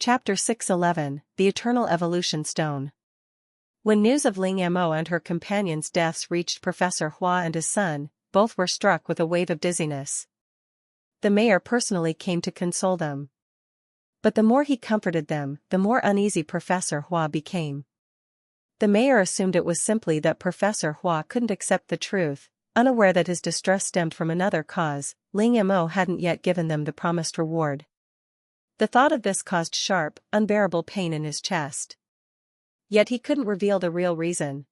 Chapter 611, The Eternal Evolution Stone. When news of Ling Mo and her companions' deaths reached Professor Hua and his son, both were struck with a wave of dizziness. The mayor personally came to console them. But the more he comforted them, the more uneasy Professor Hua became. The mayor assumed it was simply that Professor Hua couldn't accept the truth, unaware that his distress stemmed from another cause. Ling Mo hadn't yet given them the promised reward. The thought of this caused sharp, unbearable pain in his chest. Yet he couldn't reveal the real reason.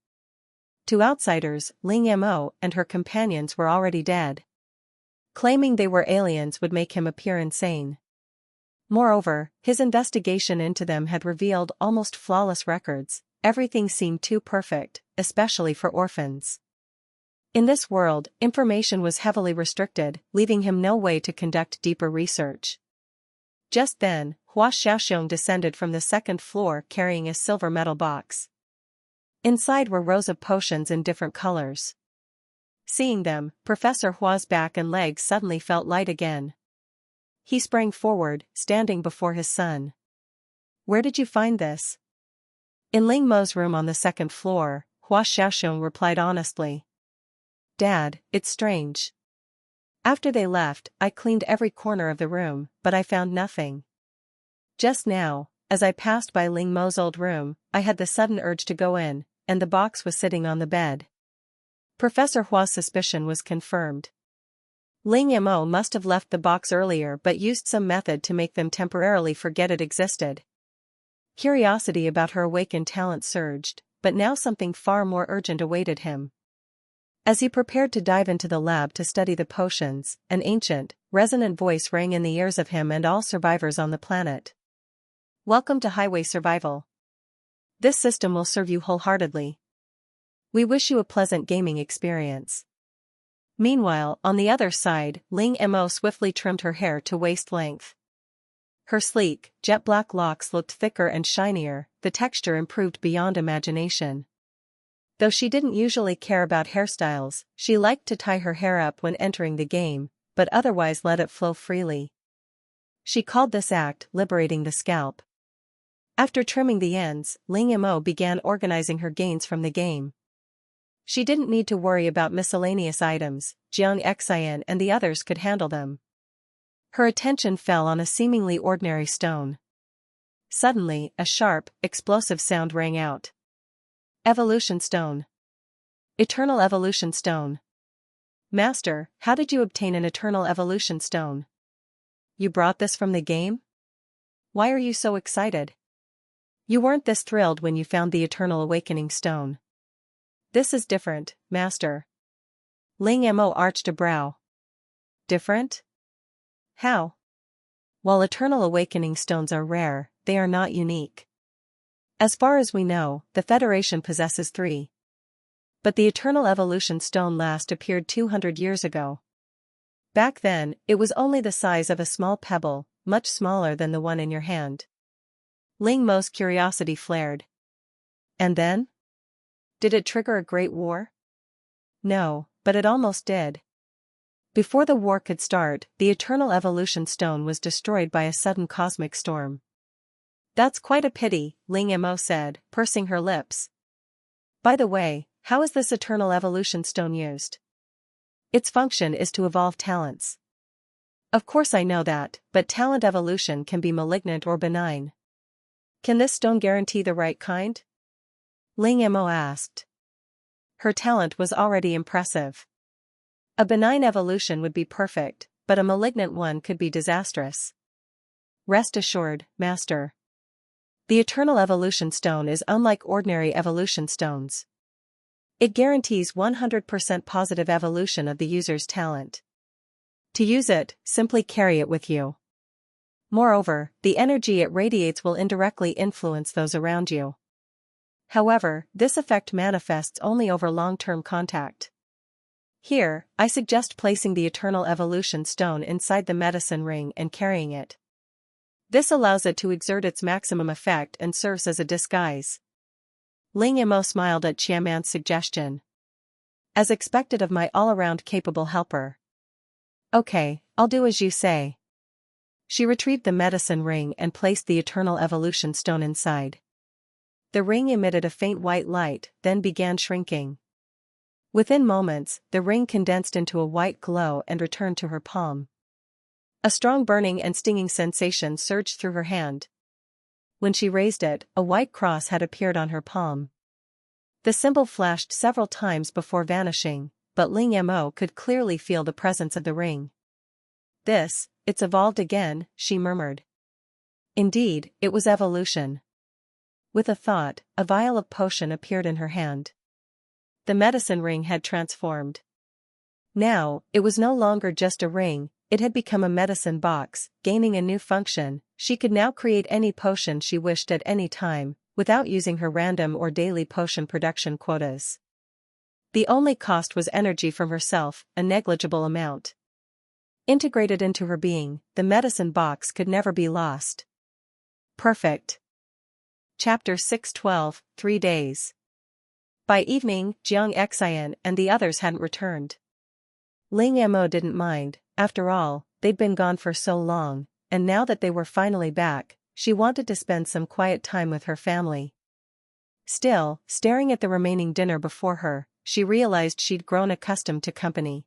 To outsiders, Ling Mo and her companions were already dead. Claiming they were aliens would make him appear insane. Moreover, his investigation into them had revealed almost flawless records. Everything seemed too perfect, especially for orphans. In this world, information was heavily restricted, leaving him no way to conduct deeper research. Just then, Hua Xiaoxiong descended from the second floor carrying a silver metal box. Inside were rows of potions in different colors. Seeing them, Professor Hua's back and legs suddenly felt light again. He sprang forward, standing before his son. "Where did you find this?" "In Ling Mo's room on the second floor," Hua Xiaoxiong replied honestly. "Dad, it's strange. After they left, I cleaned every corner of the room, but I found nothing. Just now, as I passed by Ling Mo's old room, I had the sudden urge to go in, and the box was sitting on the bed." Professor Hua's suspicion was confirmed. Ling Mo must have left the box earlier but used some method to make them temporarily forget it existed. Curiosity about her awakened talent surged, but now something far more urgent awaited him. As he prepared to dive into the lab to study the potions, an ancient, resonant voice rang in the ears of him and all survivors on the planet. "Welcome to Highway Survival. This system will serve you wholeheartedly. We wish you a pleasant gaming experience." Meanwhile, on the other side, Ling Mo swiftly trimmed her hair to waist length. Her sleek, jet-black locks looked thicker and shinier, the texture improved beyond imagination. Though she didn't usually care about hairstyles, she liked to tie her hair up when entering the game, but otherwise let it flow freely. She called this act liberating the scalp. After trimming the ends, Ling Mo began organizing her gains from the game. She didn't need to worry about miscellaneous items, Jiang Xian and the others could handle them. Her attention fell on a seemingly ordinary stone. Suddenly, a sharp, explosive sound rang out. "Evolution Stone. Eternal Evolution Stone. Master, how did you obtain an Eternal Evolution Stone? You brought this from the game? Why are you so excited? You weren't this thrilled when you found the Eternal Awakening Stone." "This is different, Master." Ling Mo arched a brow. "Different? How?" "While Eternal Awakening Stones are rare, they are not unique. As far as we know, the Federation possesses 3. But the Eternal Evolution Stone last appeared 200 years ago. Back then, it was only the size of a small pebble, much smaller than the one in your hand." Ling Mo's curiosity flared. "And then? Did it trigger a great war?" "No, but it almost did. Before the war could start, the Eternal Evolution Stone was destroyed by a sudden cosmic storm." "That's quite a pity," Ling Mo said, pursing her lips. "By the way, how is this Eternal Evolution Stone used?" "Its function is to evolve talents." "Of course I know that, but talent evolution can be malignant or benign. Can this stone guarantee the right kind?" Ling Mo asked. Her talent was already impressive. A benign evolution would be perfect, but a malignant one could be disastrous. "Rest assured, Master. The Eternal Evolution Stone is unlike ordinary evolution stones. It guarantees 100% positive evolution of the user's talent. To use it, simply carry it with you. Moreover, the energy it radiates will indirectly influence those around you. However, this effect manifests only over long-term contact. Here, I suggest placing the Eternal Evolution Stone inside the medicine ring and carrying it. This allows it to exert its maximum effect and serves as a disguise." Ling Mo smiled at Qiaman's suggestion. "As expected of my all-around capable helper. Okay, I'll do as you say." She retrieved the medicine ring and placed the eternal evolution stone inside. The ring emitted a faint white light, then began shrinking. Within moments, the ring condensed into a white glow and returned to her palm. A strong burning and stinging sensation surged through her hand. When she raised it, a white cross had appeared on her palm. The symbol flashed several times before vanishing, but Ling Mo could clearly feel the presence of the ring. It's evolved again, she murmured. Indeed, it was evolution. With a thought, a vial of potion appeared in her hand. The medicine ring had transformed. Now, it was no longer just a ring, it had become a medicine box, gaining a new function. She could now create any potion she wished at any time, without using her random or daily potion production quotas. The only cost was energy from herself, a negligible amount. Integrated into her being, the medicine box could never be lost. Perfect. Chapter 612, 3 days. By evening, Jiang Xian and the others hadn't returned. Ling Mo didn't mind, after all, they'd been gone for so long, and now that they were finally back, she wanted to spend some quiet time with her family. Still, staring at the remaining dinner before her, she realized she'd grown accustomed to company.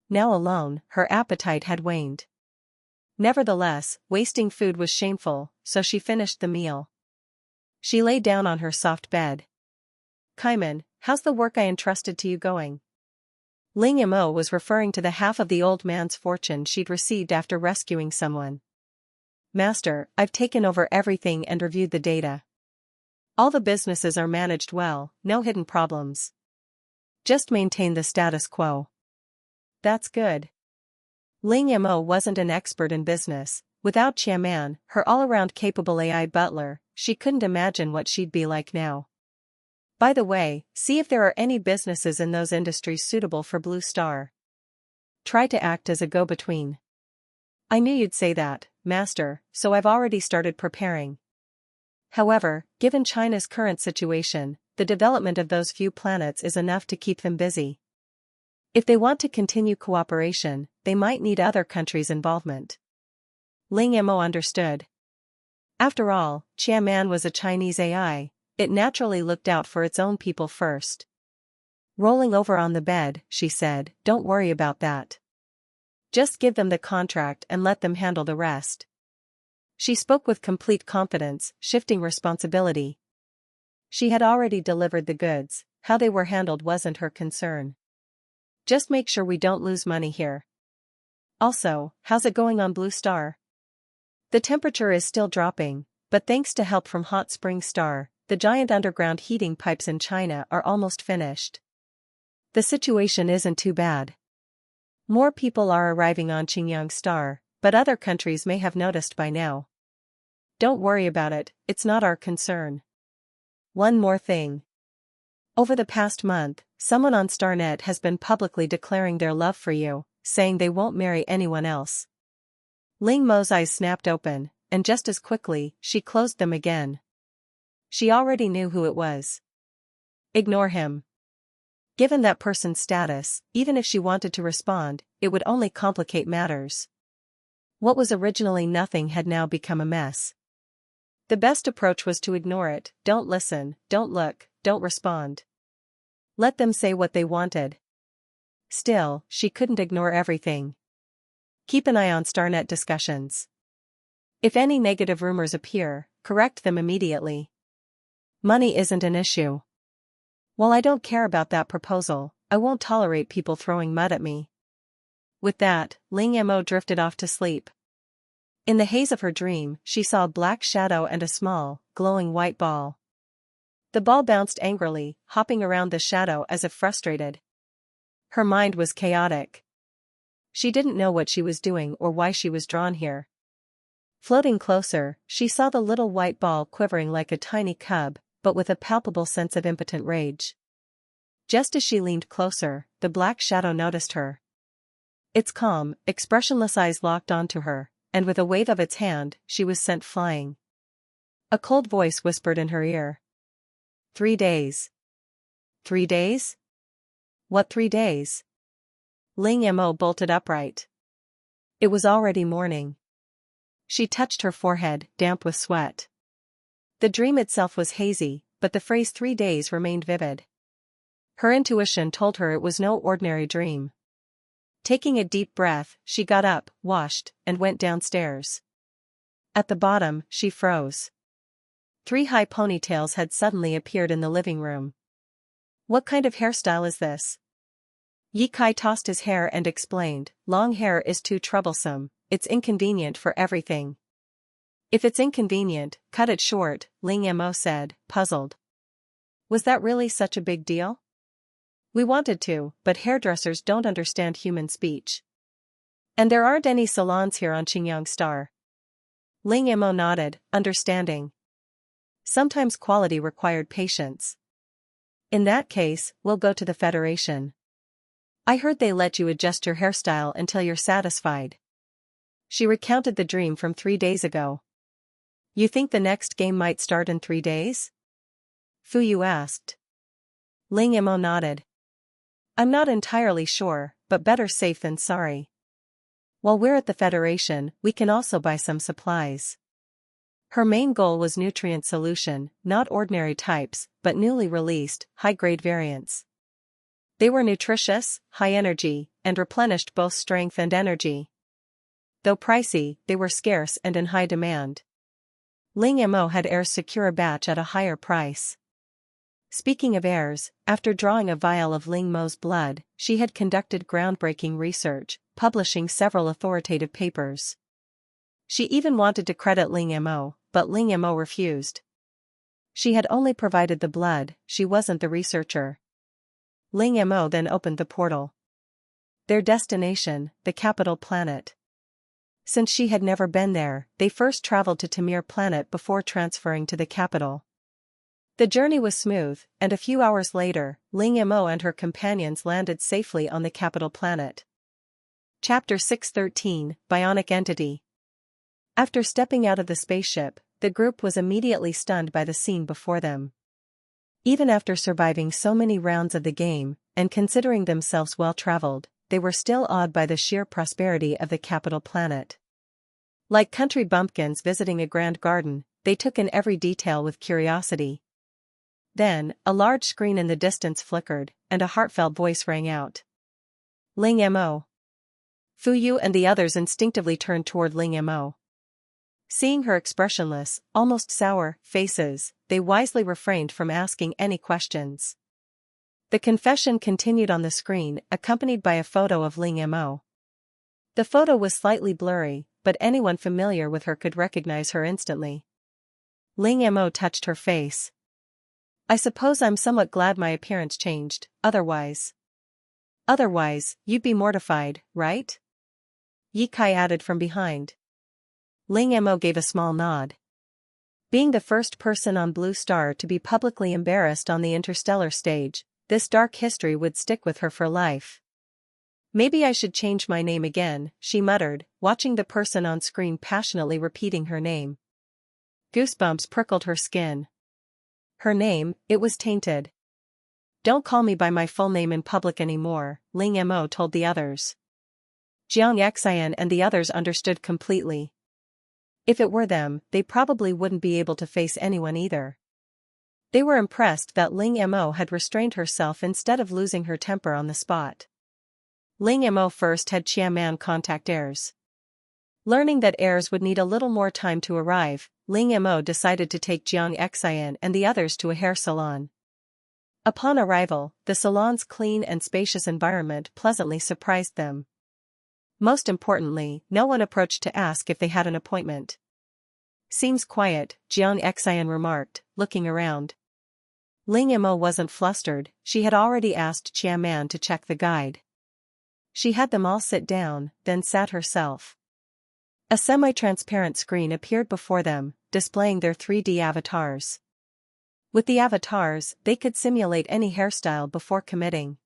Now alone, her appetite had waned. Nevertheless, wasting food was shameful, so she finished the meal. She lay down on her soft bed. "Kaiman, how's the work I entrusted to you going?" Ling Mo was referring to the half of the old man's fortune she'd received after rescuing someone. "Master, I've taken over everything and reviewed the data. All the businesses are managed well, no hidden problems. Just maintain the status quo." "That's good." Ling Mo wasn't an expert in business. Without Qiaman, her all-around capable AI butler, she couldn't imagine what she'd be like now. "By the way, see if there are any businesses in those industries suitable for Blue Star. Try to act as a go-between." "I knew you'd say that, Master, so I've already started preparing." However, given China's current situation, the development of those few planets is enough to keep them busy. If they want to continue cooperation, they might need other countries' involvement. Ling Mo understood. After all, Qiaman was a Chinese AI, it naturally looked out for its own people first. Rolling over on the bed, she said, "Don't worry about that. Just give them the contract and let them handle the rest." She spoke with complete confidence, shifting responsibility. She had already delivered the goods, how they were handled wasn't her concern. "Just make sure we don't lose money here. Also, how's it going on Blue Star?" "The temperature is still dropping, but thanks to help from Hot Spring Star, the giant underground heating pipes in China are almost finished. The situation isn't too bad. More people are arriving on Qingyang Star, but other countries may have noticed by now. Don't worry about it, it's not our concern. One more thing. Over the past month, someone on StarNet has been publicly declaring their love for you, saying they won't marry anyone else." Ling Mo's eyes snapped open, and just as quickly, she closed them again. She already knew who it was. Ignore him. Given that person's status, even if she wanted to respond, it would only complicate matters. What was originally nothing had now become a mess. The best approach was to ignore it. Don't listen, don't look, don't respond. Let them say what they wanted. Still, she couldn't ignore everything. Keep an eye on StarNet discussions. If any negative rumors appear, correct them immediately. Money isn't an issue. While I don't care about that proposal, I won't tolerate people throwing mud at me. With that, Ling Mo drifted off to sleep. In the haze of her dream, she saw a black shadow and a small, glowing white ball. The ball bounced angrily, hopping around the shadow as if frustrated. Her mind was chaotic. She didn't know what she was doing or why she was drawn here. Floating closer, she saw the little white ball quivering like a tiny cub, but with a palpable sense of impotent rage. Just as she leaned closer, the black shadow noticed her. Its calm, expressionless eyes locked onto her, and with a wave of its hand, she was sent flying. A cold voice whispered in her ear. 3 days. 3 days? What 3 days? Ling Mo bolted upright. It was already morning. She touched her forehead, damp with sweat. The dream itself was hazy, but the phrase 3 days remained vivid. Her intuition told her it was no ordinary dream. Taking a deep breath, she got up, washed, and went downstairs. At the bottom, she froze. 3 high ponytails had suddenly appeared in the living room. What kind of hairstyle is this? Ye Kai tossed his hair and explained, long hair is too troublesome, it's inconvenient for everything. If it's inconvenient, cut it short, Ling Mo said, puzzled. Was that really such a big deal? We wanted to, but hairdressers don't understand human speech. And there aren't any salons here on Qingyang Star. Ling Mo nodded, understanding. Sometimes quality required patience. In that case, we'll go to the Federation. I heard they let you adjust your hairstyle until you're satisfied. She recounted the dream from 3 days ago. You think the next game might start in 3 days? Fu Yu asked. Ling Mo nodded. I'm not entirely sure, but better safe than sorry. While we're at the Federation, we can also buy some supplies. Her main goal was nutrient solution, not ordinary types, but newly released, high-grade variants. They were nutritious, high energy, and replenished both strength and energy. Though pricey, they were scarce and in high demand. Ling Mo had heirs secure a batch at a higher price. Speaking of heirs, after drawing a vial of Ling Mo's blood, she had conducted groundbreaking research, publishing several authoritative papers. She even wanted to credit Ling Mo, but Ling Mo refused. She had only provided the blood, she wasn't the researcher. Ling Mo then opened the portal. Their destination, the capital planet. Since she had never been there, they first traveled to Tamir planet before transferring to the capital. The journey was smooth, and a few hours later, Ling Mo and her companions landed safely on the capital planet. Chapter 613, Bionic Entity. After stepping out of the spaceship, the group was immediately stunned by the scene before them. Even after surviving so many rounds of the game, and considering themselves well-traveled, they were still awed by the sheer prosperity of the capital planet. Like country bumpkins visiting a grand garden, they took in every detail with curiosity. Then, a large screen in the distance flickered, and a heartfelt voice rang out. Ling Mo. Fu Yu and the others instinctively turned toward Ling Mo. Seeing her expressionless, almost sour, faces, they wisely refrained from asking any questions. The confession continued on the screen, accompanied by a photo of Ling Mo. The photo was slightly blurry, but anyone familiar with her could recognize her instantly. Ling Mo touched her face. I suppose I'm somewhat glad my appearance changed, otherwise, you'd be mortified, right? Ye Kai added from behind. Ling Mo gave a small nod. Being the first person on Blue Star to be publicly embarrassed on the interstellar stage, this dark history would stick with her for life. Maybe I should change my name again, she muttered, watching the person on screen passionately repeating her name. Goosebumps prickled her skin. Her name, it was tainted. Don't call me by my full name in public anymore, Ling Mo told the others. Jiang Xian and the others understood completely. If it were them, they probably wouldn't be able to face anyone either. They were impressed that Ling Mo had restrained herself instead of losing her temper on the spot. Ling Mo first had Qiaman contact heirs. Learning that heirs would need a little more time to arrive, Ling Mo decided to take Jiang Xian and the others to a hair salon. Upon arrival, the salon's clean and spacious environment pleasantly surprised them. Most importantly, no one approached to ask if they had an appointment. Seems quiet, Jiang Xian remarked, looking around. Ling Mo wasn't flustered, she had already asked Qiaman to check the guide. She had them all sit down, then sat herself. A semi-transparent screen appeared before them, displaying their 3D avatars. With the avatars, they could simulate any hairstyle before committing.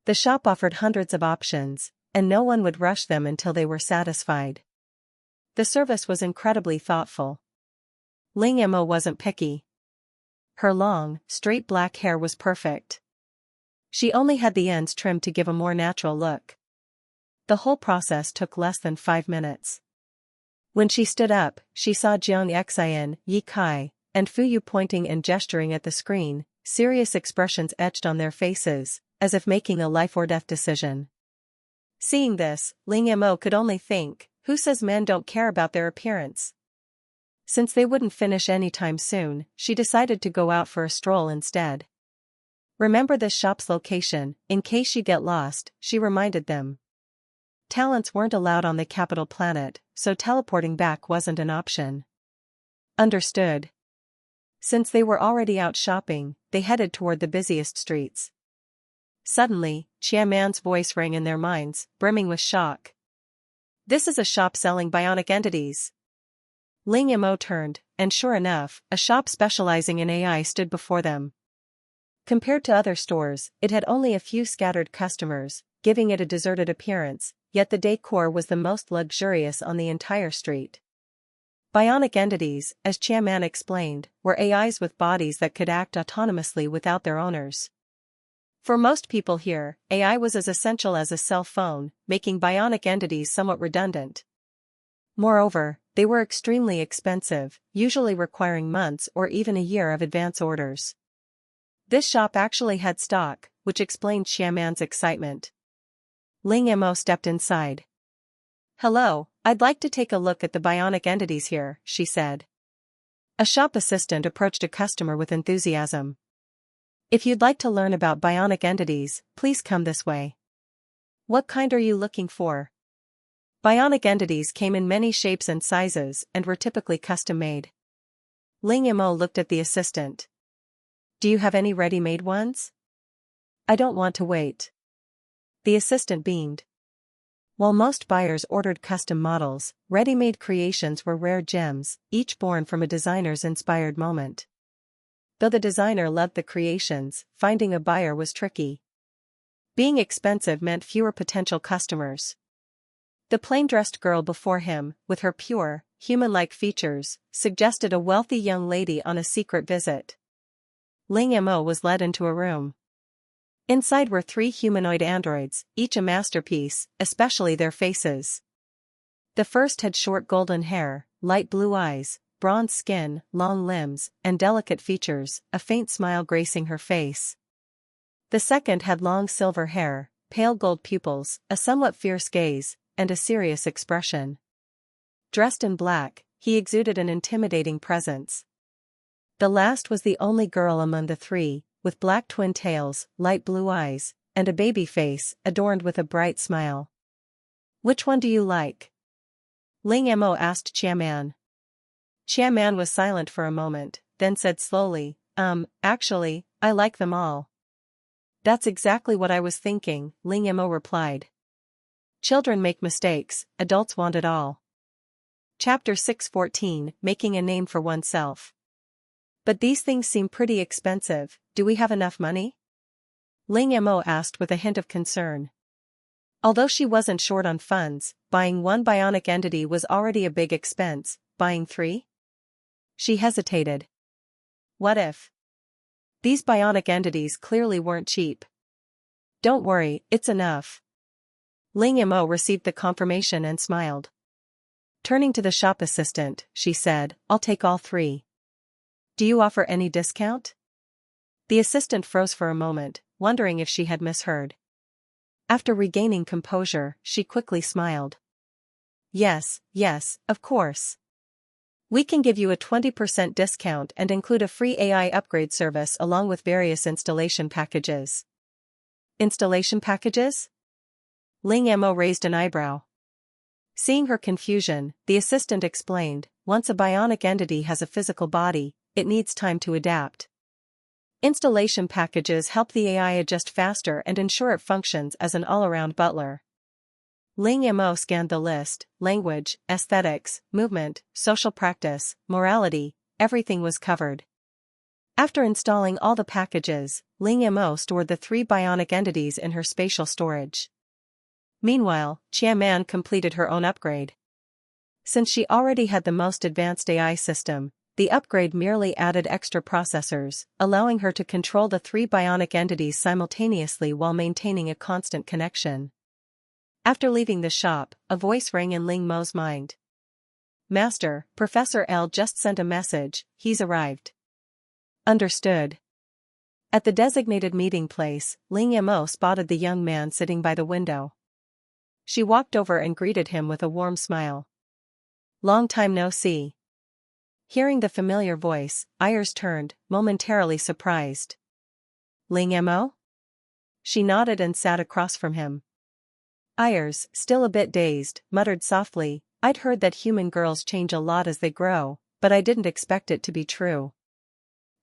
The shop offered hundreds of options, and no one would rush them until they were satisfied. The service was incredibly thoughtful. Ling Mo wasn't picky. Her long, straight black hair was perfect. She only had the ends trimmed to give a more natural look. The whole process took less than 5 minutes. When she stood up, she saw Jiang Xin, Yi Kai, and Fu Yu pointing and gesturing at the screen, serious expressions etched on their faces, as if making a life or death decision. Seeing this, Ling Mo could only think, who says men don't care about their appearance? Since they wouldn't finish anytime soon, she decided to go out for a stroll instead. Remember this shop's location, in case you get lost, she reminded them. Talents weren't allowed on the capital planet, so teleporting back wasn't an option. Understood. Since they were already out shopping, they headed toward the busiest streets. Suddenly, Man's voice rang in their minds, brimming with shock. This is a shop selling bionic entities. Ling Mo turned, and sure enough, a shop specializing in AI stood before them. Compared to other stores, it had only a few scattered customers, giving it a deserted appearance, yet the decor was the most luxurious on the entire street. Bionic entities, as Man explained, were AIs with bodies that could act autonomously without their owners. For most people here, AI was as essential as a cell phone, making bionic entities somewhat redundant. Moreover, they were extremely expensive, usually requiring months or even a year of advance orders. This shop actually had stock, which explained Man's excitement. Ling Mo stepped inside. "Hello, I'd like to take a look at the bionic entities here," she said. A shop assistant approached a customer with enthusiasm. "If you'd like to learn about bionic entities, please come this way." "What kind are you looking for?" Bionic entities came in many shapes and sizes and were typically custom-made. Ling Mo looked at the assistant. "Do you have any ready-made ones?" "I don't want to wait." The assistant beamed. While most buyers ordered custom models, ready-made creations were rare gems, each born from a designer's inspired moment. Though the designer loved the creations, finding a buyer was tricky. Being expensive meant fewer potential customers. The plain-dressed girl before him, with her pure, human-like features, suggested a wealthy young lady on a secret visit. Ling Mo was led into a room. Inside were 3 humanoid androids, each a masterpiece, especially their faces. The first had short golden hair, light blue eyes, bronze skin, long limbs, and delicate features, a faint smile gracing her face. The second had long silver hair, pale gold pupils, a somewhat fierce gaze, and a serious expression. Dressed in black, he exuded an intimidating presence. The last was the only girl among the 3, with black twin tails, light blue eyes, and a baby face adorned with a bright smile. "Which one do you like?" Ling Mo asked Man. Man was silent for a moment, then said slowly, Actually, I like them all." "That's exactly what I was thinking," Ling Mo replied. "Children make mistakes, adults want it all." Chapter 614, Making a Name for Oneself. "But these things seem pretty expensive, do we have enough money?" Ling Mo asked with a hint of concern. Although she wasn't short on funds, buying 1 bionic entity was already a big expense, buying 3? She hesitated. What if? These bionic entities clearly weren't cheap. "Don't worry, it's enough." Ling Mo received the confirmation and smiled. Turning to the shop assistant, she said, "I'll take all 3. Do you offer any discount?" The assistant froze for a moment, wondering if she had misheard. After regaining composure, she quickly smiled. Yes, of course. We can give you a 20% discount and include a free AI upgrade service along with various installation packages." "Installation packages?" Ling Mo raised an eyebrow. Seeing her confusion, the assistant explained, "Once a bionic entity has a physical body, it needs time to adapt. Installation packages help the AI adjust faster and ensure it functions as an all-around butler." Ling Mo scanned the list: language, aesthetics, movement, social practice, morality, everything was covered. After installing all the packages, Ling Mo stored the 3 bionic entities in her spatial storage. Meanwhile, Man completed her own upgrade. Since she already had the most advanced AI system, the upgrade merely added extra processors, allowing her to control the 3 bionic entities simultaneously while maintaining a constant connection. After leaving the shop, a voice rang in Ling Mo's mind. Master, Professor L just sent a message, he's arrived. Understood. At the designated meeting place, Ling Mo spotted the young man sitting by the window. She walked over and greeted him with a warm smile. Long time no see. Hearing the familiar voice, Ayers turned, momentarily surprised. Ling Mo? She nodded and sat across from him. Ayers, still a bit dazed, muttered softly, I'd heard that human girls change a lot as they grow, but I didn't expect it to be true.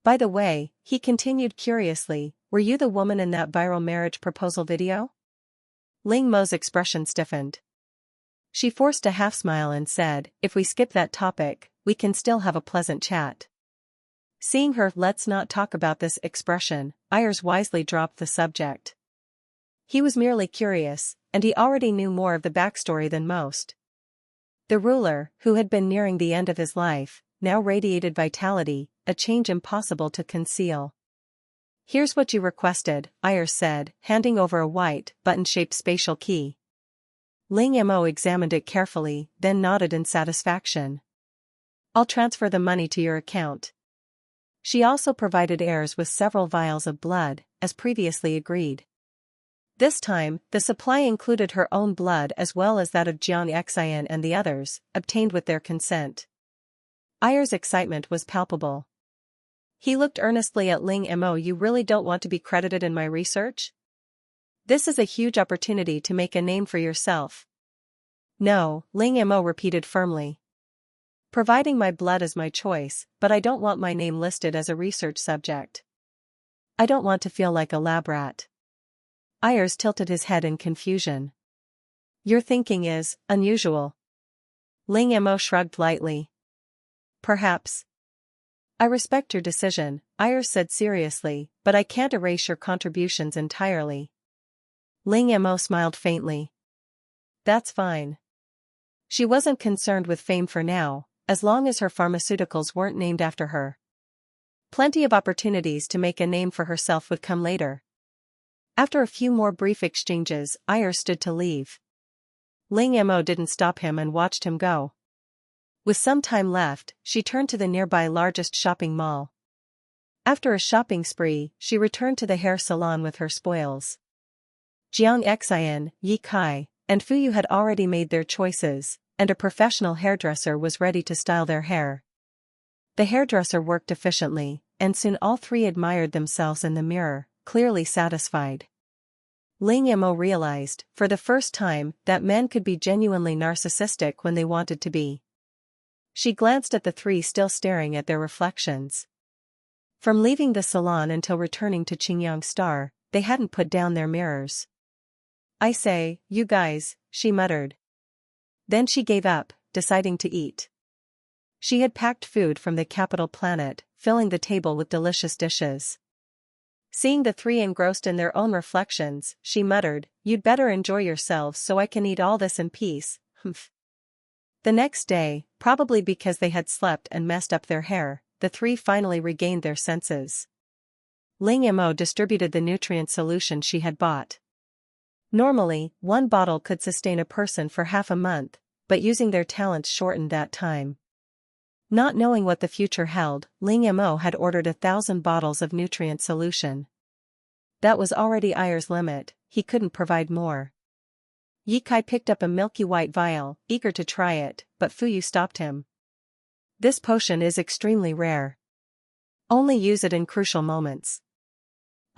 By the way, he continued curiously, were you the woman in that viral marriage proposal video? Ling Mo's expression stiffened. She forced a half-smile and said, if we skip that topic, we can still have a pleasant chat. Seeing her let's not talk about this expression, Ayers wisely dropped the subject. He was merely curious, and he already knew more of the backstory than most. The ruler, who had been nearing the end of his life, now radiated vitality, a change impossible to conceal. Here's what you requested, Ayers said, handing over a white, button-shaped spatial key. Ling Mo examined it carefully, then nodded in satisfaction. I'll transfer the money to your account. She also provided Ayers with several vials of blood, as previously agreed. This time, the supply included her own blood as well as that of Jiang Xian and the others, obtained with their consent. Ayers' excitement was palpable. He looked earnestly at Ling Mo. You really don't want to be credited in my research? This is a huge opportunity to make a name for yourself. No, Ling Mo repeated firmly. Providing my blood is my choice, but I don't want my name listed as a research subject. I don't want to feel like a lab rat. Ayers tilted his head in confusion. Your thinking is unusual. Ling Mo shrugged lightly. Perhaps. I respect your decision, Ayers said seriously, but I can't erase your contributions entirely. Ling Mo smiled faintly. That's fine. She wasn't concerned with fame for now, as long as her pharmaceuticals weren't named after her. Plenty of opportunities to make a name for herself would come later. After a few more brief exchanges, Ayers stood to leave. Ling Mo didn't stop him and watched him go. With some time left, she turned to the nearby largest shopping mall. After a shopping spree, she returned to the hair salon with her spoils. Jiang Xian, Yi Kai, and Fu Yu had already made their choices, and a professional hairdresser was ready to style their hair. The hairdresser worked efficiently, and soon all three admired themselves in the mirror, clearly satisfied. Ling Mo realized, for the first time, that men could be genuinely narcissistic when they wanted to be. She glanced at the three still staring at their reflections. From leaving the salon until returning to Qingyang Star, they hadn't put down their mirrors. I say, you guys, she muttered. Then she gave up, deciding to eat. She had packed food from the capital planet, filling the table with delicious dishes. Seeing the three engrossed in their own reflections, she muttered, you'd better enjoy yourselves so I can eat all this in peace, humph. The next day, probably because they had slept and messed up their hair, the three finally regained their senses. Ling Mo distributed the nutrient solution she had bought. Normally, one bottle could sustain a person for half a month, but using their talents shortened that time. Not knowing what the future held, Ling Mo had ordered 1,000 bottles of nutrient solution. That was already Ayers' limit, he couldn't provide more. Yi Kai picked up a milky white vial, eager to try it, but Fu Yu stopped him. This potion is extremely rare. Only use it in crucial moments.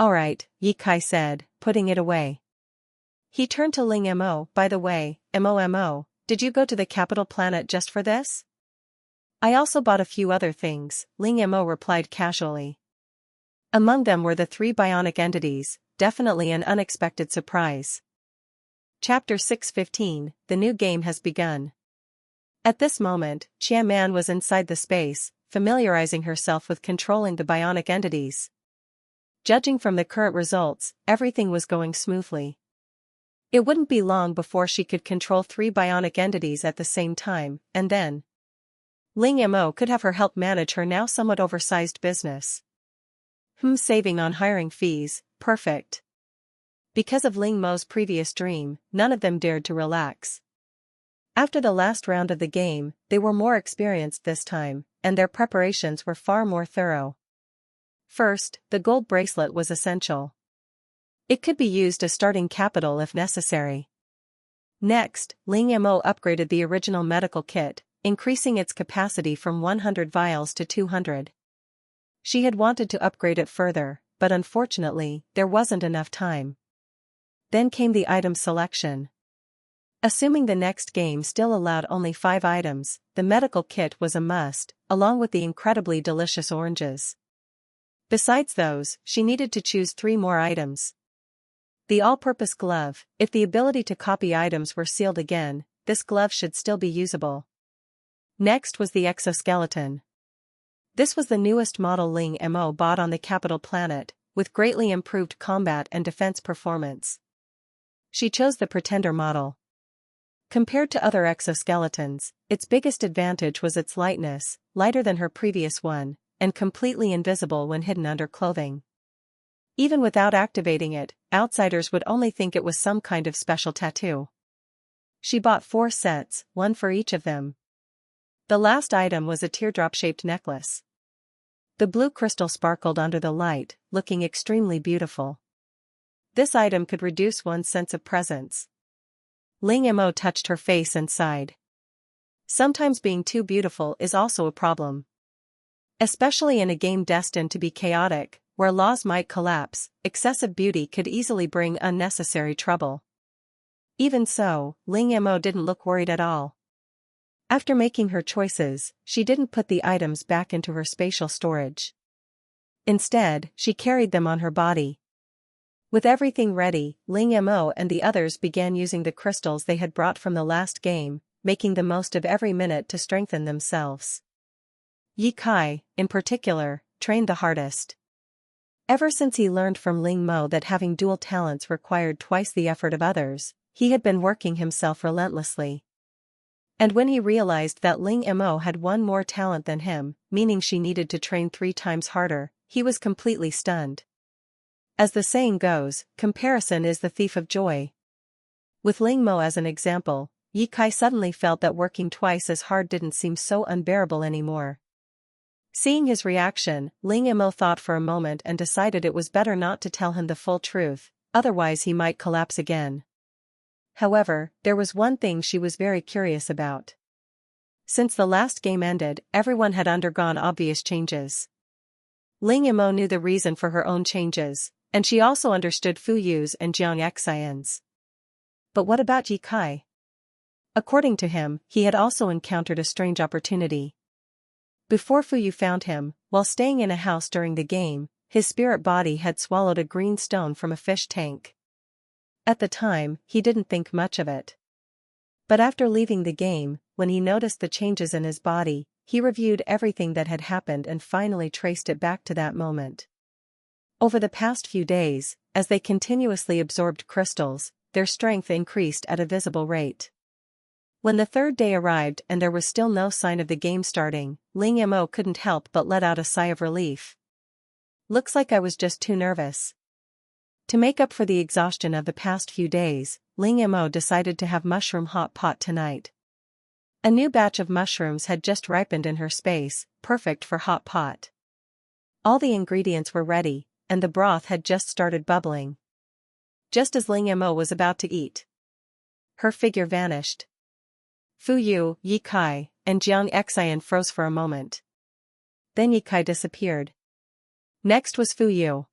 Alright, Yi Kai said, putting it away. He turned to Ling Mo, by the way, Mo, did you go to the capital planet just for this? I also bought a few other things, Ling Mo replied casually. Among them were the 3 bionic entities, definitely an unexpected surprise. Chapter 6:15, The new game has begun. At this moment, Qianman was inside the space, familiarizing herself with controlling the bionic entities. Judging from the current results, everything was going smoothly. It wouldn't be long before she could control 3 bionic entities at the same time, and then Ling Mo could have her help manage her now somewhat oversized business. Saving on hiring fees, perfect. Because of Ling Mo's previous dream, none of them dared to relax. After the last round of the game, they were more experienced this time, and their preparations were far more thorough. First, the gold bracelet was essential. It could be used as starting capital if necessary. Next, Ling Mo upgraded the original medical kit, increasing its capacity from 100 vials to 200. She had wanted to upgrade it further, but unfortunately, there wasn't enough time. Then came the item selection. Assuming the next game still allowed only 5 items, the medical kit was a must, along with the incredibly delicious oranges. Besides those, she needed to choose 3 more items. The all-purpose glove. If the ability to copy items were sealed again, this glove should still be usable. Next was the exoskeleton. This was the newest model Ling Mo bought on the capital planet, with greatly improved combat and defense performance. She chose the Pretender model. Compared to other exoskeletons, its biggest advantage was its lightness, lighter than her previous one, and completely invisible when hidden under clothing. Even without activating it, outsiders would only think it was some kind of special tattoo. She bought 4 sets, 1 for each of them. The last item was a teardrop-shaped necklace. The blue crystal sparkled under the light, looking extremely beautiful. This item could reduce one's sense of presence. Ling Mo touched her face and sighed. Sometimes being too beautiful is also a problem. Especially in a game destined to be chaotic, where laws might collapse, excessive beauty could easily bring unnecessary trouble. Even so, Ling Mo didn't look worried at all. After making her choices, she didn't put the items back into her spatial storage. Instead, she carried them on her body. With everything ready, Ling Mo and the others began using the crystals they had brought from the last game, making the most of every minute to strengthen themselves. Ye Kai, in particular, trained the hardest. Ever since he learned from Ling Mo that having dual talents required twice the effort of others, he had been working himself relentlessly. And when he realized that Ling Mo had 1 more talent than him, meaning she needed to train 3 times harder, he was completely stunned. As the saying goes, comparison is the thief of joy. With Ling Mo as an example, Ye Kai suddenly felt that working twice as hard didn't seem so unbearable anymore. Seeing his reaction, Ling Mo thought for a moment and decided it was better not to tell him the full truth, otherwise he might collapse again. However, there was one thing she was very curious about. Since the last game ended, everyone had undergone obvious changes. Ling Mo knew the reason for her own changes, and she also understood Fu Yu's and Jiang Xian's. But what about Ye Kai? According to him, he had also encountered a strange opportunity. Before Fu Yu found him, while staying in a house during the game, his spirit body had swallowed a green stone from a fish tank. At the time, he didn't think much of it. But after leaving the game, when he noticed the changes in his body, he reviewed everything that had happened and finally traced it back to that moment. Over the past few days, as they continuously absorbed crystals, their strength increased at a visible rate. When the 3rd day arrived and there was still no sign of the game starting, Ling Mo couldn't help but let out a sigh of relief. Looks like I was just too nervous. To make up for the exhaustion of the past few days, Ling Mo decided to have mushroom hot pot tonight. A new batch of mushrooms had just ripened in her space, perfect for hot pot. All the ingredients were ready, and the broth had just started bubbling. Just as Ling Mo was about to eat, her figure vanished. Fu Yu, Ye Kai, and Jiang Xian froze for a moment. Then Ye Kai disappeared. Next was Fu Yu.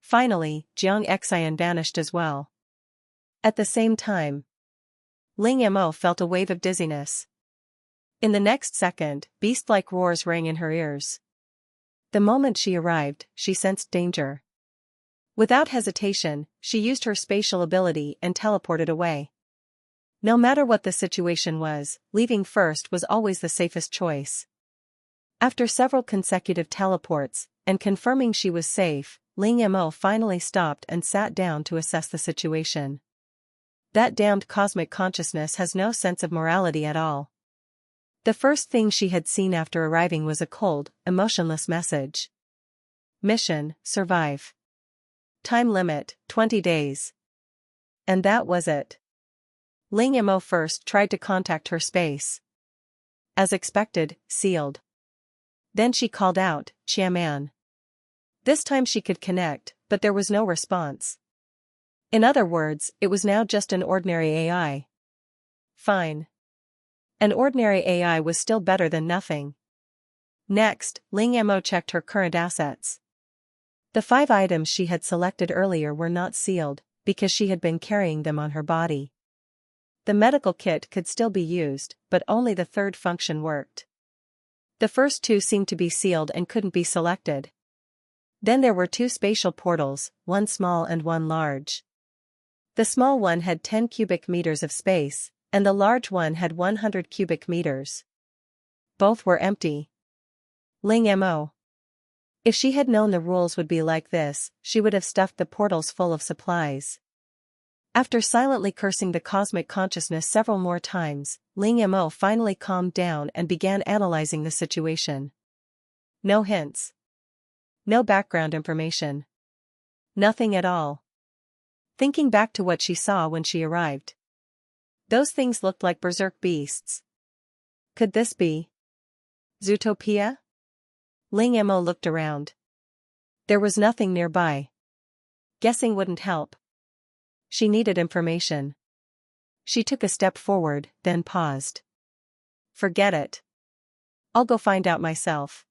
Finally, Jiang Xian vanished as well. At the same time, Ling Mo felt a wave of dizziness. In the next second, beast-like roars rang in her ears. The moment she arrived, she sensed danger. Without hesitation, she used her spatial ability and teleported away. No matter what the situation was, leaving first was always the safest choice. After several consecutive teleports, and confirming she was safe, Ling Mo finally stopped and sat down to assess the situation. That damned cosmic consciousness has no sense of morality at all. The first thing she had seen after arriving was a cold, emotionless message. Mission, survive. Time limit, 20 days. And that was it. Ling Mo first tried to contact her space. As expected, sealed. Then she called out, "Qiaman." This time she could connect, but there was no response. In other words, it was now just an ordinary AI. Fine. An ordinary AI was still better than nothing. Next, Ling Mo checked her current assets. The 5 items she had selected earlier were not sealed, because she had been carrying them on her body. The medical kit could still be used, but only the third function worked. The first 2 seemed to be sealed and couldn't be selected. Then there were 2 spatial portals, one small and one large. The small one had 10 cubic meters of space, and the large one had 100 cubic meters. Both were empty. Ling Mo. If she had known the rules would be like this, she would have stuffed the portals full of supplies. After silently cursing the cosmic consciousness several more times, Ling Mo finally calmed down and began analyzing the situation. No hints. No background information. Nothing at all. Thinking back to what she saw when she arrived. Those things looked like berserk beasts. Could this be Zootopia? Ling Mo looked around. There was nothing nearby. Guessing wouldn't help. She needed information. She took a step forward, then paused. Forget it. I'll go find out myself.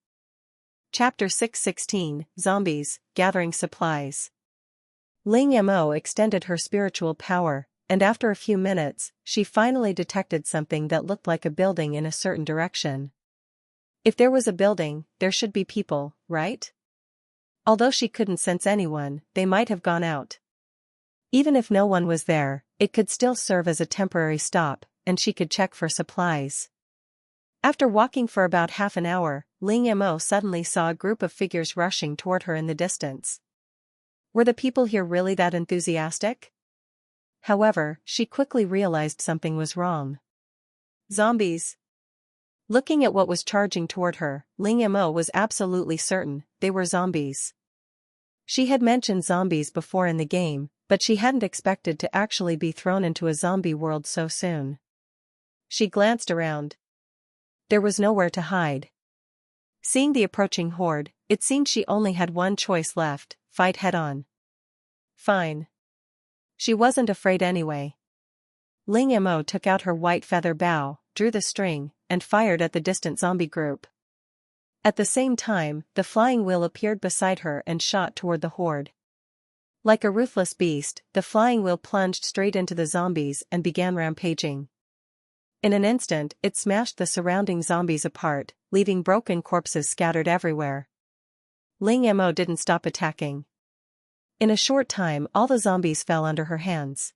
Chapter 616, Zombies, Gathering Supplies. Ling Mo extended her spiritual power, and after a few minutes, she finally detected something that looked like a building in a certain direction. If there was a building, there should be people, right? Although she couldn't sense anyone, they might have gone out. Even if no one was there, it could still serve as a temporary stop, and she could check for supplies. After walking for about half an hour, Ling Mo suddenly saw a group of figures rushing toward her in the distance. Were the people here really that enthusiastic? However, she quickly realized something was wrong. Zombies. Looking at what was charging toward her, Ling Mo was absolutely certain they were zombies. She had mentioned zombies before in the game, but she hadn't expected to actually be thrown into a zombie world so soon. She glanced around. There was nowhere to hide. Seeing the approaching horde, it seemed she only had one choice left: fight head-on. Fine. She wasn't afraid anyway. Ling Mo took out her white feather bow, drew the string, and fired at the distant zombie group. At the same time, the flying wheel appeared beside her and shot toward the horde. Like a ruthless beast, the flying wheel plunged straight into the zombies and began rampaging. In an instant, it smashed the surrounding zombies apart, leaving broken corpses scattered everywhere. Ling Mo didn't stop attacking. In a short time, all the zombies fell under her hands.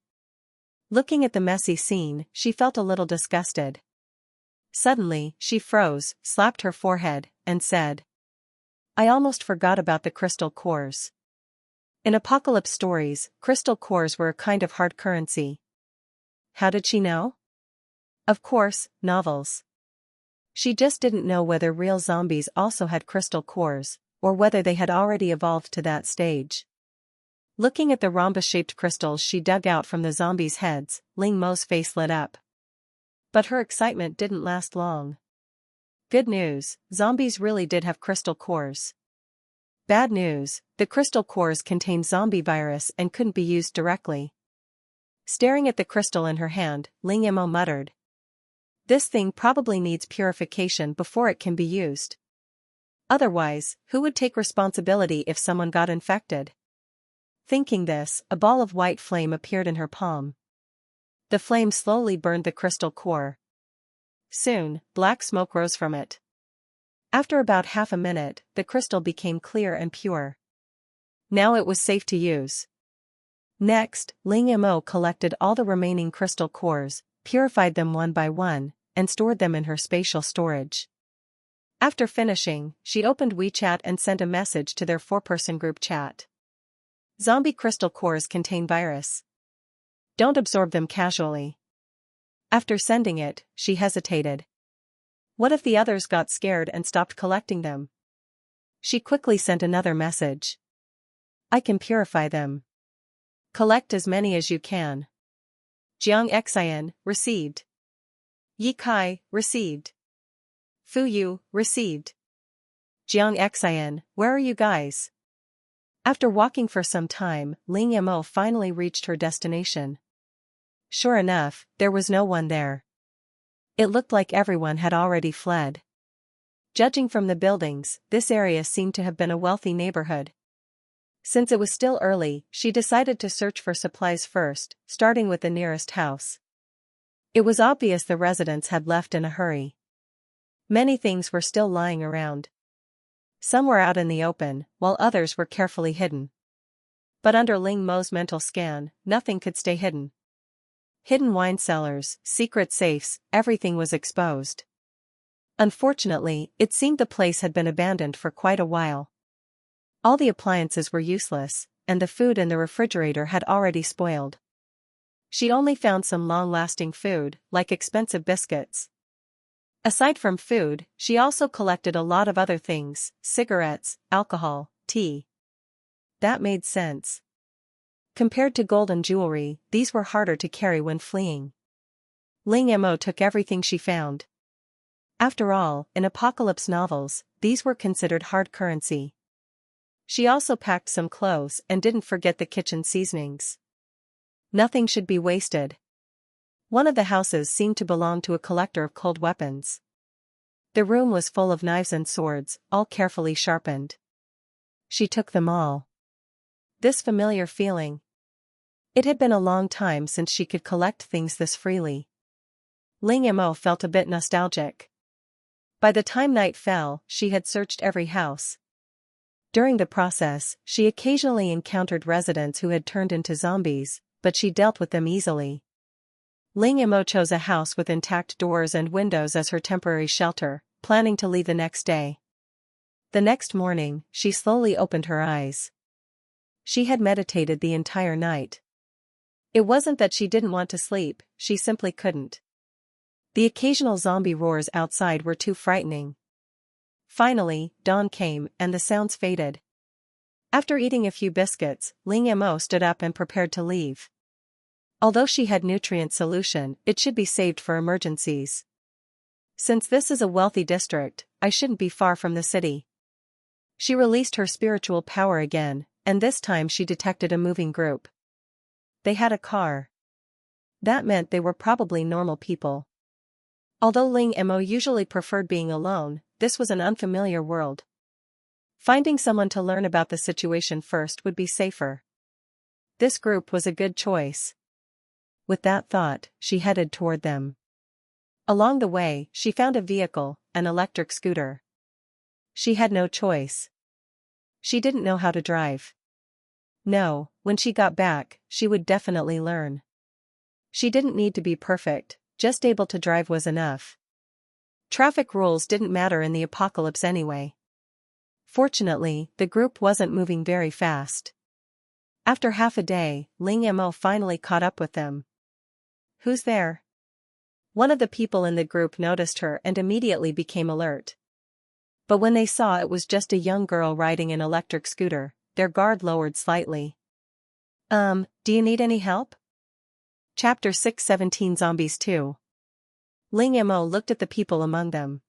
Looking at the messy scene, she felt a little disgusted. Suddenly, she froze, slapped her forehead, and said, "I almost forgot about the crystal cores." In apocalypse stories, crystal cores were a kind of hard currency. How did she know? Of course, novels. She just didn't know whether real zombies also had crystal cores, or whether they had already evolved to that stage. Looking at the rhombus-shaped crystals she dug out from the zombies' heads, Ling Mo's face lit up. But her excitement didn't last long. Good news, zombies really did have crystal cores. Bad news, the crystal cores contained zombie virus and couldn't be used directly. Staring at the crystal in her hand, Ling Mo muttered, "This thing probably needs purification before it can be used. Otherwise, who would take responsibility if someone got infected?" Thinking this, a ball of white flame appeared in her palm. The flame slowly burned the crystal core. Soon, black smoke rose from it. After about half a minute, the crystal became clear and pure. Now it was safe to use. Next, Ling Mo collected all the remaining crystal cores, purified them one by one, and stored them in her spatial storage. After finishing, she opened WeChat and sent a message to their 4-person group chat. Zombie crystal cores contain virus. Don't absorb them casually. After sending it, she hesitated. What if the others got scared and stopped collecting them? She quickly sent another message. I can purify them. Collect as many as you can. Jiang Xian, received. Yi Kai, received. Fu Yu, received. Jiang Xian, where are you guys? After walking for some time, Ling Mo finally reached her destination. Sure enough, there was no one there. It looked like everyone had already fled. Judging from the buildings, this area seemed to have been a wealthy neighborhood. Since it was still early, she decided to search for supplies first, starting with the nearest house. It was obvious the residents had left in a hurry. Many things were still lying around. Some were out in the open, while others were carefully hidden. But under Ling Mo's mental scan, nothing could stay hidden. Hidden wine cellars, secret safes, everything was exposed. Unfortunately, it seemed the place had been abandoned for quite a while. All the appliances were useless, and the food in the refrigerator had already spoiled. She only found some long-lasting food, like expensive biscuits. Aside from food, she also collected a lot of other things: cigarettes, alcohol, tea. That made sense. Compared to gold and jewelry, these were harder to carry when fleeing. Ling Mo took everything she found. After all, in apocalypse novels, these were considered hard currency. She also packed some clothes and didn't forget the kitchen seasonings. Nothing should be wasted. One of the houses seemed to belong to a collector of cold weapons. The room was full of knives and swords, all carefully sharpened. She took them all. This familiar feeling. It had been a long time since she could collect things this freely. Ling Mo felt a bit nostalgic. By the time night fell, she had searched every house. During the process, she occasionally encountered residents who had turned into zombies, but she dealt with them easily. Ling Mo chose a house with intact doors and windows as her temporary shelter, planning to leave the next day. The next morning, she slowly opened her eyes. She had meditated the entire night. It wasn't that she didn't want to sleep, she simply couldn't. The occasional zombie roars outside were too frightening. Finally, dawn came and the sounds faded. After eating a few biscuits, Ling Mo stood up and prepared to leave. Although she had nutrient solution, it should be saved for emergencies. Since this is a wealthy district, I shouldn't be far from the city. She released her spiritual power again, and this time she detected a moving group. They had a car. That meant they were probably normal people. Although Ling Mo usually preferred being alone, this was an unfamiliar world. Finding someone to learn about the situation first would be safer. This group was a good choice. With that thought, she headed toward them. Along the way, she found a vehicle, an electric scooter. She had no choice. She didn't know how to drive. No, when she got back, she would definitely learn. She didn't need to be perfect, just able to drive was enough. Traffic rules didn't matter in the apocalypse anyway. Fortunately, the group wasn't moving very fast. After half a day, Ling Mo finally caught up with them. "Who's there?" One of the people in the group noticed her and immediately became alert. But when they saw it was just a young girl riding an electric scooter, their guard lowered slightly. Do you need any help?" Chapter 6:17 Zombies 2. Ling Mo looked at the people among them.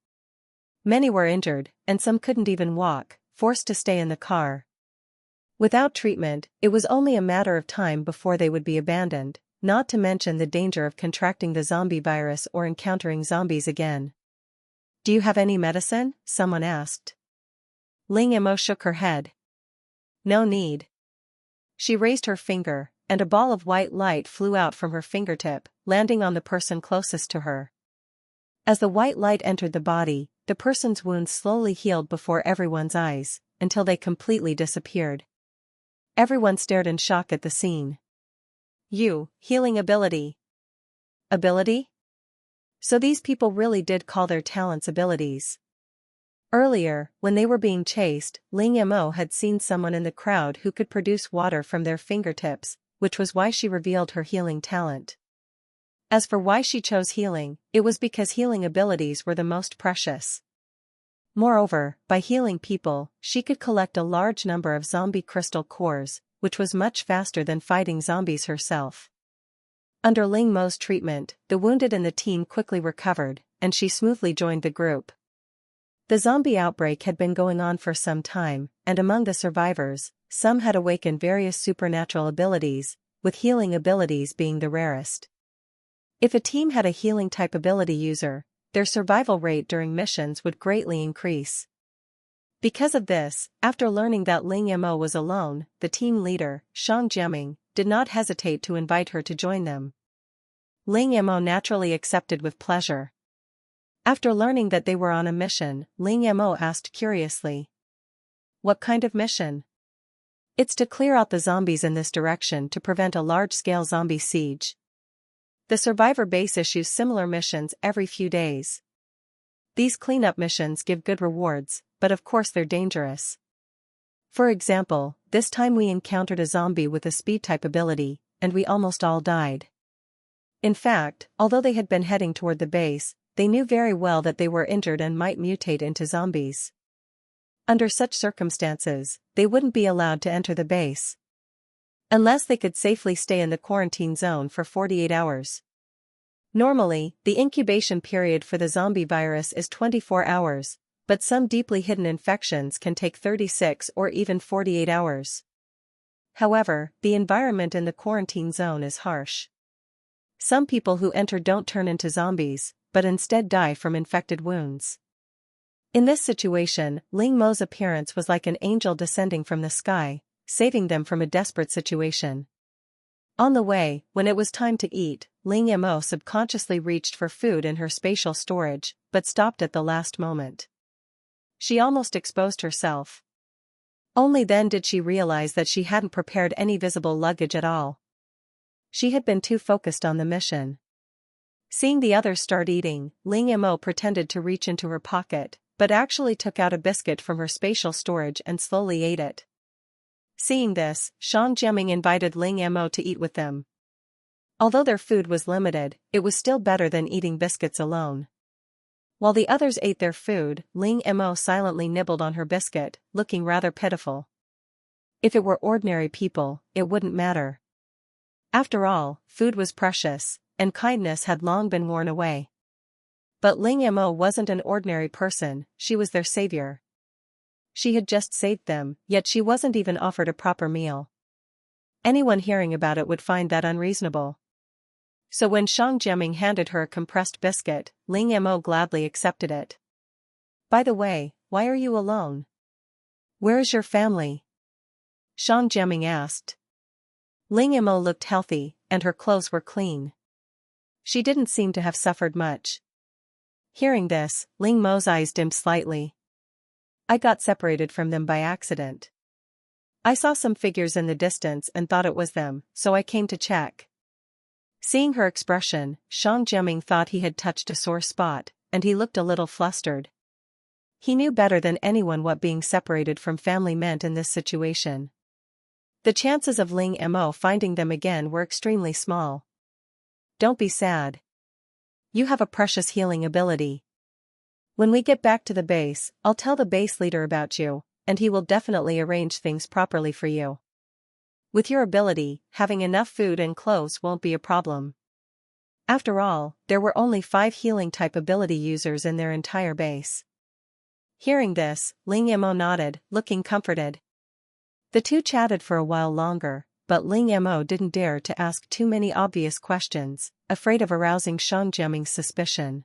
Many were injured, and some couldn't even walk, forced to stay in the car. Without treatment, it was only a matter of time before they would be abandoned, not to mention the danger of contracting the zombie virus or encountering zombies again. "Do you have any medicine?" someone asked. Ling Mo shook her head. "No need." She raised her finger, and a ball of white light flew out from her fingertip, landing on the person closest to her. As the white light entered the body, the person's wounds slowly healed before everyone's eyes, until they completely disappeared. Everyone stared in shock at the scene. Healing ability. Ability? So these people really did call their talents abilities. Earlier, when they were being chased, Ling Mo had seen someone in the crowd who could produce water from their fingertips, which was why she revealed her healing talent. As for why she chose healing, it was because healing abilities were the most precious. Moreover, by healing people, she could collect a large number of zombie crystal cores, which was much faster than fighting zombies herself. Under Ling Mo's treatment, the wounded in the team quickly recovered, and she smoothly joined the group. The zombie outbreak had been going on for some time, and among the survivors, some had awakened various supernatural abilities, with healing abilities being the rarest. If a team had a healing type ability user, their survival rate during missions would greatly increase. Because of this, after learning that Ling Mo was alone, the team leader, Shang Jiaming, did not hesitate to invite her to join them. Ling Mo naturally accepted with pleasure. After learning that they were on a mission, Ling Mo asked curiously, "What kind of mission?" "It's to clear out the zombies in this direction to prevent a large-scale zombie siege. The survivor base issues similar missions every few days. These cleanup missions give good rewards, but of course they're dangerous. For example, this time we encountered a zombie with a speed-type ability, and we almost all died. In fact, although they had been heading toward the base, they knew very well that they were injured and might mutate into zombies. Under such circumstances, they wouldn't be allowed to enter the base unless they could safely stay in the quarantine zone for 48 hours. Normally, the incubation period for the zombie virus is 24 hours, but some deeply hidden infections can take 36 or even 48 hours. However, the environment in the quarantine zone is harsh. Some people who enter don't turn into zombies, but instead die from infected wounds. In this situation, Ling Mo's appearance was like an angel descending from the sky, saving them from a desperate situation. On the way, when it was time to eat, Ling Mo subconsciously reached for food in her spatial storage, but stopped at the last moment. She almost exposed herself. Only then did she realize that she hadn't prepared any visible luggage at all. She had been too focused on the mission. Seeing the others start eating, Ling Mo pretended to reach into her pocket, but actually took out a biscuit from her spatial storage and slowly ate it. Seeing this, Shang Jiaming invited Ling Mo to eat with them. Although their food was limited, it was still better than eating biscuits alone. While the others ate their food, Ling Mo silently nibbled on her biscuit, looking rather pitiful. If it were ordinary people, it wouldn't matter. After all, food was precious, and kindness had long been worn away. But Ling Mo wasn't an ordinary person, she was their savior. She had just saved them, yet she wasn't even offered a proper meal. Anyone hearing about it would find that unreasonable. So when Shang Jiaming handed her a compressed biscuit, Ling Mo gladly accepted it. "By the way, why are you alone? Where is your family?" Shang Jiaming asked. Ling Mo looked healthy, and her clothes were clean. She didn't seem to have suffered much. Hearing this, Ling Mo's eyes dimmed slightly. "I got separated from them by accident. I saw some figures in the distance and thought it was them, so I came to check." Seeing her expression, Shang Jiaming thought he had touched a sore spot, and he looked a little flustered. He knew better than anyone what being separated from family meant in this situation. The chances of Ling Mo finding them again were extremely small. "Don't be sad. You have a precious healing ability. When we get back to the base, I'll tell the base leader about you, and he will definitely arrange things properly for you. With your ability, having enough food and clothes won't be a problem." After all, there were only 5 healing-type ability users in their entire base. Hearing this, Ling Mo nodded, looking comforted. The two chatted for a while longer, but Ling Mo didn't dare to ask too many obvious questions, afraid of arousing Shang Jiaming's suspicion.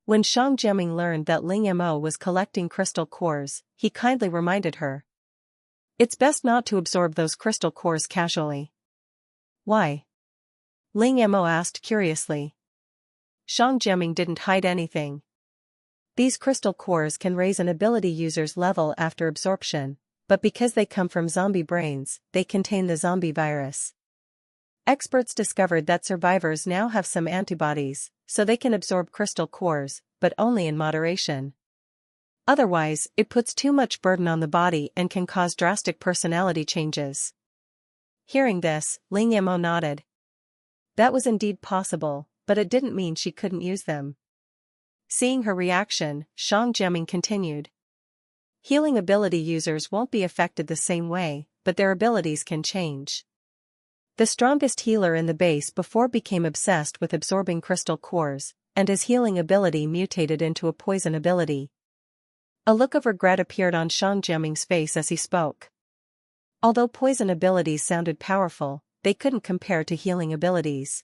When Shang Jiaming learned that Ling Mo was collecting crystal cores, he kindly reminded her. "It's best not to absorb those crystal cores casually." "Why?" Ling Mo asked curiously. Shang Jiaming didn't hide anything. "These crystal cores can raise an ability user's level after absorption, but because they come from zombie brains, they contain the zombie virus. Experts discovered that survivors now have some antibodies, so they can absorb crystal cores, but only in moderation. Otherwise, it puts too much burden on the body and can cause drastic personality changes." Hearing this, Ling Mo nodded. That was indeed possible, but it didn't mean she couldn't use them. Seeing her reaction, Shang Jiaming continued. "Healing ability users won't be affected the same way, but their abilities can change. The strongest healer in the base before became obsessed with absorbing crystal cores, and his healing ability mutated into a poison ability. A look of regret appeared on Shang Jiaming's face as he spoke. Although poison abilities sounded powerful, they couldn't compare to healing abilities.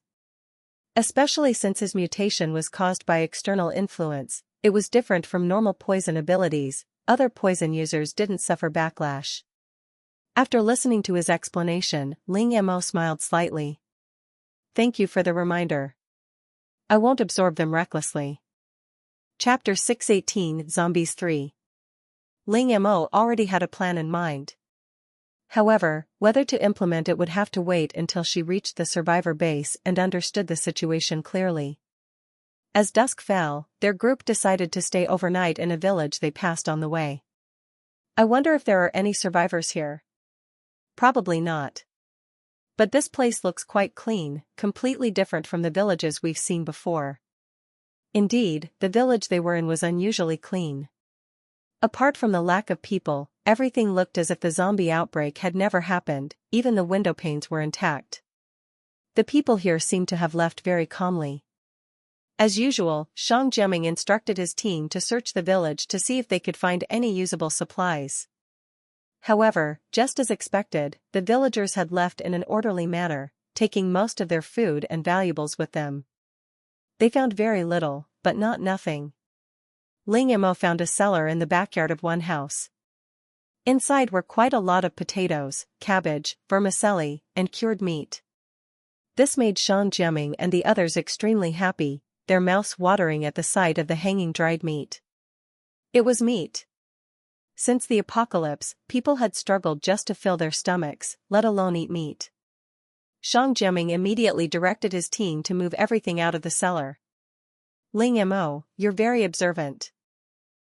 Especially since his mutation was caused by external influence, it was different from normal poison abilities. Other poison users didn't suffer backlash. After listening to his explanation, Ling Mo smiled slightly. Thank you for the reminder. I won't absorb them recklessly. Chapter 618 Zombies 3. Ling Mo already had a plan in mind. However, whether to implement it would have to wait until she reached the survivor base and understood the situation clearly. As dusk fell, their group decided to stay overnight in a village they passed on the way. I wonder if there are any survivors here. Probably not. But this place looks quite clean, completely different from the villages we've seen before. Indeed, the village they were in was unusually clean. Apart from the lack of people, everything looked as if the zombie outbreak had never happened, even the window panes were intact. The people here seemed to have left very calmly. As usual, Shang Jiaming instructed his team to search the village to see if they could find any usable supplies. However, just as expected, the villagers had left in an orderly manner, taking most of their food and valuables with them. They found very little, but not nothing. Ling Mo found a cellar in the backyard of one house. Inside were quite a lot of potatoes, cabbage, vermicelli, and cured meat. This made Shang Jiaming and the others extremely happy, their mouths watering at the sight of the hanging dried meat. It was meat. Since the apocalypse, people had struggled just to fill their stomachs, let alone eat meat. Shang Jiaming immediately directed his team to move everything out of the cellar. Ling Mo, you're very observant.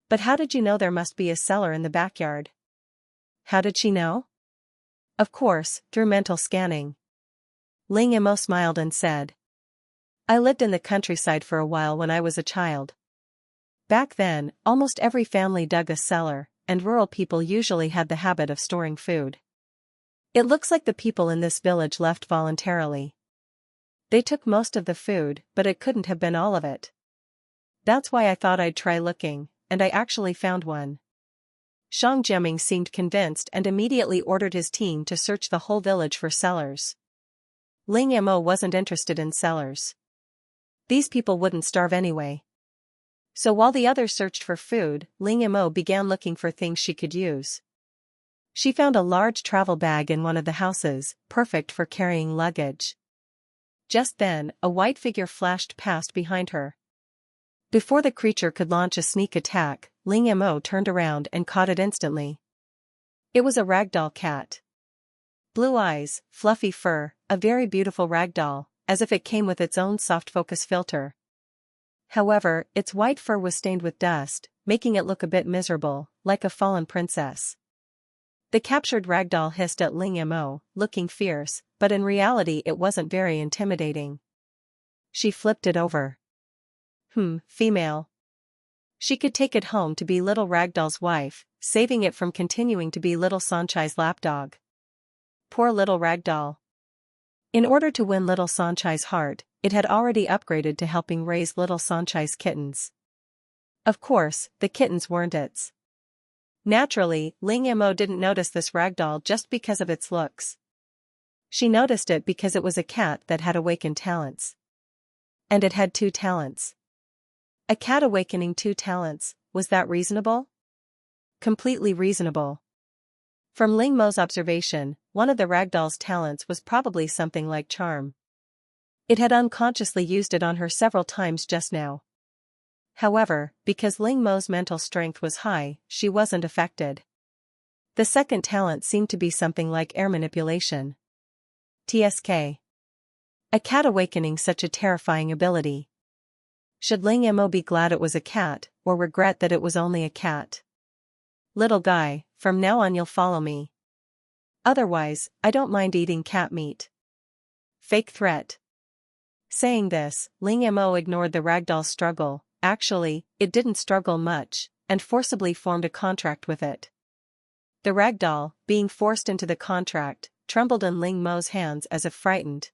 But how did you know there must be a cellar in the backyard? How did she know? Of course, through mental scanning. Ling Mo smiled and said. I lived in the countryside for a while when I was a child. Back then, almost every family dug a cellar, and rural people usually had the habit of storing food. It looks like the people in this village left voluntarily. They took most of the food, but it couldn't have been all of it. That's why I thought I'd try looking, and I actually found one. Shang Jiaming seemed convinced and immediately ordered his team to search the whole village for cellars. Ling Mo wasn't interested in cellars. These people wouldn't starve anyway. So while the others searched for food, Ling Mo began looking for things she could use. She found a large travel bag in one of the houses, perfect for carrying luggage. Just then, a white figure flashed past behind her. Before the creature could launch a sneak attack, Ling Mo turned around and caught it instantly. It was a ragdoll cat. Blue eyes, fluffy fur, a very beautiful ragdoll, as if it came with its own soft focus filter. However, its white fur was stained with dust, making it look a bit miserable, like a fallen princess. The captured ragdoll hissed at Ling Mo, looking fierce, but in reality it wasn't very intimidating. She flipped it over. Female. She could take it home to be little ragdoll's wife, saving it from continuing to be little Sanchai's lapdog. Poor little ragdoll. In order to win little Sanchai's heart, it had already upgraded to helping raise little Sanchai's kittens. Of course, the kittens weren't its. Naturally, Ling Mo didn't notice this ragdoll just because of its looks. She noticed it because it was a cat that had awakened talents. And it had 2 talents. A cat awakening 2 talents, was that reasonable? Completely reasonable. From Ling Mo's observation, one of the ragdoll's talents was probably something like charm. It had unconsciously used it on her several times just now. However, because Ling Mo's mental strength was high, she wasn't affected. The second talent seemed to be something like air manipulation. TSK. A cat awakening such a terrifying ability. Should Ling Mo be glad it was a cat, or regret that it was only a cat? Little guy, from now on you'll follow me. Otherwise, I don't mind eating cat meat. Fake threat. Saying this, Ling Mo ignored the ragdoll's struggle. Actually, it didn't struggle much, and forcibly formed a contract with it. The ragdoll, being forced into the contract, trembled in Ling Mo's hands as if frightened.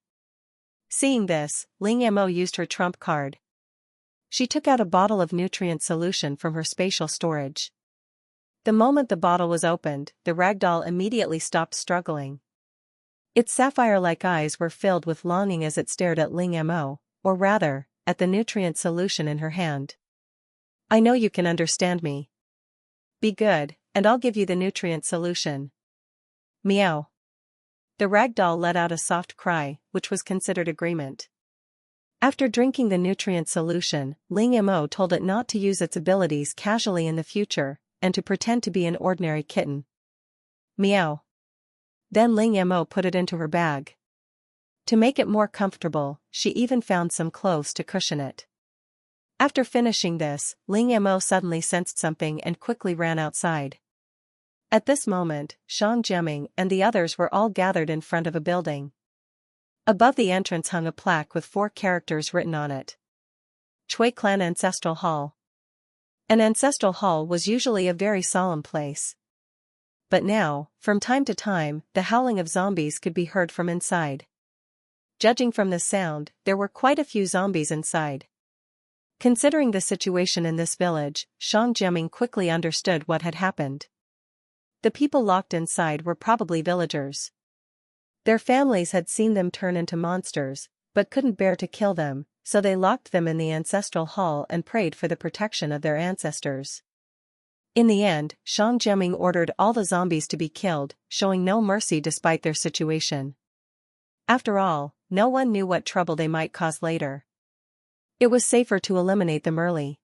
Seeing this, Ling Mo used her trump card. She took out a bottle of nutrient solution from her spatial storage. The moment the bottle was opened, the ragdoll immediately stopped struggling. Its sapphire-like eyes were filled with longing as it stared at Ling Mo, or rather, at the nutrient solution in her hand. "I know you can understand me. Be good, and I'll give you the nutrient solution." Meow. The ragdoll let out a soft cry, which was considered agreement. After drinking the nutrient solution, Ling Mo told it not to use its abilities casually in the future, and to pretend to be an ordinary kitten. Meow. Then Ling Mo put it into her bag. To make it more comfortable, she even found some clothes to cushion it. After finishing this, Ling Mo suddenly sensed something and quickly ran outside. At this moment, Shang Jiaming and the others were all gathered in front of a building. Above the entrance hung a plaque with 4 characters written on it. Chui Clan Ancestral Hall. An ancestral hall was usually a very solemn place. But now, from time to time, the howling of zombies could be heard from inside. Judging from the sound, there were quite a few zombies inside. Considering the situation in this village, Shang Jiaming quickly understood what had happened. The people locked inside were probably villagers. Their families had seen them turn into monsters, but couldn't bear to kill them, so they locked them in the ancestral hall and prayed for the protection of their ancestors. In the end, Shang Jiaming ordered all the zombies to be killed, showing no mercy despite their situation. After all, no one knew what trouble they might cause later. It was safer to eliminate them early.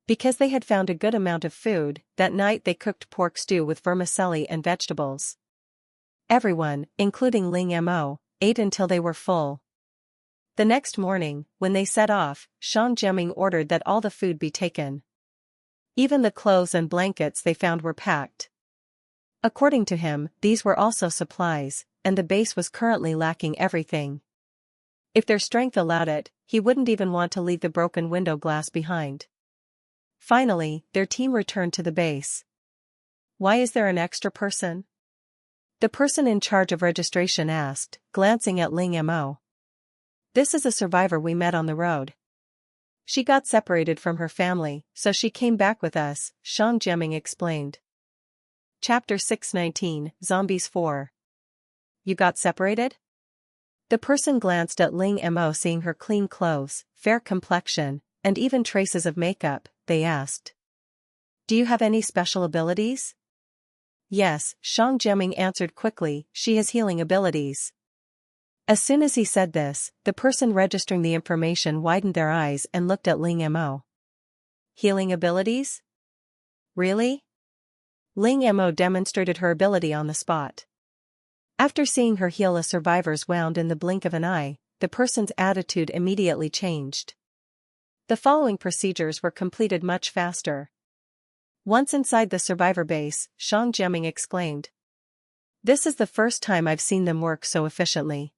Because they had found a good amount of food, that night they cooked pork stew with vermicelli and vegetables. Everyone, including Ling Mo, ate until they were full. The next morning, when they set off, Shang Jiaming ordered that all the food be taken. Even the clothes and blankets they found were packed. According to him, these were also supplies, and the base was currently lacking everything. If their strength allowed it, he wouldn't even want to leave the broken window glass behind. Finally, their team returned to the base. "Why is there an extra person?" the person in charge of registration asked, glancing at Ling Mo. "This is a survivor we met on the road. She got separated from her family, so she came back with us," Shang Jiaming explained. Chapter 619, Zombies 4. "You got separated?" The person glanced at Ling Mo, seeing her clean clothes, fair complexion, and even traces of makeup. They asked, "Do you have any special abilities?" "Yes," Shang Jiaming answered quickly, "she has healing abilities." As soon as he said this, the person registering the information widened their eyes and looked at Ling Mo. "Healing abilities? Really?" Ling Mo demonstrated her ability on the spot. After seeing her heal a survivor's wound in the blink of an eye, the person's attitude immediately changed. The following procedures were completed much faster. Once inside the survivor base, Shang Jiaming exclaimed, "This is the first time I've seen them work so efficiently."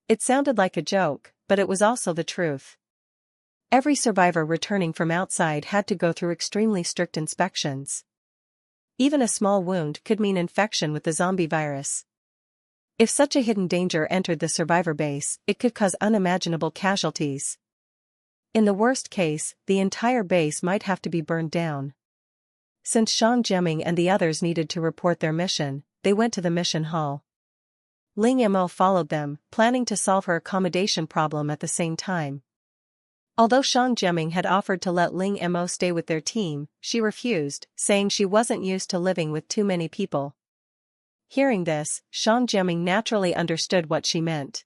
It sounded like a joke, but it was also the truth. Every survivor returning from outside had to go through extremely strict inspections. Even a small wound could mean infection with the zombie virus. If such a hidden danger entered the survivor base, it could cause unimaginable casualties. In the worst case, the entire base might have to be burned down. Since Shang Jiaming and the others needed to report their mission, they went to the mission hall. Ling Mo followed them, planning to solve her accommodation problem at the same time. Although Shang Jiaming had offered to let Ling Mo stay with their team, she refused, saying she wasn't used to living with too many people. Hearing this, Shang Jiaming naturally understood what she meant.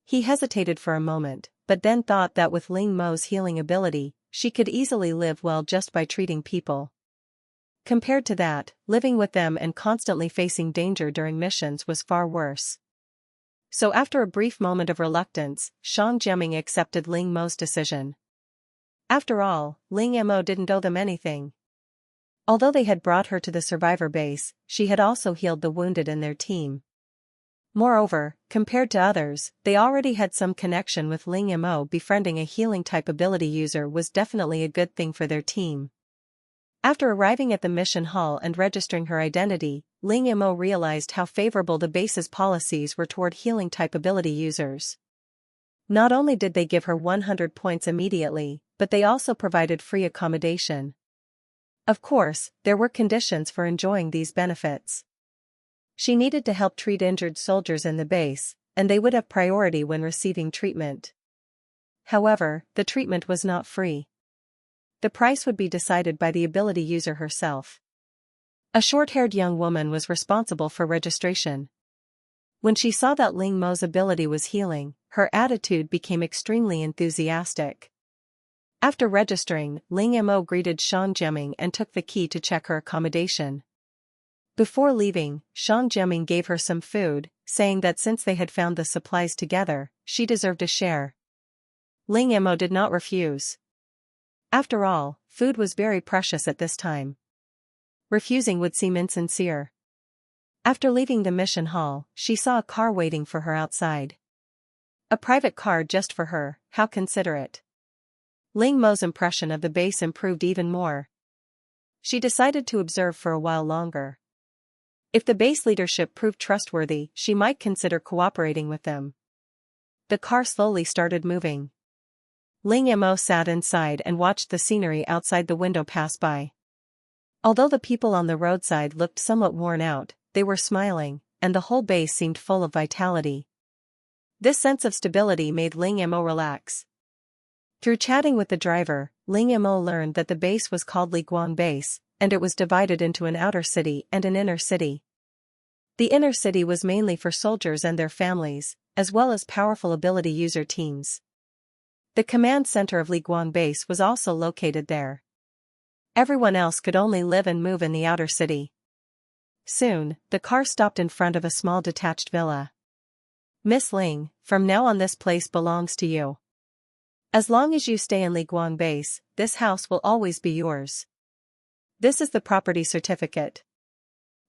He hesitated for a moment, but then thought that with Ling Mo's healing ability, she could easily live well just by treating people. Compared to that, living with them and constantly facing danger during missions was far worse. So after a brief moment of reluctance, Shang Jiaming accepted Ling Mo's decision. After all, Ling Mo didn't owe them anything. Although they had brought her to the survivor base, she had also healed the wounded in their team. Moreover, compared to others, they already had some connection with Ling Mo. Befriending a healing-type ability user was definitely a good thing for their team. After arriving at the mission hall and registering her identity, Ling Mo realized how favorable the base's policies were toward healing-type ability users. Not only did they give her 100 points immediately, but they also provided free accommodation. Of course, there were conditions for enjoying these benefits. She needed to help treat injured soldiers in the base, and they would have priority when receiving treatment. However, the treatment was not free. The price would be decided by the ability user herself. A short-haired young woman was responsible for registration. When she saw that Ling Mo's ability was healing, her attitude became extremely enthusiastic. After registering, Ling Mo greeted Shang Jiaming and took the key to check her accommodation. Before leaving, Shang Jiaming gave her some food, saying that since they had found the supplies together, she deserved a share. Ling Mo did not refuse. After all, food was very precious at this time. Refusing would seem insincere. After leaving the mission hall, she saw a car waiting for her outside. A private car just for her, how considerate. Ling Mo's impression of the base improved even more. She decided to observe for a while longer. If the base leadership proved trustworthy, she might consider cooperating with them. The car slowly started moving. Ling Mo sat inside and watched the scenery outside the window pass by. Although the people on the roadside looked somewhat worn out, they were smiling, and the whole base seemed full of vitality. This sense of stability made Ling Mo relax. Through chatting with the driver, Ling Mo learned that the base was called Liguang Base, and it was divided into an outer city and an inner city. The inner city was mainly for soldiers and their families, as well as powerful ability user teams. The command center of Liguang Base was also located there. Everyone else could only live and move in the outer city. Soon, the car stopped in front of a small detached villa. "Miss Ling, from now on this place belongs to you. As long as you stay in Liguang Base, this house will always be yours. This is the property certificate,"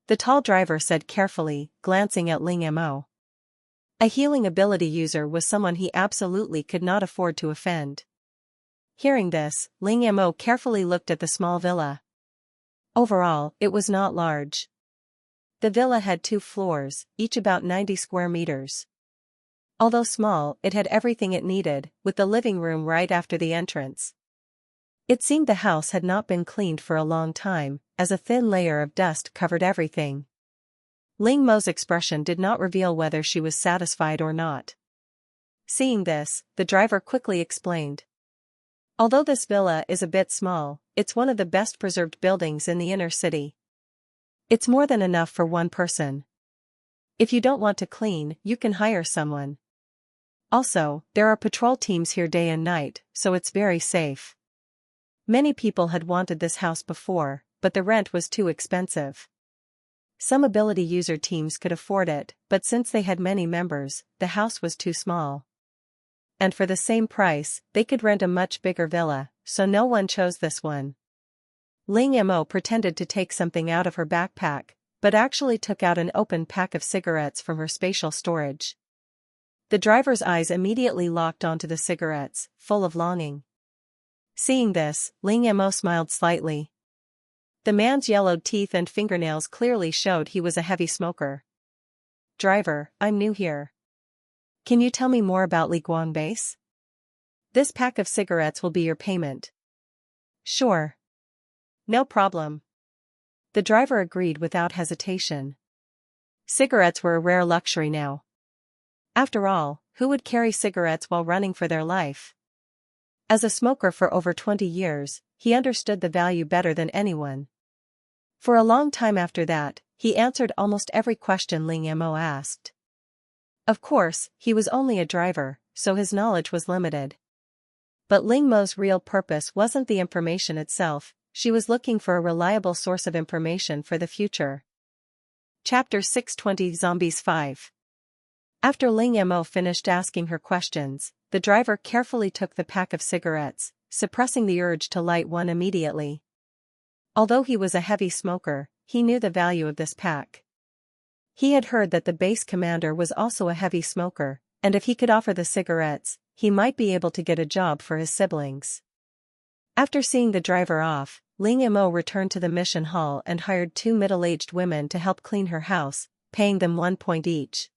the tall driver said carefully, glancing at Ling Mo. A healing ability user was someone he absolutely could not afford to offend. Hearing this, Ling Mo carefully looked at the small villa. Overall, it was not large. The villa had 2 floors, each about 90 square meters. Although small, it had everything it needed, with the living room right after the entrance. It seemed the house had not been cleaned for a long time, as a thin layer of dust covered everything. Ling Mo's expression did not reveal whether she was satisfied or not. Seeing this, the driver quickly explained. "Although this villa is a bit small, it's one of the best preserved buildings in the inner city. It's more than enough for one person. If you don't want to clean, you can hire someone. Also, there are patrol teams here day and night, so it's very safe." Many people had wanted this house before, but the rent was too expensive. Some ability user teams could afford it, but since they had many members, the house was too small. And for the same price, they could rent a much bigger villa, so no one chose this one. Ling Mo pretended to take something out of her backpack, but actually took out an open pack of cigarettes from her spatial storage. The driver's eyes immediately locked onto the cigarettes, full of longing. Seeing this, Ling Mo smiled slightly. The man's yellowed teeth and fingernails clearly showed he was a heavy smoker. "Driver, I'm new here. Can you tell me more about Liguang Base? This pack of cigarettes will be your payment." "Sure. No problem." The driver agreed without hesitation. Cigarettes were a rare luxury now. After all, who would carry cigarettes while running for their life? As a smoker for over 20 years, he understood the value better than anyone. For a long time after that, he answered almost every question Ling Mo asked. Of course, he was only a driver, so his knowledge was limited. But Ling Mo's real purpose wasn't the information itself, she was looking for a reliable source of information for the future. Chapter 620 Zombies 5. After Ling Mo finished asking her questions, the driver carefully took the pack of cigarettes, suppressing the urge to light one immediately. Although he was a heavy smoker, he knew the value of this pack. He had heard that the base commander was also a heavy smoker, and if he could offer the cigarettes, he might be able to get a job for his siblings. After seeing the driver off, Ling Mo returned to the mission hall and hired 2 middle-aged women to help clean her house, paying them 1 point each.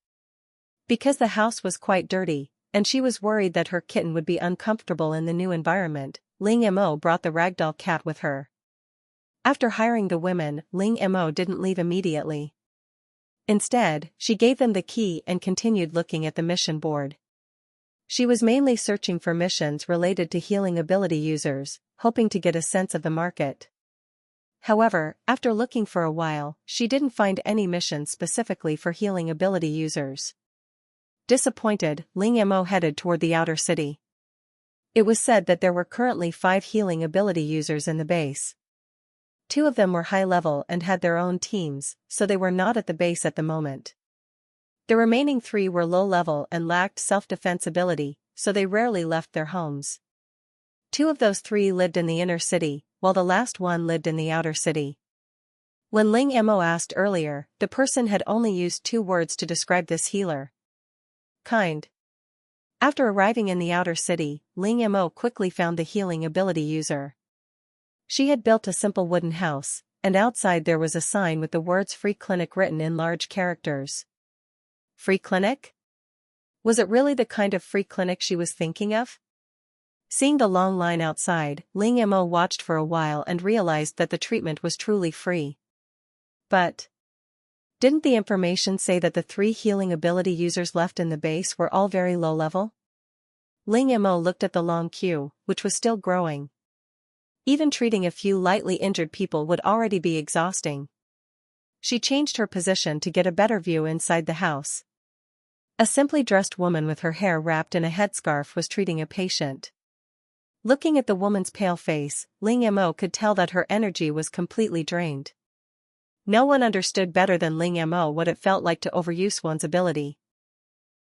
Because the house was quite dirty, and she was worried that her kitten would be uncomfortable in the new environment, Ling Mo brought the ragdoll cat with her. After hiring the women, Ling Mo didn't leave immediately. Instead, she gave them the key and continued looking at the mission board. She was mainly searching for missions related to healing ability users, hoping to get a sense of the market. However, after looking for a while, she didn't find any missions specifically for healing ability users. Disappointed, Ling Mo headed toward the outer city. It was said that there were currently 5 healing ability users in the base. 2 of them were high-level and had their own teams, so they were not at the base at the moment. The remaining 3 were low-level and lacked self-defense ability, so they rarely left their homes. 2 of those 3 lived in the inner city, while the last one lived in the outer city. When Ling Mo asked earlier, the person had only used 2 words to describe this healer. Kind. After arriving in the outer city, Ling Mo quickly found the healing ability user. She had built a simple wooden house, and outside there was a sign with the words "Free Clinic" written in large characters. Free clinic? Was it really the kind of free clinic she was thinking of? Seeing the long line outside, Ling Mo watched for a while and realized that the treatment was truly free. But didn't the information say that the 3 healing ability users left in the base were all very low level? Ling Mo looked at the long queue, which was still growing. Even treating a few lightly injured people would already be exhausting. She changed her position to get a better view inside the house. A simply dressed woman with her hair wrapped in a headscarf was treating a patient. Looking at the woman's pale face, Ling Mo could tell that her energy was completely drained. No one understood better than Ling Mo what it felt like to overuse one's ability.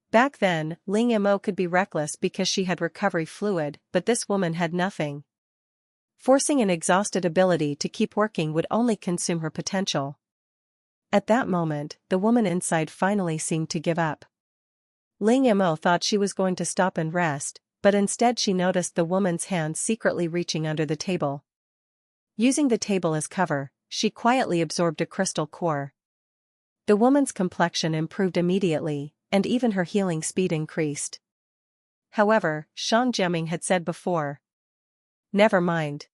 Back then, Ling Mo could be reckless because she had recovery fluid, but this woman had nothing. Forcing an exhausted ability to keep working would only consume her potential. At that moment, the woman inside finally seemed to give up. Ling Mo thought she was going to stop and rest, but instead she noticed the woman's hands secretly reaching under the table. Using the table as cover, she quietly absorbed a crystal core. The woman's complexion improved immediately, and even her healing speed increased. However, Shang Jiaming had said before. Never mind.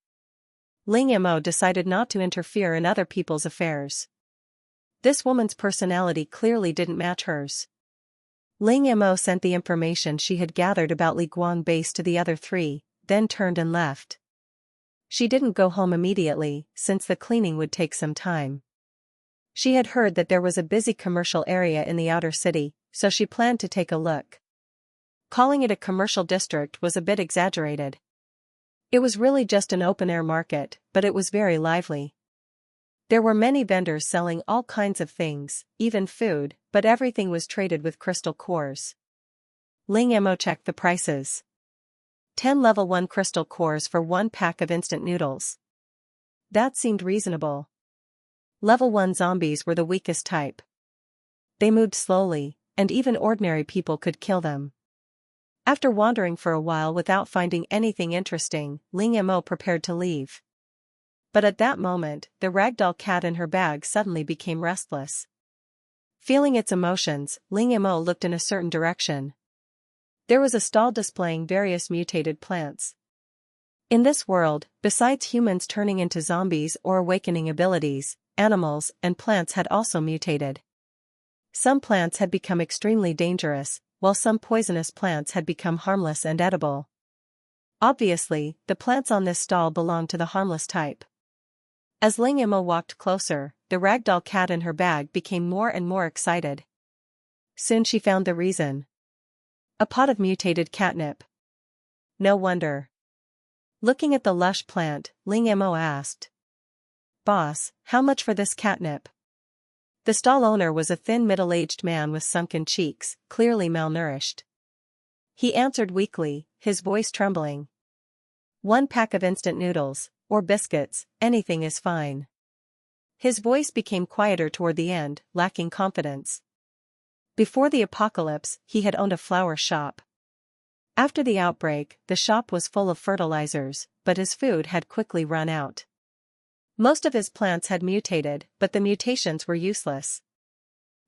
Ling Mo decided not to interfere in other people's affairs. This woman's personality clearly didn't match hers. Ling Mo sent the information she had gathered about Li Guang base to the other 3, then turned and left. She didn't go home immediately, since the cleaning would take some time. She had heard that there was a busy commercial area in the outer city, so she planned to take a look. Calling it a commercial district was a bit exaggerated. It was really just an open-air market, but it was very lively. There were many vendors selling all kinds of things, even food, but everything was traded with crystal cores. Ling Mo checked the prices. 10 level 1 crystal cores for 1 pack of instant noodles. That seemed reasonable. Level 1 zombies were the weakest type. They moved slowly, and even ordinary people could kill them. After wandering for a while without finding anything interesting, Ling Mo prepared to leave. But at that moment, the ragdoll cat in her bag suddenly became restless. Feeling its emotions, Ling Mo looked in a certain direction. There was a stall displaying various mutated plants. In this world, besides humans turning into zombies or awakening abilities, animals and plants had also mutated. Some plants had become extremely dangerous, while some poisonous plants had become harmless and edible. Obviously, the plants on this stall belonged to the harmless type. As Ling Mo walked closer, the ragdoll cat in her bag became more and more excited. Soon she found the reason. A pot of mutated catnip. No wonder. Looking at the lush plant, Ling Mo asked. Boss, how much for this catnip? The stall owner was a thin middle-aged man with sunken cheeks, clearly malnourished. He answered weakly, his voice trembling. 1 pack of instant noodles, or biscuits, anything is fine. His voice became quieter toward the end, lacking confidence. Before the apocalypse, he had owned a flower shop. After the outbreak, the shop was full of fertilizers, but his food had quickly run out. Most of his plants had mutated, but the mutations were useless.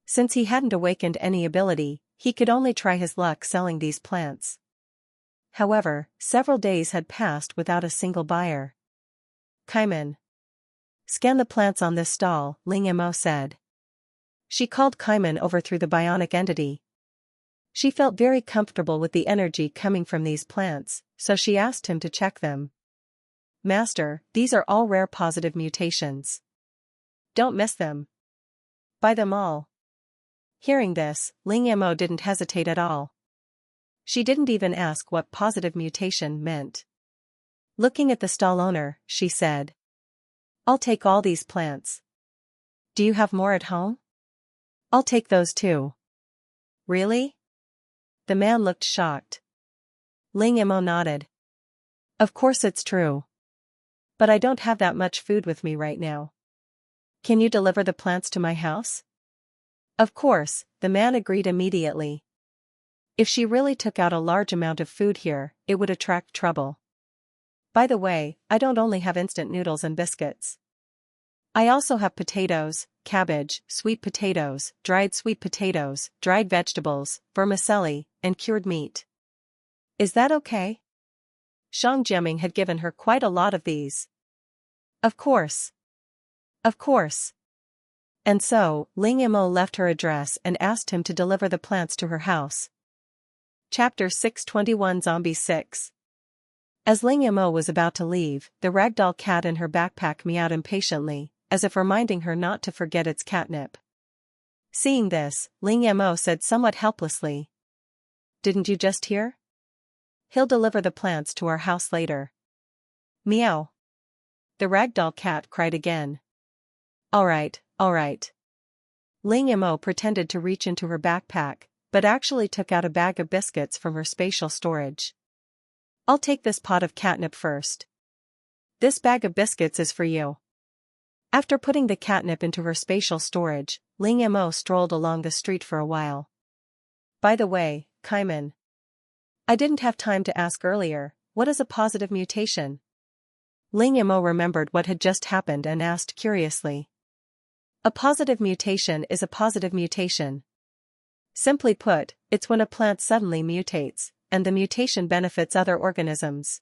Since he hadn't awakened any ability, he could only try his luck selling these plants. However, several days had passed without a single buyer. Kaiman. Scan the plants on this stall, Ling Mo said. She called Kaiman over through the bionic entity. She felt very comfortable with the energy coming from these plants, so she asked him to check them. Master, these are all rare positive mutations. Don't miss them. Buy them all. Hearing this, Ling Mo didn't hesitate at all. She didn't even ask what positive mutation meant. Looking at the stall owner, she said, I'll take all these plants. Do you have more at home? I'll take those too. Really? The man looked shocked. Ling Mo nodded. Of course it's true. But I don't have that much food with me right now. Can you deliver the plants to my house? Of course, the man agreed immediately. If she really took out a large amount of food here, it would attract trouble. By the way, I don't only have instant noodles and biscuits. I also have potatoes, cabbage, sweet potatoes, dried vegetables, vermicelli, and cured meat. Is that okay? Shang Jiaming had given her quite a lot of these. Of course. Of course. And so, Ling Mo left her address and asked him to deliver the plants to her house. Chapter 621 Zombie 6. As Ling Mo was about to leave, the ragdoll cat in her backpack meowed impatiently, as if reminding her not to forget its catnip. Seeing this, Ling Mo said somewhat helplessly, Didn't you just hear? He'll deliver the plants to our house later. Meow. The ragdoll cat cried again. All right. Ling Mo pretended to reach into her backpack, but actually took out a bag of biscuits from her spatial storage. I'll take this pot of catnip first. This bag of biscuits is for you. After putting the catnip into her spatial storage, Ling Mo strolled along the street for a while. By the way, Kaiman. I didn't have time to ask earlier, what is a positive mutation? Ling Mo remembered what had just happened and asked curiously. A positive mutation is a positive mutation. Simply put, it's when a plant suddenly mutates, and the mutation benefits other organisms.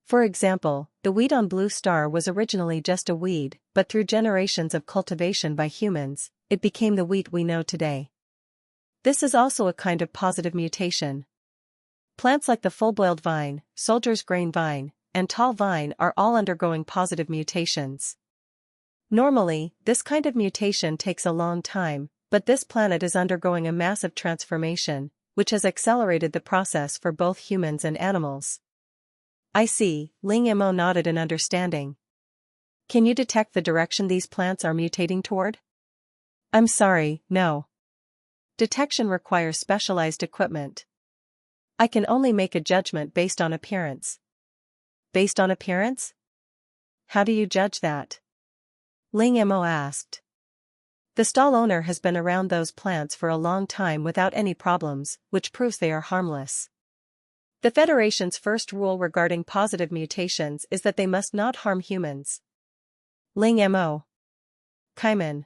For example, the weed on Blue Star was originally just a weed, but through generations of cultivation by humans, it became the wheat we know today. This is also a kind of positive mutation. Plants like the full-boiled vine, soldier's grain vine, and tall vine are all undergoing positive mutations. Normally, this kind of mutation takes a long time, but this planet is undergoing a massive transformation, which has accelerated the process for both humans and animals. I see, Ling Mo nodded in understanding. Can you detect the direction these plants are mutating toward? I'm sorry, no. Detection requires specialized equipment. I can only make a judgment based on appearance. Based on appearance? How do you judge that? Ling Mo asked. The stall owner has been around those plants for a long time without any problems, which proves they are harmless. The Federation's first rule regarding positive mutations is that they must not harm humans. Ling Mo. Kaiman.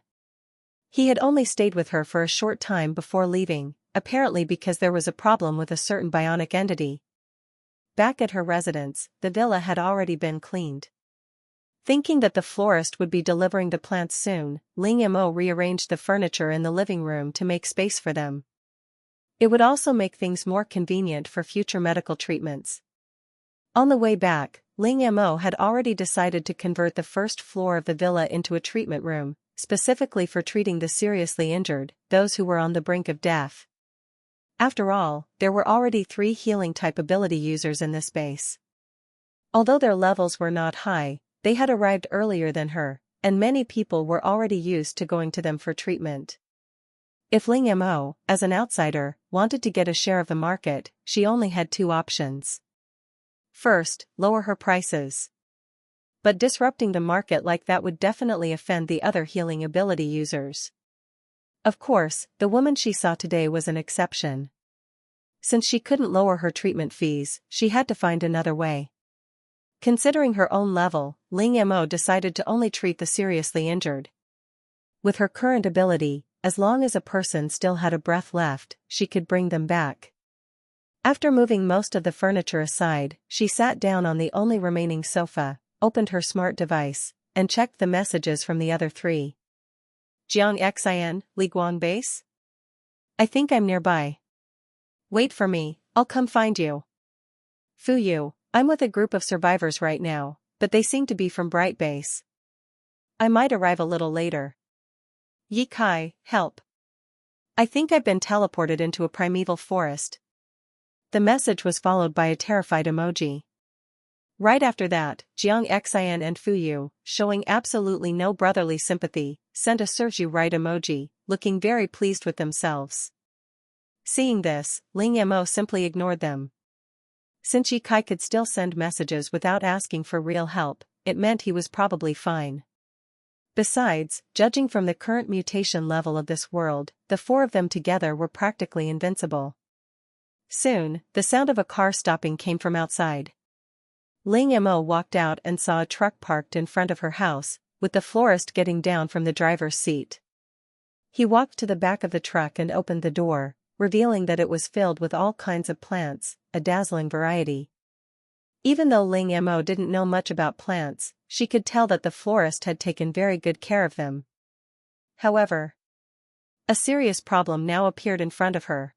He had only stayed with her for a short time before leaving, apparently because there was a problem with a certain bionic entity. Back at her residence, the villa had already been cleaned. Thinking that the florist would be delivering the plants soon, Ling Mo rearranged the furniture in the living room to make space for them. It would also make things more convenient for future medical treatments. On the way back, Ling Mo had already decided to convert the first floor of the villa into a treatment room, specifically for treating the seriously injured, those who were on the brink of death. After all, there were already 3 healing-type ability users in this base. Although their levels were not high, they had arrived earlier than her, and many people were already used to going to them for treatment. If Ling Mo, as an outsider, wanted to get a share of the market, she only had 2 options. First, lower her prices. But disrupting the market like that would definitely offend the other healing ability users. Of course, the woman she saw today was an exception. Since she couldn't lower her treatment fees, she had to find another way. Considering her own level, Ling Mo decided to only treat the seriously injured. With her current ability, as long as a person still had a breath left, she could bring them back. After moving most of the furniture aside, she sat down on the only remaining sofa, opened her smart device, and checked the messages from the other three. Jiang Xin, Li Guang base? I think I'm nearby. Wait for me, I'll come find you. Fu Yu, I'm with a group of survivors right now, but they seem to be from Bright Base. I might arrive a little later. Yi Kai, help. I think I've been teleported into a primeval forest. The message was followed by a terrified emoji. Right after that, Jiang Xin and Fu Yu, showing absolutely no brotherly sympathy, sent a serves you right emoji, looking very pleased with themselves. Seeing this, Ling Mo simply ignored them. Since Yi Kai could still send messages without asking for real help, it meant he was probably fine. Besides, judging from the current mutation level of this world, the four of them together were practically invincible. Soon, the sound of a car stopping came from outside. Ling Mo walked out and saw a truck parked in front of her house, with the florist getting down from the driver's seat. He walked to the back of the truck and opened the door, revealing that it was filled with all kinds of plants, a dazzling variety. Even though Ling Mo didn't know much about plants, she could tell that the florist had taken very good care of them. However, a serious problem now appeared in front of her.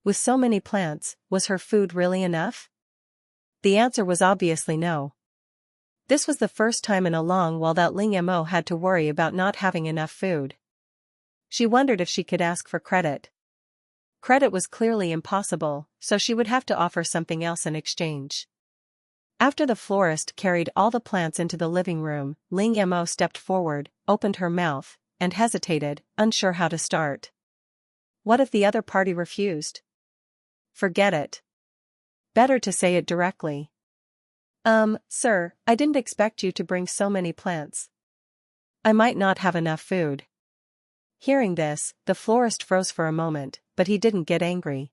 With so many plants, was her food really enough? The answer was obviously no. This was the first time in a long while that Ling Mo had to worry about not having enough food. She wondered if she could ask for credit. Credit was clearly impossible, so she would have to offer something else in exchange. After the florist carried all the plants into the living room, Ling Mo stepped forward, opened her mouth, and hesitated, unsure how to start. What if the other party refused? Forget it. Better to say it directly. Sir, I didn't expect you to bring so many plants. I might not have enough food. Hearing this, the florist froze for a moment, but he didn't get angry.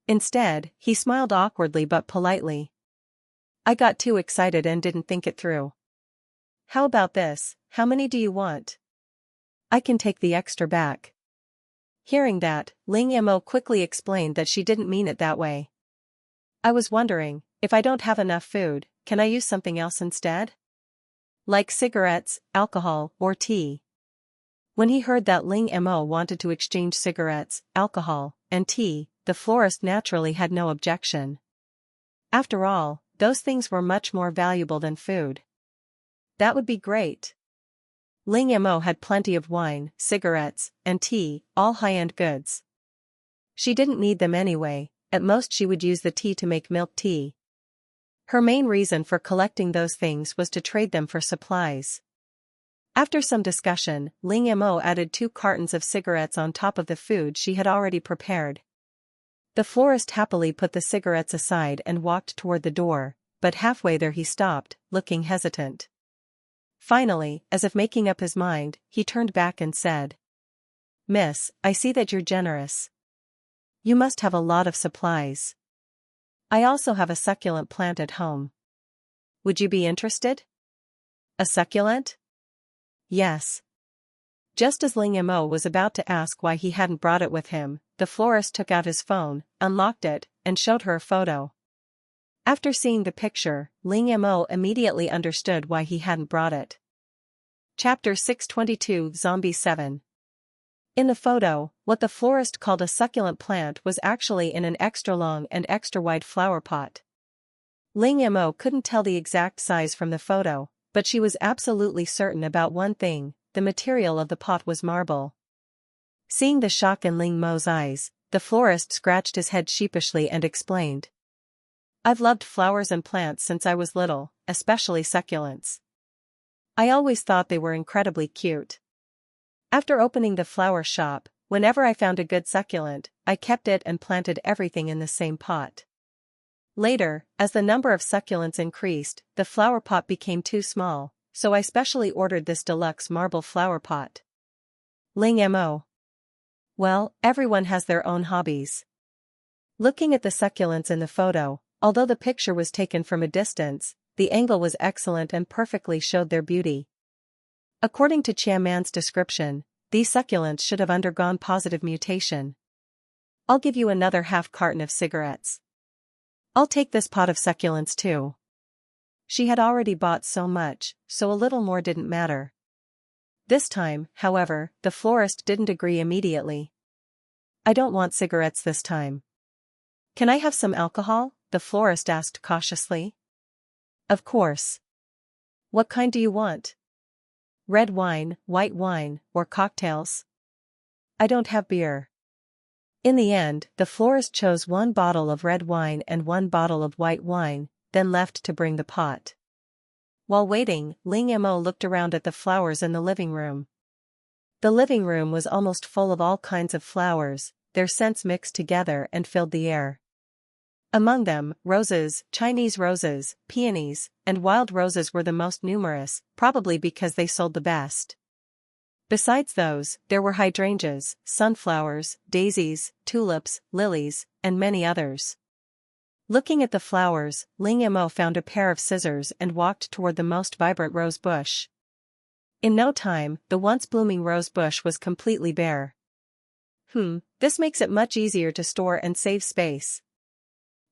Instead, he smiled awkwardly but politely. I got too excited and didn't think it through. How about this, how many do you want? I can take the extra back. Hearing that, Ling Mo quickly explained that she didn't mean it that way. I was wondering, if I don't have enough food, can I use something else instead? Like cigarettes, alcohol, or tea. When he heard that Ling Mo wanted to exchange cigarettes, alcohol, and tea, the florist naturally had no objection. After all, those things were much more valuable than food. That would be great. Ling Mo had plenty of wine, cigarettes, and tea, all high-end goods. She didn't need them anyway, at most she would use the tea to make milk tea. Her main reason for collecting those things was to trade them for supplies. After some discussion, Ling Mo added 2 cartons of cigarettes on top of the food she had already prepared. The florist happily put the cigarettes aside and walked toward the door, but halfway there he stopped, looking hesitant. Finally, as if making up his mind, he turned back and said, Miss, I see that you're generous. You must have a lot of supplies. I also have a succulent plant at home. Would you be interested? A succulent? Yes. Just as Ling Mo was about to ask why he hadn't brought it with him, the florist took out his phone, unlocked it, and showed her a photo. After seeing the picture, Ling Mo immediately understood why he hadn't brought it. Chapter 622 Zombie 7. In the photo, what the florist called a succulent plant was actually in an extra long and extra wide flower pot. Ling Mo couldn't tell the exact size from the photo, but she was absolutely certain about one thing, the material of the pot was marble. Seeing the shock in Ling Mo's eyes, the florist scratched his head sheepishly and explained. I've loved flowers and plants since I was little, especially succulents. I always thought they were incredibly cute. After opening the flower shop, whenever I found a good succulent, I kept it and planted everything in the same pot. Later, as the number of succulents increased, the flower pot became too small, so I specially ordered this deluxe marble flower pot. Ling Mo. Well, everyone has their own hobbies. Looking at the succulents in the photo, although the picture was taken from a distance, the angle was excellent and perfectly showed their beauty. According to Chairman's description, these succulents should have undergone positive mutation. I'll give you another half carton of cigarettes. I'll take this pot of succulents too. She had already bought so much, so a little more didn't matter. This time, however, the florist didn't agree immediately. I don't want cigarettes this time. Can I have some alcohol? The florist asked cautiously. Of course. What kind do you want? Red wine, white wine, or cocktails? I don't have beer. In the end, the florist chose 1 bottle of red wine and 1 bottle of white wine, then left to bring the pot. While waiting, Ling Mo looked around at the flowers in the living room. The living room was almost full of all kinds of flowers, their scents mixed together and filled the air. Among them, roses, Chinese roses, peonies, and wild roses were the most numerous, probably because they sold the best. Besides those, there were hydrangeas, sunflowers, daisies, tulips, lilies, and many others. Looking at the flowers, Ling Mo found a pair of scissors and walked toward the most vibrant rose bush. In no time, the once blooming rose bush was completely bare. This makes it much easier to store and save space.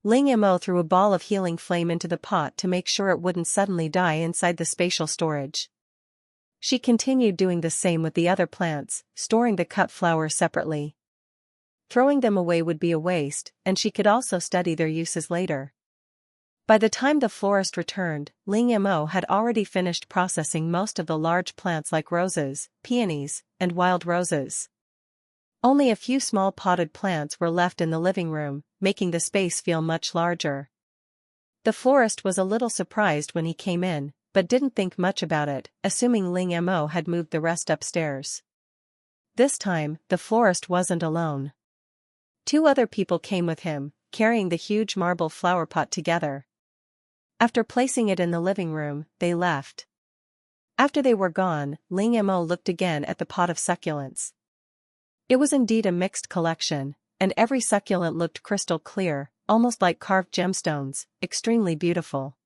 Ling Mo threw a ball of healing flame into the pot to make sure it wouldn't suddenly die inside the spatial storage. She continued doing the same with the other plants, storing the cut flowers separately. Throwing them away would be a waste, and she could also study their uses later. By the time the florist returned, Ling Mo had already finished processing most of the large plants like roses, peonies, and wild roses. Only a few small potted plants were left in the living room, making the space feel much larger. The florist was a little surprised when he came in, but didn't think much about it, assuming Ling Mo had moved the rest upstairs. This time, the florist wasn't alone. 2 other people came with him, carrying the huge marble flower pot together. After placing it in the living room, they left. After they were gone, Ling Mo looked again at the pot of succulents. It was indeed a mixed collection, and every succulent looked crystal clear, almost like carved gemstones, extremely beautiful.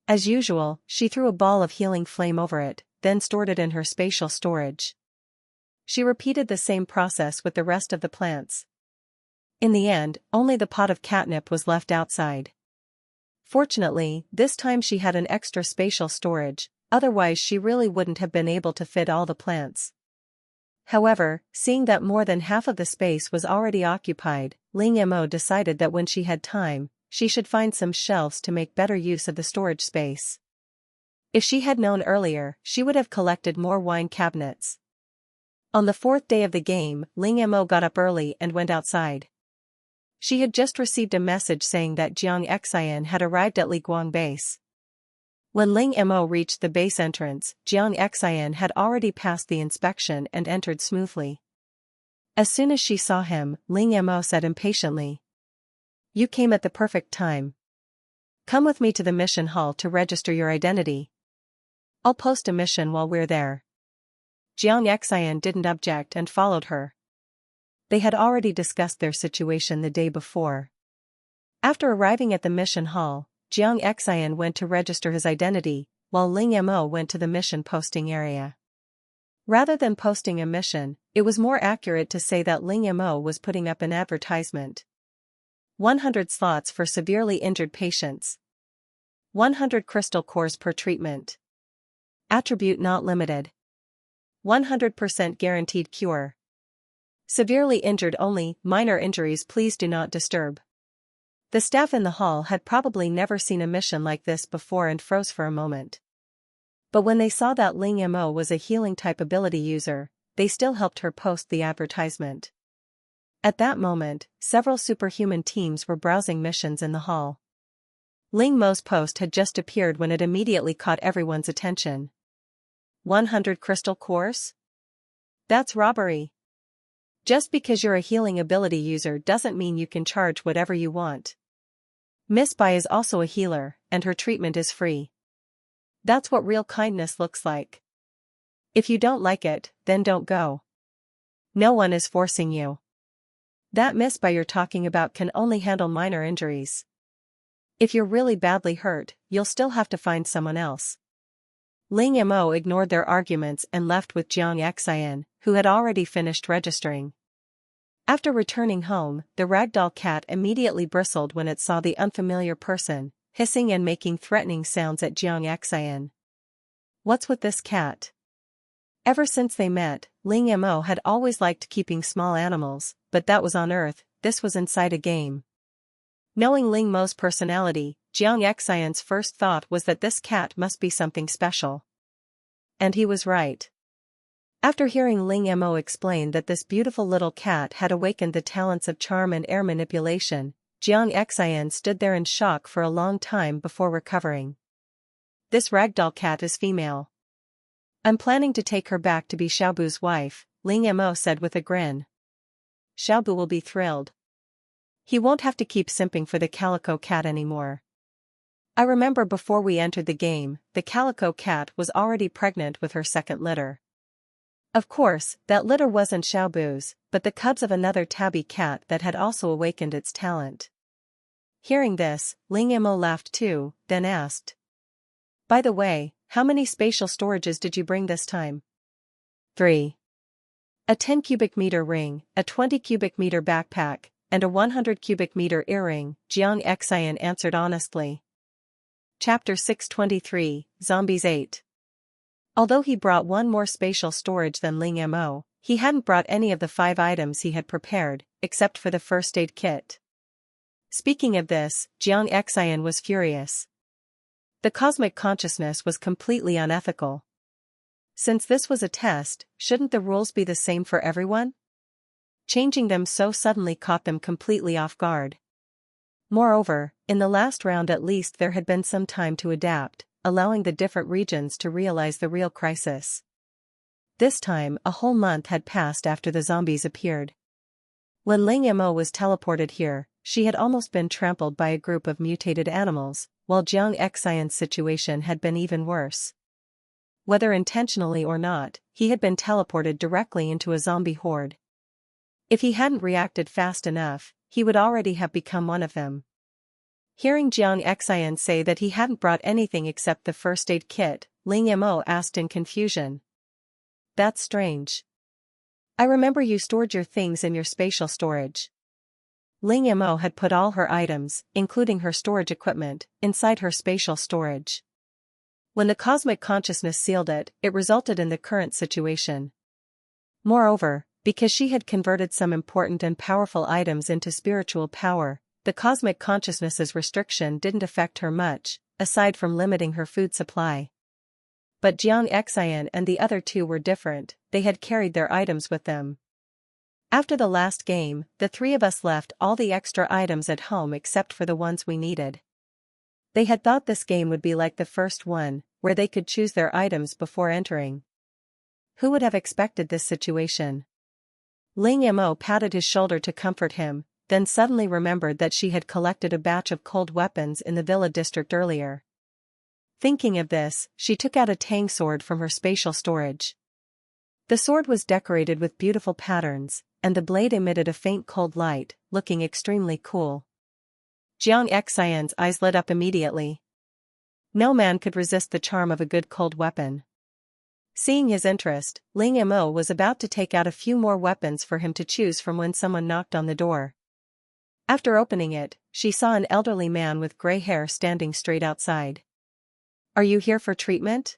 As usual, she threw a ball of healing flame over it, then stored it in her spatial storage. She repeated the same process with the rest of the plants. In the end, only the pot of catnip was left outside. Fortunately, this time she had an extra spatial storage, otherwise she really wouldn't have been able to fit all the plants. However, seeing that more than half of the space was already occupied, Ling Mo decided that when she had time, she should find some shelves to make better use of the storage space. If she had known earlier, she would have collected more wine cabinets. On the 4th day of the game, Ling Mo got up early and went outside. She had just received a message saying that Jiang Xian had arrived at Li Guang base. When Ling Mo reached the base entrance, Jiang Xian had already passed the inspection and entered smoothly. As soon as she saw him, Ling Mo said impatiently, "You came at the perfect time. Come with me to the mission hall to register your identity. I'll post a mission while we're there." Jiang Xian didn't object and followed her. They had already discussed their situation the day before. After arriving at the mission hall, Jiang Xian went to register his identity, while Ling Mo went to the mission posting area. Rather than posting a mission, it was more accurate to say that Ling Mo was putting up an advertisement. 100 slots for severely injured patients. 100 crystal cores per treatment. Attribute not limited. 100% guaranteed cure. Severely injured only, minor injuries please do not disturb. The staff in the hall had probably never seen a mission like this before and froze for a moment. But when they saw that Ling Mo was a healing type ability user, they still helped her post the advertisement. At that moment, several superhuman teams were browsing missions in the hall. Ling Mo's post had just appeared when it immediately caught everyone's attention. 100 crystal cores? That's robbery. Just because you're a healing ability user doesn't mean you can charge whatever you want. Miss Bai is also a healer, and her treatment is free. That's what real kindness looks like. If you don't like it, then don't go. No one is forcing you. That Miss Bai you're talking about can only handle minor injuries. If you're really badly hurt, you'll still have to find someone else. Ling Mo ignored their arguments and left with Jiang Xian, who had already finished registering. After returning home, the ragdoll cat immediately bristled when it saw the unfamiliar person, hissing and making threatening sounds at Jiang Xian. What's with this cat? Ever since they met, Ling Mo had always liked keeping small animals, but that was on Earth, this was inside a game. Knowing Ling Mo's personality, Jiang Xian's first thought was that this cat must be something special. And he was right. After hearing Ling Mo explain that this beautiful little cat had awakened the talents of charm and air manipulation, Jiang Xian stood there in shock for a long time before recovering. This ragdoll cat is female. I'm planning to take her back to be Xiaobu's wife, Ling Mo said with a grin. Xiaobu will be thrilled. He won't have to keep simping for the calico cat anymore. I remember before we entered the game, the calico cat was already pregnant with her second litter. Of course, that litter wasn't Xiaobu's, but the cubs of another tabby cat that had also awakened its talent. Hearing this, Ling Mo laughed too, then asked. By the way, how many spatial storages did you bring this time? 3. A 10 cubic meter ring, a 20 cubic meter backpack, and a 100 cubic meter earring, Jiang Xian answered honestly. Chapter 623, Zombies 8. Although he brought one more spatial storage than Ling Mo, he hadn't brought any of the 5 items he had prepared, except for the first aid kit. Speaking of this, Jiang Xian was furious. The cosmic consciousness was completely unethical. Since this was a test, shouldn't the rules be the same for everyone? Changing them so suddenly caught them completely off guard. Moreover, in the last round at least there had been some time to adapt, allowing the different regions to realize the real crisis. This time, a whole month had passed after the zombies appeared. When Ling Mo was teleported here, she had almost been trampled by a group of mutated animals, while Jiang Xian's situation had been even worse. Whether intentionally or not, he had been teleported directly into a zombie horde. If he hadn't reacted fast enough, he would already have become one of them. Hearing Jiang Xian say that he hadn't brought anything except the first aid kit, Ling Mo asked in confusion. That's strange. I remember you stored your things in your spatial storage. Ling Mo had put all her items, including her storage equipment, inside her spatial storage. When the cosmic consciousness sealed it, it resulted in the current situation. Moreover, because she had converted some important and powerful items into spiritual power, the cosmic consciousness's restriction didn't affect her much, aside from limiting her food supply. But Jiang Xian and the other two were different, they had carried their items with them. After the last game, the 3 of us left all the extra items at home except for the ones we needed. They had thought this game would be like the first one, where they could choose their items before entering. Who would have expected this situation? Ling Mo patted his shoulder to comfort him, then suddenly remembered that she had collected a batch of cold weapons in the villa district earlier. Thinking of this, she took out a tang sword from her spatial storage. The sword was decorated with beautiful patterns, and the blade emitted a faint cold light, looking extremely cool. Jiang Xian's eyes lit up immediately. No man could resist the charm of a good cold weapon. Seeing his interest, Ling Mo was about to take out a few more weapons for him to choose from when someone knocked on the door. After opening it, she saw an elderly man with gray hair standing straight outside. Are you here for treatment?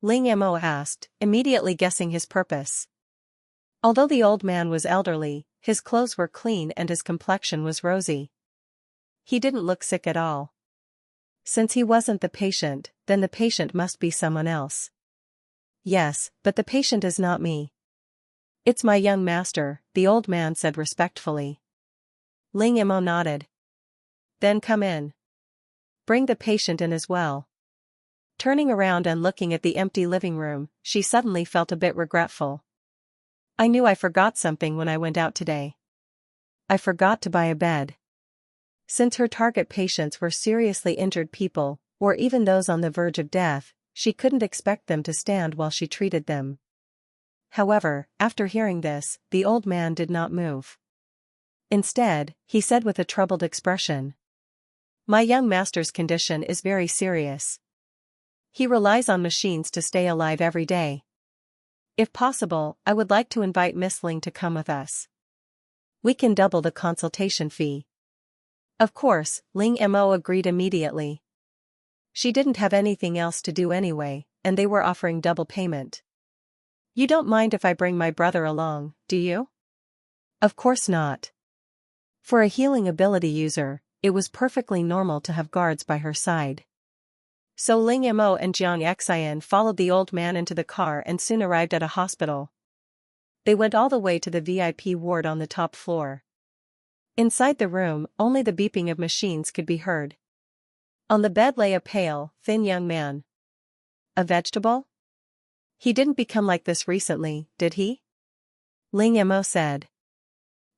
Ling Mo asked, immediately guessing his purpose. Although the old man was elderly, his clothes were clean and his complexion was rosy. He didn't look sick at all. Since he wasn't the patient, then the patient must be someone else. Yes, but the patient is not me. It's my young master, the old man said respectfully. Ling Mo nodded. Then come in. Bring the patient in as well. Turning around and looking at the empty living room, she suddenly felt a bit regretful. I knew I forgot something when I went out today. I forgot to buy a bed. Since her target patients were seriously injured people, or even those on the verge of death, she couldn't expect them to stand while she treated them. However, after hearing this, the old man did not move. Instead, he said with a troubled expression. My young master's condition is very serious. He relies on machines to stay alive every day. If possible, I would like to invite Miss Ling to come with us. We can double the consultation fee. Of course, Ling Mo agreed immediately. She didn't have anything else to do anyway, and they were offering double payment. You don't mind if I bring my brother along, do you? Of course not. For a healing ability user, it was perfectly normal to have guards by her side. So Ling Mo and Jiang Xian followed the old man into the car and soon arrived at a hospital. They went all the way to the VIP ward on the top floor. Inside the room, only the beeping of machines could be heard. On the bed lay a pale, thin young man. A vegetable? He didn't become like this recently, did he? Ling Mo said.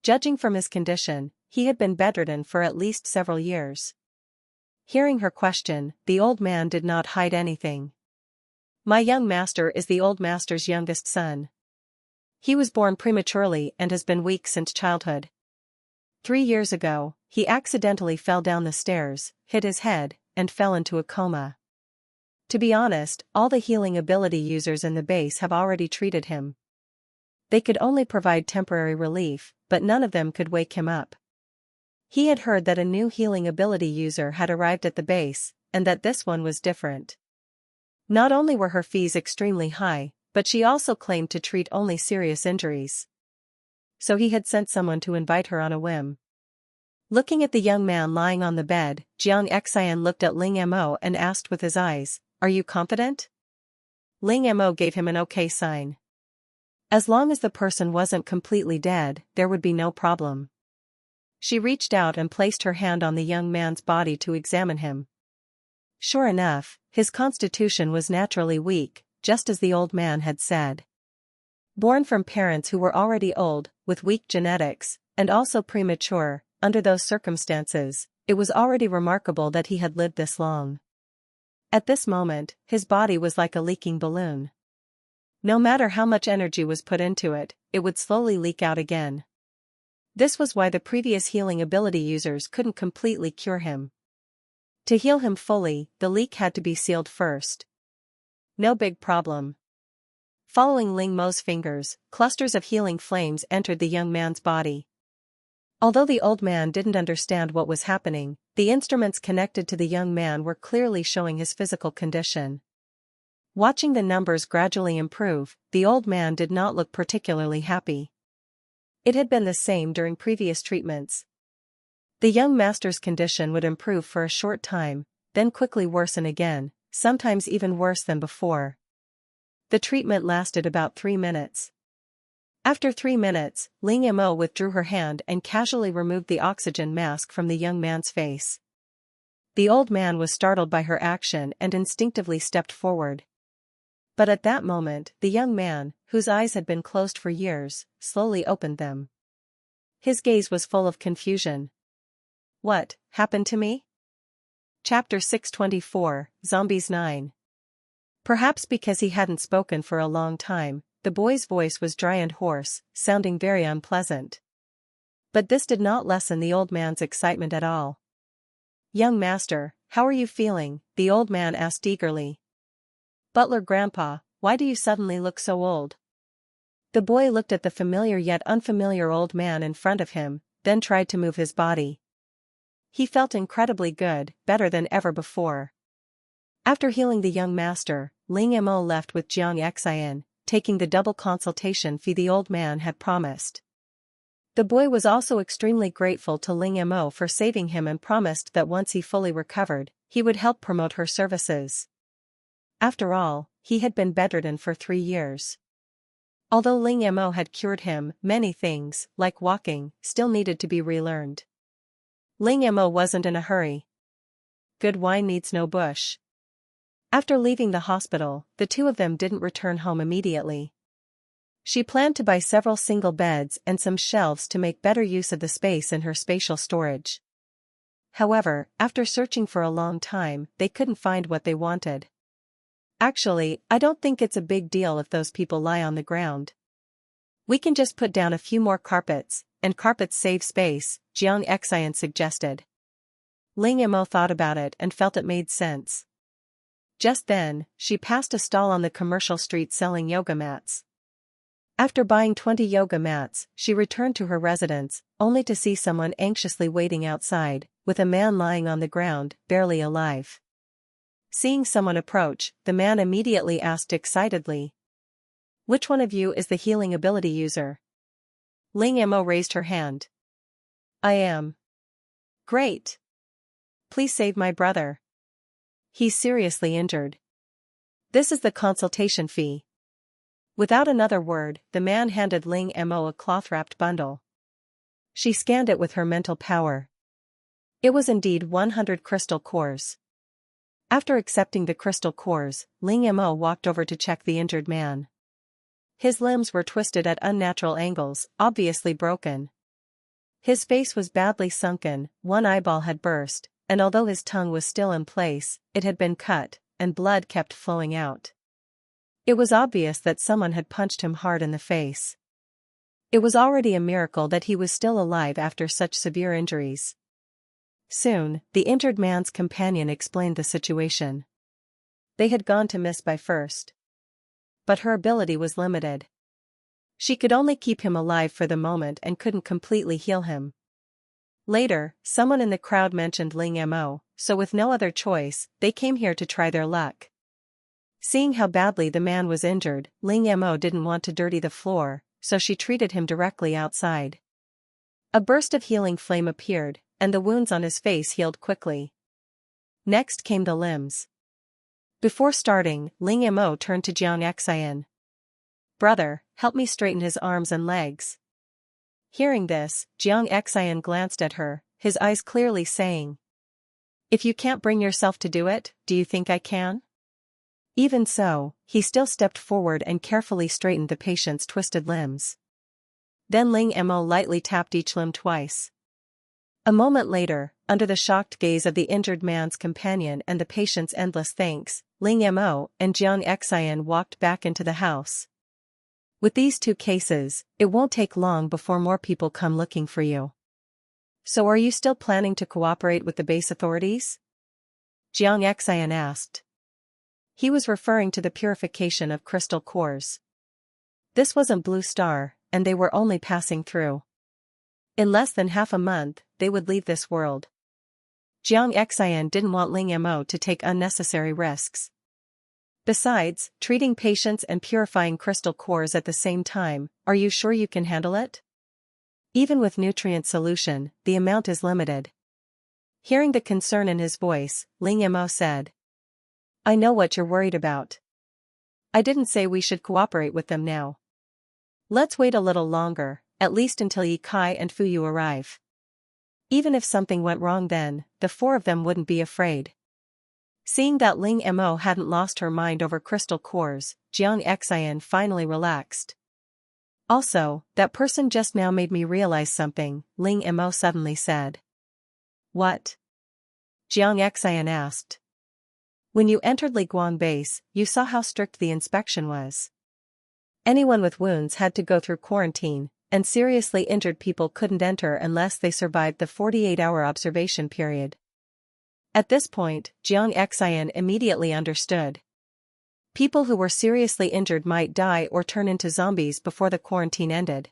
Judging from his condition, he had been bedridden for at least several years. Hearing her question, the old man did not hide anything. My young master is the old master's youngest son. He was born prematurely and has been weak since childhood. 3 years ago, he accidentally fell down the stairs, hit his head, and fell into a coma. To be honest, all the healing ability users in the base have already treated him. They could only provide temporary relief, but none of them could wake him up. He had heard that a new healing ability user had arrived at the base, and that this one was different. Not only were her fees extremely high, but she also claimed to treat only serious injuries. So he had sent someone to invite her on a whim. Looking at the young man lying on the bed, Jiang Xian looked at Ling Mo and asked with his eyes, "Are you confident?" Ling Mo gave him an okay sign. As long as the person wasn't completely dead, there would be no problem. She reached out and placed her hand on the young man's body to examine him. Sure enough, his constitution was naturally weak, just as the old man had said. Born from parents who were already old, with weak genetics, and also premature, under those circumstances, it was already remarkable that he had lived this long. At this moment, his body was like a leaking balloon. No matter how much energy was put into it, it would slowly leak out again. This was why the previous healing ability users couldn't completely cure him. To heal him fully, the leak had to be sealed first. No big problem. Following Ling Mo's fingers, clusters of healing flames entered the young man's body. Although the old man didn't understand what was happening, the instruments connected to the young man were clearly showing his physical condition. Watching the numbers gradually improve, the old man did not look particularly happy. It had been the same during previous treatments. The young master's condition would improve for a short time, then quickly worsen again, sometimes even worse than before. The treatment lasted about 3 minutes. After 3 minutes, Ling Mo withdrew her hand and casually removed the oxygen mask from the young man's face. The old man was startled by her action and instinctively stepped forward. But at that moment, the young man, whose eyes had been closed for years, slowly opened them. His gaze was full of confusion. What happened to me? Chapter 624, Zombies 9. Perhaps because he hadn't spoken for a long time, the boy's voice was dry and hoarse, sounding very unpleasant. But this did not lessen the old man's excitement at all. "Young master, how are you feeling?" the old man asked eagerly. "Butler Grandpa, why do you suddenly look so old?" The boy looked at the familiar yet unfamiliar old man in front of him, then tried to move his body. He felt incredibly good, better than ever before. After healing the young master, Ling Mo left with Jiang Xian, taking the double consultation fee the old man had promised. The boy was also extremely grateful to Ling Mo for saving him and promised that once he fully recovered, he would help promote her services. After all, he had been bedridden for 3 years. Although Ling Mo had cured him, many things, like walking, still needed to be relearned. Ling Mo wasn't in a hurry. Good wine needs no bush. After leaving the hospital, the two of them didn't return home immediately. She planned to buy several single beds and some shelves to make better use of the space in her spatial storage. However, after searching for a long time, they couldn't find what they wanted. "Actually, I don't think it's a big deal if those people lie on the ground. We can just put down a few more carpets, and carpets save space," Jiang Xian suggested. Ling Mo thought about it and felt it made sense. Just then, she passed a stall on the commercial street selling yoga mats. After buying 20 yoga mats, she returned to her residence, only to see someone anxiously waiting outside, with a man lying on the ground, barely alive. Seeing someone approach, the man immediately asked excitedly, "Which one of you is the healing ability user?" Ling Mo raised her hand. "I am." "Great. Please save my brother. He's seriously injured. This is the consultation fee." Without another word, the man handed Ling Mo a cloth-wrapped bundle. She scanned it with her mental power. It was indeed 100 crystal cores. After accepting the crystal cores, Ling Mo walked over to check the injured man. His limbs were twisted at unnatural angles, obviously broken. His face was badly sunken, one eyeball had burst, and although his tongue was still in place, it had been cut, and blood kept flowing out. It was obvious that someone had punched him hard in the face. It was already a miracle that he was still alive after such severe injuries. Soon, the injured man's companion explained the situation. They had gone to Miss By first. But her ability was limited. She could only keep him alive for the moment and couldn't completely heal him. Later, someone in the crowd mentioned Ling Mo, so with no other choice, they came here to try their luck. Seeing how badly the man was injured, Ling Mo didn't want to dirty the floor, so she treated him directly outside. A burst of healing flame appeared, and the wounds on his face healed quickly. Next came the limbs. Before starting, Ling Mo turned to Jiang Xian. "Brother, help me straighten his arms and legs." Hearing this, Jiang Xian glanced at her, his eyes clearly saying, "If you can't bring yourself to do it, do you think I can?" Even so, he still stepped forward and carefully straightened the patient's twisted limbs. Then Ling Mo lightly tapped each limb twice. A moment later, under the shocked gaze of the injured man's companion and the patient's endless thanks, Ling Mo and Jiang Xian walked back into the house. "With these two cases, it won't take long before more people come looking for you. So are you still planning to cooperate with the base authorities?" Jiang Xian asked. He was referring to the purification of crystal cores. This wasn't Blue Star, and they were only passing through. In less than half a month, they would leave this world. Jiang Xian didn't want Ling Mo to take unnecessary risks. Besides, treating patients and purifying crystal cores at the same time, are you sure you can handle it? Even with nutrient solution, the amount is limited. Hearing the concern in his voice, Ling Mo said, "I know what you're worried about. I didn't say we should cooperate with them now. Let's wait a little longer, at least until Yi Kai and Fu Yu arrive. Even if something went wrong then, the four of them wouldn't be afraid." Seeing that Ling Mo hadn't lost her mind over crystal cores, Jiang Xian finally relaxed. "Also, that person just now made me realize something," Ling Mo suddenly said. "What?" Jiang Xian asked. "When you entered Li Guang base, you saw how strict the inspection was. Anyone with wounds had to go through quarantine, and seriously injured people couldn't enter unless they survived the 48-hour observation period." At this point, Jiang Xian immediately understood. People who were seriously injured might die or turn into zombies before the quarantine ended.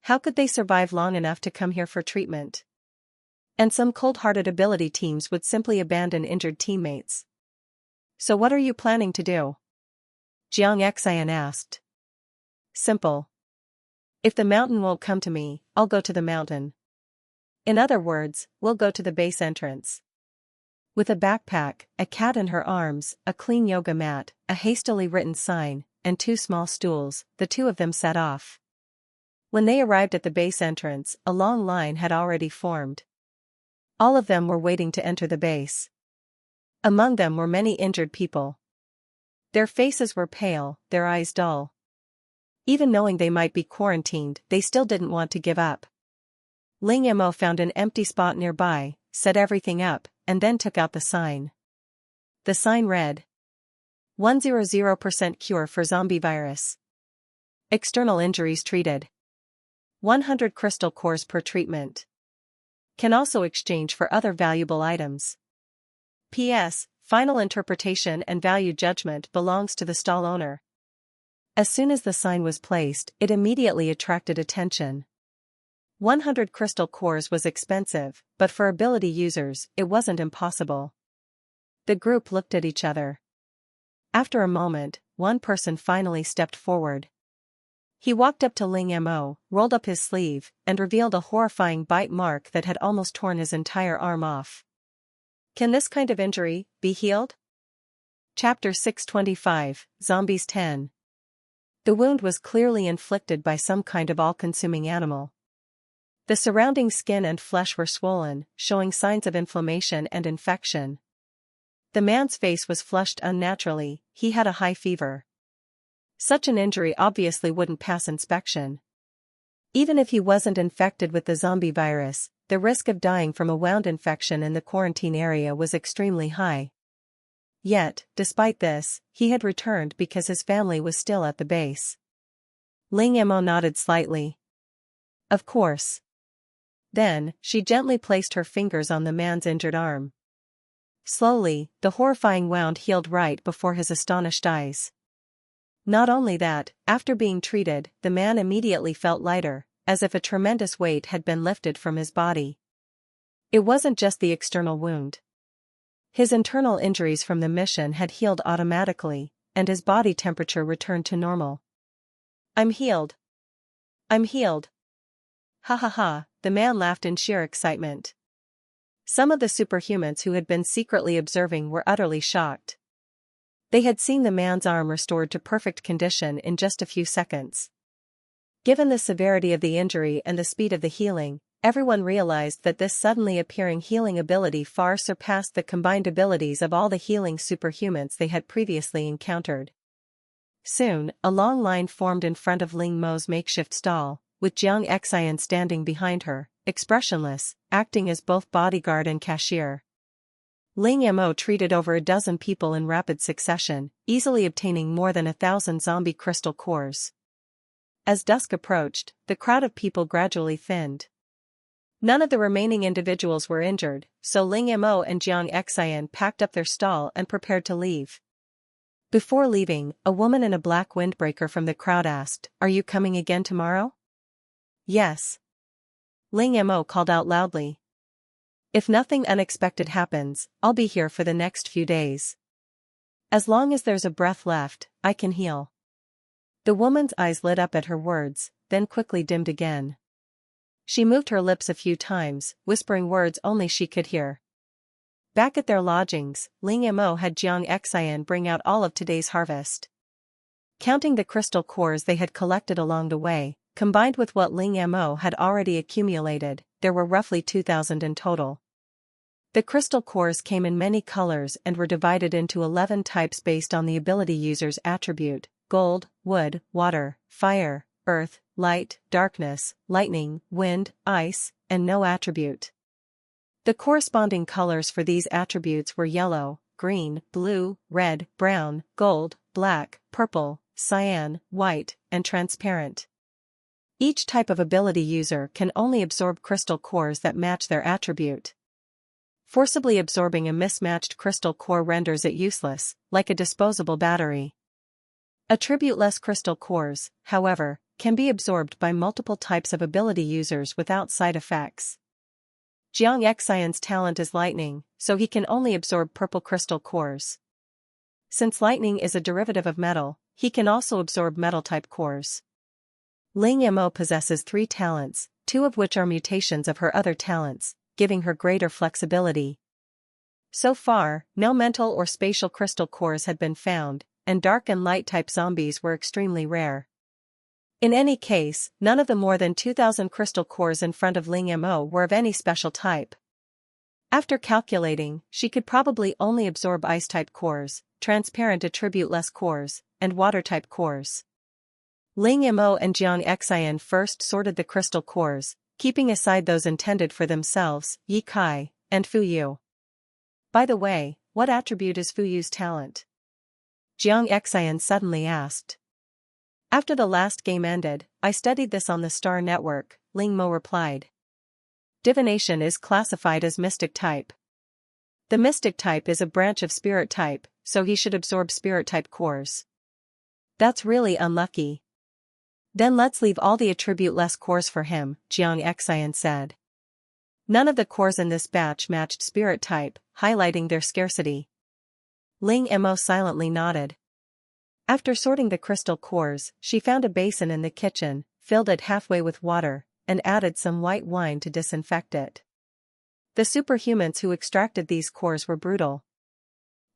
How could they survive long enough to come here for treatment? And some cold-hearted ability teams would simply abandon injured teammates. "So what are you planning to do?" Jiang Xian asked. "Simple. If the mountain won't come to me, I'll go to the mountain. In other words, we'll go to the base entrance." With a backpack, a cat in her arms, a clean yoga mat, a hastily written sign, and 2 small stools, the two of them set off. When they arrived at the base entrance, a long line had already formed. All of them were waiting to enter the base. Among them were many injured people. Their faces were pale, their eyes dull. Even knowing they might be quarantined, they still didn't want to give up. Ling Mo found an empty spot nearby, set everything up, and then took out the sign. The sign read, 100% cure for zombie virus. External injuries treated. 100 crystal cores per treatment. can also exchange for other valuable items. P.S. Final interpretation and value judgment belongs to the stall owner. As soon as the sign was placed, it immediately attracted attention. 100 crystal cores was expensive, but for ability users, it wasn't impossible. The group looked at each other. After a moment, one person finally stepped forward. He walked up to Ling Mo, rolled up his sleeve, and revealed a horrifying bite mark that had almost torn his entire arm off. Can this kind of injury be healed? Chapter 625, Zombies 10. The wound was clearly inflicted by some kind of all-consuming animal. The surrounding skin and flesh were swollen, showing signs of inflammation and infection. The man's face was flushed unnaturally, he had a high fever. Such an injury obviously wouldn't pass inspection. Even if he wasn't infected with the zombie virus, the risk of dying from a wound infection in the quarantine area was extremely high. Yet, despite this, he had returned because his family was still at the base. Ling Mo nodded slightly. Of course. Then, she gently placed her fingers on the man's injured arm. Slowly, the horrifying wound healed right before his astonished eyes. Not only that, after being treated, the man immediately felt lighter, as if a tremendous weight had been lifted from his body. It wasn't just the external wound. His internal injuries from the mission had healed automatically, and his body temperature returned to normal. I'm healed. I'm healed. Ha ha ha, the man laughed in sheer excitement. Some of the superhumans who had been secretly observing were utterly shocked. They had seen the man's arm restored to perfect condition in just a few seconds. Given the severity of the injury and the speed of the healing, everyone realized that this suddenly appearing healing ability far surpassed the combined abilities of all the healing superhumans they had previously encountered. Soon, a long line formed in front of Ling Mo's makeshift stall, with Jiang Xian standing behind her, expressionless, acting as both bodyguard and cashier. Ling Mo treated over a dozen people in rapid succession, easily obtaining more than 1,000 zombie crystal cores. As dusk approached, the crowd of people gradually thinned. None of the remaining individuals were injured, so Ling Mo and Jiang Xian packed up their stall and prepared to leave. Before leaving, a woman in a black windbreaker from the crowd asked, "Are you coming again tomorrow?" "Yes." Ling Mo called out loudly. "If nothing unexpected happens, I'll be here for the next few days. As long as there's a breath left, I can heal." The woman's eyes lit up at her words, then quickly dimmed again. She moved her lips a few times, whispering words only she could hear. Back at their lodgings, Ling Mo had Jiang Xian bring out all of today's harvest. Counting the crystal cores they had collected along the way, combined with what Ling Mo had already accumulated, there were roughly 2,000 in total. The crystal cores came in many colors and were divided into 11 types based on the ability user's attribute: gold, wood, water, fire, earth, light, darkness, lightning, wind, ice, and no attribute. The corresponding colors for these attributes were yellow, green, blue, red, brown, gold, black, purple, cyan, white, and transparent. Each type of ability user can only absorb crystal cores that match their attribute. Forcibly absorbing a mismatched crystal core renders it useless, like a disposable battery. Attribute-less crystal cores, however, can be absorbed by multiple types of ability users without side effects. Jiang Xian's talent is lightning, so he can only absorb purple crystal cores. Since lightning is a derivative of metal, he can also absorb metal-type cores. Ling Mo possesses 3 talents, 2 of which are mutations of her other talents, giving her greater flexibility. So far, no mental or spatial crystal cores had been found, and dark and light-type zombies were extremely rare. In any case, none of the more than 2,000 crystal cores in front of Ling Mo were of any special type. After calculating, she could probably only absorb ice-type cores, transparent attribute-less cores, and water-type cores. Ling Mo and Jiang Xian first sorted the crystal cores, keeping aside those intended for themselves, Yi Kai, and Fu Yu. By the way, what attribute is Fu Yu's talent? Jiang Xian suddenly asked. After the last game ended, I studied this on the Star Network, Ling Mo replied. Divination is classified as mystic type. The mystic type is a branch of spirit type, so he should absorb spirit type cores. That's really unlucky. Then let's leave all the attribute-less cores for him, Jiang Xian said. None of the cores in this batch matched spirit type, highlighting their scarcity. Ling Mo silently nodded. After sorting the crystal cores, she found a basin in the kitchen, filled it halfway with water, and added some white wine to disinfect it. The superhumans who extracted these cores were brutal.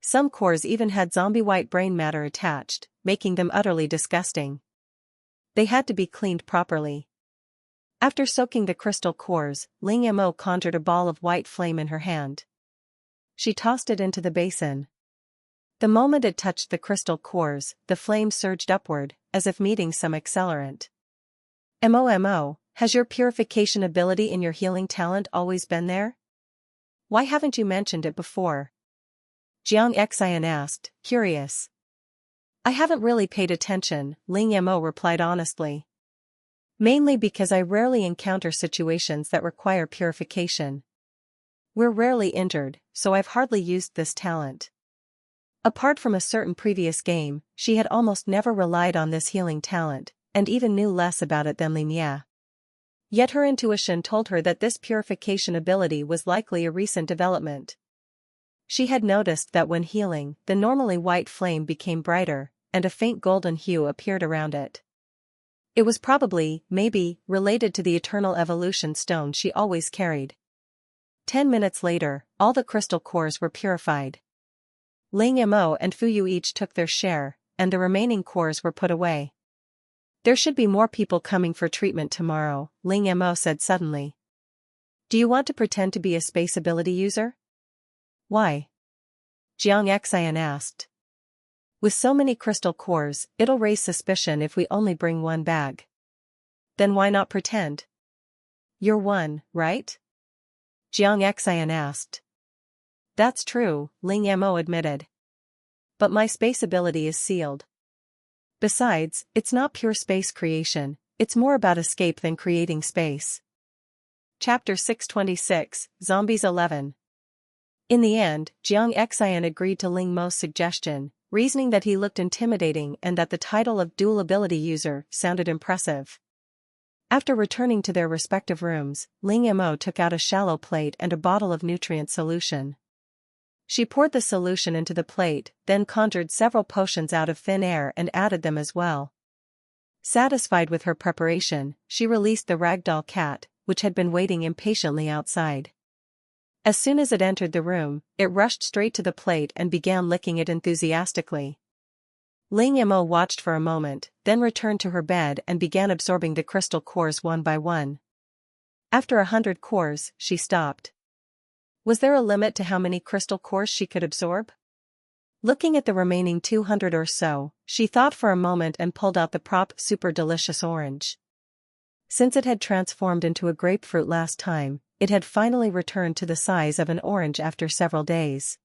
Some cores even had zombie white brain matter attached, making them utterly disgusting. They had to be cleaned properly. After soaking the crystal cores, Ling Mo conjured a ball of white flame in her hand. She tossed it into the basin. The moment it touched the crystal cores, the flame surged upward, as if meeting some accelerant. Mo, has your purification ability in your healing talent always been there? Why haven't you mentioned it before? Jiang Xian asked, curious. I haven't really paid attention, Ling Mo replied honestly. Mainly because I rarely encounter situations that require purification. We're rarely injured, so I've hardly used this talent. Apart from a certain previous game, she had almost never relied on this healing talent, and even knew less about it than Li Mia. Yet her intuition told her that this purification ability was likely a recent development. She had noticed that when healing, the normally white flame became brighter, and a faint golden hue appeared around it. It was probably, maybe, related to the eternal evolution stone she always carried. 10 minutes later, all the crystal cores were purified. Ling Mo and Fuyu each took their share, and the remaining cores were put away. There should be more people coming for treatment tomorrow, Ling Mo said suddenly. Do you want to pretend to be a space ability user? Why? Jiang Xian asked. With so many crystal cores, it'll raise suspicion if we only bring one bag. Then why not pretend? You're one, right? Jiang Xian asked. That's true, Ling Mo admitted. But my space ability is sealed. Besides, it's not pure space creation, it's more about escape than creating space. Chapter 626, Zombies 11. In the end, Jiang Xian agreed to Ling Mo's suggestion, reasoning that he looked intimidating and that the title of dual ability user sounded impressive. After returning to their respective rooms, Ling Mo took out a shallow plate and a bottle of nutrient solution. She poured the solution into the plate, then conjured several potions out of thin air and added them as well. Satisfied with her preparation, she released the ragdoll cat, which had been waiting impatiently outside. As soon as it entered the room, it rushed straight to the plate and began licking it enthusiastically. Ling Mo watched for a moment, then returned to her bed and began absorbing the crystal cores one by one. After 100 cores, she stopped. Was there a limit to how many crystal cores she could absorb? Looking at the remaining 200 or so, she thought for a moment and pulled out the prop super delicious orange. Since it had transformed into a grapefruit last time, it had finally returned to the size of an orange after several days.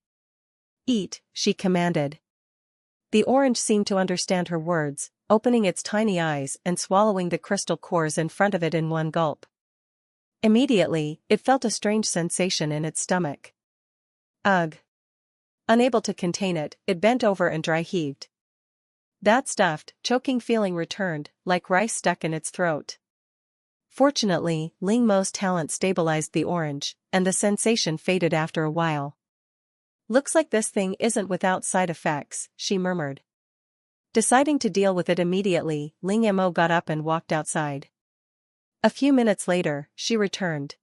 Eat, she commanded. The orange seemed to understand her words, opening its tiny eyes and swallowing the crystal cores in front of it in one gulp. Immediately, it felt a strange sensation in its stomach. Ugh! Unable to contain it, it bent over and dry-heaved. That stuffed, choking feeling returned, like rice stuck in its throat. Fortunately, Ling Mo's talent stabilized the orange, and the sensation faded after a while. Looks like this thing isn't without side effects, she murmured. Deciding to deal with it immediately, Ling Mo got up and walked outside. A few minutes later, she returned.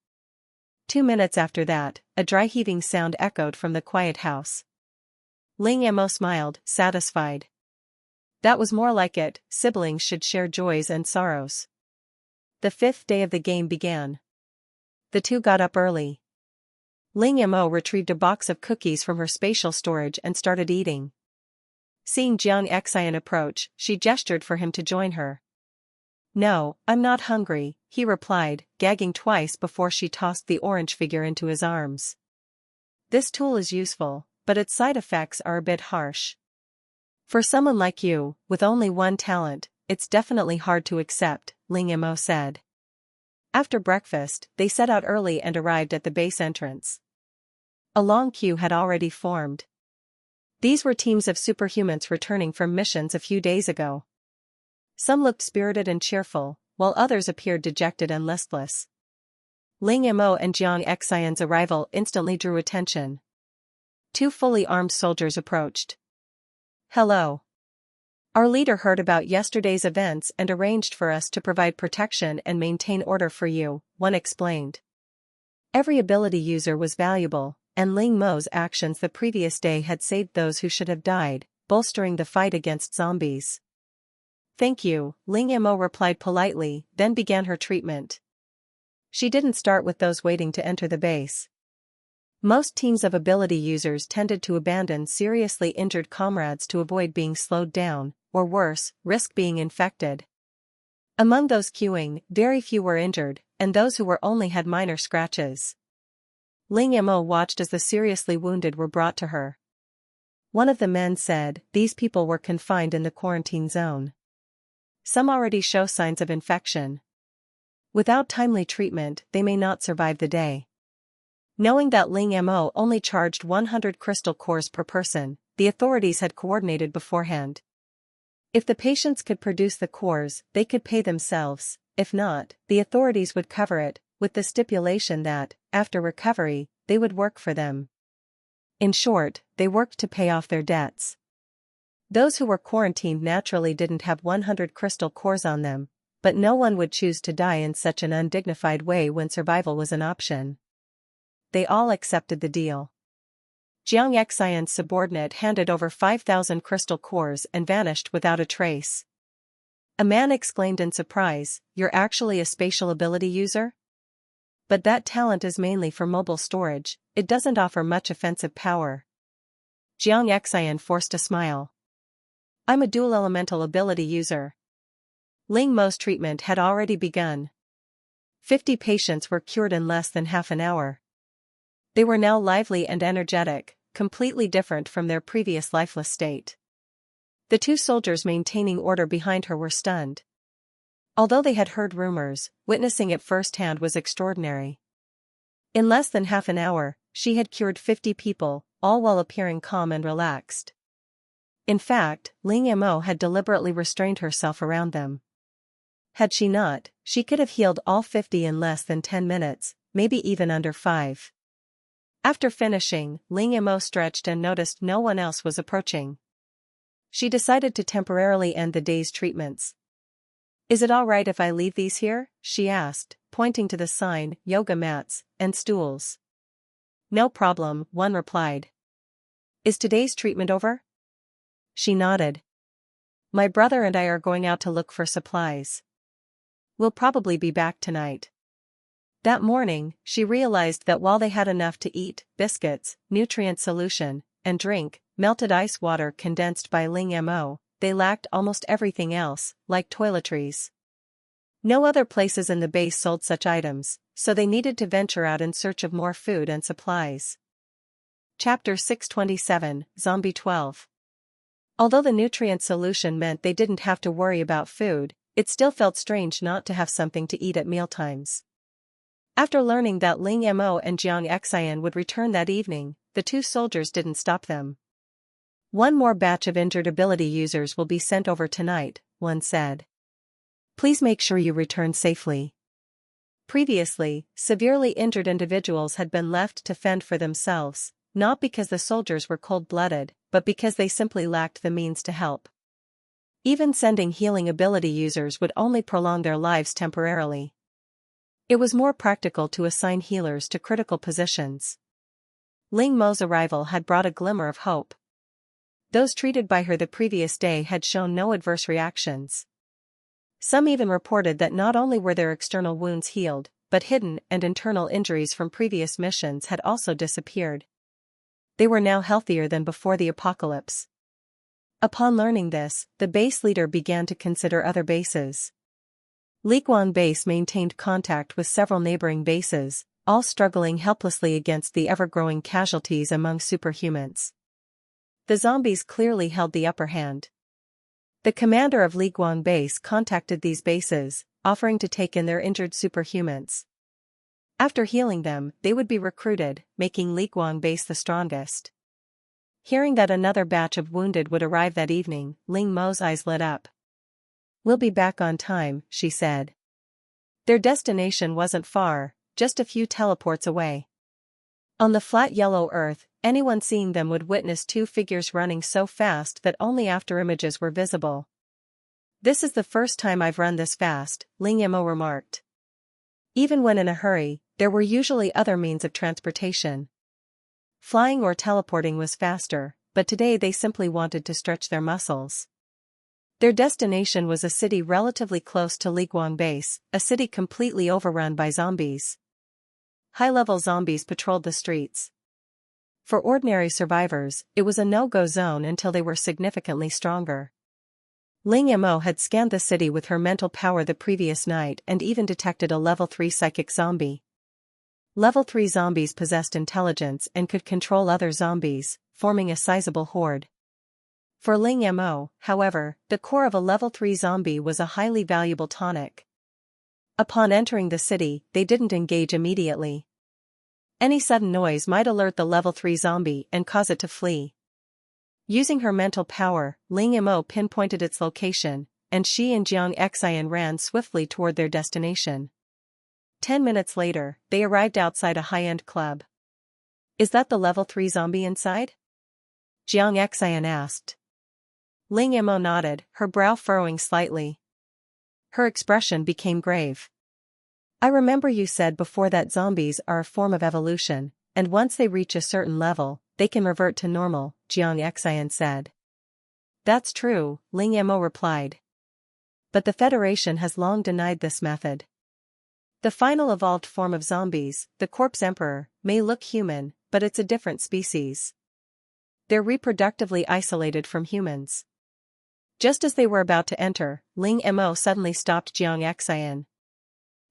2 minutes after that, a dry heaving sound echoed from the quiet house. Ling Mo smiled, satisfied. That was more like it, siblings should share joys and sorrows. The 5th day of the game began. The two got up early. Ling Mo retrieved a box of cookies from her spatial storage and started eating. Seeing Jiang Xian approach, she gestured for him to join her. No, I'm not hungry, he replied, gagging twice before she tossed the orange figure into his arms. This tool is useful, but its side effects are a bit harsh. For someone like you, with only one talent, it's definitely hard to accept, Ling Mo said. After breakfast, they set out early and arrived at the base entrance. A long queue had already formed. These were teams of superhumans returning from missions a few days ago. Some looked spirited and cheerful, while others appeared dejected and listless. Ling Mo and Jiang Xian's arrival instantly drew attention. Two fully armed soldiers approached. "Hello. Our leader heard about yesterday's events and arranged for us to provide protection and maintain order for you," one explained. Every ability user was valuable, and Ling Mo's actions the previous day had saved those who should have died, bolstering the fight against zombies. "Thank you," Ling Mo replied politely, then began her treatment. She didn't start with those waiting to enter the base. Most teams of ability users tended to abandon seriously injured comrades to avoid being slowed down, or worse, risk being infected. Among those queuing, very few were injured, and those who were only had minor scratches. Ling Mo watched as the seriously wounded were brought to her. One of the men said, "These people were confined in the quarantine zone. Some already show signs of infection. Without timely treatment, they may not survive the day." Knowing that Ling Mo only charged 100 crystal cores per person, the authorities had coordinated beforehand. If the patients could produce the cores, they could pay themselves; if not, the authorities would cover it, with the stipulation that, after recovery, they would work for them. In short, they worked to pay off their debts. Those who were quarantined naturally didn't have 100 crystal cores on them, but no one would choose to die in such an undignified way when survival was an option. They all accepted the deal. Jiang Xian's subordinate handed over 5,000 crystal cores and vanished without a trace. A man exclaimed in surprise, "You're actually a spatial ability user? But that talent is mainly for mobile storage, it doesn't offer much offensive power." Jiang Xian forced a smile. "I'm a dual elemental ability user." Ling Mo's treatment had already begun. 50 patients were cured in less than half an hour. They were now lively and energetic, completely different from their previous lifeless state. The two soldiers maintaining order behind her were stunned. Although they had heard rumors, witnessing it firsthand was extraordinary. In less than half an hour, she had cured 50 people, all while appearing calm and relaxed. In fact, Ling Mo had deliberately restrained herself around them. Had she not, she could have healed all 50 in less than 10 minutes, maybe even under 5. After finishing, Ling Mo stretched and noticed no one else was approaching. She decided to temporarily end the day's treatments. "Is it all right if I leave these here?" she asked, pointing to the sign, "Yoga mats and stools." "No problem," one replied. "Is today's treatment over?" She nodded. "My brother and I are going out to look for supplies. We'll probably be back tonight." That morning, she realized that while they had enough to eat, biscuits, nutrient solution, and drink, melted ice water condensed by Ling Mo, they lacked almost everything else, like toiletries. No other places in the base sold such items, so they needed to venture out in search of more food and supplies. Chapter 627, Zombie 12. Although the nutrient solution meant they didn't have to worry about food, it still felt strange not to have something to eat at mealtimes. After learning that Ling Mo and Jiang Xian would return that evening, the two soldiers didn't stop them. "One more batch of injured ability users will be sent over tonight," one said. "Please make sure you return safely." Previously, severely injured individuals had been left to fend for themselves, not because the soldiers were cold-blooded, but because they simply lacked the means to help. Even sending healing ability users would only prolong their lives temporarily. It was more practical to assign healers to critical positions. Ling Mo's arrival had brought a glimmer of hope. Those treated by her the previous day had shown no adverse reactions. Some even reported that not only were their external wounds healed, but hidden and internal injuries from previous missions had also disappeared. They were now healthier than before the apocalypse. Upon learning this, the base leader began to consider other bases. Liguan Base maintained contact with several neighboring bases, all struggling helplessly against the ever-growing casualties among superhumans. The zombies clearly held the upper hand. The commander of Liguan Base contacted these bases, offering to take in their injured superhumans. After healing them, they would be recruited, making Liguang base the strongest. Hearing that another batch of wounded would arrive that evening, Ling Mo's eyes lit up. "We'll be back on time," she said. Their destination wasn't far, just a few teleports away. On the flat yellow earth, anyone seeing them would witness two figures running so fast that only afterimages were visible. "This is the first time I've run this fast," Ling Mo remarked. Even when in a hurry, there were usually other means of transportation. Flying or teleporting was faster, but today they simply wanted to stretch their muscles. Their destination was a city relatively close to Liguang Base, a city completely overrun by zombies. High-level zombies patrolled the streets. For ordinary survivors, it was a no-go zone until they were significantly stronger. Ling Mo had scanned the city with her mental power the previous night and even detected a level 3 psychic zombie. Level 3 zombies possessed intelligence and could control other zombies, forming a sizable horde. For Ling Mo, however, the core of a level 3 zombie was a highly valuable tonic. Upon entering the city, they didn't engage immediately. Any sudden noise might alert the level 3 zombie and cause it to flee. Using her mental power, Ling Mo pinpointed its location, and she and Jiang Xian ran swiftly toward their destination. 10 minutes later, they arrived outside a high-end club. "Is that the level 3 zombie inside?" Jiang Xian asked. Ling Mo nodded, her brow furrowing slightly. Her expression became grave. "I remember you said before that zombies are a form of evolution, and once they reach a certain level, they can revert to normal," Jiang Xian said. "That's true," Ling Mo replied. "But the Federation has long denied this method. The final evolved form of zombies, the Corpse Emperor, may look human, but it's a different species. They're reproductively isolated from humans." Just as they were about to enter, Ling Mo suddenly stopped Jiang Xian.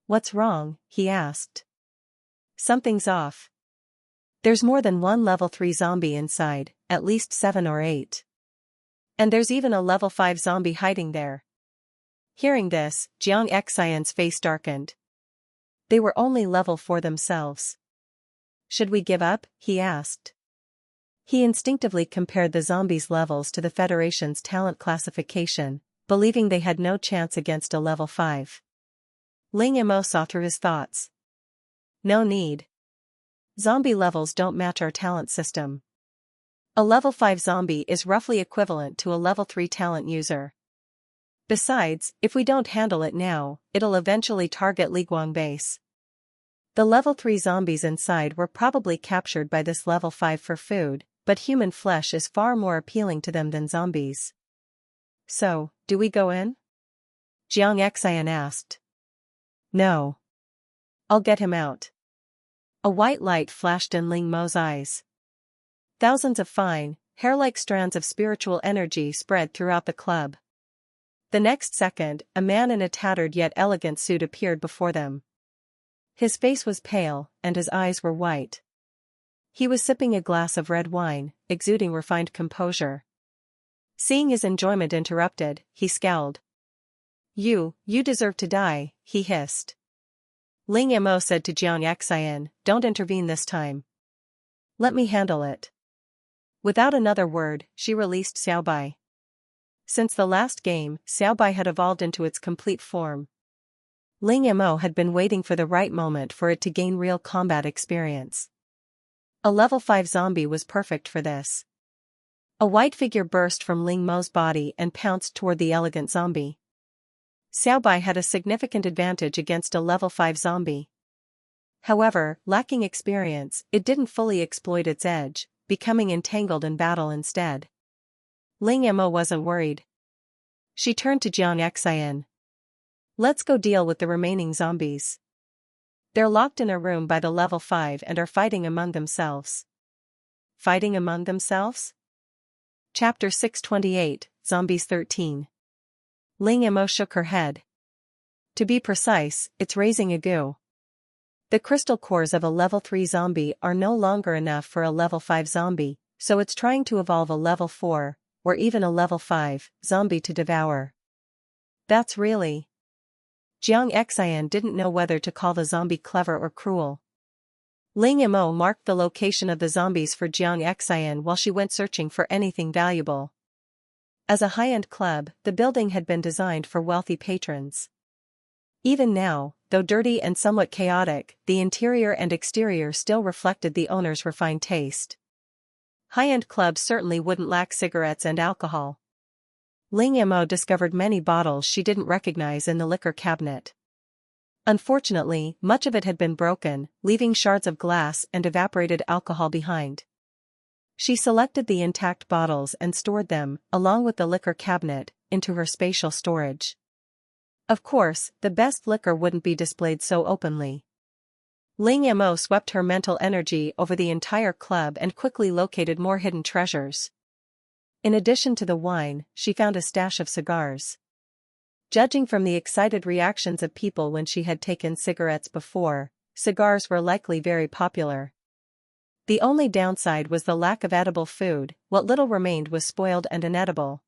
"What's wrong?" he asked. "Something's off. There's more than one level 3 zombie inside, at least 7 or 8. And there's even a level 5 zombie hiding there." Hearing this, Jiang Xian's face darkened. They were only level 4 themselves. "Should we give up?" he asked. He instinctively compared the zombies' levels to the Federation's talent classification, believing they had no chance against a level 5. Ling Mo saw through his thoughts. "No need. Zombie levels don't match our talent system. A level 5 zombie is roughly equivalent to a level 3 talent user. Besides, if we don't handle it now, it'll eventually target Liguang Base. The level 3 zombies inside were probably captured by this level 5 for food, but human flesh is far more appealing to them than zombies. So, do we go in?" Jiang Xian asked. "No. I'll get him out." A white light flashed in Ling Mo's eyes. Thousands of fine, hair-like strands of spiritual energy spread throughout the club. The next second, a man in a tattered yet elegant suit appeared before them. His face was pale, and his eyes were white. He was sipping a glass of red wine, exuding refined composure. Seeing his enjoyment interrupted, he scowled. You deserve to die," he hissed. Ling Mo said to Jiang Xian, "Don't intervene this time. Let me handle it." Without another word, she released Xiaobai. Since the last game, Xiaobai had evolved into its complete form. Ling Mo had been waiting for the right moment for it to gain real combat experience. A level 5 zombie was perfect for this. A white figure burst from Ling Mo's body and pounced toward the elegant zombie. Xiaobai had a significant advantage against a level 5 zombie. However, lacking experience, it didn't fully exploit its edge, becoming entangled in battle instead. Ling Mo wasn't worried. She turned to Jiang Xian. "Let's go deal with the remaining zombies. They're locked in a room by the level 5 and are fighting among themselves." Fighting among themselves? Chapter 628, Zombies 13. Ling Mo shook her head. "To be precise, it's raising a goo. The crystal cores of a level 3 zombie are no longer enough for a level 5 zombie, so it's trying to evolve a level 4, or even a level 5, zombie to devour." "That's really Jiang Xian didn't know whether to call the zombie clever or cruel. Ling Mo marked the location of the zombies for Jiang Xian while she went searching for anything valuable. As a high-end club, the building had been designed for wealthy patrons. Even now, though dirty and somewhat chaotic, the interior and exterior still reflected the owner's refined taste. High-end clubs certainly wouldn't lack cigarettes and alcohol. Ling Mo discovered many bottles she didn't recognize in the liquor cabinet. Unfortunately, much of it had been broken, leaving shards of glass and evaporated alcohol behind. She selected the intact bottles and stored them, along with the liquor cabinet, into her spatial storage. Of course, the best liquor wouldn't be displayed so openly. Ling Mo swept her mental energy over the entire club and quickly located more hidden treasures. In addition to the wine, she found a stash of cigars. Judging from the excited reactions of people when she had taken cigarettes before, cigars were likely very popular. The only downside was the lack of edible food. What little remained was spoiled and inedible.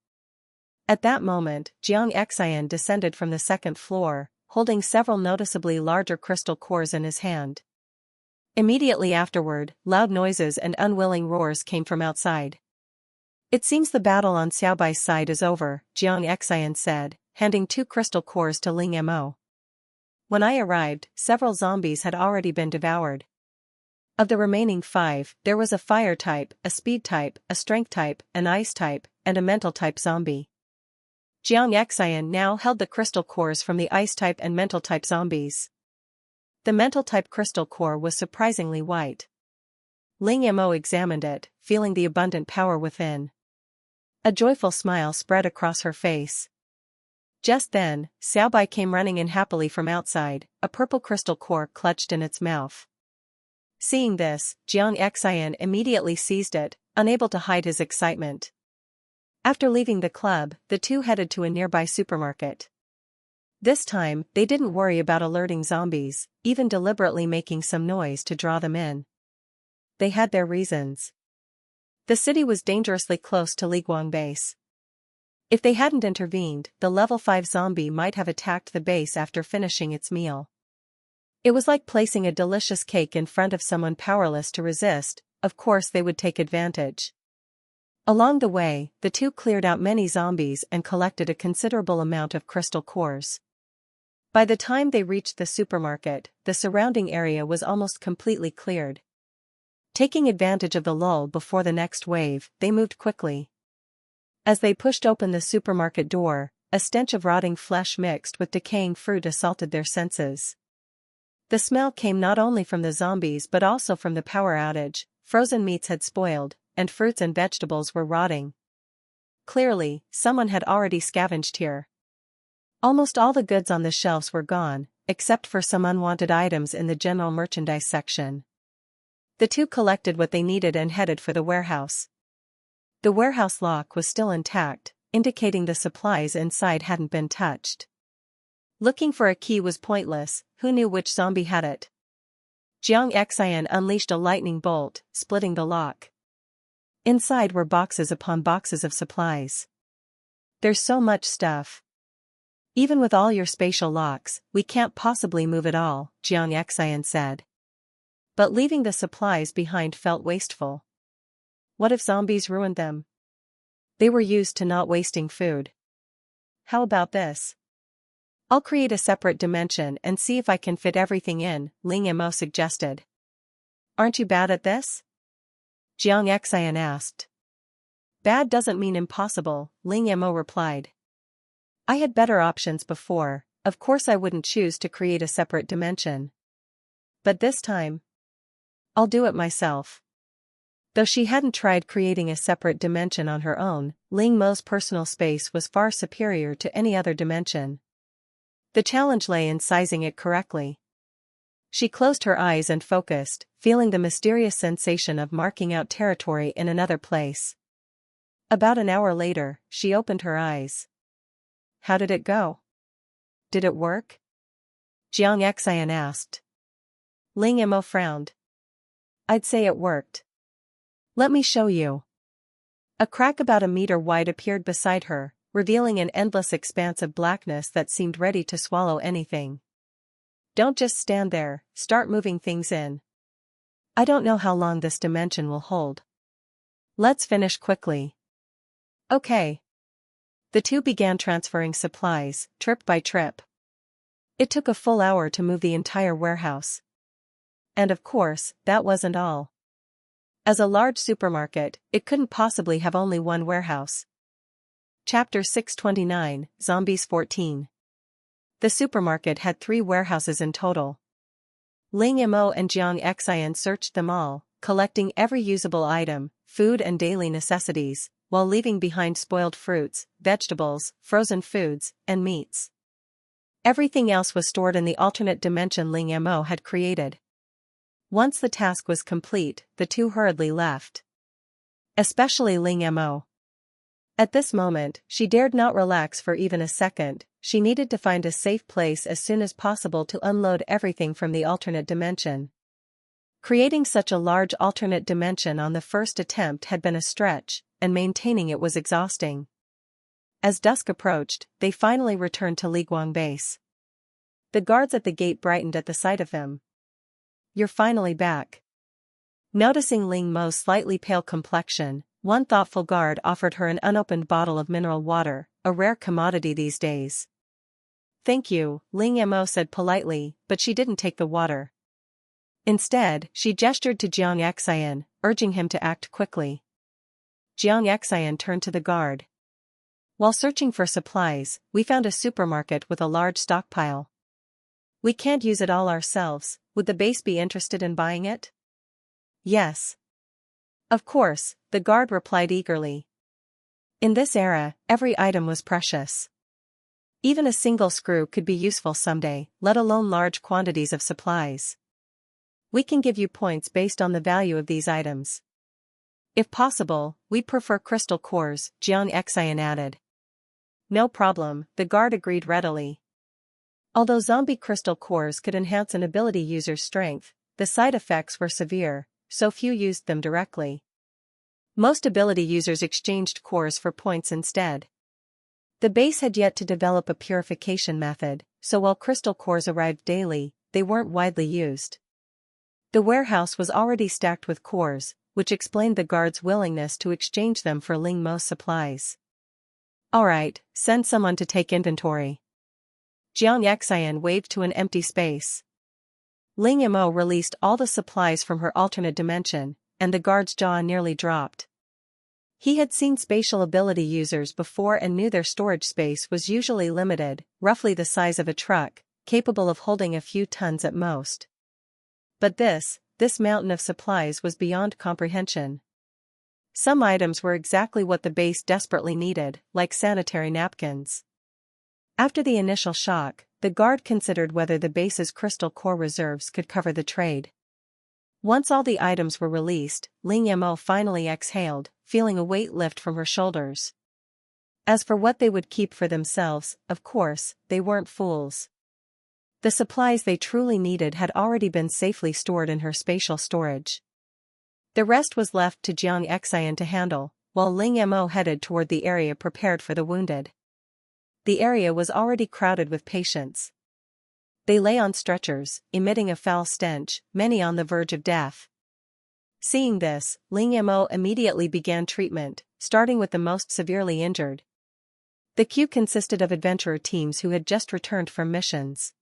At that moment, Jiang Xian descended from the second floor, holding several noticeably larger crystal cores in his hand. Immediately afterward, loud noises and unwilling roars came from outside. "It seems the battle on Xiaobai's side is over," Jiang Xian said, handing 2 crystal cores to Ling Mo. "When I arrived, several zombies had already been devoured. Of the remaining 5, there was a fire type, a speed type, a strength type, an ice type, and a mental type zombie." Jiang Xian now held the crystal cores from the ice type and mental type zombies. The mental type crystal core was surprisingly white. Ling Mo examined it, feeling the abundant power within. A joyful smile spread across her face. Just then, Xiaobai came running in happily from outside, a purple crystal core clutched in its mouth. Seeing this, Jiang Xian immediately seized it, unable to hide his excitement. After leaving the club, the two headed to a nearby supermarket. This time, they didn't worry about alerting zombies, even deliberately making some noise to draw them in. They had their reasons. The city was dangerously close to Liguang base. If they hadn't intervened, the level 5 zombie might have attacked the base after finishing its meal. It was like placing a delicious cake in front of someone powerless to resist. Of course they would take advantage. Along the way, the two cleared out many zombies and collected a considerable amount of crystal cores. By the time they reached the supermarket, the surrounding area was almost completely cleared. Taking advantage of the lull before the next wave, they moved quickly. As they pushed open the supermarket door, a stench of rotting flesh mixed with decaying fruit assaulted their senses. The smell came not only from the zombies but also from the power outage. Frozen meats had spoiled, and fruits and vegetables were rotting. Clearly, someone had already scavenged here. Almost all the goods on the shelves were gone, except for some unwanted items in the general merchandise section. The two collected what they needed and headed for the warehouse. The warehouse lock was still intact, indicating the supplies inside hadn't been touched. Looking for a key was pointless. Who knew which zombie had it? Jiang Xian unleashed a lightning bolt, splitting the lock. Inside were boxes upon boxes of supplies. "There's so much stuff. Even with all your spatial locks, we can't possibly move it all," Jiang Xian said. But leaving the supplies behind felt wasteful. What if zombies ruined them? They were used to not wasting food. "How about this? I'll create a separate dimension and see if I can fit everything in," Ling Mo suggested. "Aren't you bad at this?" Jiang Xian asked. "Bad doesn't mean impossible," Ling Mo replied. "I had better options before. Of course I wouldn't choose to create a separate dimension. But this time, I'll do it myself." Though she hadn't tried creating a separate dimension on her own, Ling Mo's personal space was far superior to any other dimension. The challenge lay in sizing it correctly. She closed her eyes and focused, feeling the mysterious sensation of marking out territory in another place. About an hour later, she opened her eyes. "How did it go? Did it work?" Jiang Xian asked. Ling Mo frowned. "I'd say it worked. Let me show you." A crack about a meter wide appeared beside her, revealing an endless expanse of blackness that seemed ready to swallow anything. Don't just stand there, start moving things in. I don't know how long this dimension will hold. Let's finish quickly. Okay. The two began transferring supplies, trip by trip. It took a full hour to move the entire warehouse. And of course, that wasn't all. As a large supermarket, it couldn't possibly have only one warehouse. Chapter 629, Zombies 14. The supermarket had 3 warehouses in total. Ling Mo and Jiang Xian searched them all, collecting every usable item, food and daily necessities, while leaving behind spoiled fruits, vegetables, frozen foods, and meats. Everything else was stored in the alternate dimension Ling Mo had created. Once the task was complete, the two hurriedly left. Especially Ling Mo. At this moment, she dared not relax for even a second. She needed to find a safe place as soon as possible to unload everything from the alternate dimension. Creating such a large alternate dimension on the first attempt had been a stretch, and maintaining it was exhausting. As dusk approached, they finally returned to Liguang base. The guards at the gate brightened at the sight of him. "You're finally back." Noticing Ling Mo's slightly pale complexion, one thoughtful guard offered her an unopened bottle of mineral water, a rare commodity these days. "Thank you," Ling Mo said politely, but she didn't take the water. Instead, she gestured to Jiang Xian, urging him to act quickly. Jiang Xian turned to the guard. "While searching for supplies, we found a supermarket with a large stockpile. We can't use it all ourselves. Would the base be interested in buying it?" "Yes. Of course," the guard replied eagerly. In this era, every item was precious. Even a single screw could be useful someday, let alone large quantities of supplies. "We can give you points based on the value of these items. If possible, we'd prefer crystal cores," Jiang Xian added. "No problem," the guard agreed readily. Although zombie crystal cores could enhance an ability user's strength, the side effects were severe, so few used them directly. Most ability users exchanged cores for points instead. The base had yet to develop a purification method, so while crystal cores arrived daily, they weren't widely used. The warehouse was already stacked with cores, which explained the guard's willingness to exchange them for Ling Mo's supplies. "Alright, send someone to take inventory." Jiang Xian waved to an empty space. Ling Mo released all the supplies from her alternate dimension, and the guard's jaw nearly dropped. He had seen spatial ability users before and knew their storage space was usually limited, roughly the size of a truck, capable of holding a few tons at most. But this mountain of supplies was beyond comprehension. Some items were exactly what the base desperately needed, like sanitary napkins. After the initial shock, the guard considered whether the base's crystal core reserves could cover the trade. Once all the items were released, Ling Mo finally exhaled, feeling a weight lift from her shoulders. As for what they would keep for themselves, of course, they weren't fools. The supplies they truly needed had already been safely stored in her spatial storage. The rest was left to Jiang Xian to handle, while Ling Mo headed toward the area prepared for the wounded. The area was already crowded with patients. They lay on stretchers, emitting a foul stench, many on the verge of death. Seeing this, Ling Mo immediately began treatment, starting with the most severely injured. The queue consisted of adventurer teams who had just returned from missions.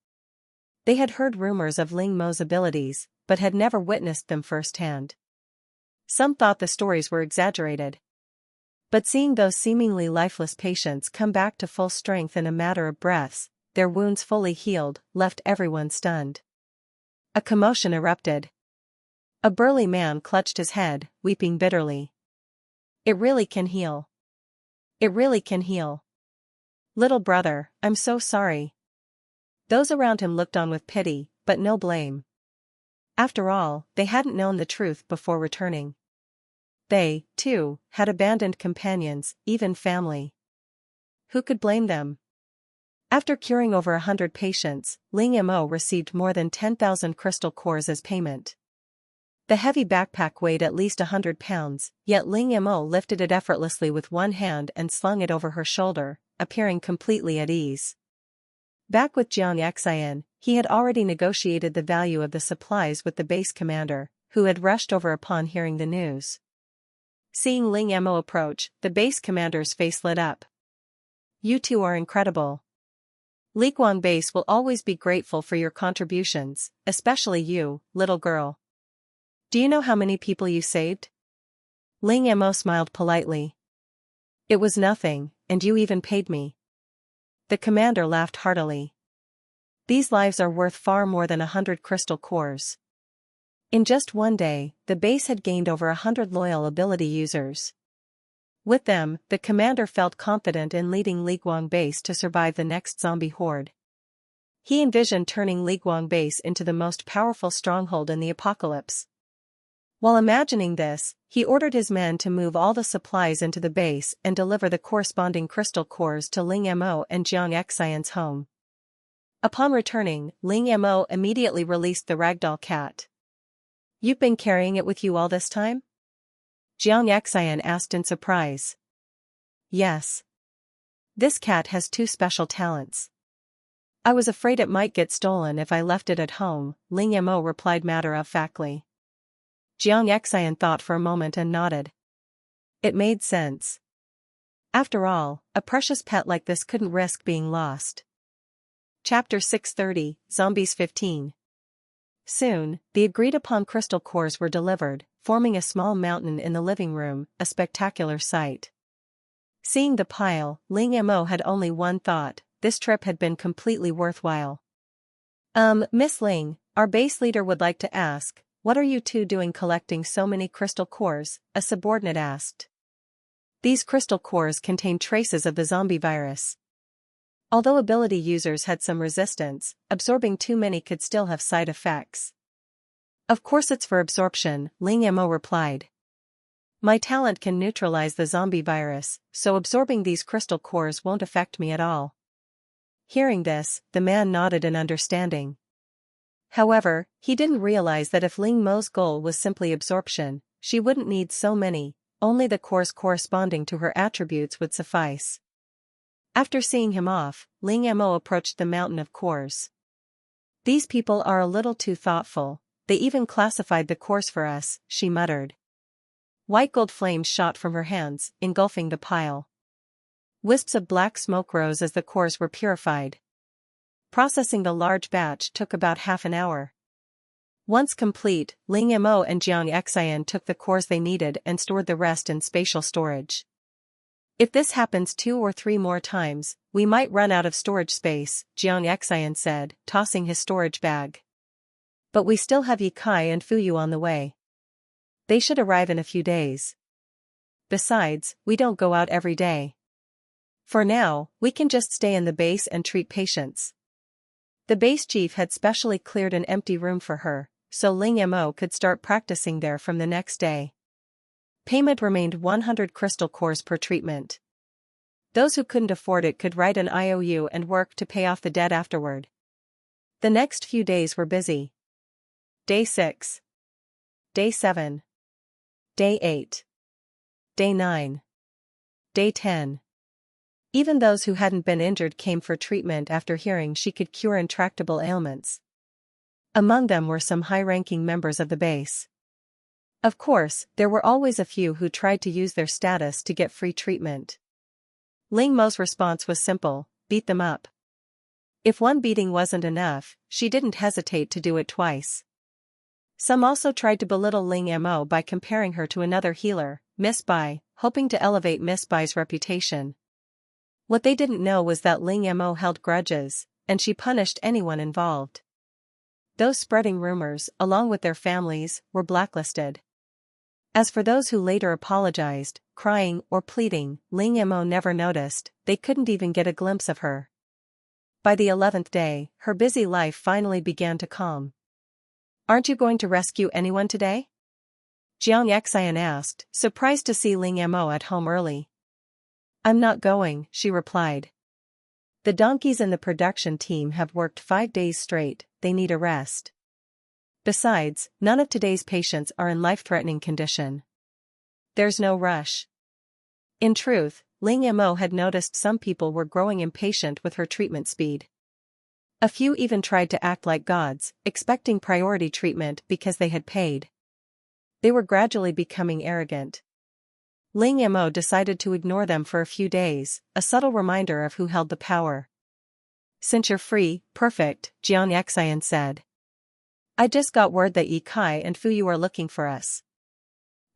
They had heard rumors of Ling Mo's abilities, but had never witnessed them firsthand. Some thought the stories were exaggerated. But seeing those seemingly lifeless patients come back to full strength in a matter of breaths, their wounds fully healed, left everyone stunned. A commotion erupted. A burly man clutched his head, weeping bitterly. "It really can heal. It really can heal. Little brother, I'm so sorry." Those around him looked on with pity, but no blame. After all, they hadn't known the truth before returning. They, too, had abandoned companions, even family. Who could blame them? After curing over 100 patients, Ling Mo received more than 10,000 crystal cores as payment. The heavy backpack weighed at least 100 pounds, yet Ling Mo lifted it effortlessly with one hand and slung it over her shoulder, appearing completely at ease. Back with Jiang Xian, he had already negotiated the value of the supplies with the base commander, who had rushed over upon hearing the news. Seeing Ling Mo approach, the base commander's face lit up. "You two are incredible. Liguang Base will always be grateful for your contributions, especially you, little girl. Do you know how many people you saved?" Ling Mo smiled politely. "It was nothing, and you even paid me." The commander laughed heartily. "These lives are worth far more than 100 crystal cores." In just one day, the base had gained over 100 loyal ability users. With them, the commander felt confident in leading Liguang Base to survive the next zombie horde. He envisioned turning Liguang Base into the most powerful stronghold in the apocalypse. While imagining this, he ordered his men to move all the supplies into the base and deliver the corresponding crystal cores to Ling Mo and Jiang Xian's home. Upon returning, Ling Mo immediately released the ragdoll cat. "You've been carrying it with you all this time?" Jiang Xian asked in surprise. "Yes. This cat has two special talents. I was afraid it might get stolen if I left it at home," Ling Mo replied matter-of-factly. Jiang Xian thought for a moment and nodded. It made sense. After all, a precious pet like this couldn't risk being lost. Chapter 630, Zombies 15. Soon, the agreed-upon crystal cores were delivered, forming a small mountain in the living room, a spectacular sight. Seeing the pile, Ling Mo had only one thought: this trip had been completely worthwhile. Miss Ling, our base leader would like to ask, what are you two doing collecting so many crystal cores? A subordinate asked. These crystal cores contain traces of the zombie virus. Although ability users had some resistance, absorbing too many could still have side effects. Of course it's for absorption, Ling Mo replied. My talent can neutralize the zombie virus, so absorbing these crystal cores won't affect me at all. Hearing this, the man nodded in understanding. However, he didn't realize that if Ling Mo's goal was simply absorption, she wouldn't need so many, only the cores corresponding to her attributes would suffice. After seeing him off, Ling Mo approached the mountain of cores. These people are a little too thoughtful, they even classified the cores for us, she muttered. White gold flames shot from her hands, engulfing the pile. Wisps of black smoke rose as the cores were purified. Processing the large batch took about half an hour. Once complete, Ling Mo and Jiang Xian took the cores they needed and stored the rest in spatial storage. If this happens 2 or 3 more times, we might run out of storage space, Jiang Xian said, tossing his storage bag. But we still have Yi Kai and Fuyu on the way. They should arrive in a few days. Besides, we don't go out every day. For now, we can just stay in the base and treat patients. The base chief had specially cleared an empty room for her, so Ling Mo could start practicing there from the next day. Payment remained 100 crystal cores per treatment. Those who couldn't afford it could write an IOU and work to pay off the debt afterward. The next few days were busy. Day 6. Day 7. Day 8. Day 9. Day 10. Even those who hadn't been injured came for treatment after hearing she could cure intractable ailments. Among them were some high-ranking members of the base. Of course, there were always a few who tried to use their status to get free treatment. Ling Mo's response was simple: beat them up. If one beating wasn't enough, she didn't hesitate to do it twice. Some also tried to belittle Ling Mo by comparing her to another healer, Miss Bai, hoping to elevate Miss Bai's reputation. What they didn't know was that Ling Mo held grudges, and she punished anyone involved. Those spreading rumors, along with their families, were blacklisted. As for those who later apologized, crying or pleading, Ling Mo never noticed, they couldn't even get a glimpse of her. By the 11th day, her busy life finally began to calm. Aren't you going to rescue anyone today? Jiang Xian asked, surprised to see Ling Mo at home early. I'm not going, she replied. The donkeys in the production team have worked 5 days straight, they need a rest. Besides, none of today's patients are in life-threatening condition. There's no rush. In truth, Ling Mo had noticed some people were growing impatient with her treatment speed. A few even tried to act like gods, expecting priority treatment because they had paid. They were gradually becoming arrogant. Ling Mo decided to ignore them for a few days, a subtle reminder of who held the power. "Since you're free, perfect," Jiang Xian said. "I just got word that Yi Kai and Fu Yu are looking for us.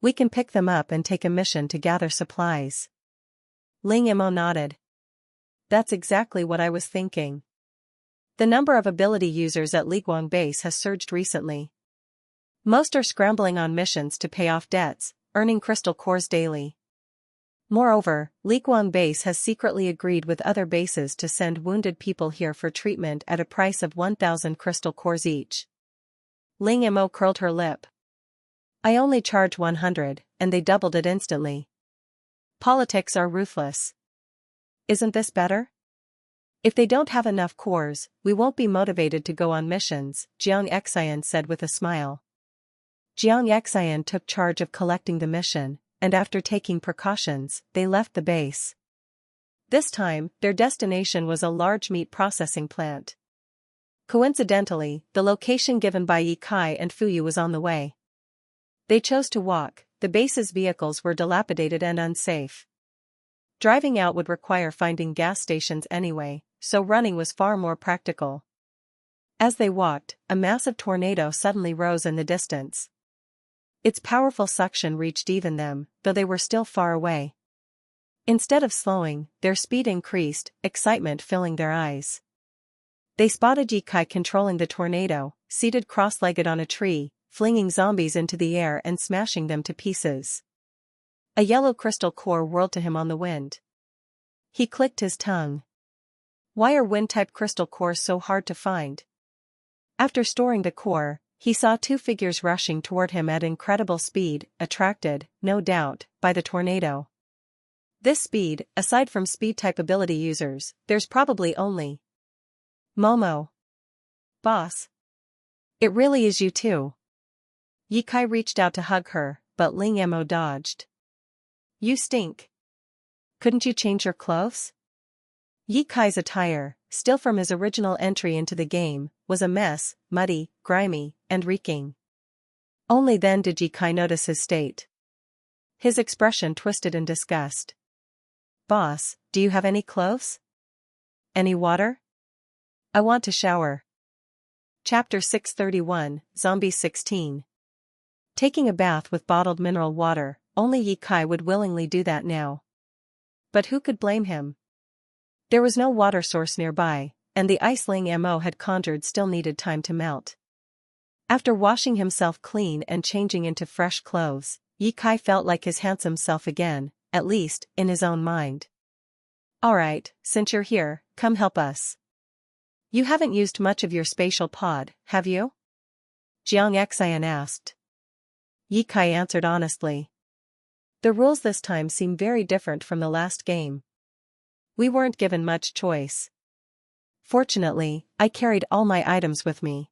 We can pick them up and take a mission to gather supplies." Ling Mo nodded. "That's exactly what I was thinking." The number of ability users at Liguang base has surged recently. Most are scrambling on missions to pay off debts, earning crystal cores daily. Moreover, Liguang base has secretly agreed with other bases to send wounded people here for treatment at a price of 1,000 crystal cores each. Ling Mo curled her lip. "I only charge 100, and they doubled it instantly. Politics are ruthless. Isn't this better? If they don't have enough cores, we won't be motivated to go on missions," Jiang Xian said with a smile. Jiang Xian took charge of collecting the mission, and after taking precautions, they left the base. This time, their destination was a large meat processing plant. Coincidentally, the location given by Yi Kai and Fu Yu was on the way. They chose to walk. The base's vehicles were dilapidated and unsafe. Driving out would require finding gas stations anyway, so running was far more practical. As they walked, a massive tornado suddenly rose in the distance. Its powerful suction reached even them, though they were still far away. Instead of slowing, their speed increased, excitement filling their eyes. They spotted Yi Kai controlling the tornado, seated cross-legged on a tree, flinging zombies into the air and smashing them to pieces. A yellow crystal core whirled to him on the wind. He clicked his tongue. Why are wind-type crystal cores so hard to find? After storing the core, he saw two figures rushing toward him at incredible speed, attracted, no doubt, by the tornado. This speed, aside from speed-type ability users, there's probably only Momo. Boss. It really is you too. Yi Kai reached out to hug her, but Ling Mo dodged. You stink. Couldn't you change your clothes? Yi Kai's attire, still from his original entry into the game, was a mess, muddy, grimy, and reeking. Only then did Yi Kai notice his state. His expression twisted in disgust. Boss, do you have any clothes? Any water? I want to shower. Chapter 631, Zombies 16. Taking a bath with bottled mineral water, only Yi Kai would willingly do that now. But who could blame him? There was no water source nearby, and the ice Ling Mo had conjured still needed time to melt. After washing himself clean and changing into fresh clothes, Yi Kai felt like his handsome self again, at least, in his own mind. Alright, since you're here, come help us. You haven't used much of your spatial pod, have you? Jiang Xian asked. Yi Kai answered honestly. The rules this time seem very different from the last game. We weren't given much choice. Fortunately, I carried all my items with me.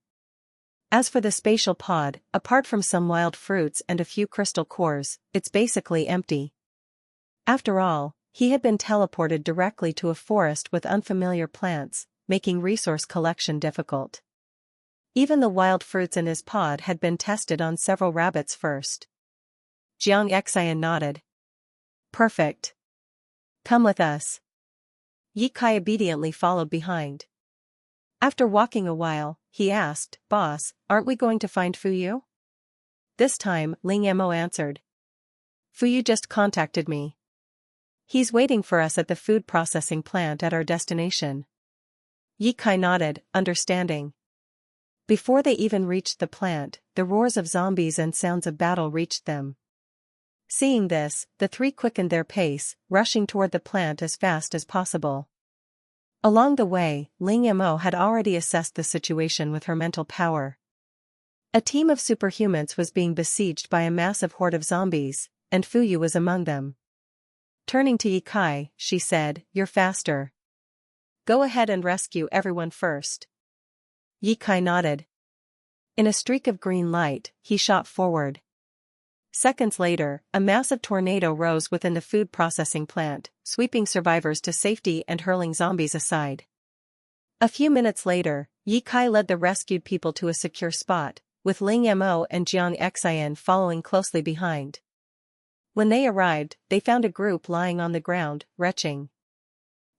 As for the spatial pod, apart from some wild fruits and a few crystal cores, it's basically empty. After all, he had been teleported directly to a forest with unfamiliar plants, making resource collection difficult. Even the wild fruits in his pod had been tested on several rabbits first. Jiang Xian nodded. Perfect. Come with us. Yi Kai obediently followed behind. After walking a while, he asked, Boss, aren't we going to find Fu Yu? This time, Ling Mo answered. Fu Yu just contacted me. He's waiting for us at the food processing plant at our destination. Yi Kai nodded, understanding. Before they even reached the plant, the roars of zombies and sounds of battle reached them. Seeing this, the three quickened their pace, rushing toward the plant as fast as possible. Along the way, Ling Mo had already assessed the situation with her mental power. A team of superhumans was being besieged by a massive horde of zombies, and Fu Yu was among them. Turning to Yi Kai, she said, You're faster. Go ahead and rescue everyone first. Yi Kai nodded. In a streak of green light, he shot forward. Seconds later, a massive tornado rose within the food processing plant, sweeping survivors to safety and hurling zombies aside. A few minutes later, Ye Kai led the rescued people to a secure spot, with Ling Mo and Jiang Xian following closely behind. When they arrived, they found a group lying on the ground, retching.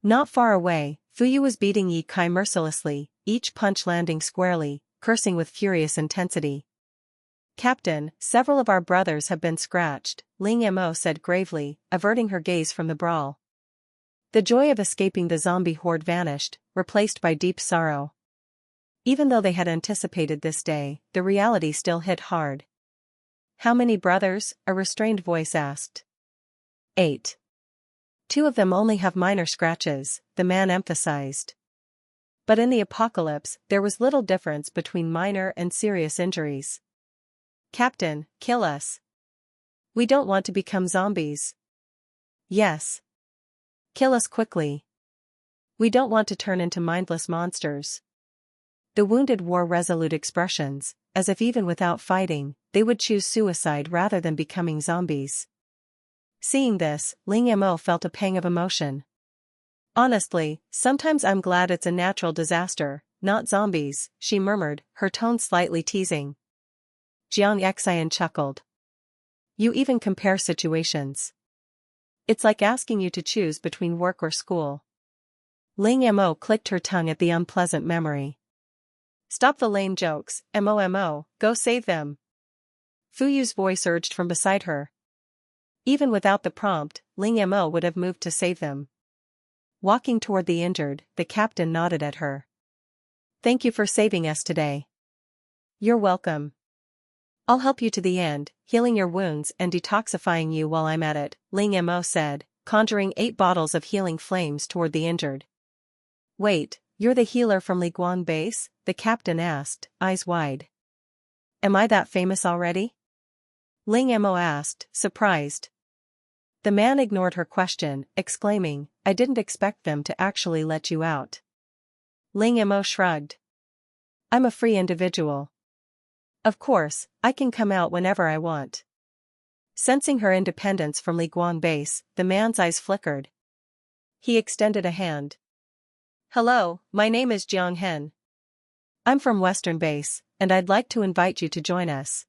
Not far away, Fuyu was beating Ye Kai mercilessly, each punch landing squarely, cursing with furious intensity. "Captain, several of our brothers have been scratched," Ling Mo said gravely, averting her gaze from the brawl. The joy of escaping the zombie horde vanished, replaced by deep sorrow. Even though they had anticipated this day, the reality still hit hard. "How many brothers?" a restrained voice asked. 8. 2 of them only have minor scratches, the man emphasized. But in the apocalypse, there was little difference between minor and serious injuries. "Captain, kill us. We don't want to become zombies." "Yes. Kill us quickly. We don't want to turn into mindless monsters." The wounded wore resolute expressions, as if even without fighting, they would choose suicide rather than becoming zombies. Seeing this, Ling Mo felt a pang of emotion. "Honestly, sometimes I'm glad it's a natural disaster, not zombies," she murmured, her tone slightly teasing. Jiang Xian chuckled. "You even compare situations. It's like asking you to choose between work or school." Ling Mo clicked her tongue at the unpleasant memory. "Stop the lame jokes, Mo, go save them." Fuyu's voice urged from beside her. Even without the prompt, Ling Mo would have moved to save them. Walking toward the injured, the captain nodded at her. "Thank you for saving us today." "You're welcome. I'll help you to the end, healing your wounds and detoxifying you while I'm at it," Ling Mo said, conjuring 8 bottles of healing flames toward the injured. "Wait, you're the healer from Liguang Base?" the captain asked, eyes wide. "Am I that famous already?" Ling Mo asked, surprised. The man ignored her question, exclaiming, "I didn't expect them to actually let you out." Ling Mo shrugged. "I'm a free individual. Of course, I can come out whenever I want." Sensing her independence from Liguang Base, the man's eyes flickered. He extended a hand. "Hello, my name is Jiang Hen. I'm from Western Base, and I'd like to invite you to join us.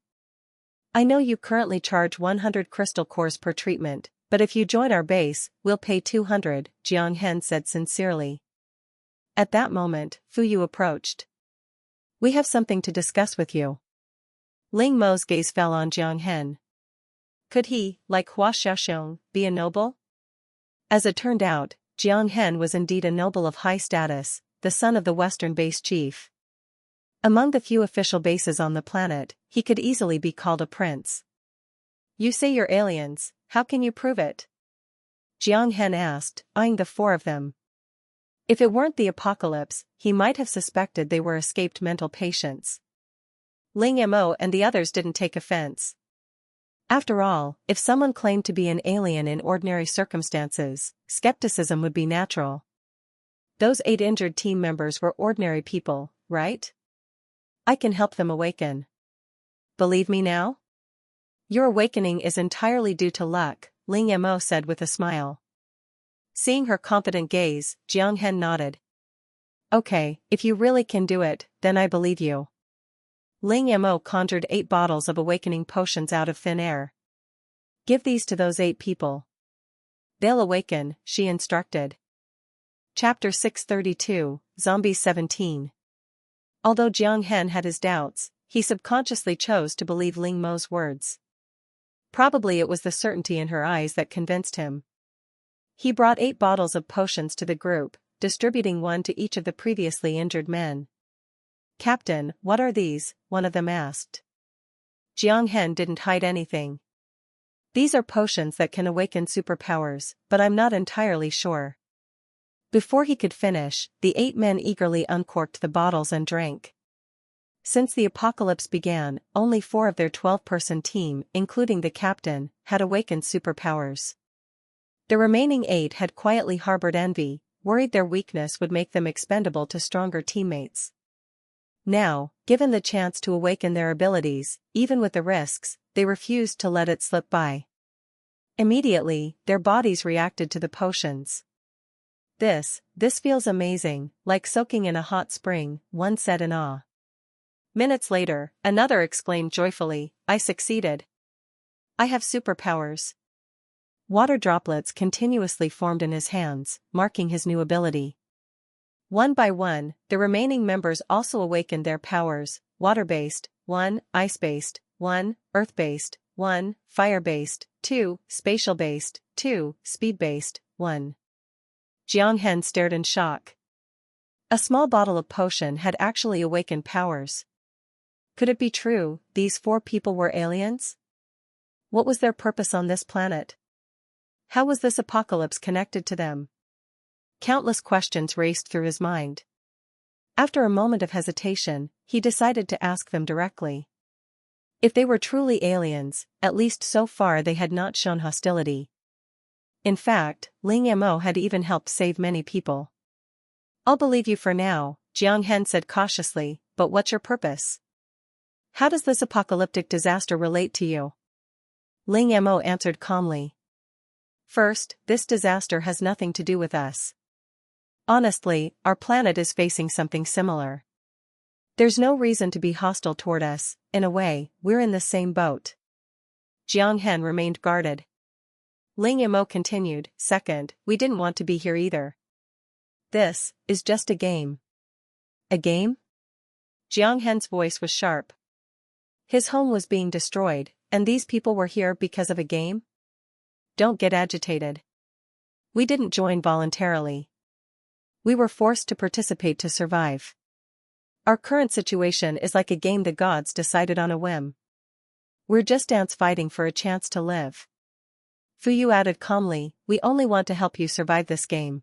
I know you currently charge 100 crystal cores per treatment, but if you join our base, we'll pay 200, Jiang Hen said sincerely. At that moment, Fuyu approached. "We have something to discuss with you." Ling Mo's gaze fell on Jiang Hen. Could he, like Hua Xiaoxiong, be a noble? As it turned out, Jiang Hen was indeed a noble of high status, the son of the Western Base chief. Among the few official bases on the planet, he could easily be called a prince. "You say you're aliens, how can you prove it?" Jiang Hen asked, eyeing the 4 of them. If it weren't the apocalypse, he might have suspected they were escaped mental patients. Ling Mo and the others didn't take offense. After all, if someone claimed to be an alien in ordinary circumstances, skepticism would be natural. Those 8 injured team members were ordinary people, right? I can help them awaken. Believe me now? Your awakening is entirely due to luck, Ling Mo said with a smile. Seeing her confident gaze, Jiang Hen nodded. Okay, if you really can do it, then I believe you. Ling Mo conjured 8 bottles of awakening potions out of thin air. Give these to those 8 people. They'll awaken, she instructed. Chapter 632, Zombies 17. Although Jiang Hen had his doubts, he subconsciously chose to believe Ling Mo's words. Probably it was the certainty in her eyes that convinced him. He brought 8 bottles of potions to the group, distributing one to each of the previously injured men. "Captain, what are these?" one of them asked. Jiang Hen didn't hide anything. "These are potions that can awaken superpowers, but I'm not entirely sure." Before he could finish, the 8 men eagerly uncorked the bottles and drank. Since the apocalypse began, only 4 of their 12-person team, including the captain, had awakened superpowers. The remaining 8 had quietly harbored envy, worried their weakness would make them expendable to stronger teammates. Now, given the chance to awaken their abilities, even with the risks, they refused to let it slip by. Immediately, their bodies reacted to the potions. This feels amazing, like soaking in a hot spring, one said in awe. Minutes later, another exclaimed joyfully, I succeeded. I have superpowers. Water droplets continuously formed in his hands, marking his new ability. One by one, the remaining members also awakened their powers, water-based, 1, ice-based, 1, earth-based, 1, fire-based, 2, spatial-based, 2, speed-based, 1. Jianghen stared in shock. A small bottle of potion had actually awakened powers. Could it be true, these 4 people were aliens? What was their purpose on this planet? How was this apocalypse connected to them? Countless questions raced through his mind. After a moment of hesitation, he decided to ask them directly. If they were truly aliens, at least so far they had not shown hostility. In fact, Ling Mo had even helped save many people. I'll believe you for now, Jianghen said cautiously, but what's your purpose? How does this apocalyptic disaster relate to you? Ling Mo answered calmly. First, this disaster has nothing to do with us. Honestly, our planet is facing something similar. There's no reason to be hostile toward us, in a way, we're in the same boat. Jianghen remained guarded. Ling Mo continued, second, we didn't want to be here either. This is just a game. A game? Jianghen's voice was sharp. His home was being destroyed, and these people were here because of a game? Don't get agitated. We didn't join voluntarily. We were forced to participate to survive. Our current situation is like a game the gods decided on a whim. We're just ants fighting for a chance to live. Fu Yu added calmly, we only want to help you survive this game.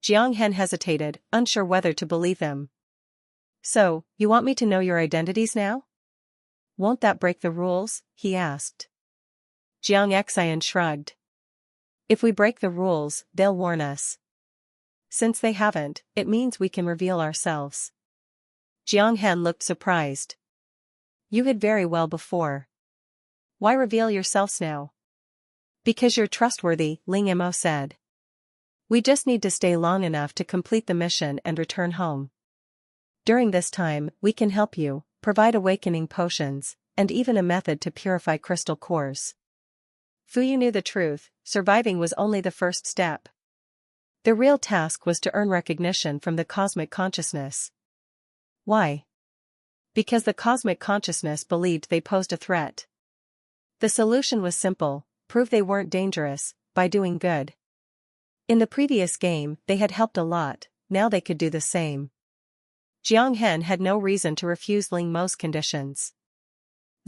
Jianghen hesitated, unsure whether to believe him. So, you want me to know your identities now? Won't that break the rules? He asked. Jiang Xian shrugged. If we break the rules, they'll warn us. Since they haven't, it means we can reveal ourselves. Jianghen looked surprised. You hid very well before. Why reveal yourselves now? Because you're trustworthy, Ling Mo said. We just need to stay long enough to complete the mission and return home. During this time, we can help you, provide awakening potions, and even a method to purify crystal cores. Fu Yu knew the truth, surviving was only the first step. The real task was to earn recognition from the cosmic consciousness. Why? Because the cosmic consciousness believed they posed a threat. The solution was simple, prove they weren't dangerous, by doing good. In the previous game, they had helped a lot, now they could do the same. Jianghen had no reason to refuse Ling Mo's conditions.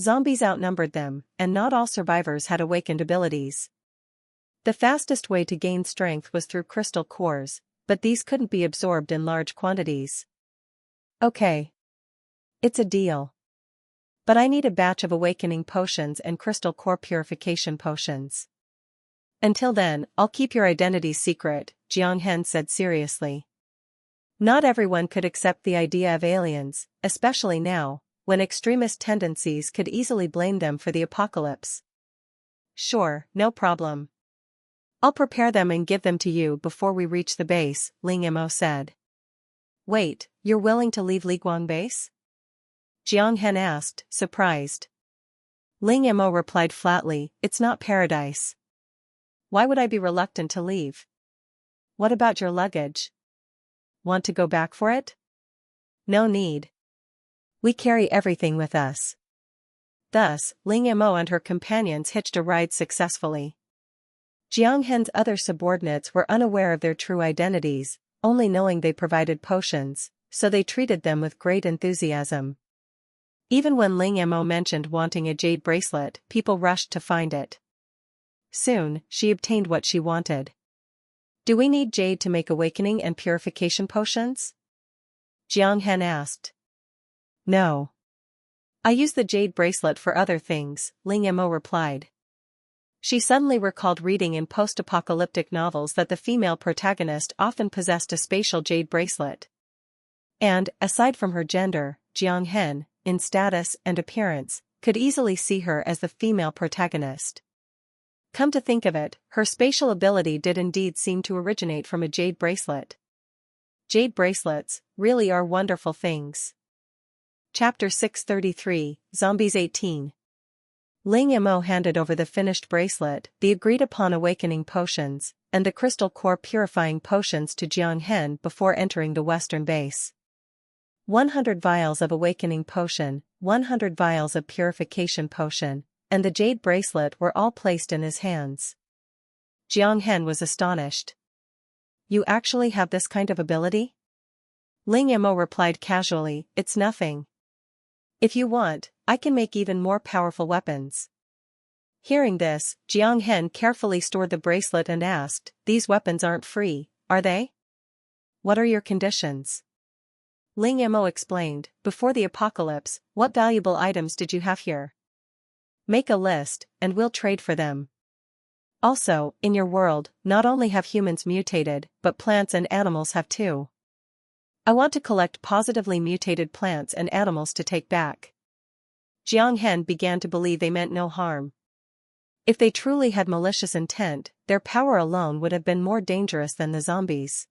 Zombies outnumbered them, and not all survivors had awakened abilities. The fastest way to gain strength was through crystal cores, but these couldn't be absorbed in large quantities. Okay. It's a deal. But I need a batch of awakening potions and crystal core purification potions. Until then, I'll keep your identities secret, Jianghen said seriously. Not everyone could accept the idea of aliens, especially now, when extremist tendencies could easily blame them for the apocalypse. Sure, no problem. I'll prepare them and give them to you before we reach the base, Ling Mo said. Wait, you're willing to leave Liguang base? Jianghen asked, surprised. Ling Mo replied flatly, it's not paradise. Why would I be reluctant to leave? What about your luggage? Want to go back for it? No need. We carry everything with us. Thus, Ling Mo and her companions hitched a ride successfully. Jianghen's other subordinates were unaware of their true identities, only knowing they provided potions, so they treated them with great enthusiasm. Even when Ling Mo mentioned wanting a jade bracelet, people rushed to find it. Soon, she obtained what she wanted. Do we need jade to make awakening and purification potions? Jianghen asked. No. I use the jade bracelet for other things, Ling Mo replied. She suddenly recalled reading in post-apocalyptic novels that the female protagonist often possessed a spatial jade bracelet. And, aside from her gender, Jiang Hen, in status and appearance, could easily see her as the female protagonist. Come to think of it, her spatial ability did indeed seem to originate from a jade bracelet. Jade bracelets really are wonderful things. Chapter 633, Zombies 18. Ling Mo handed over the finished bracelet, the agreed-upon awakening potions, and the crystal core purifying potions to Jiang Hen before entering the western base. 100 vials of awakening potion, 100 vials of purification potion, and the jade bracelet were all placed in his hands. Jiang Hen was astonished. You actually have this kind of ability? Ling Mo replied casually, it's nothing. If you want, I can make even more powerful weapons. Hearing this, Jiang Hen carefully stored the bracelet and asked, these weapons aren't free, are they? What are your conditions? Ling Mo explained, before the apocalypse, what valuable items did you have here? Make a list, and we'll trade for them. Also, in your world, not only have humans mutated, but plants and animals have too. I want to collect positively mutated plants and animals to take back. Jiang Hen began to believe they meant no harm. If they truly had malicious intent, their power alone would have been more dangerous than the zombies.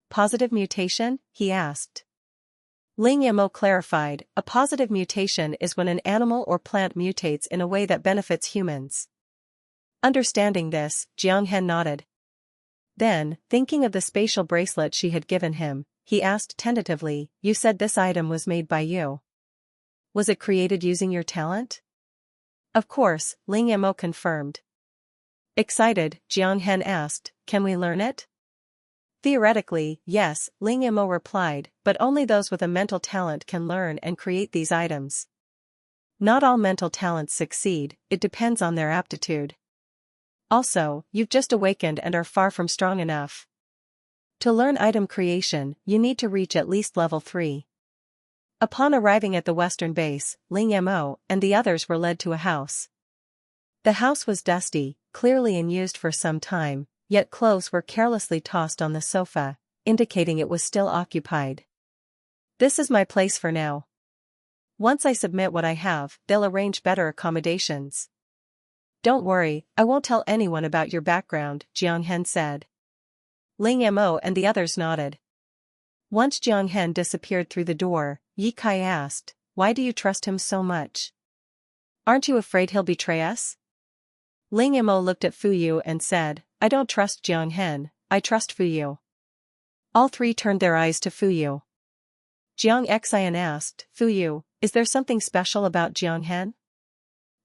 Positive mutation? He asked. Ling Mo clarified, a positive mutation is when an animal or plant mutates in a way that benefits humans. Understanding this, Jiang Hen nodded. Then, thinking of the spatial bracelet she had given him, he asked tentatively, you said this item was made by you. Was it created using your talent? Of course, Ling Mo confirmed. Excited, Jiang Hen asked, can we learn it? Theoretically, yes, Ling Mo replied, but only those with a mental talent can learn and create these items. Not all mental talents succeed, it depends on their aptitude. Also, you've just awakened and are far from strong enough. To learn item creation, you need to reach at least level 3. Upon arriving at the western base, Ling Mo and the others were led to a house. The house was dusty, clearly unused for some time, yet clothes were carelessly tossed on the sofa, indicating it was still occupied. This is my place for now. Once I submit what I have, they'll arrange better accommodations. Don't worry, I won't tell anyone about your background, Jiang Hen said. Ling Mo and the others nodded. Once Jiang Hen disappeared through the door, Yi Kai asked, why do you trust him so much? Aren't you afraid he'll betray us? Ling Mo looked at Fu Yu and said, I don't trust Jiang Hen, I trust Fu Yu. All three turned their eyes to Fu Yu. Jiang Xian asked, Fu Yu, is there something special about Jiang Hen?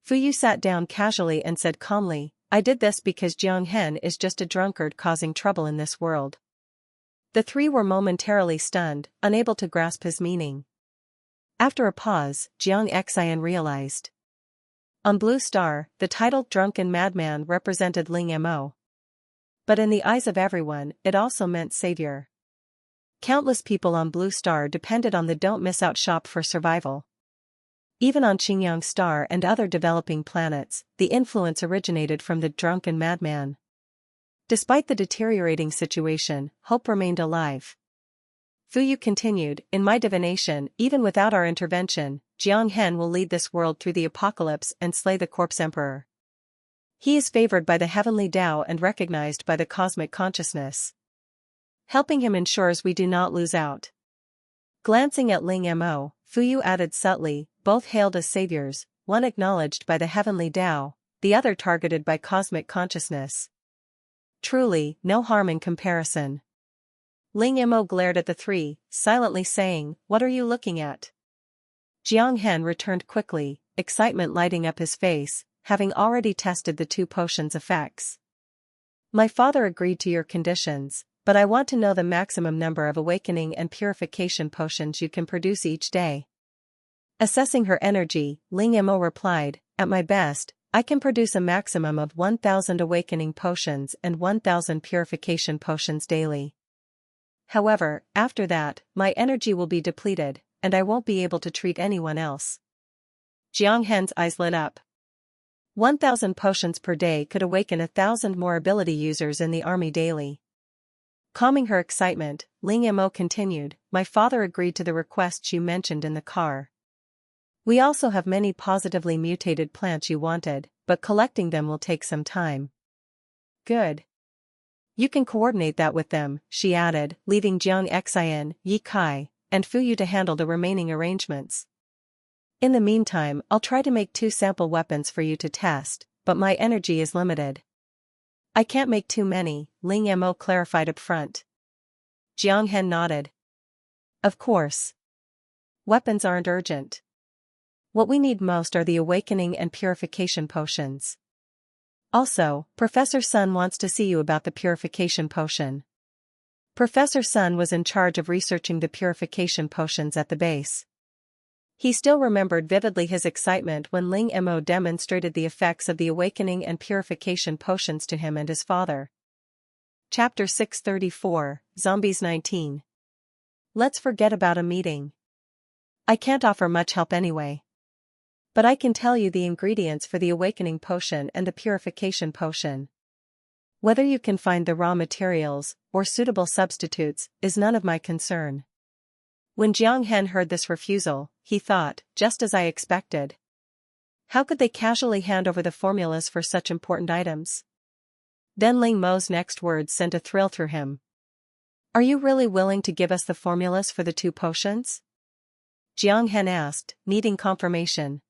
Fu Yu sat down casually and said calmly, I did this because Jiang Hen is just a drunkard causing trouble in this world. The three were momentarily stunned, unable to grasp his meaning. After a pause, Jiang Xian realized. On Blue Star, the title Drunken Madman represented Ling Mo. But in the eyes of everyone, it also meant savior. Countless people on Blue Star depended on the Don't Miss Out shop for survival. Even on Qingyang Star and other developing planets, the influence originated from the Drunken Madman. Despite the deteriorating situation, hope remained alive. Fu Yu continued, in my divination, even without our intervention, Jiang Hen will lead this world through the apocalypse and slay the corpse emperor. He is favored by the heavenly Tao and recognized by the cosmic consciousness. Helping him ensures we do not lose out. Glancing at Ling Mo, Fu Yu added subtly, both hailed as saviors, one acknowledged by the heavenly Tao, the other targeted by cosmic consciousness. Truly, no harm in comparison. Ling Mo glared at the three, silently saying, what are you looking at? Jiang Hen returned quickly, excitement lighting up his face, having already tested the 2 potions' effects. My father agreed to your conditions, but I want to know the maximum number of awakening and purification potions you can produce each day. Assessing her energy, Ling Mo replied, at my best, I can produce a maximum of 1,000 awakening potions and 1,000 purification potions daily. However, after that, my energy will be depleted, and I won't be able to treat anyone else. Jiang Hen's eyes lit up. 1,000 potions per day could awaken 1,000 more ability users in the army daily. Calming her excitement, Ling Mo continued, "My father agreed to the requests you mentioned in the car. We also have many positively mutated plants you wanted, but collecting them will take some time." "Good. You can coordinate that with them," she added, leaving Jiang Xian, Yi Kai, and Fu Yu to handle the remaining arrangements. "In the meantime, I'll try to make 2 sample weapons for you to test, but my energy is limited." "I can't make too many," Ling Mo clarified up front. Jiang Hen nodded. "Of course. Weapons aren't urgent. What we need most are the awakening and purification potions. Also, Professor Sun wants to see you about the purification potion." Professor Sun was in charge of researching the purification potions at the base. He still remembered vividly his excitement when Ling Mo demonstrated the effects of the awakening and purification potions to him and his father. Chapter 634, Zombies 19. Let's forget about a meeting. I can't offer much help anyway. But I can tell you the ingredients for the awakening potion and the purification potion. Whether you can find the raw materials, or suitable substitutes, is none of my concern. When Jiang Hen heard this refusal, he thought, just as I expected. How could they casually hand over the formulas for such important items? Then Ling Mo's next words sent a thrill through him. "Are you really willing to give us the formulas for the 2 potions?" Jiang Hen asked, needing confirmation.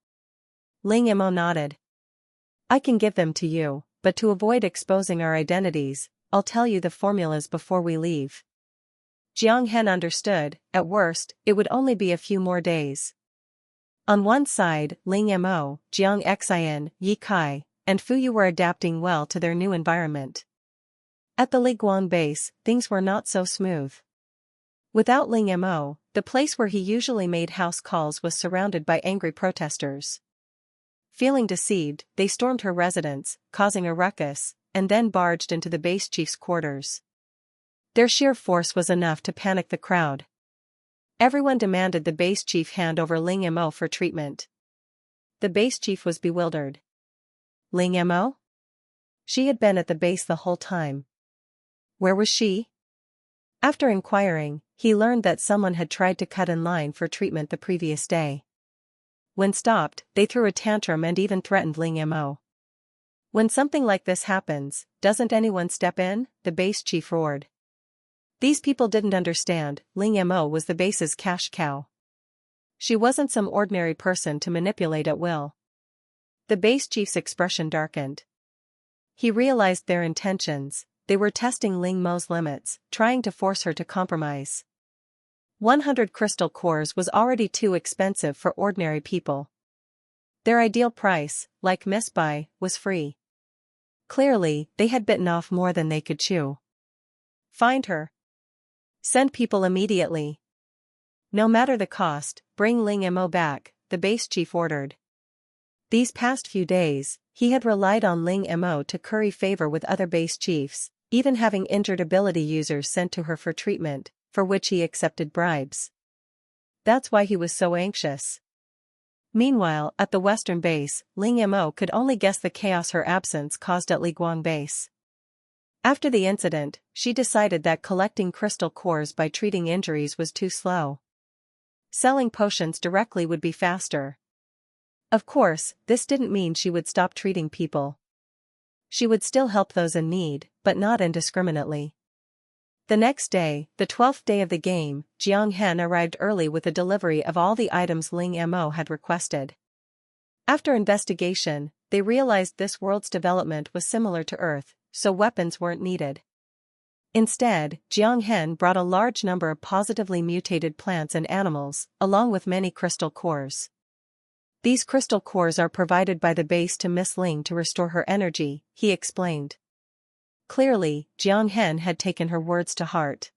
Ling Mo nodded. "I can give them to you, but to avoid exposing our identities, I'll tell you the formulas before we leave." Jiang Hen understood. At worst, it would only be a few more days. On one side, Ling Mo, Jiang Xian, Yi Kai, and Fu Yu were adapting well to their new environment. At the Liguang base, things were not so smooth. Without Ling Mo, the place where he usually made house calls was surrounded by angry protesters. Feeling deceived, they stormed her residence, causing a ruckus, and then barged into the base chief's quarters. Their sheer force was enough to panic the crowd. Everyone demanded the base chief hand over Ling Mo for treatment. The base chief was bewildered. Ling Mo? She had been at the base the whole time. Where was she? After inquiring, he learned that someone had tried to cut in line for treatment the previous day. When stopped, they threw a tantrum and even threatened Ling Mo. "When something like this happens, doesn't anyone step in?" the base chief roared. These people didn't understand, Ling Mo was the base's cash cow. She wasn't some ordinary person to manipulate at will. The base chief's expression darkened. He realized their intentions. They were testing Ling Mo's limits, trying to force her to compromise. 100 crystal cores was already too expensive for ordinary people. Their ideal price, like Miss Bai, was free. Clearly, they had bitten off more than they could chew. "Find her. Send people immediately. No matter the cost, bring Ling Mo back," the base chief ordered. These past few days, he had relied on Ling Mo to curry favor with other base chiefs, even having injured ability users sent to her for treatment, for which he accepted bribes. That's why he was so anxious. Meanwhile, at the western base, Ling Mo could only guess the chaos her absence caused at Liguang base. After the incident, she decided that collecting crystal cores by treating injuries was too slow. Selling potions directly would be faster. Of course, this didn't mean she would stop treating people. She would still help those in need, but not indiscriminately. The next day, the 12th day of the game, Jiang Hen arrived early with a delivery of all the items Ling Mo had requested. After investigation, they realized this world's development was similar to Earth, so weapons weren't needed. Instead, Jiang Hen brought a large number of positively mutated plants and animals, along with many crystal cores. These crystal cores are provided by the base to Miss Ling to restore her energy, he explained. Clearly, Jiang Hen had taken her words to heart.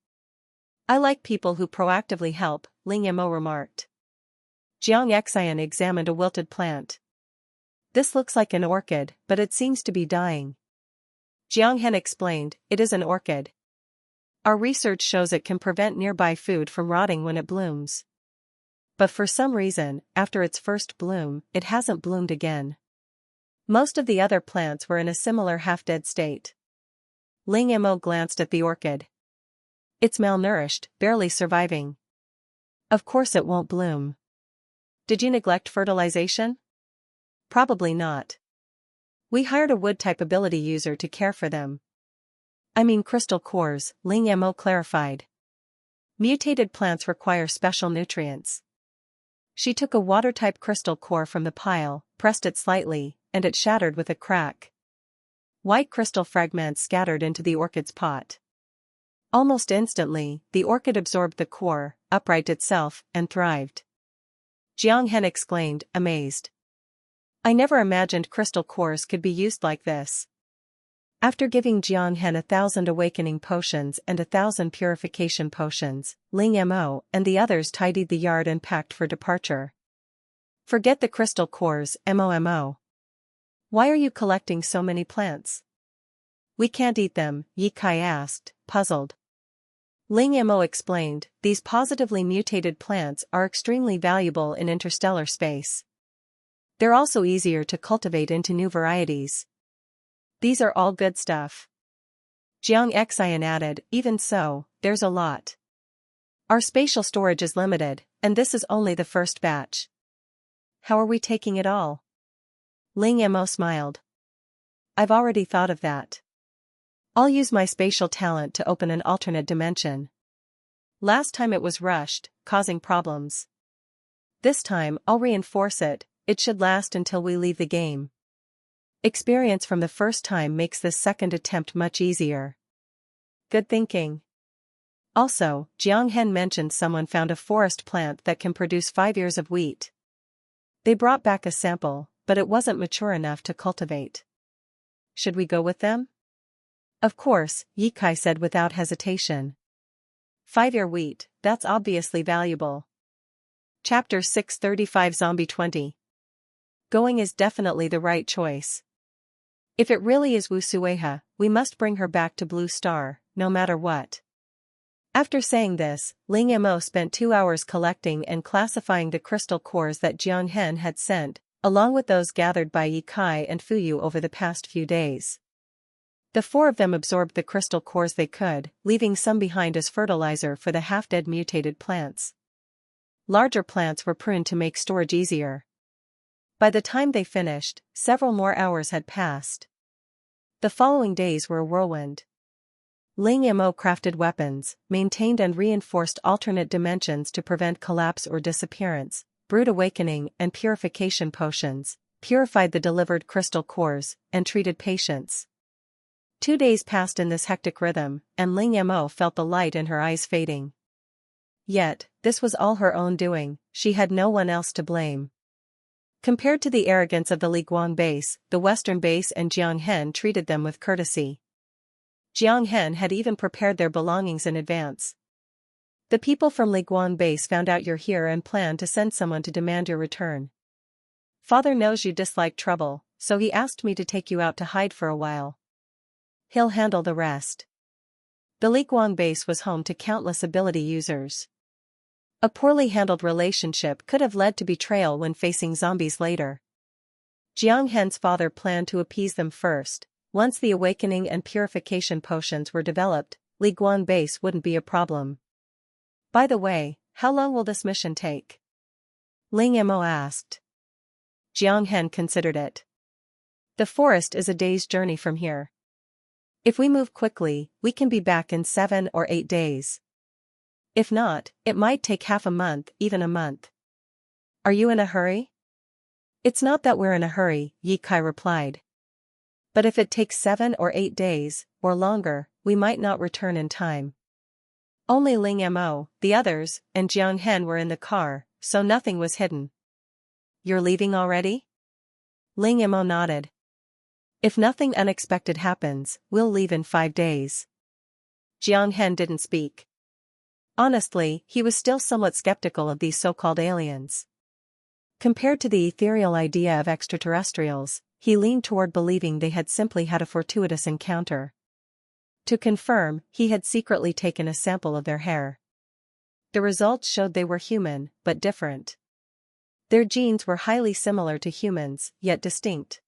"I like people who proactively help," Ling Mo remarked. Jiang Xian examined a wilted plant. "This looks like an orchid, but it seems to be dying." Jiang Hen explained, "It is an orchid. Our research shows it can prevent nearby food from rotting when it blooms. But for some reason, after its first bloom, it hasn't bloomed again. Most of the other plants were in a similar half-dead state." Ling Mo glanced at the orchid. It's malnourished, barely surviving. Of course it won't bloom. Did you neglect fertilization? Probably not. We hired a wood-type ability user to care for them. I mean crystal cores, Ling Mo clarified. Mutated plants require special nutrients. She took a water-type crystal core from the pile, pressed it slightly, and it shattered with a crack. White crystal fragments scattered into the orchid's pot. Almost instantly, the orchid absorbed the core, upright itself, and thrived. Jiang Hen exclaimed, amazed. I never imagined crystal cores could be used like this. After giving Jiang Hen 1,000 awakening potions and 1,000 purification potions, Ling Mo and the others tidied the yard and packed for departure. Forget the crystal cores, Mo. Why are you collecting so many plants? We can't eat them, Yi Kai asked, puzzled. Ling Mo explained, these positively mutated plants are extremely valuable in interstellar space. They're also easier to cultivate into new varieties. These are all good stuff. Jiang Xian added, even so, there's a lot. Our spatial storage is limited, and this is only the first batch. How are we taking it all? Ling Mo smiled. I've already thought of that. I'll use my spatial talent to open an alternate dimension. Last time it was rushed, causing problems. This time I'll reinforce it, it should last until we leave the game. Experience from the first time makes this second attempt much easier. Good thinking. Also, Jiang Hen mentioned someone found a forest plant that can produce 5 years of wheat. They brought back a sample, but it wasn't mature enough to cultivate. Should we go with them? Of course, Yi Kai said without hesitation. 5-year wheat, that's obviously valuable. Chapter 635 Zombie 20. Going is definitely the right choice. If it really is Wu Sueha, we must bring her back to Blue Star, no matter what. After saying this, Ling Mo spent 2 hours collecting and classifying the crystal cores that Jiang Hen had sent, along with those gathered by Yi Kai and Fuyu over the past few days. The 4 of them absorbed the crystal cores they could, leaving some behind as fertilizer for the half-dead mutated plants. Larger plants were pruned to make storage easier. By the time they finished, several more hours had passed. The following days were a whirlwind. Ling Mo crafted weapons, maintained and reinforced alternate dimensions to prevent collapse or disappearance, brewed awakening and purification potions, purified the delivered crystal cores, and treated patients. 2 days passed in this hectic rhythm, and Ling Mo felt the light in her eyes fading. Yet, this was all her own doing, she had no one else to blame. Compared to the arrogance of the Liguang base, the Western base and Jiang Hen treated them with courtesy. Jiang Hen had even prepared their belongings in advance. The people from Liguang base found out you're here and planned to send someone to demand your return. Father knows you dislike trouble, so he asked me to take you out to hide for a while. He'll handle the rest. The Liguang base was home to countless ability users. A poorly handled relationship could have led to betrayal when facing zombies later. Jiang Hen's father planned to appease them first. Once the awakening and purification potions were developed, Liguang base wouldn't be a problem. By the way, how long will this mission take? Ling Mo asked. Jiang Hen considered it. The forest is a day's journey from here. If we move quickly, we can be back in 7 or 8 days. If not, it might take half a month, even a month. Are you in a hurry? It's not that we're in a hurry, Yi Kai replied. But if it takes 7 or 8 days, or longer, we might not return in time. Only Ling Mo, the others, and Jiang Hen were in the car, so nothing was hidden. You're leaving already? Ling Mo nodded. If nothing unexpected happens, we'll leave in 5 days. Jiang Hen didn't speak. Honestly, he was still somewhat skeptical of these so-called aliens. Compared to the ethereal idea of extraterrestrials, he leaned toward believing they had simply had a fortuitous encounter. To confirm, he had secretly taken a sample of their hair. The results showed they were human, but different. Their genes were highly similar to humans, yet distinct.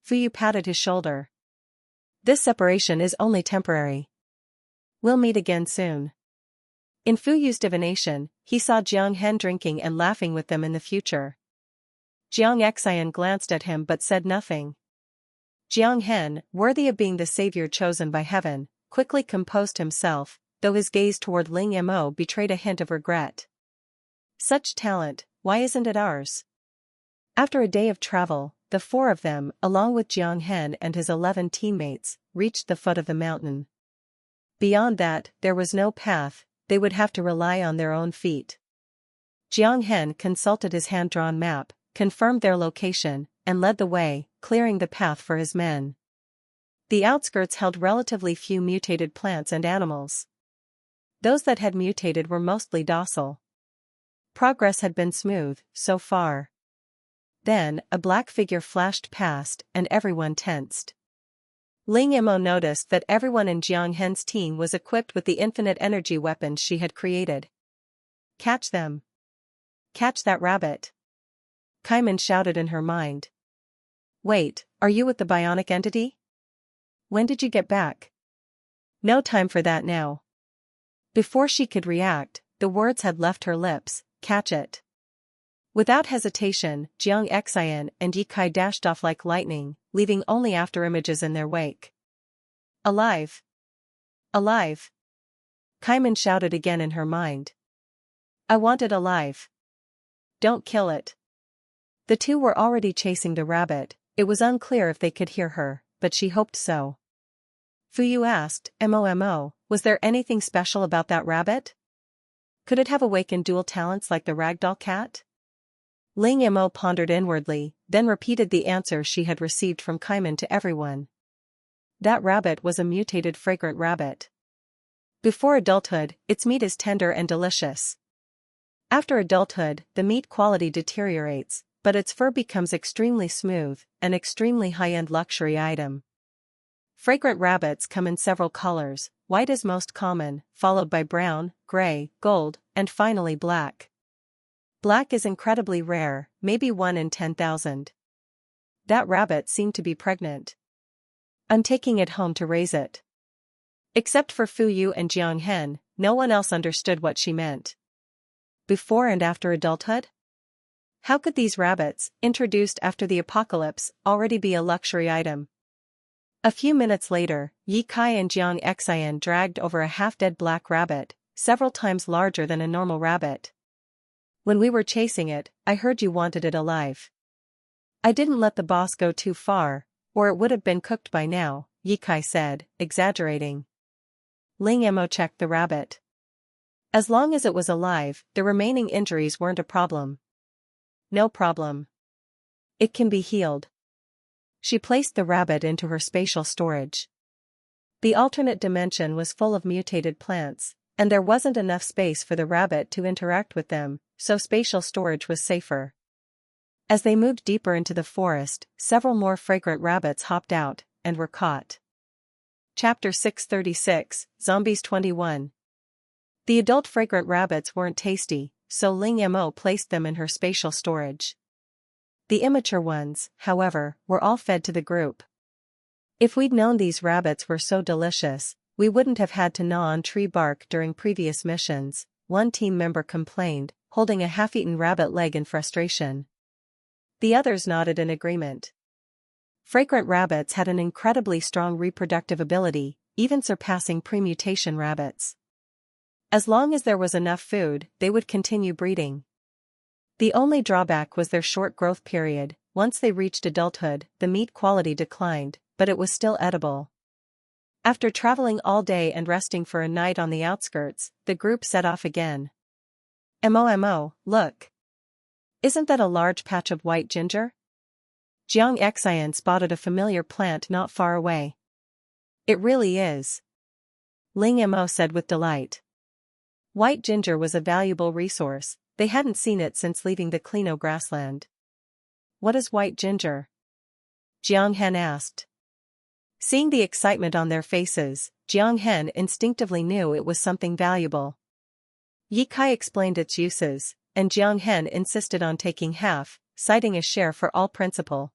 Fuyu patted his shoulder. This separation is only temporary. We'll meet again soon. In Fuyu's divination, he saw Jiang Hen drinking and laughing with them in the future. Jiang Xian glanced at him but said nothing. Jiang Hen, worthy of being the savior chosen by heaven, quickly composed himself, though his gaze toward Ling Mo betrayed a hint of regret. Such talent, why isn't it ours? After a day of travel, the four of them, along with Jiang Hen and his 11 teammates, reached the foot of the mountain. Beyond that, there was no path, they would have to rely on their own feet. Jiang Hen consulted his hand-drawn map, confirmed their location, and led the way, clearing the path for his men. The outskirts held relatively few mutated plants and animals. Those that had mutated were mostly docile. Progress had been smooth, so far. Then, a black figure flashed past, and everyone tensed. Ling Mo noticed that everyone in Jiang Hen's team was equipped with the infinite energy weapons she had created. Catch them! Catch that rabbit! Kaiman shouted in her mind. Wait, are you with the bionic entity? When did you get back? No time for that now. Before she could react, the words had left her lips, catch it. Without hesitation, Jiang Xian and Ye Kai dashed off like lightning, leaving only afterimages in their wake. Alive! Alive! Kaiman shouted again in her mind. I want it alive. Don't kill it. The two were already chasing the rabbit, it was unclear if they could hear her, but she hoped so. Fuyu asked, Mo, was there anything special about that rabbit? Could it have awakened dual talents like the ragdoll cat? Ling Mo pondered inwardly, then repeated the answer she had received from Kaiman to everyone. That rabbit was a mutated fragrant rabbit. Before adulthood, its meat is tender and delicious. After adulthood, the meat quality deteriorates, but its fur becomes extremely smooth, an extremely high-end luxury item. Fragrant rabbits come in several colors, white is most common, followed by brown, gray, gold, and finally black. Black is incredibly rare, maybe 1 in 10,000. That rabbit seemed to be pregnant. I'm taking it home to raise it. Except for Fuyu and Jiang Hen, no one else understood what she meant. Before and after adulthood? How could these rabbits, introduced after the apocalypse, already be a luxury item? A few minutes later, Ye Kai and Jiang Xian dragged over a half-dead black rabbit, several times larger than a normal rabbit. When we were chasing it, I heard you wanted it alive. I didn't let the boss go too far, or it would have been cooked by now, Ye Kai said, exaggerating. Ling Mo checked the rabbit. As long as it was alive, the remaining injuries weren't a problem. No problem. It can be healed. She placed the rabbit into her spatial storage. The alternate dimension was full of mutated plants, and there wasn't enough space for the rabbit to interact with them, so spatial storage was safer. As they moved deeper into the forest, several more fragrant rabbits hopped out, and were caught. Chapter 636, Zombies 21. The adult fragrant rabbits weren't tasty, so Ling Mo placed them in her spatial storage. The immature ones, however, were all fed to the group. If we'd known these rabbits were so delicious, we wouldn't have had to gnaw on tree bark during previous missions, one team member complained, holding a half-eaten rabbit leg in frustration. The others nodded in agreement. Fragrant rabbits had an incredibly strong reproductive ability, even surpassing pre-mutation rabbits. As long as there was enough food, they would continue breeding. The only drawback was their short growth period. Once they reached adulthood, the meat quality declined, but it was still edible. After traveling all day and resting for a night on the outskirts, the group set off again. Mo, look. Isn't that a large patch of white ginger? Jiang Xian spotted a familiar plant not far away. It really is. Ling Mo said with delight. White ginger was a valuable resource, they hadn't seen it since leaving the Clino grassland. What is white ginger? Jiang Hen asked. Seeing the excitement on their faces, Jiang Hen instinctively knew it was something valuable. Ye Kai explained its uses, and Jiang Hen insisted on taking half, citing a share for all principle.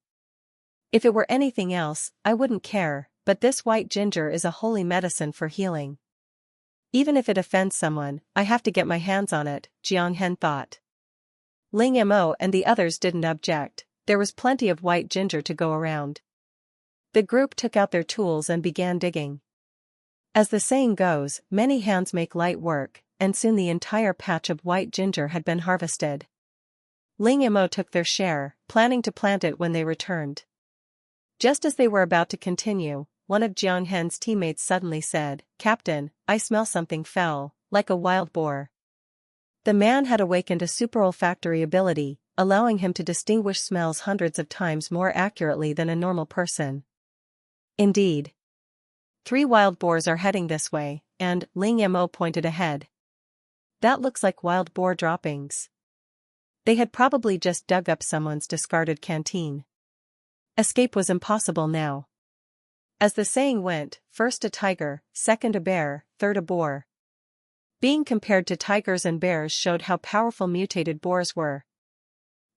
If it were anything else, I wouldn't care, but this white ginger is a holy medicine for healing. Even if it offends someone, I have to get my hands on it, Jiang Hen thought. Ling Mo and the others didn't object, there was plenty of white ginger to go around. The group took out their tools and began digging. As the saying goes, many hands make light work, and soon the entire patch of white ginger had been harvested. Ling Mo took their share, planning to plant it when they returned. Just as they were about to continue, one of Jiang Hen's teammates suddenly said, "Captain, I smell something foul, like a wild boar." The man had awakened a super olfactory ability, allowing him to distinguish smells hundreds of times more accurately than a normal person. Indeed. 3 wild boars are heading this way, and Ling Mo pointed ahead. That looks like wild boar droppings. They had probably just dug up someone's discarded canteen. Escape was impossible now. As the saying went, first a tiger, second a bear, third a boar. Being compared to tigers and bears showed how powerful mutated boars were.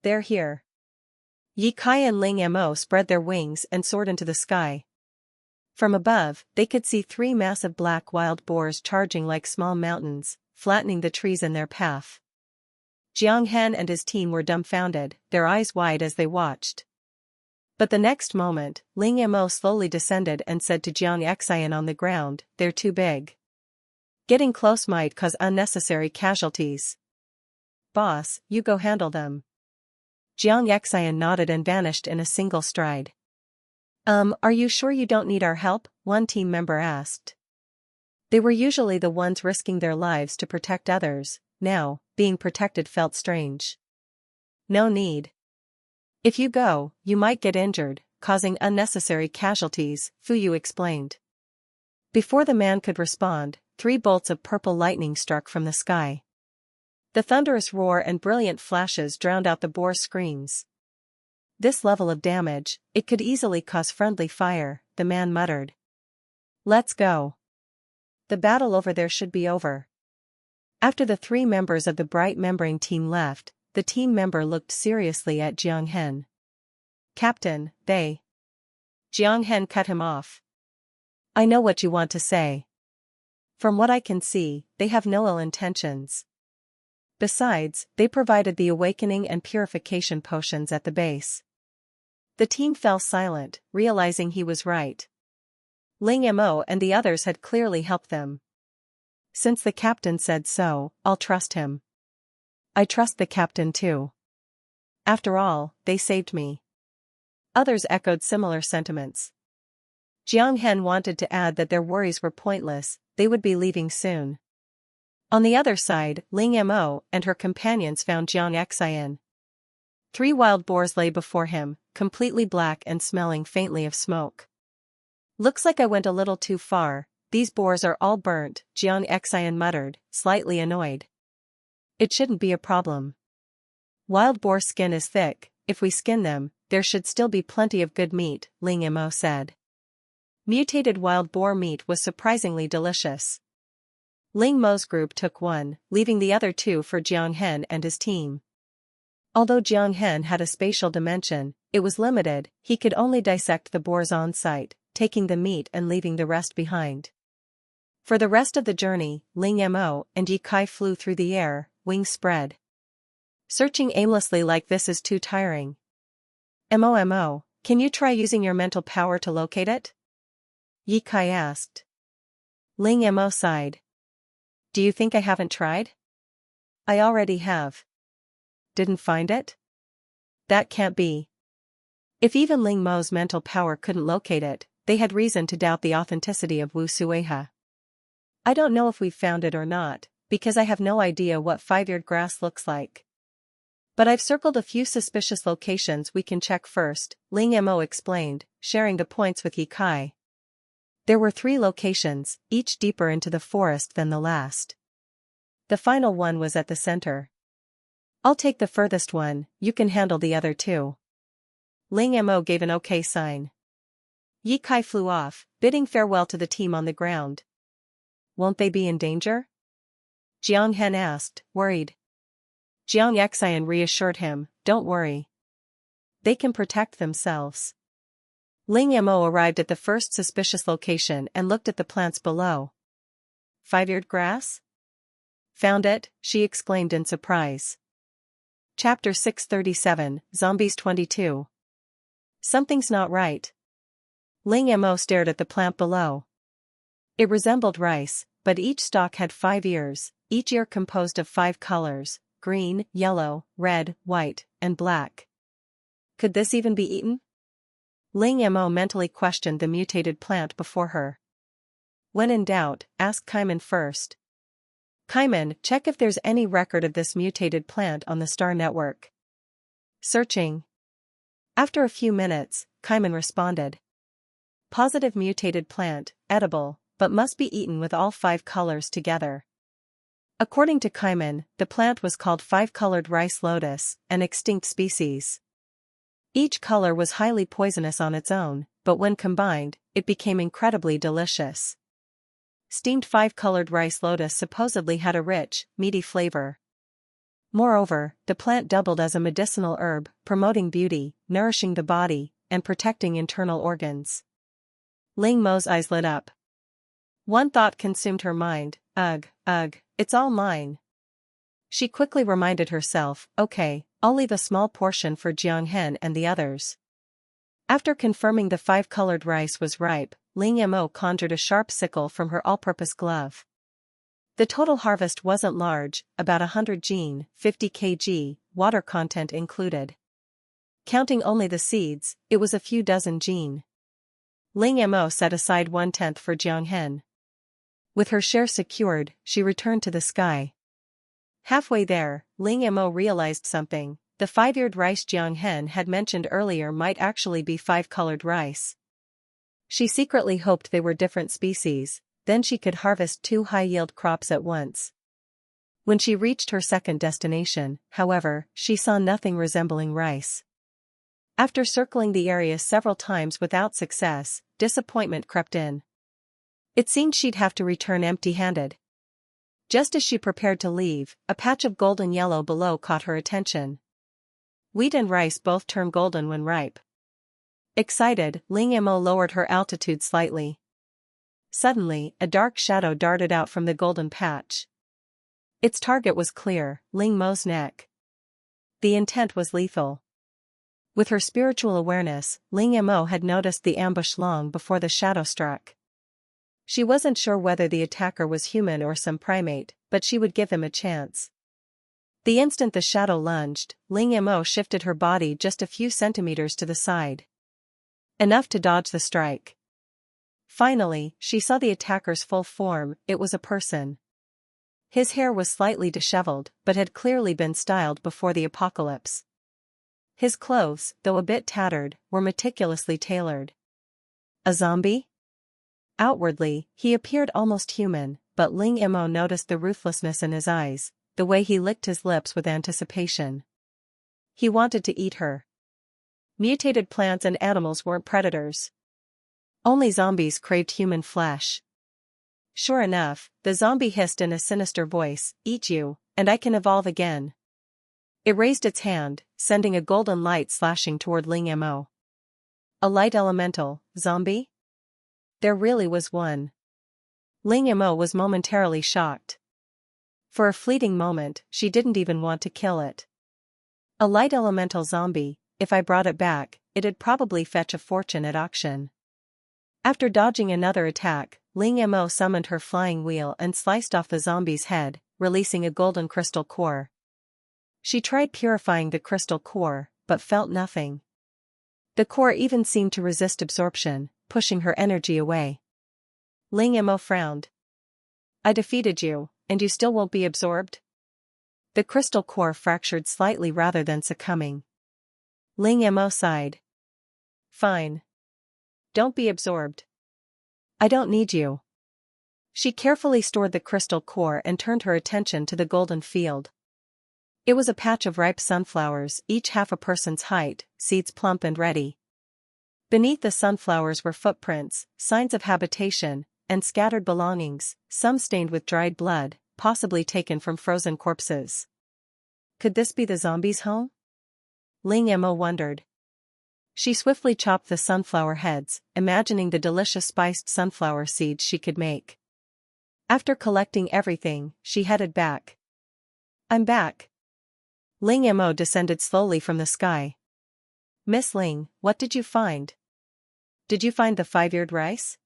They're here. Ye Kai and Ling Mo spread their wings and soared into the sky. From above, they could see 3 massive black wild boars charging like small mountains, flattening the trees in their path. Jiang Hen and his team were dumbfounded, their eyes wide as they watched. But the next moment, Ling Mo slowly descended and said to Jiang Xian on the ground, "They're too big. Getting close might cause unnecessary casualties. Boss, you go handle them." Jiang Xian nodded and vanished in a single stride. Are you sure you don't need our help?" one team member asked. They were usually the ones risking their lives to protect others, now, being protected felt strange. "No need. If you go, you might get injured, causing unnecessary casualties," Fuyu explained. Before the man could respond, 3 bolts of purple lightning struck from the sky. The thunderous roar and brilliant flashes drowned out the boar's screams. "This level of damage, it could easily cause friendly fire," the man muttered. "Let's go. The battle over there should be over." After the 3 members of the bright membrane team left, the team member looked seriously at Jiang Hen. "Captain, they..." Jiang Hen cut him off. "I know what you want to say. From what I can see, they have no ill intentions. Besides, they provided the awakening and purification potions at the base." The team fell silent, realizing he was right. Ling Mo and the others had clearly helped them. Since the captain said so, I'll trust him. I trust the captain too. After all, they saved me. Others echoed similar sentiments. Jiang Hen wanted to add that their worries were pointless, they would be leaving soon. On the other side, Ling Mo and her companions found Jiang Xian. 3 wild boars lay before him, completely black and smelling faintly of smoke. "Looks like I went a little too far, these boars are all burnt," Jiang Xian muttered, slightly annoyed. "It shouldn't be a problem. Wild boar skin is thick, if we skin them, there should still be plenty of good meat," Ling Mo said. Mutated wild boar meat was surprisingly delicious. Ling Mo's group took one, leaving the other 2 for Jiang Hen and his team. Although Jiang Hen had a spatial dimension, it was limited, he could only dissect the boars on site, taking the meat and leaving the rest behind. For the rest of the journey, Ling Mo and Ye Kai flew through the air, wings spread. Searching aimlessly like this is too tiring. Mo, can you try using your mental power to locate it?" Ye Kai asked. Ling Mo sighed. "Do you think I haven't tried?" "I already have." "Didn't find it?" "That can't be." If even Ling Mo's mental power couldn't locate it, they had reason to doubt the authenticity of Wu Sueha. "I don't know if we've found it or not, because I have no idea what 5-eared grass looks like. But I've circled a few suspicious locations we can check first," Ling Mo explained, sharing the points with Ye Kai. There were 3 locations, each deeper into the forest than the last. The final one was at the center. "I'll take the furthest one, you can handle the other 2. Ling Mo gave an okay sign. Ye Kai flew off, bidding farewell to the team on the ground. "Won't they be in danger?" Jiang Hen asked, worried. Jiang Xian reassured him, "Don't worry. They can protect themselves." Ling Mo arrived at the first suspicious location and looked at the plants below. 5-eared grass? Found it, she exclaimed in surprise. Chapter 637, Zombies 22. Something's not right. Ling Mo stared at the plant below. It resembled rice, but each stalk had 5 ears, each ear composed of 5 colors: green, yellow, red, white, and black. Could this even be eaten? Ling Mo mentally questioned the mutated plant before her. When in doubt, ask Kaiman first. Kaiman, check if there's any record of this mutated plant on the Star Network. Searching. After a few minutes, Kaiman responded. Positive mutated plant, edible, but must be eaten with all 5 colors together. According to Kaiman, the plant was called 5-colored rice lotus, an extinct species. Each color was highly poisonous on its own, but when combined, it became incredibly delicious. Steamed 5-colored rice lotus supposedly had a rich, meaty flavor. Moreover, the plant doubled as a medicinal herb, promoting beauty, nourishing the body, and protecting internal organs. Ling Mo's eyes lit up. One thought consumed her mind, ugh, it's all mine. She quickly reminded herself, okay, I'll leave a small portion for Jianghen and the others. After confirming the 5-colored rice was ripe, Ling Mo conjured a sharp sickle from her all-purpose glove. The total harvest wasn't large, about 100 jin, 50 kg, water content included. Counting only the seeds, it was a few dozen jin. Ling Mo set aside 1/10 for Jianghen. With her share secured, she returned to the sky. Halfway there, Ling Mo realized something. The 5-eared rice Jianghen had mentioned earlier might actually be 5-colored rice. She secretly hoped they were different species, then she could harvest 2 high-yield crops at once. When she reached her second destination, however, she saw nothing resembling rice. After circling the area several times without success, disappointment crept in. It seemed she'd have to return empty-handed. Just as she prepared to leave, a patch of golden yellow below caught her attention. Wheat and rice both turn golden when ripe. Excited, Ling Mo lowered her altitude slightly. Suddenly, a dark shadow darted out from the golden patch. Its target was clear, Ling Mo's neck. The intent was lethal. With her spiritual awareness, Ling Mo had noticed the ambush long before the shadow struck. She wasn't sure whether the attacker was human or some primate, but she would give him a chance. The instant the shadow lunged, Ling Mo shifted her body just a few centimeters to the side. Enough to dodge the strike. Finally, she saw the attacker's full form. It was a person. His hair was slightly disheveled, but had clearly been styled before the apocalypse. His clothes, though a bit tattered, were meticulously tailored. A zombie? Outwardly, he appeared almost human, but Ling Mo noticed the ruthlessness in his eyes, the way he licked his lips with anticipation. He wanted to eat her. Mutated plants and animals weren't predators. Only zombies craved human flesh. Sure enough, the zombie hissed in a sinister voice, "Eat you, and I can evolve again." It raised its hand, sending a golden light slashing toward Ling Mo. A light elemental, zombie? There really was one. Ling Mo was momentarily shocked. For a fleeting moment, she didn't even want to kill it. A light elemental zombie, if I brought it back, it'd probably fetch a fortune at auction. After dodging another attack, Ling Mo summoned her flying wheel and sliced off the zombie's head, releasing a golden crystal core. She tried purifying the crystal core, but felt nothing. The core even seemed to resist absorption, pushing her energy away. Ling Mo frowned. I defeated you, and you still won't be absorbed? The crystal core fractured slightly rather than succumbing. Ling Mo sighed. Fine. Don't be absorbed. I don't need you. She carefully stored the crystal core and turned her attention to the golden field. It was a patch of ripe sunflowers, each half a person's height, seeds plump and ready. Beneath the sunflowers were footprints, signs of habitation, and scattered belongings, some stained with dried blood, possibly taken from frozen corpses. Could this be the zombies' home? Ling Mo wondered. She swiftly chopped the sunflower heads, imagining the delicious spiced sunflower seeds she could make. After collecting everything, she headed back. I'm back. Ling Mo descended slowly from the sky. Miss Ling, what did you find? Did you find the 5-eared rice?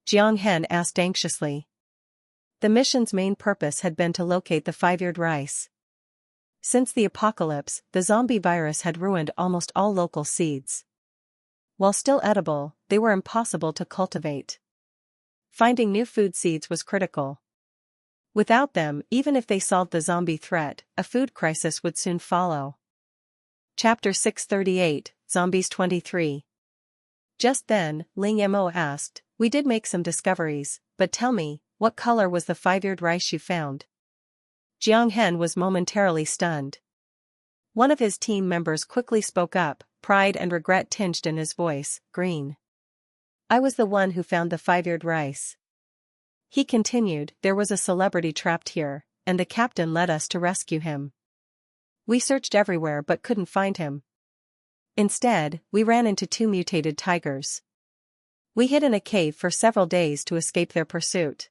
Jiang Hen asked anxiously. The mission's main purpose had been to locate the 5-eared rice. Since the apocalypse, the zombie virus had ruined almost all local seeds. While still edible, they were impossible to cultivate. Finding new food seeds was critical. Without them, even if they solved the zombie threat, a food crisis would soon follow. Chapter 638, Zombies 23. Just then, Ling Mo asked, we did make some discoveries, but tell me, what color was the 5-eared rice you found? Jiang Hen was momentarily stunned. One of his team members quickly spoke up, pride and regret tinged in his voice, green. I was the one who found the 5-eared rice. He continued, there was a celebrity trapped here, and the captain led us to rescue him. We searched everywhere but couldn't find him. Instead, we ran into 2 mutated tigers. We hid in a cave for several days to escape their pursuit.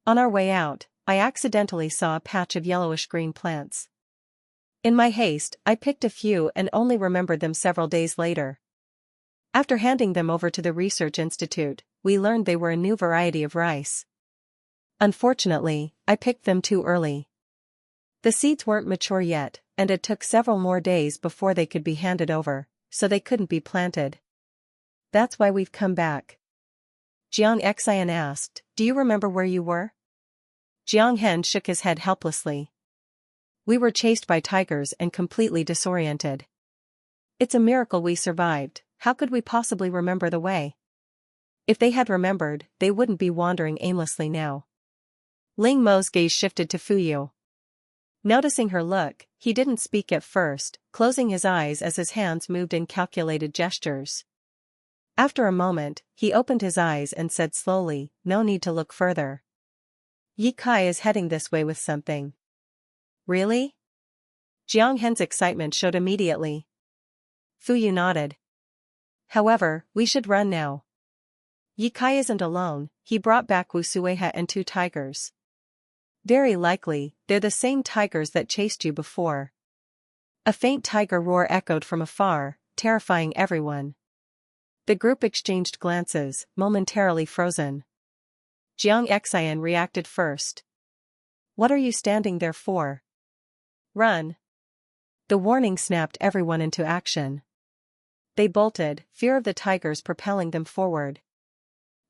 On our way out, I accidentally saw a patch of yellowish-green plants. In my haste, I picked a few and only remembered them several days later. After handing them over to the research institute, we learned they were a new variety of rice. Unfortunately, I picked them too early. The seeds weren't mature yet, and it took several more days before they could be handed over, so they couldn't be planted. That's why we've come back. Jiang Xian asked, do you remember where you were? Jiang Hen shook his head helplessly. We were chased by tigers and completely disoriented. It's a miracle we survived. How could we possibly remember the way? If they had remembered, they wouldn't be wandering aimlessly now. Ling Mo's gaze shifted to Fuyu. Noticing her look, he didn't speak at first, closing his eyes as his hands moved in calculated gestures. After a moment, he opened his eyes and said slowly, no need to look further. Yi Kai is heading this way with something. Really? Jiang Hen's excitement showed immediately. Fuyu nodded. However, we should run now. Yi Kai isn't alone, he brought back Wu Sueha and 2 tigers. Very likely, they're the same tigers that chased you before. A faint tiger roar echoed from afar, terrifying everyone. The group exchanged glances, momentarily frozen. Jiang Xian reacted first. What are you standing there for? Run. The warning snapped everyone into action. They bolted, fear of the tigers propelling them forward.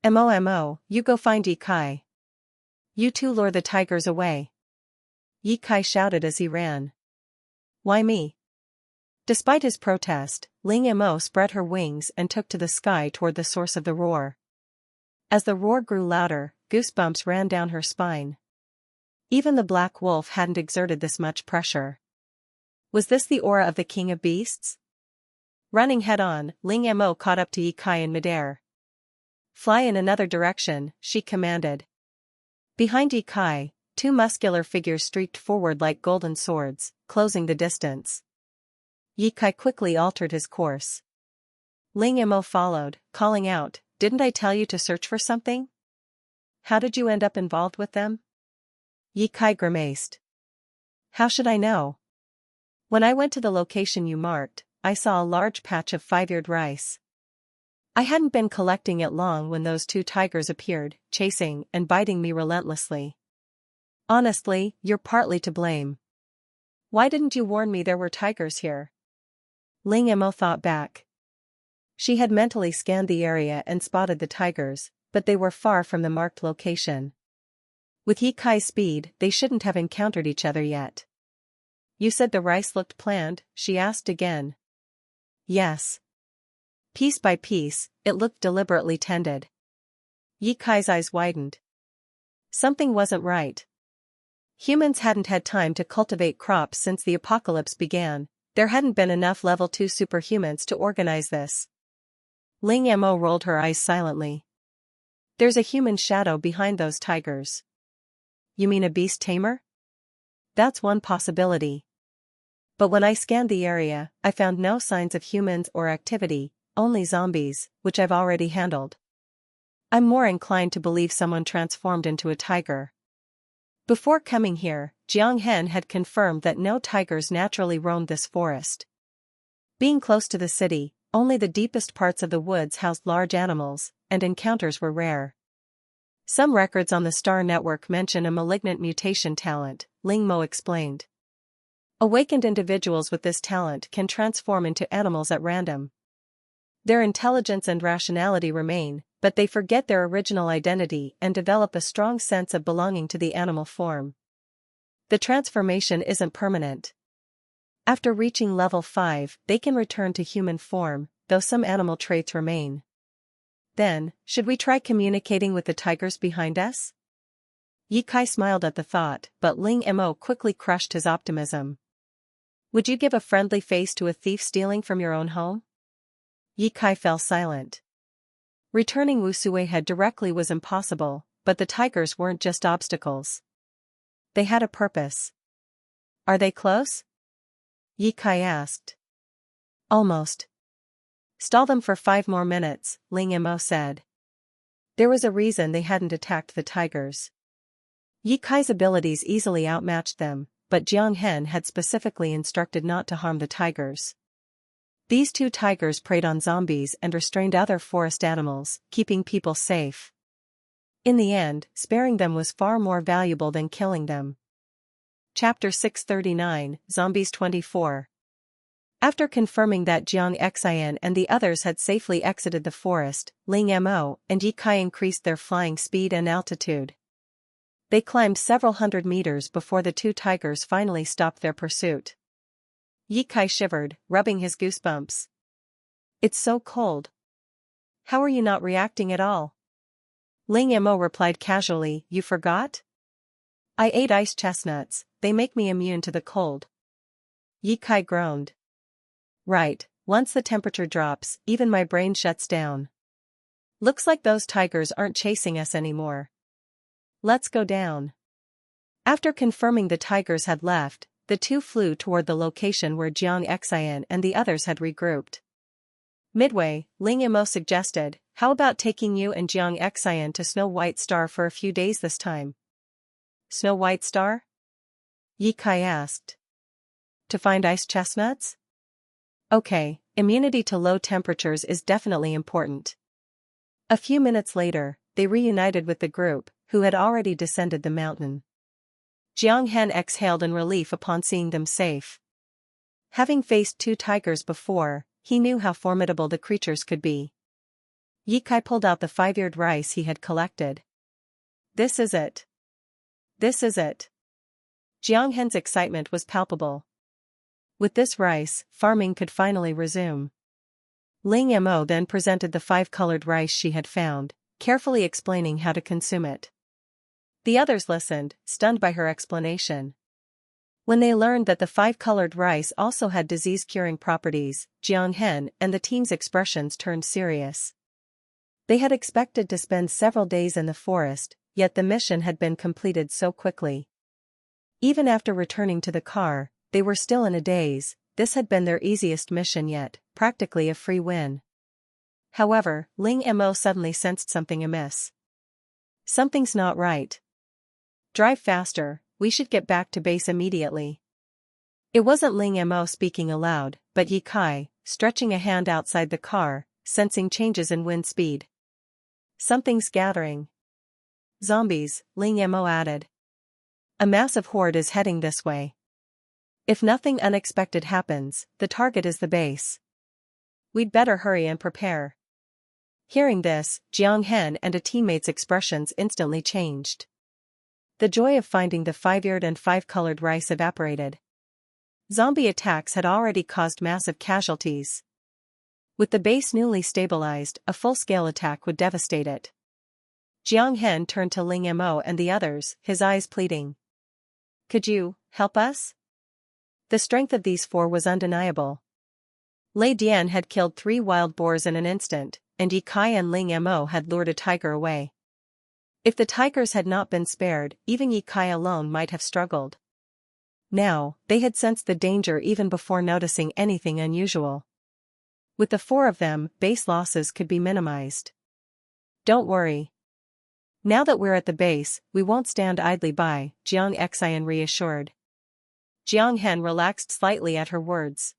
Mo, you go find Yi Kai. You 2 lure the tigers away. Yi Kai shouted as he ran. Why me? Despite his protest, Ling Mo spread her wings and took to the sky toward the source of the roar. As the roar grew louder, goosebumps ran down her spine. Even the black wolf hadn't exerted this much pressure. Was this the aura of the king of beasts? Running head-on, Ling Mo caught up to Yi Kai in midair. Fly in another direction, she commanded. Behind Yi Kai, 2 muscular figures streaked forward like golden swords, closing the distance. Yi Kai quickly altered his course. Ling Mo followed, calling out, didn't I tell you to search for something? How did you end up involved with them? Yi Kai grimaced. How should I know? When I went to the location you marked, I saw a large patch of 5-eared rice. I hadn't been collecting it long when those 2 tigers appeared, chasing and biting me relentlessly. Honestly, you're partly to blame. Why didn't you warn me there were tigers here? Ling Mo thought back. She had mentally scanned the area and spotted the tigers, but they were far from the marked location. With Yi Kai's speed, they shouldn't have encountered each other yet. You said the rice looked planned, she asked again. Yes. Piece by piece, it looked deliberately tended. Yi Kai's eyes widened. Something wasn't right. Humans hadn't had time to cultivate crops since the apocalypse began. There hadn't been enough level 2 superhumans to organize this. Ling Mo rolled her eyes silently. There's a human shadow behind those tigers. You mean a beast tamer? That's one possibility. But when I scanned the area, I found no signs of humans or activity, only zombies, which I've already handled. I'm more inclined to believe someone transformed into a tiger. Before coming here, Jiang Hen had confirmed that no tigers naturally roamed this forest. Being close to the city, only the deepest parts of the woods housed large animals, and encounters were rare. Some records on the Star Network mention a malignant mutation talent, Ling Mo explained. Awakened individuals with this talent can transform into animals at random. Their intelligence and rationality remain, but they forget their original identity and develop a strong sense of belonging to the animal form. The transformation isn't permanent. After reaching level 5, they can return to human form, though some animal traits remain. Then, should we try communicating with the tigers behind us? Ye Kai smiled at the thought, but Ling Mo quickly crushed his optimism. Would you give a friendly face to a thief stealing from your own home? Ye Kai fell silent. Returning Wu Sui head directly was impossible, but the tigers weren't just obstacles. They had a purpose. Are they close? Ye Kai asked. Almost. Stall them for 5 more minutes, Ling Mo said. There was a reason they hadn't attacked the tigers. Ye Kai's abilities easily outmatched them, but Jiang Hen had specifically instructed not to harm the tigers. These 2 tigers preyed on zombies and restrained other forest animals, keeping people safe. In the end, sparing them was far more valuable than killing them. Chapter 639, Zombies 24. After confirming that Jiang Xian and the others had safely exited the forest, Ling Mo and Ye Kai increased their flying speed and altitude. They climbed several hundred meters before the 2 tigers finally stopped their pursuit. Ye Kai shivered, rubbing his goosebumps. It's so cold. How are you not reacting at all? Ling Mo replied casually, you forgot? I ate ice chestnuts, they make me immune to the cold. Ye Kai groaned. Right, once the temperature drops, even my brain shuts down. Looks like those tigers aren't chasing us anymore. Let's go down. After confirming the tigers had left, the 2 flew toward the location where Jiang Xian and the others had regrouped. Midway, Ling Mo suggested, how about taking you and Jiang Xian to Snow White Star for a few days this time? Snow White Star? Ye Kai asked. To find ice chestnuts? Okay, immunity to low temperatures is definitely important. A few minutes later, they reunited with the group, who had already descended the mountain. Jiang Hen exhaled in relief upon seeing them safe. Having faced 2 tigers before, he knew how formidable the creatures could be. Ye Kai pulled out the 5-eared rice he had collected. This is it. This is it. Jiang Hen's excitement was palpable. With this rice, farming could finally resume. Ling Mo then presented the 5-colored rice she had found, carefully explaining how to consume it. The others listened, stunned by her explanation. When they learned that the 5-colored rice also had disease-curing properties, Jiang Hen and the team's expressions turned serious. They had expected to spend several days in the forest, yet the mission had been completed so quickly. Even after returning to the car, they were still in a daze. This had been their easiest mission yet, practically a free win. However, Ling Mo suddenly sensed something amiss. Something's not right. Drive faster, we should get back to base immediately. It wasn't Ling Mo speaking aloud, but Ye Kai, stretching a hand outside the car, sensing changes in wind speed. Something's gathering. Zombies, Ling Mo added. A massive horde is heading this way. If nothing unexpected happens, the target is the base. We'd better hurry and prepare. Hearing this, Jiang Hen and a teammate's expressions instantly changed. The joy of finding the 5-eared and 5-colored rice evaporated. Zombie attacks had already caused massive casualties. With the base newly stabilized, a full-scale attack would devastate it. Jiang Hen turned to Ling Mo and the others, his eyes pleading. Could you help us? The strength of these 4 was undeniable. Lei Dian had killed 3 wild boars in an instant, and Ye Kai and Ling Mo had lured a tiger away. If the tigers had not been spared, even Ye Kai alone might have struggled. Now, they had sensed the danger even before noticing anything unusual. With the 4 of them, base losses could be minimized. Don't worry. Now that we're at the base, we won't stand idly by, Jiang Xian reassured. Jiang Hen relaxed slightly at her words.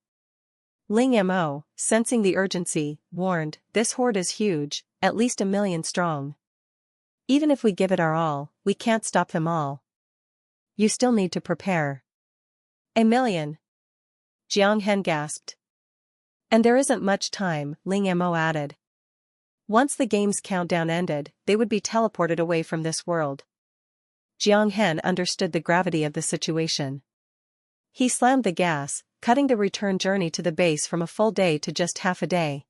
Ling Mo, sensing the urgency, warned, this horde is huge, at least 1 million strong. Even if we give it our all, we can't stop them all. You still need to prepare. 1 million. Jiang Hen gasped. And there isn't much time, Ling Mo added. Once the game's countdown ended, they would be teleported away from this world. Jiang Hen understood the gravity of the situation. He slammed the gas, cutting the return journey to the base from a full day to just half a day.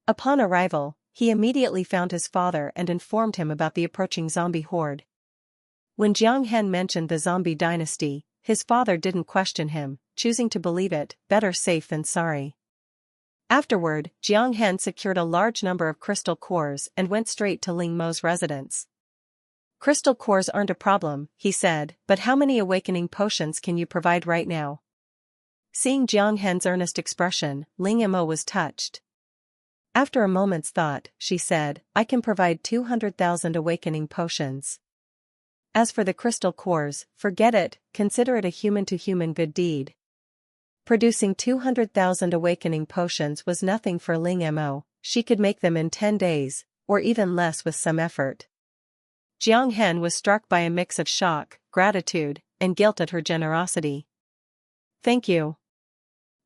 Upon arrival, he immediately found his father and informed him about the approaching zombie horde. When Jiang Hen mentioned the zombie dynasty, his father didn't question him, choosing to believe it, better safe than sorry. Afterward, Jiang Hen secured a large number of crystal cores and went straight to Ling Mo's residence. Crystal cores aren't a problem, he said, but how many awakening potions can you provide right now? Seeing Jiang Hen's earnest expression, Ling Mo was touched. After a moment's thought, she said, I can provide 200,000 awakening potions. As for the crystal cores, forget it, consider it a human-to-human good deed. Producing 200,000 awakening potions was nothing for Ling Mo, she could make them in 10 days, or even less with some effort. Jiang Hen was struck by a mix of shock, gratitude, and guilt at her generosity. Thank you.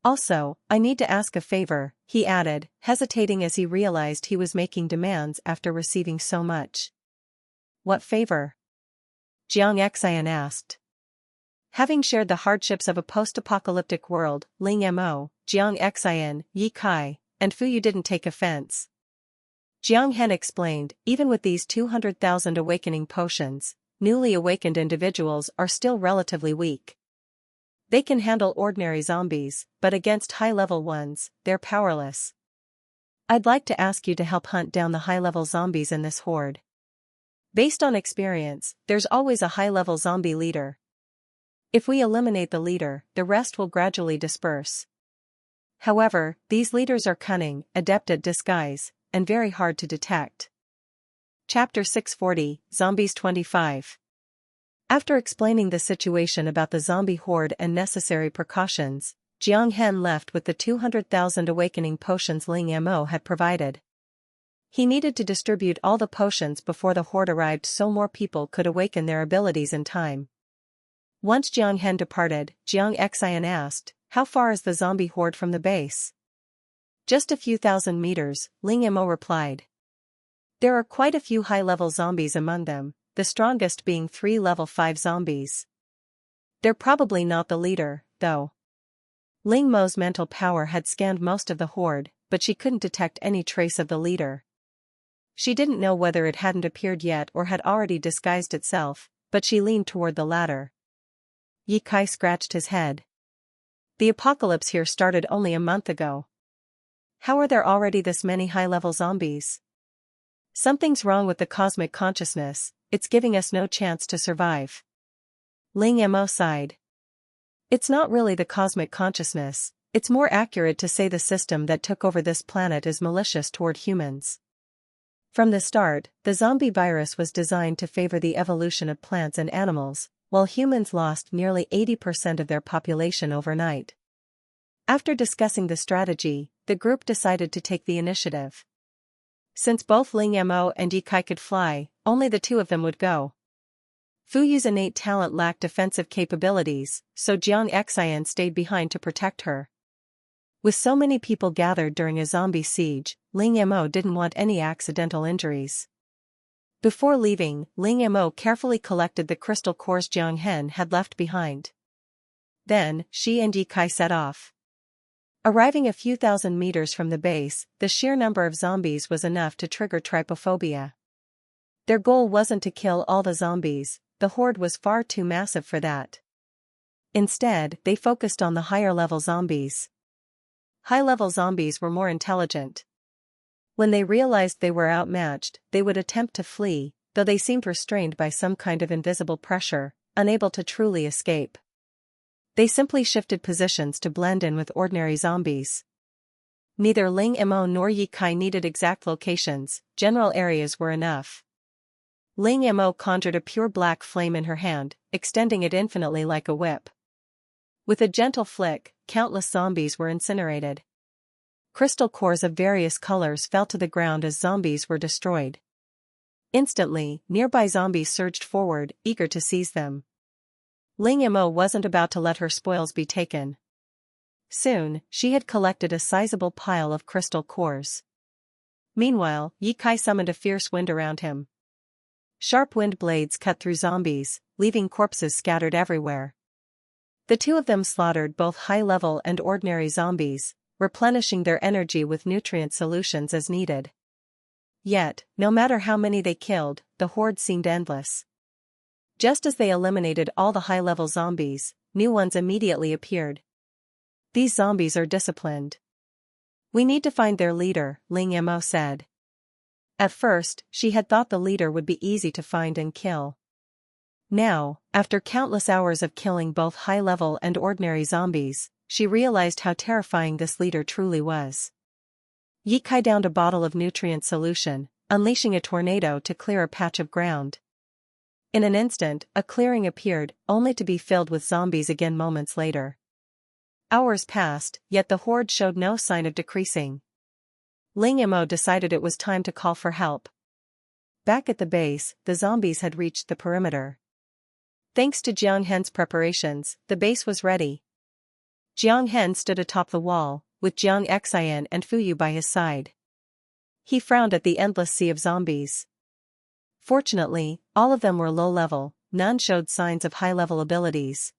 Also, I need to ask a favor, he added, hesitating as he realized he was making demands after receiving so much. What favor? Jiang Xian asked. Having shared the hardships of a post-apocalyptic world, Ling Mo, Jiang Xian, Yi Kai, and Fu Yu didn't take offense. Jiang Hen explained, even with these 200,000 awakening potions, newly awakened individuals are still relatively weak. They can handle ordinary zombies, but against high-level ones, they're powerless. I'd like to ask you to help hunt down the high-level zombies in this horde. Based on experience, there's always a high-level zombie leader. If we eliminate the leader, the rest will gradually disperse. However, these leaders are cunning, adept at disguise, and very hard to detect. Chapter 640, Zombies 25. After explaining the situation about the zombie horde and necessary precautions, Jiang Hen left with the 200,000 awakening potions Ling Mo had provided. He needed to distribute all the potions before the horde arrived so more people could awaken their abilities in time. Once Jiang Hen departed, Jiang Xian asked, how far is the zombie horde from the base? Just a few thousand meters, Ling Mo replied. There are quite a few high-level zombies among them, the strongest being 3 level 5 zombies. They're probably not the leader, though. Ling Mo's mental power had scanned most of the horde, but she couldn't detect any trace of the leader. She didn't know whether it hadn't appeared yet or had already disguised itself, but she leaned toward the latter. Yi Kai scratched his head. The apocalypse here started only a month ago. How are there already this many high-level zombies? Something's wrong with the cosmic consciousness, it's giving us no chance to survive. Ling Mo sighed. It's not really the cosmic consciousness, it's more accurate to say the system that took over this planet is malicious toward humans. From the start, the zombie virus was designed to favor the evolution of plants and animals, while humans lost nearly 80% of their population overnight. After discussing the strategy, the group decided to take the initiative. Since both Ling Mo and Yi Kai could fly, only the two of them would go. Fu Yu's innate talent lacked defensive capabilities, so Jiang Xian stayed behind to protect her. With so many people gathered during a zombie siege, Ling Mo didn't want any accidental injuries. Before leaving, Ling Mo carefully collected the crystal cores Jiang Hen had left behind. Then, she and Yi Kai set off. Arriving a few thousand meters from the base, the sheer number of zombies was enough to trigger trypophobia. Their goal wasn't to kill all the zombies, the horde was far too massive for that. Instead, they focused on the higher-level zombies. High-level zombies were more intelligent. When they realized they were outmatched, they would attempt to flee, though they seemed restrained by some kind of invisible pressure, unable to truly escape. They simply shifted positions to blend in with ordinary zombies. Neither Ling Mo nor Ye Kai needed exact locations, general areas were enough. Ling Mo conjured a pure black flame in her hand, extending it infinitely like a whip. With a gentle flick, countless zombies were incinerated. Crystal cores of various colors fell to the ground as zombies were destroyed. Instantly, nearby zombies surged forward, eager to seize them. Ling Mo wasn't about to let her spoils be taken. Soon, she had collected a sizable pile of crystal cores. Meanwhile, Ye Kai summoned a fierce wind around him. Sharp wind blades cut through zombies, leaving corpses scattered everywhere. The two of them slaughtered both high-level and ordinary zombies, replenishing their energy with nutrient solutions as needed. Yet, no matter how many they killed, the horde seemed endless. Just as they eliminated all the high-level zombies, new ones immediately appeared. These zombies are disciplined. We need to find their leader, Ling Mo said. At first, she had thought the leader would be easy to find and kill. Now, after countless hours of killing both high-level and ordinary zombies, she realized how terrifying this leader truly was. Ye Kai downed a bottle of nutrient solution, unleashing a tornado to clear a patch of ground. In an instant, a clearing appeared, only to be filled with zombies again moments later. Hours passed, yet the horde showed no sign of decreasing. Ling Mo decided it was time to call for help. Back at the base, the zombies had reached the perimeter. Thanks to Jiang Hen's preparations, the base was ready. Jiang Hen stood atop the wall, with Jiang Xian and Fu Yu by his side. He frowned at the endless sea of zombies. Fortunately, all of them were low-level, none showed signs of high-level abilities.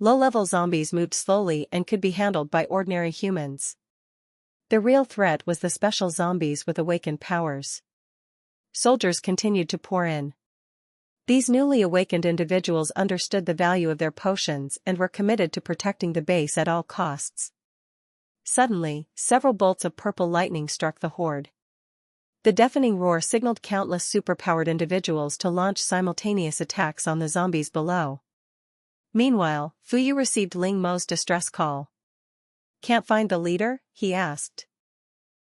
Low-level zombies moved slowly and could be handled by ordinary humans. The real threat was the special zombies with awakened powers. Soldiers continued to pour in. These newly awakened individuals understood the value of their potions and were committed to protecting the base at all costs. Suddenly, several bolts of purple lightning struck the horde. The deafening roar signaled countless superpowered individuals to launch simultaneous attacks on the zombies below. Meanwhile, Fu Yu received Ling Mo's distress call. "Can't find the leader?" he asked.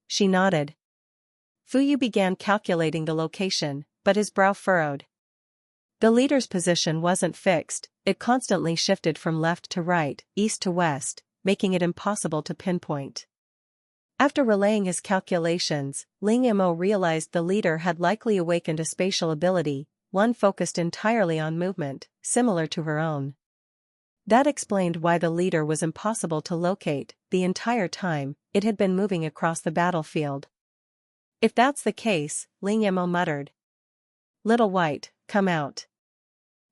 She nodded. Fu Yu began calculating the location, but his brow furrowed. The leader's position wasn't fixed, it constantly shifted from left to right, east to west, making it impossible to pinpoint. After relaying his calculations, Ling Mo realized the leader had likely awakened a spatial ability, one focused entirely on movement, similar to her own. That explained why the leader was impossible to locate. The entire time, it had been moving across the battlefield. If that's the case, Ling Mo muttered. "Little White, come out."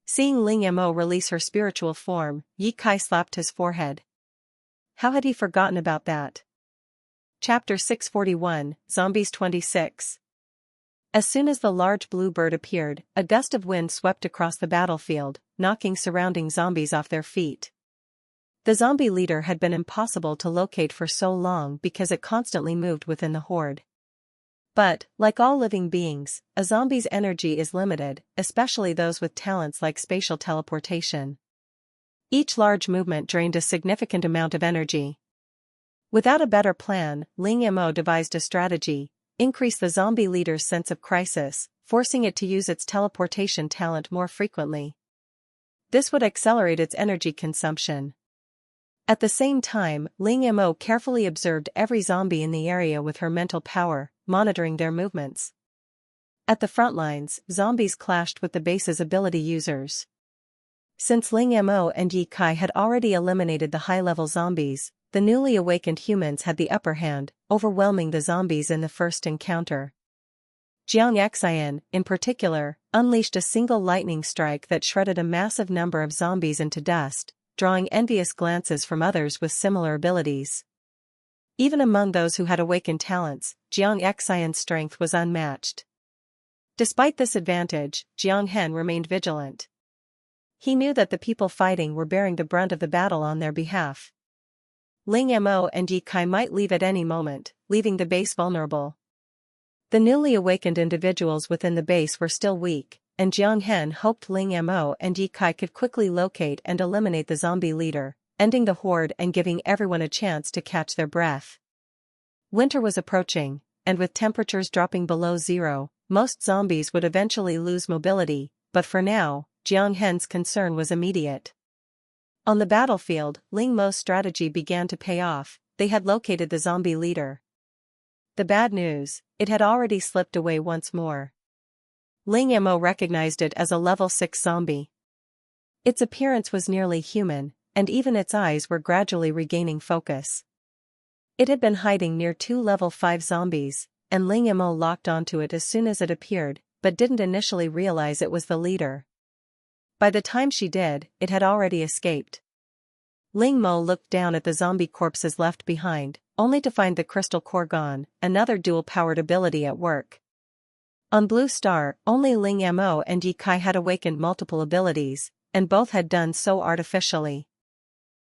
Seeing Ling Mo release her spiritual form, Ye Kai slapped his forehead. How had he forgotten about that? Chapter 641, Zombies 26. As soon as the large blue bird appeared, a gust of wind swept across the battlefield, knocking surrounding zombies off their feet. The zombie leader had been impossible to locate for so long because it constantly moved within the horde. But, like all living beings, a zombie's energy is limited, especially those with talents like spatial teleportation. Each large movement drained a significant amount of energy. Without a better plan, Ling Mo devised a strategy: increase the zombie leader's sense of crisis, forcing it to use its teleportation talent more frequently. This would accelerate its energy consumption. At the same time, Ling Mo carefully observed every zombie in the area with her mental power, monitoring their movements. At the front lines, zombies clashed with the base's ability users. Since Ling Mo and Ye Kai had already eliminated the high-level zombies, the newly awakened humans had the upper hand, overwhelming the zombies in the first encounter. Jiang Xian, in particular, unleashed a single lightning strike that shredded a massive number of zombies into dust, drawing envious glances from others with similar abilities. Even among those who had awakened talents, Jiang Xian's strength was unmatched. Despite this advantage, Jiang Hen remained vigilant. He knew that the people fighting were bearing the brunt of the battle on their behalf. Ling Mo and Ye Kai might leave at any moment, leaving the base vulnerable. The newly awakened individuals within the base were still weak, and Jiang Hen hoped Ling Mo and Ye Kai could quickly locate and eliminate the zombie leader, ending the horde and giving everyone a chance to catch their breath. Winter was approaching, and with temperatures dropping below zero, most zombies would eventually lose mobility, but for now, Jiang Hen's concern was immediate. On the battlefield, Ling Mo's strategy began to pay off. They had located the zombie leader. The bad news, it had already slipped away once more. Ling Mo recognized it as a level 6 zombie. Its appearance was nearly human, and even its eyes were gradually regaining focus. It had been hiding near 2 level 5 zombies, and Ling Mo locked onto it as soon as it appeared, but didn't initially realize it was the leader. By the time she did, it had already escaped. Ling Mo looked down at the zombie corpses left behind, only to find the crystal core gone, another dual-powered ability at work. On Blue Star, only Ling Mo and Ye Kai had awakened multiple abilities, and both had done so artificially.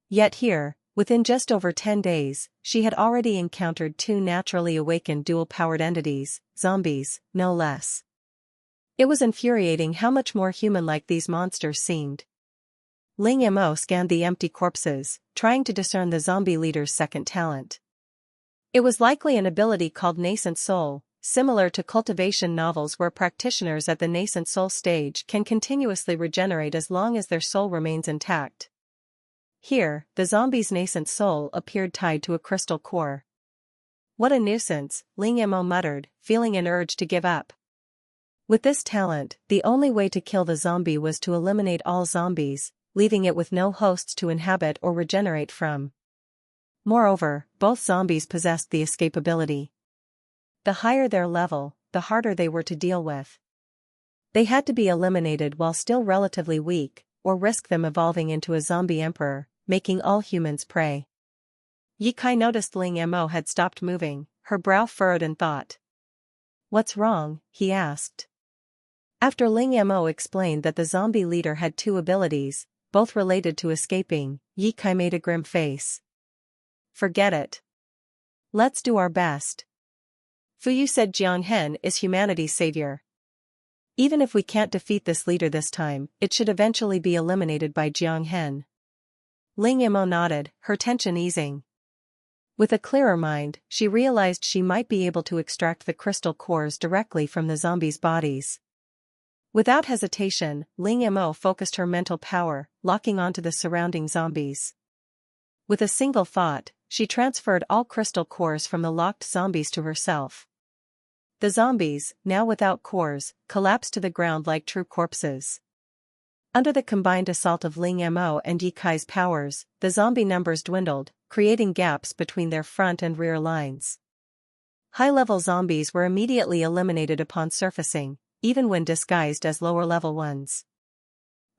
Yet here, within just over 10 days, she had already encountered 2 naturally awakened dual-powered entities, zombies, no less. It was infuriating how much more human-like these monsters seemed. Ling Mo scanned the empty corpses, trying to discern the zombie leader's second talent. It was likely an ability called Nascent Soul, similar to cultivation novels where practitioners at the nascent soul stage can continuously regenerate as long as their soul remains intact. Here, the zombie's nascent soul appeared tied to a crystal core. What a nuisance, Ling Mo muttered, feeling an urge to give up. With this talent, the only way to kill the zombie was to eliminate all zombies, leaving it with no hosts to inhabit or regenerate from. Moreover, both zombies possessed the escape ability. The higher their level, the harder they were to deal with. They had to be eliminated while still relatively weak, or risk them evolving into a zombie emperor, making all humans prey. Ye Kai noticed Ling Mo had stopped moving, her brow furrowed in thought. "What's wrong?" he asked. After Ling Mo explained that the zombie leader had 2 abilities, both related to escaping, Ye Kai made a grim face. "Forget it. Let's do our best. Fuyu said Jiang Hen is humanity's savior. Even if we can't defeat this leader this time, it should eventually be eliminated by Jiang Hen." Ling Mo nodded, her tension easing. With a clearer mind, she realized she might be able to extract the crystal cores directly from the zombies' bodies. Without hesitation, Ling Mo focused her mental power, locking onto the surrounding zombies. With a single thought, she transferred all crystal cores from the locked zombies to herself. The zombies, now without cores, collapsed to the ground like true corpses. Under the combined assault of Ling Mo and Ye Kai's powers, the zombie numbers dwindled, creating gaps between their front and rear lines. High-level zombies were immediately eliminated upon surfacing, even when disguised as lower-level ones.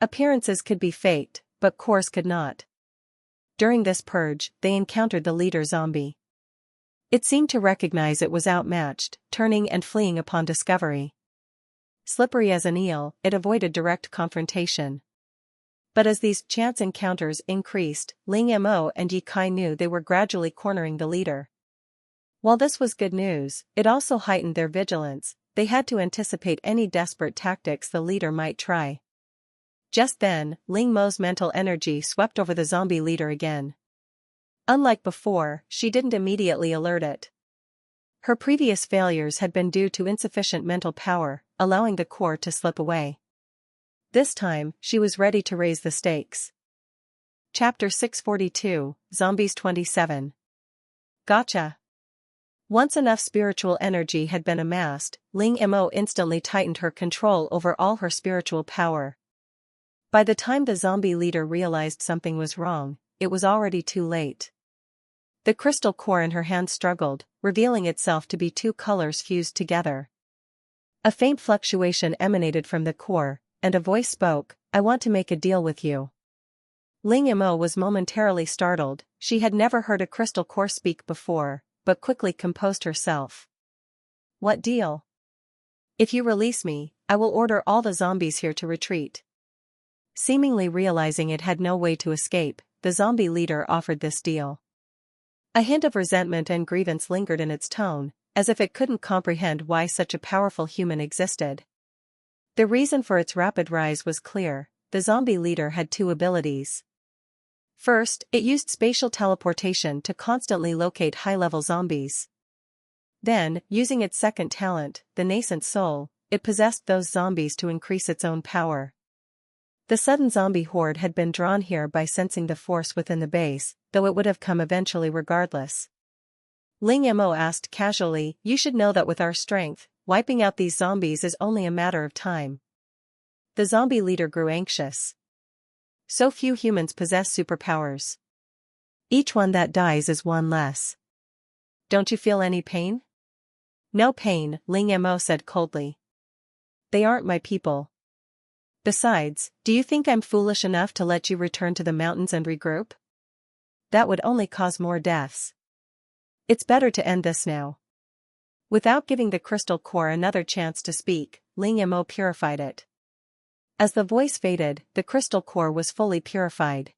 Appearances could be faked, but cores could not. During this purge, they encountered the leader zombie. It seemed to recognize it was outmatched, turning and fleeing upon discovery. Slippery as an eel, it avoided direct confrontation. But as these chance encounters increased, Ling Mo and Ye Kai knew they were gradually cornering the leader. While this was good news, it also heightened their vigilance. They had to anticipate any desperate tactics the leader might try. Just then, Ling Mo's mental energy swept over the zombie leader again. Unlike before, she didn't immediately alert it. Her previous failures had been due to insufficient mental power, allowing the core to slip away. This time, she was ready to raise the stakes. Chapter 642, Zombies 27. Gotcha. Once enough spiritual energy had been amassed, Ling Mo instantly tightened her control over all her spiritual power. By the time the zombie leader realized something was wrong, it was already too late. The crystal core in her hand struggled, revealing itself to be 2 colors fused together. A faint fluctuation emanated from the core, and a voice spoke, "I want to make a deal with you." Ling Mo was momentarily startled. She had never heard a crystal core speak before, but quickly composed herself. "What deal?" "If you release me, I will order all the zombies here to retreat." Seemingly realizing it had no way to escape, the zombie leader offered this deal. A hint of resentment and grievance lingered in its tone, as if it couldn't comprehend why such a powerful human existed. The reason for its rapid rise was clear: the zombie leader had 2 abilities. First, it used spatial teleportation to constantly locate high-level zombies. Then, using its second talent, the nascent soul, it possessed those zombies to increase its own power. The sudden zombie horde had been drawn here by sensing the force within the base, though it would have come eventually regardless. Ling Mo asked casually, "You should know that with our strength, wiping out these zombies is only a matter of time." The zombie leader grew anxious. So few humans possess superpowers. Each one that dies is one less. Don't you feel any pain? No pain, Ling Mo said coldly. They aren't my people. Besides, do you think I'm foolish enough to let you return to the mountains and regroup? That would only cause more deaths. It's better to end this now. Without giving the crystal core another chance to speak, Ling Mo purified it. As the voice faded, the crystal core was fully purified.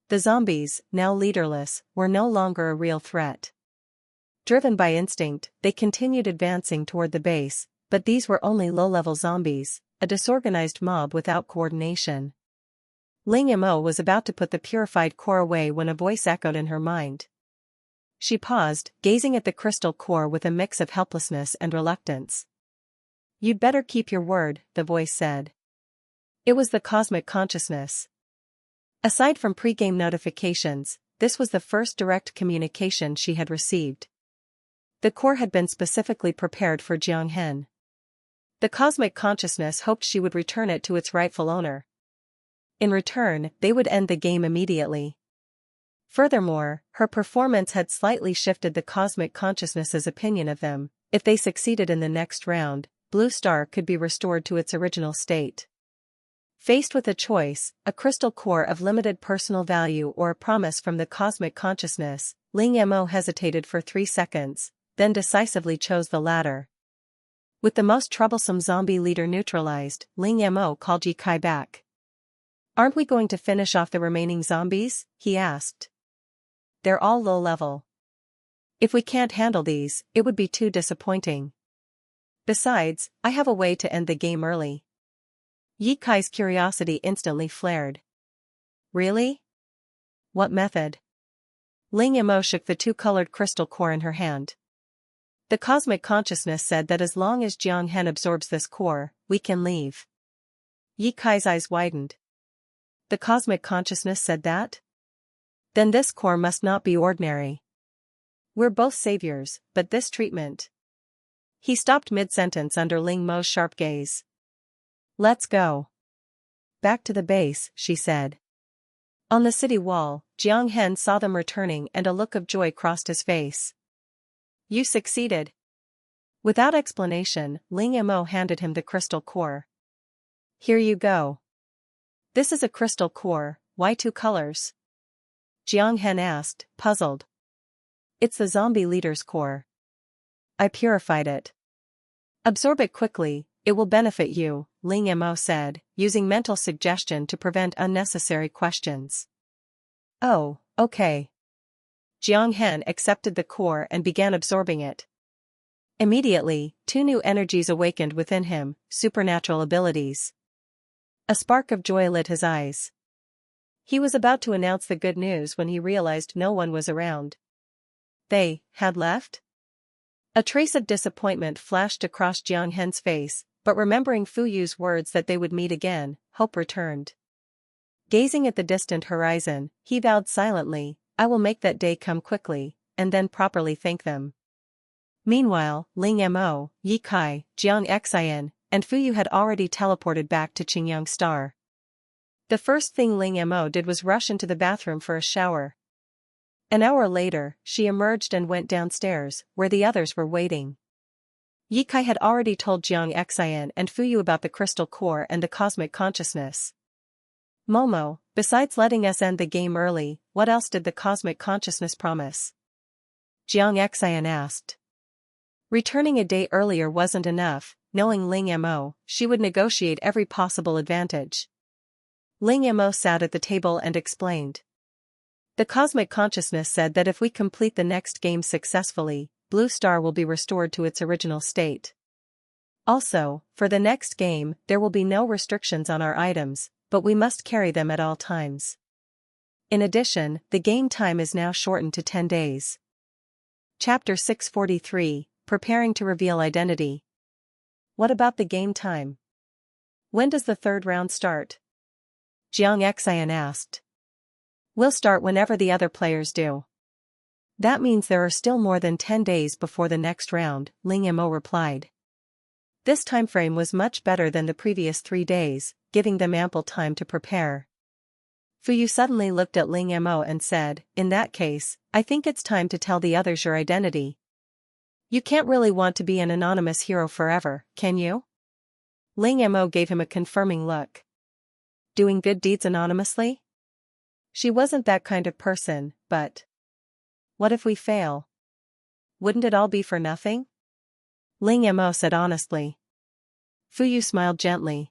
The zombies, now leaderless, were no longer a real threat. Driven by instinct, they continued advancing toward the base, but these were only low-level zombies, a disorganized mob without coordination. Ling Mo was about to put the purified core away when a voice echoed in her mind. She paused, gazing at the crystal core with a mix of helplessness and reluctance. "You'd better keep your word," the voice said. It was the cosmic consciousness. Aside from pre-game notifications, this was the first direct communication she had received. The core had been specifically prepared for Jianghen. The cosmic consciousness hoped she would return it to its rightful owner. In return, they would end the game immediately. Furthermore, her performance had slightly shifted the cosmic consciousness's opinion of them. If they succeeded in the next round, Blue Star could be restored to its original state. Faced with a choice, a crystal core of limited personal value or a promise from the cosmic consciousness, Ling Mo hesitated for 3 seconds, then decisively chose the latter. With the most troublesome zombie leader neutralized, Ling Mo called Ye Kai back. "Aren't we going to finish off the remaining zombies?" he asked. "They're all low level. If we can't handle these, it would be too disappointing. Besides, I have a way to end the game early." Ye Kai's curiosity instantly flared. "Really? What method?" Ling Mo shook the two-colored crystal core in her hand. "The cosmic consciousness said that as long as Jianghen absorbs this core, we can leave." Ye Kai's eyes widened. "The cosmic consciousness said that? Then this core must not be ordinary. We're both saviors, but this treatment..." He stopped mid-sentence under Ling Mo's sharp gaze. "Let's go. Back to the base," she said. On the city wall, Jianghen saw them returning and a look of joy crossed his face. "You succeeded." Without explanation, Ling Mo handed him the crystal core. "Here you go." "This is a crystal core, why 2 colors?" Jianghen asked, puzzled. "It's the zombie leader's core. I purified it. Absorb it quickly, it will benefit you," Ling Mo said, using mental suggestion to prevent unnecessary questions. "Oh, okay." Jianghen accepted the core and began absorbing it. Immediately, 2 new energies awakened within him, supernatural abilities. A spark of joy lit his eyes. He was about to announce the good news when he realized no one was around. They had left? A trace of disappointment flashed across Jianghen's face, but remembering Fu Yu's words that they would meet again, hope returned. Gazing at the distant horizon, he vowed silently, "I will make that day come quickly, and then properly thank them." Meanwhile, Ling Mo, Ye Kai, Jiang Xian, and Fu Yu had already teleported back to Qingyang Star. The first thing Ling Mo did was rush into the bathroom for a shower. An hour later, she emerged and went downstairs, where the others were waiting. Ye Kai had already told Jiang Xian and Fu Yu about the crystal core and the cosmic consciousness. "Momo, besides letting us end the game early, what else did the cosmic consciousness promise?" Jiang Xian asked. Returning a day earlier wasn't enough. Knowing Ling Mo, she would negotiate every possible advantage. Ling Mo sat at the table and explained. "The cosmic consciousness said that if we complete the next game successfully, Blue Star will be restored to its original state. Also, for the next game, there will be no restrictions on our items, but we must carry them at all times. In addition, the game time is now shortened to 10 days. Chapter 643, preparing to reveal identity. What about the game time? When does the third round start? Jiang Xian asked. We'll start whenever the other players do. That means there are still more than 10 days before the next round, Ling Mo replied. This timeframe was much better than the previous 3 days, giving them ample time to prepare. Fuyu suddenly looked at Ling Mo and said, in that case, I think it's time to tell the others your identity. You can't really want to be an anonymous hero forever, can you? Ling Mo gave him a confirming look. Doing good deeds anonymously? She wasn't that kind of person, but... What if we fail? Wouldn't it all be for nothing? Ling Mo said honestly. Fuyu smiled gently.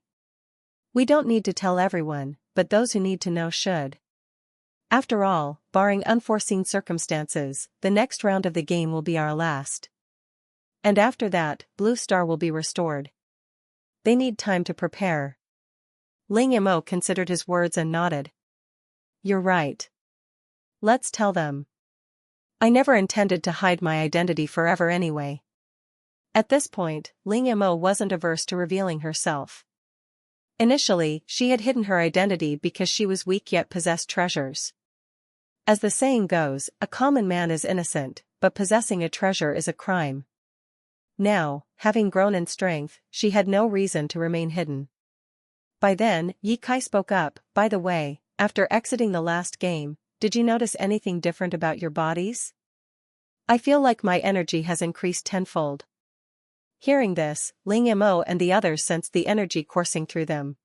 We don't need to tell everyone, but those who need to know should. After all, barring unforeseen circumstances, the next round of the game will be our last. And after that, Blue Star will be restored. They need time to prepare. Ling Mo considered his words and nodded. You're right. Let's tell them. I never intended to hide my identity forever anyway. At this point, Ling Mo wasn't averse to revealing herself. Initially, she had hidden her identity because she was weak yet possessed treasures. As the saying goes, a common man is innocent, but possessing a treasure is a crime. Now, having grown in strength, she had no reason to remain hidden. By then, Ye Kai spoke up, by the way, after exiting the last game, did you notice anything different about your bodies? I feel like my energy has increased tenfold. Hearing this, Ling Mo and the others sensed the energy coursing through them.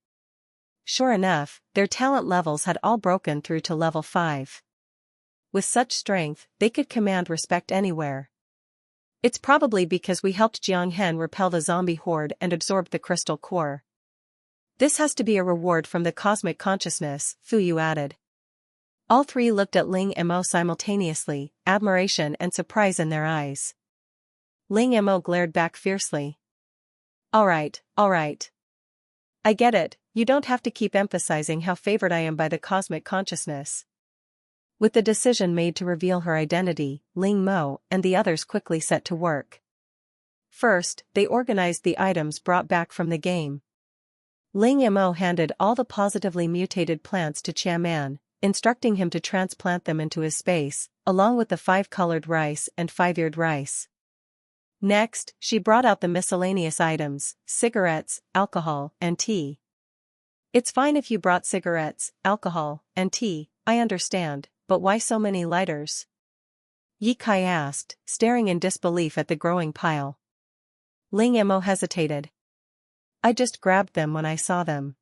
Sure enough, their talent levels had all broken through to level 5. With such strength, they could command respect anywhere. It's probably because we helped Jiang Hen repel the zombie horde and absorb the crystal core. This has to be a reward from the cosmic consciousness, Fuyu added. All three looked at Ling Mo simultaneously, admiration and surprise in their eyes. Ling Mo glared back fiercely. All right. I get it, you don't have to keep emphasizing how favored I am by the cosmic consciousness. With the decision made to reveal her identity, Ling Mo and the others quickly set to work. First, they organized the items brought back from the game. Ling Mo handed all the positively mutated plants to Chaman, instructing him to transplant them into his space, along with the 5-colored rice and 5-eared rice. Next, she brought out the miscellaneous items, cigarettes, alcohol, and tea. It's fine if you brought cigarettes, alcohol, and tea, I understand, but why so many lighters? Ye Kai asked, staring in disbelief at the growing pile. Ling Mo hesitated. I just grabbed them when I saw them.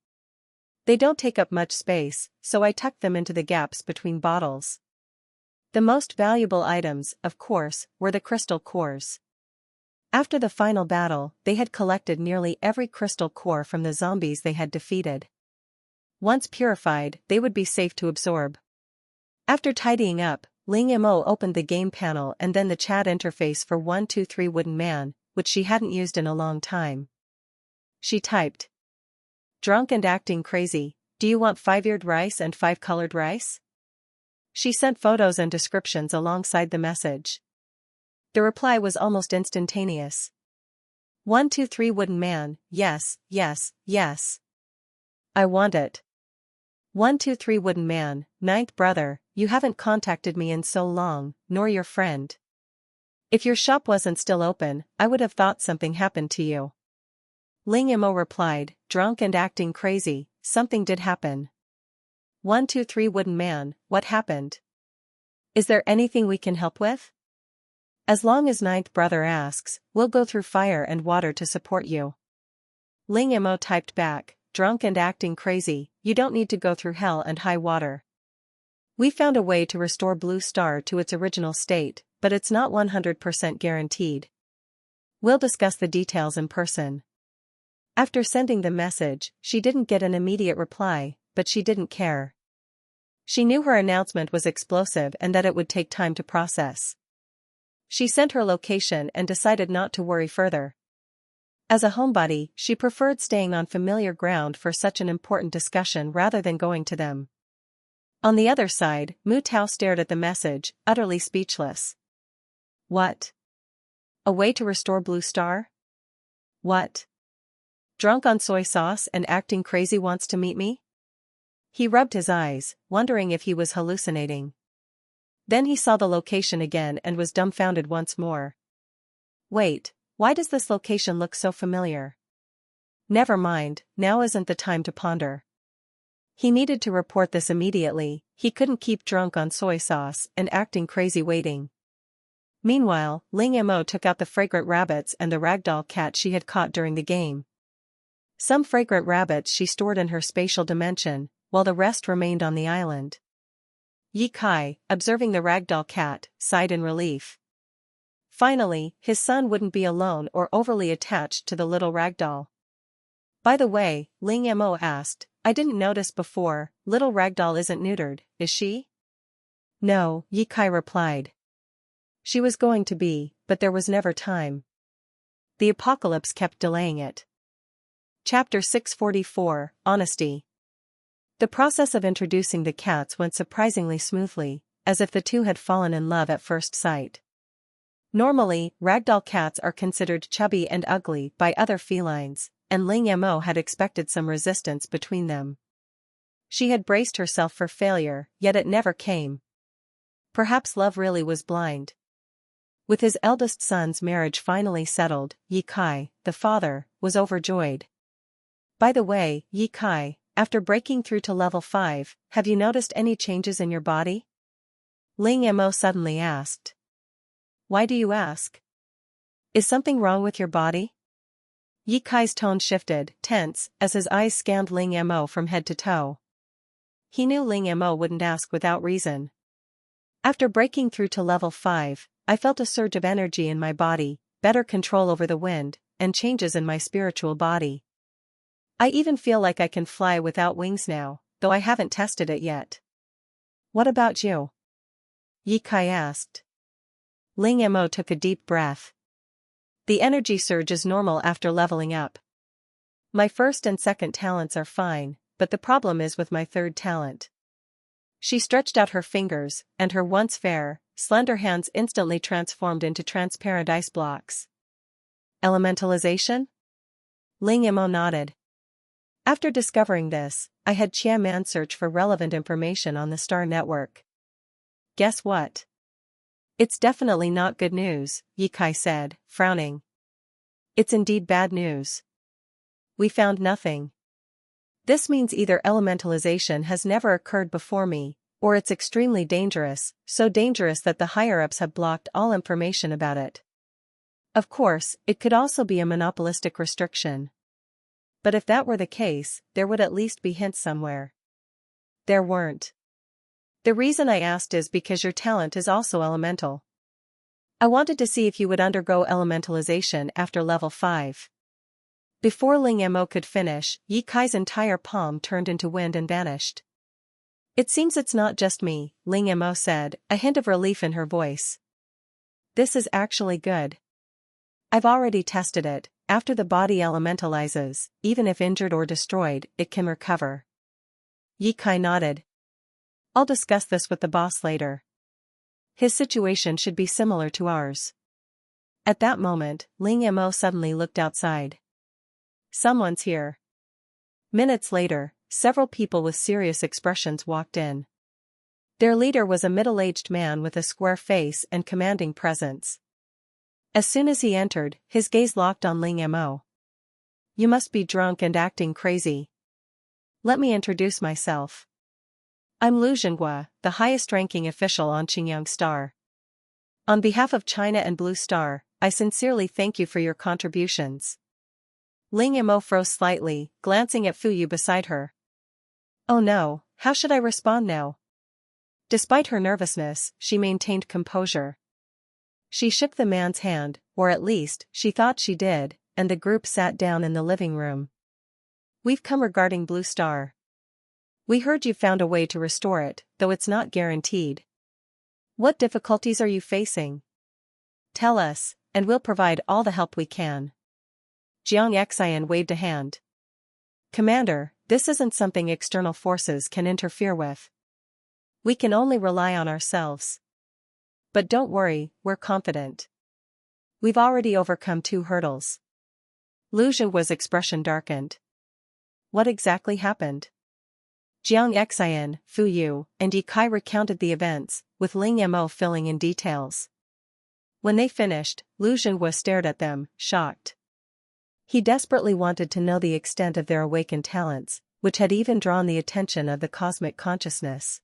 They don't take up much space, so I tucked them into the gaps between bottles. The most valuable items, of course, were the crystal cores. After the final battle, they had collected nearly every crystal core from the zombies they had defeated. Once purified, they would be safe to absorb. After tidying up, Ling Mo opened the game panel and then the chat interface for 123 Wooden Man, which she hadn't used in a long time. She typed. Drunk and acting crazy, do you want 5-eared rice and 5-colored rice? She sent photos and descriptions alongside the message. The reply was almost instantaneous. 123 Wooden Man, yes. I want it. 123 Wooden Man, 9th brother, you haven't contacted me in so long, nor your friend. If your shop wasn't still open, I would have thought something happened to you. Ling Mo replied, drunk and acting crazy, something did happen. 123 Wooden Man, what happened? Is there anything we can help with? As long as 9th brother asks, we'll go through fire and water to support you. Ling Mo typed back, drunk and acting crazy, you don't need to go through hell and high water. We found a way to restore Blue Star to its original state, but it's not 100% guaranteed. We'll discuss the details in person. After sending the message, she didn't get an immediate reply, but she didn't care. She knew her announcement was explosive and that it would take time to process. She sent her location and decided not to worry further. As a homebody, she preferred staying on familiar ground for such an important discussion rather than going to them. On the other side, Mu Tao stared at the message, utterly speechless. What? A way to restore Blue Star? What? Drunk on soy sauce and acting crazy wants to meet me? He rubbed his eyes, wondering if he was hallucinating. Then he saw the location again and was dumbfounded once more. Wait, why does this location look so familiar? Never mind, now isn't the time to ponder. He needed to report this immediately. He couldn't keep drunk on soy sauce and acting crazy waiting. Meanwhile, Ling Mo took out the fragrant rabbits and the ragdoll cat she had caught during the game. Some fragrant rabbits she stored in her spatial dimension, while the rest remained on the island. Ye Kai, observing the ragdoll cat, sighed in relief. Finally, his son wouldn't be alone or overly attached to the little ragdoll. By the way, Ling Mo asked, I didn't notice before, little ragdoll isn't neutered, is she? No, Ye Kai replied. She was going to be, but there was never time. The apocalypse kept delaying it. Chapter 644, Honesty. The process of introducing the cats went surprisingly smoothly, as if the two had fallen in love at first sight. Normally, ragdoll cats are considered chubby and ugly by other felines, and Ling Mo had expected some resistance between them. She had braced herself for failure, yet it never came. Perhaps love really was blind. With his eldest son's marriage finally settled, Ye Kai, the father, was overjoyed. By the way, Ye Kai, after breaking through to level 5, have you noticed any changes in your body? Ling Mo suddenly asked. Why do you ask? Is something wrong with your body? Ye Kai's tone shifted, tense, as his eyes scanned Ling Mo from head to toe. He knew Ling Mo wouldn't ask without reason. After breaking through to level 5, I felt a surge of energy in my body, better control over the wind, and changes in my spiritual body. I even feel like I can fly without wings now, though I haven't tested it yet. What about you? Ye Kai asked. Ling Mo took a deep breath. The energy surge is normal after leveling up. My first and second talents are fine, but the problem is with my third talent. She stretched out her fingers, and her once fair, slender hands instantly transformed into transparent ice blocks. Elementalization? Ling Mo nodded. After discovering this, I had Chia Man search for relevant information on the Star Network. Guess what? It's definitely not good news, Ye Kai said, frowning. It's indeed bad news. We found nothing. This means either elementalization has never occurred before me, or it's extremely dangerous, so dangerous that the higher-ups have blocked all information about it. Of course, it could also be a monopolistic restriction. But if that were the case, there would at least be hints somewhere. There weren't. The reason I asked is because your talent is also elemental. I wanted to see if you would undergo elementalization after level 5. Before Ling Mo could finish, Ye Kai's entire palm turned into wind and vanished. It seems it's not just me, Ling Mo said, a hint of relief in her voice. This is actually good. I've already tested it. After the body elementalizes, even if injured or destroyed, it can recover. Ye Kai nodded. I'll discuss this with the boss later. His situation should be similar to ours. At that moment, Ling Mo suddenly looked outside. Someone's here. Minutes later, several people with serious expressions walked in. Their leader was a middle-aged man with a square face and commanding presence. As soon as he entered, his gaze locked on Ling Mo. You must be drunk and acting crazy. Let me introduce myself. I'm Lu Zhenghua, the highest-ranking official on Qingyang Star. On behalf of China and Blue Star, I sincerely thank you for your contributions. Ling Mo froze slightly, glancing at Fu Yu beside her. Oh no, how should I respond now? Despite her nervousness, she maintained composure. She shook the man's hand, or at least, she thought she did, and the group sat down in the living room. We've come regarding Blue Star. We heard you found a way to restore it, though it's not guaranteed. What difficulties are you facing? Tell us, and we'll provide all the help we can. Jiang Xian waved a hand. Commander, this isn't something external forces can interfere with. We can only rely on ourselves. But don't worry, we're confident. We've already overcome 2 hurdles. Lu Zhenhua's expression darkened. What exactly happened? Jiang Xian, Fu Yu, and Yi Kai recounted the events, with Ling Mo filling in details. When they finished, Lu Zhenhua stared at them, shocked. He desperately wanted to know the extent of their awakened talents, which had even drawn the attention of the cosmic consciousness.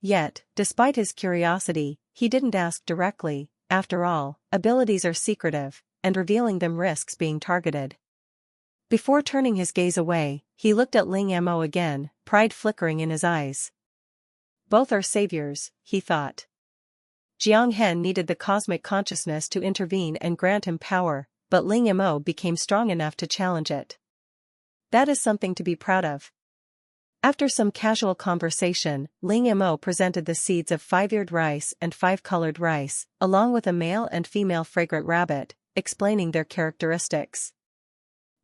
Yet, despite his curiosity, he didn't ask directly. After all, abilities are secretive, and revealing them risks being targeted. Before turning his gaze away, he looked at Ling Mo again, pride flickering in his eyes. Both are saviors, he thought. Jiang Hen needed the cosmic consciousness to intervene and grant him power, but Ling Mo became strong enough to challenge it. That is something to be proud of. After some casual conversation, Ling Mo presented the seeds of 5-eared rice and 5-colored rice, along with a male and female fragrant rabbit, explaining their characteristics.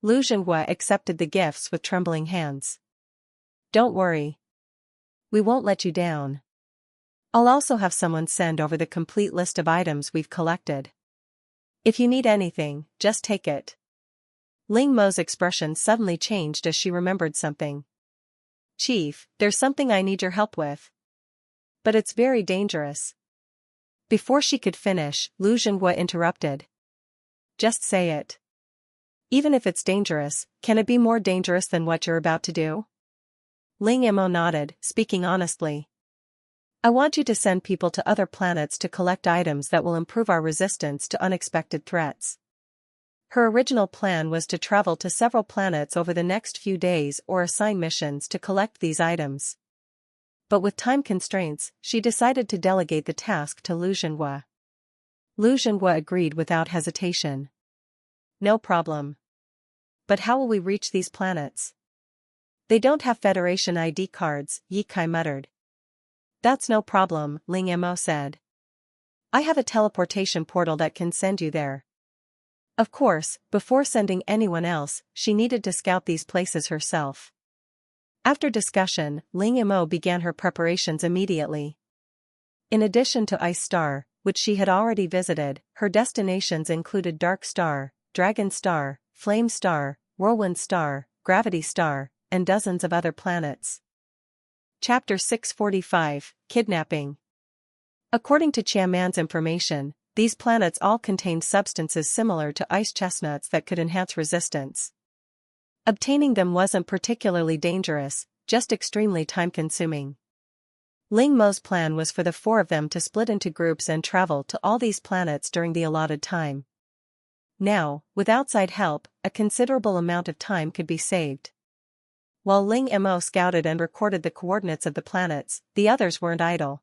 Lu Zhenhua accepted the gifts with trembling hands. Don't worry. We won't let you down. I'll also have someone send over the complete list of items we've collected. If you need anything, just take it. Ling Mo's expression suddenly changed as she remembered something. Chief, there's something I need your help with. But it's very dangerous. Before she could finish, Lu Zhenhua interrupted. Just say it. Even if it's dangerous, can it be more dangerous than what you're about to do? Ling Mo nodded, speaking honestly. I want you to send people to other planets to collect items that will improve our resistance to unexpected threats. Her original plan was to travel to several planets over the next few days or assign missions to collect these items. But with time constraints, she decided to delegate the task to Lu Zhenhua. Lu Zhenhua agreed without hesitation. No problem. But how will we reach these planets? They don't have Federation ID cards, Yi Kai muttered. That's no problem, Ling Mo said. I have a teleportation portal that can send you there. Of course, before sending anyone else, she needed to scout these places herself. After discussion, Ling Mo began her preparations immediately. In addition to Ice Star, which she had already visited, her destinations included Dark Star, Dragon Star, Flame Star, Whirlwind Star, Gravity Star, and dozens of other planets. Chapter 645, Kidnapping. According to Qiaman's information, these planets all contained substances similar to ice chestnuts that could enhance resistance. Obtaining them wasn't particularly dangerous, just extremely time-consuming. Ling Mo's plan was for the 4 of them to split into groups and travel to all these planets during the allotted time. Now, with outside help, a considerable amount of time could be saved. While Ling Mo scouted and recorded the coordinates of the planets, the others weren't idle.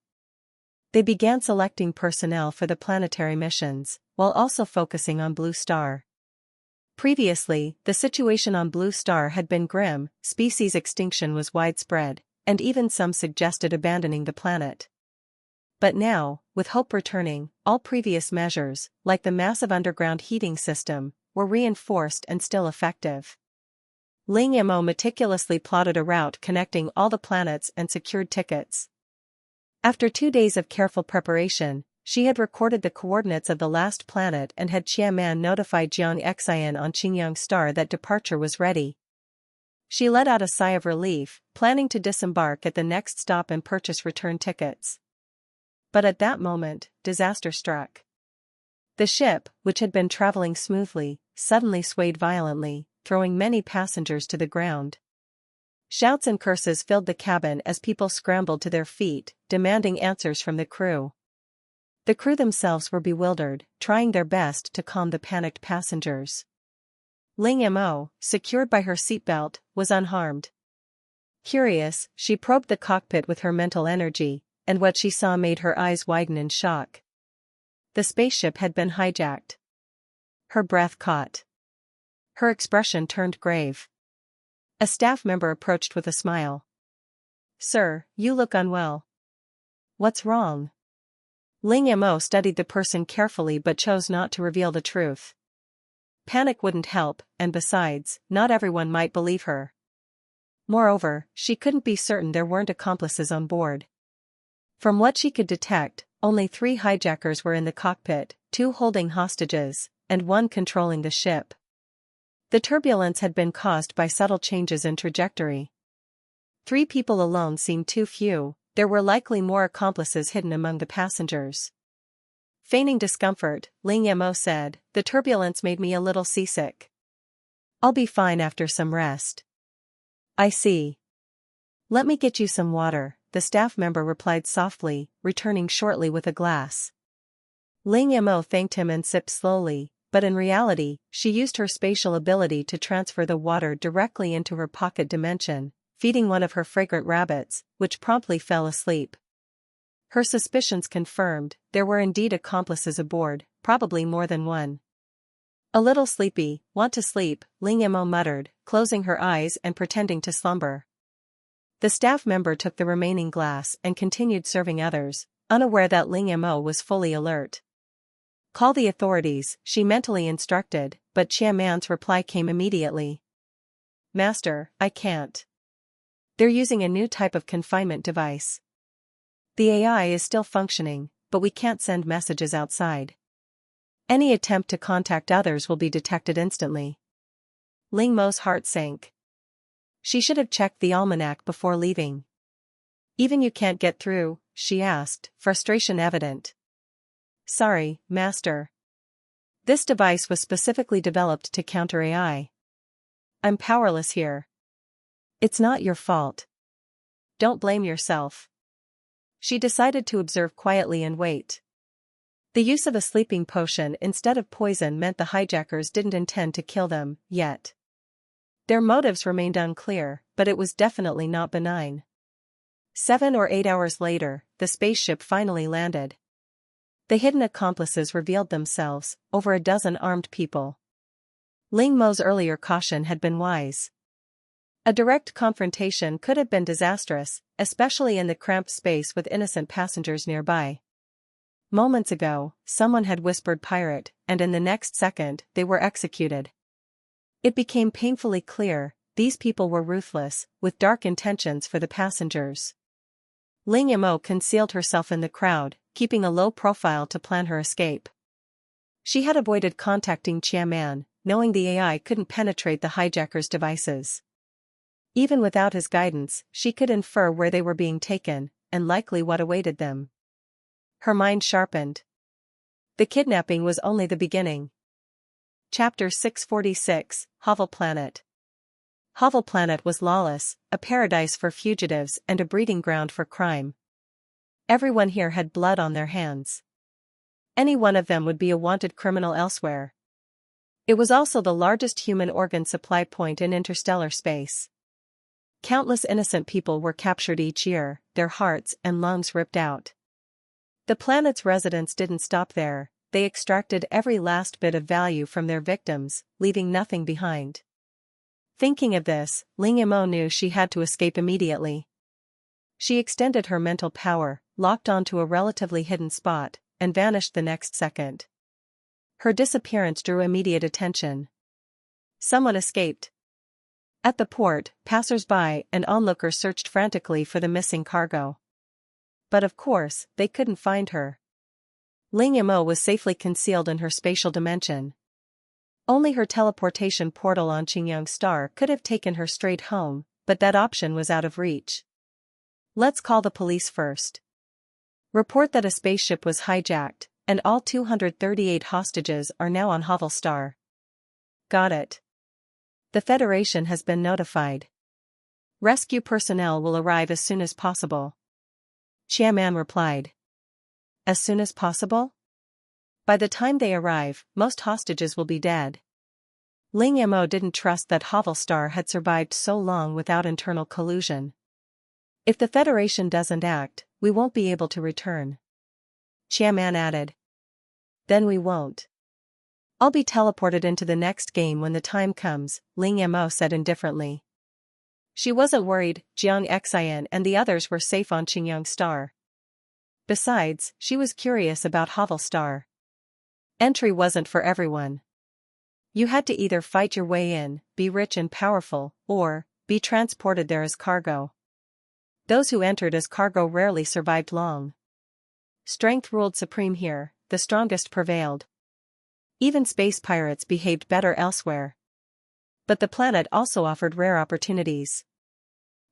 They began selecting personnel for the planetary missions, while also focusing on Blue Star. Previously, the situation on Blue Star had been grim, species extinction was widespread, and even some suggested abandoning the planet. But now, with hope returning, all previous measures, like the massive underground heating system, were reinforced and still effective. Ling Mo meticulously plotted a route connecting all the planets and secured tickets. After 2 days of careful preparation, she had recorded the coordinates of the last planet and had Qiaman notified Jiang Xian on Qingyang Star that departure was ready. She let out a sigh of relief, planning to disembark at the next stop and purchase return tickets. But at that moment, disaster struck. The ship, which had been traveling smoothly, suddenly swayed violently, throwing many passengers to the ground. Shouts and curses filled the cabin as people scrambled to their feet, demanding answers from the crew. The crew themselves were bewildered, trying their best to calm the panicked passengers. Ling Mo, secured by her seatbelt, was unharmed. Curious, she probed the cockpit with her mental energy, and what she saw made her eyes widen in shock. The spaceship had been hijacked. Her breath caught. Her expression turned grave. A staff member approached with a smile. "Sir, you look unwell. What's wrong?" Ling Mo studied the person carefully but chose not to reveal the truth. Panic wouldn't help, and besides, not everyone might believe her. Moreover, she couldn't be certain there weren't accomplices on board. From what she could detect, Only 3 hijackers were in the cockpit, 2 holding hostages, and 1 controlling the ship. The turbulence had been caused by subtle changes in trajectory. 3 people alone seemed too few, there were likely more accomplices hidden among the passengers. Feigning discomfort, Ling Mo said, "The turbulence made me a little seasick. I'll be fine after some rest." "I see. Let me get you some water," the staff member replied softly, returning shortly with a glass. Ling Mo thanked him and sipped slowly, but in reality, she used her spatial ability to transfer the water directly into her pocket dimension, feeding one of her fragrant rabbits, which promptly fell asleep. Her suspicions confirmed, there were indeed accomplices aboard, probably more than one. "A little sleepy, want to sleep," Ling Mo muttered, closing her eyes and pretending to slumber. The staff member took the remaining glass and continued serving others, unaware that Ling Mo was fully alert. "Call the authorities," she mentally instructed, but Qiaman's reply came immediately. "Master, I can't. They're using a new type of confinement device. The AI is still functioning, but we can't send messages outside. Any attempt to contact others will be detected instantly." Ling Mo's heart sank. She should have checked the almanac before leaving. "Even you can't get through?" she asked, frustration evident. "Sorry, Master. This device was specifically developed to counter AI. I'm powerless here." "It's not your fault. Don't blame yourself." She decided to observe quietly and wait. The use of a sleeping potion instead of poison meant the hijackers didn't intend to kill them, yet. Their motives remained unclear, but it was definitely not benign. 7 or 8 hours later, the spaceship finally landed. The hidden accomplices revealed themselves, over a dozen armed people. Ling Mo's earlier caution had been wise. A direct confrontation could have been disastrous, especially in the cramped space with innocent passengers nearby. Moments ago, someone had whispered pirate, and in the next second, they were executed. It became painfully clear, these people were ruthless, with dark intentions for the passengers. Ling Mo concealed herself in the crowd, keeping a low profile to plan her escape. She had avoided contacting Qiaman, knowing the AI couldn't penetrate the hijackers' devices. Even without his guidance, she could infer where they were being taken, and likely what awaited them. Her mind sharpened. The kidnapping was only the beginning. Chapter 646, Hovel Planet. Hovel Planet was lawless, a paradise for fugitives and a breeding ground for crime. Everyone here had blood on their hands. Any one of them would be a wanted criminal elsewhere. It was also the largest human organ supply point in interstellar space. Countless innocent people were captured each year, their hearts and lungs ripped out. The planet's residents didn't stop there, they extracted every last bit of value from their victims, leaving nothing behind. Thinking of this, Ling Mo knew she had to escape immediately. She extended her mental power, locked onto a relatively hidden spot, and vanished the next second. Her disappearance drew immediate attention. Someone escaped. At the port, passers-by and onlookers searched frantically for the missing cargo. But of course, they couldn't find her. Ling Mo was safely concealed in her spatial dimension. Only her teleportation portal on Qingyang Star could have taken her straight home, but that option was out of reach. "Let's call the police first. Report that a spaceship was hijacked, and all 238 hostages are now on Hovel Star." "Got it. The Federation has been notified. Rescue personnel will arrive as soon as possible." Qiaman replied. "As soon as possible? By the time they arrive, most hostages will be dead." Ling Mo didn't trust that Hovel Star had survived so long without internal collusion. "If the Federation doesn't act, we won't be able to return." Qiaman added. "Then we won't. I'll be teleported into the next game when the time comes," Ling Mo said indifferently. She wasn't worried, Jiang Xian and the others were safe on Qingyang Star. Besides, she was curious about Hovel Star. Entry wasn't for everyone. You had to either fight your way in, be rich and powerful, or be transported there as cargo. Those who entered as cargo rarely survived long. Strength ruled supreme here, the strongest prevailed. Even space pirates behaved better elsewhere. But the planet also offered rare opportunities.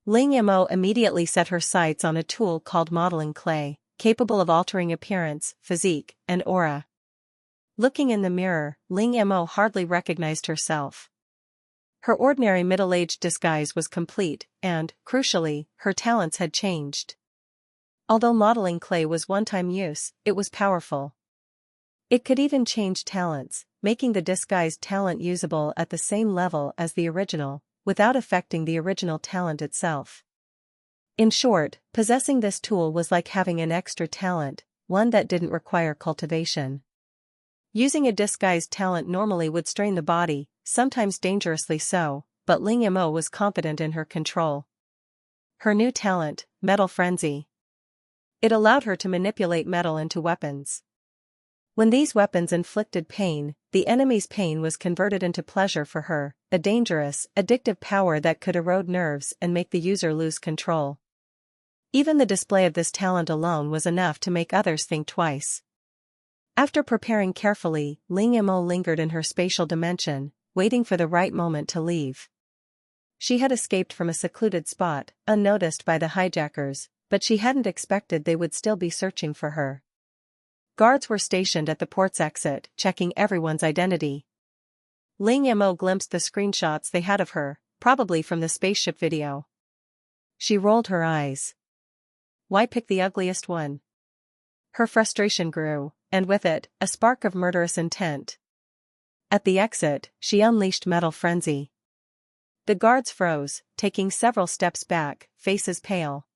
Ling Mo immediately set her sights on a tool called modeling clay, capable of altering appearance, physique, and aura. Looking in the mirror, Ling Mo hardly recognized herself. Her ordinary middle-aged disguise was complete, and, crucially, her talents had changed. Although modeling clay was one-time use, it was powerful. It could even change talents, making the disguised talent usable at the same level as the original, without affecting the original talent itself. In short, possessing this tool was like having an extra talent, one that didn't require cultivation. Using a disguised talent normally would strain the body, sometimes dangerously so, but Ling Mo was confident in her control. Her new talent, Metal Frenzy. It allowed her to manipulate metal into weapons. When these weapons inflicted pain, the enemy's pain was converted into pleasure for her, a dangerous, addictive power that could erode nerves and make the user lose control. Even the display of this talent alone was enough to make others think twice. After preparing carefully, Ling Mo lingered in her spatial dimension, waiting for the right moment to leave. She had escaped from a secluded spot, unnoticed by the hijackers, but she hadn't expected they would still be searching for her. Guards were stationed at the port's exit, checking everyone's identity. Ling Mo glimpsed the screenshots they had of her, probably from the spaceship video. She rolled her eyes. Why pick the ugliest one? Her frustration grew, and with it, a spark of murderous intent. At the exit, she unleashed Metal Frenzy. The guards froze, taking several steps back, faces pale.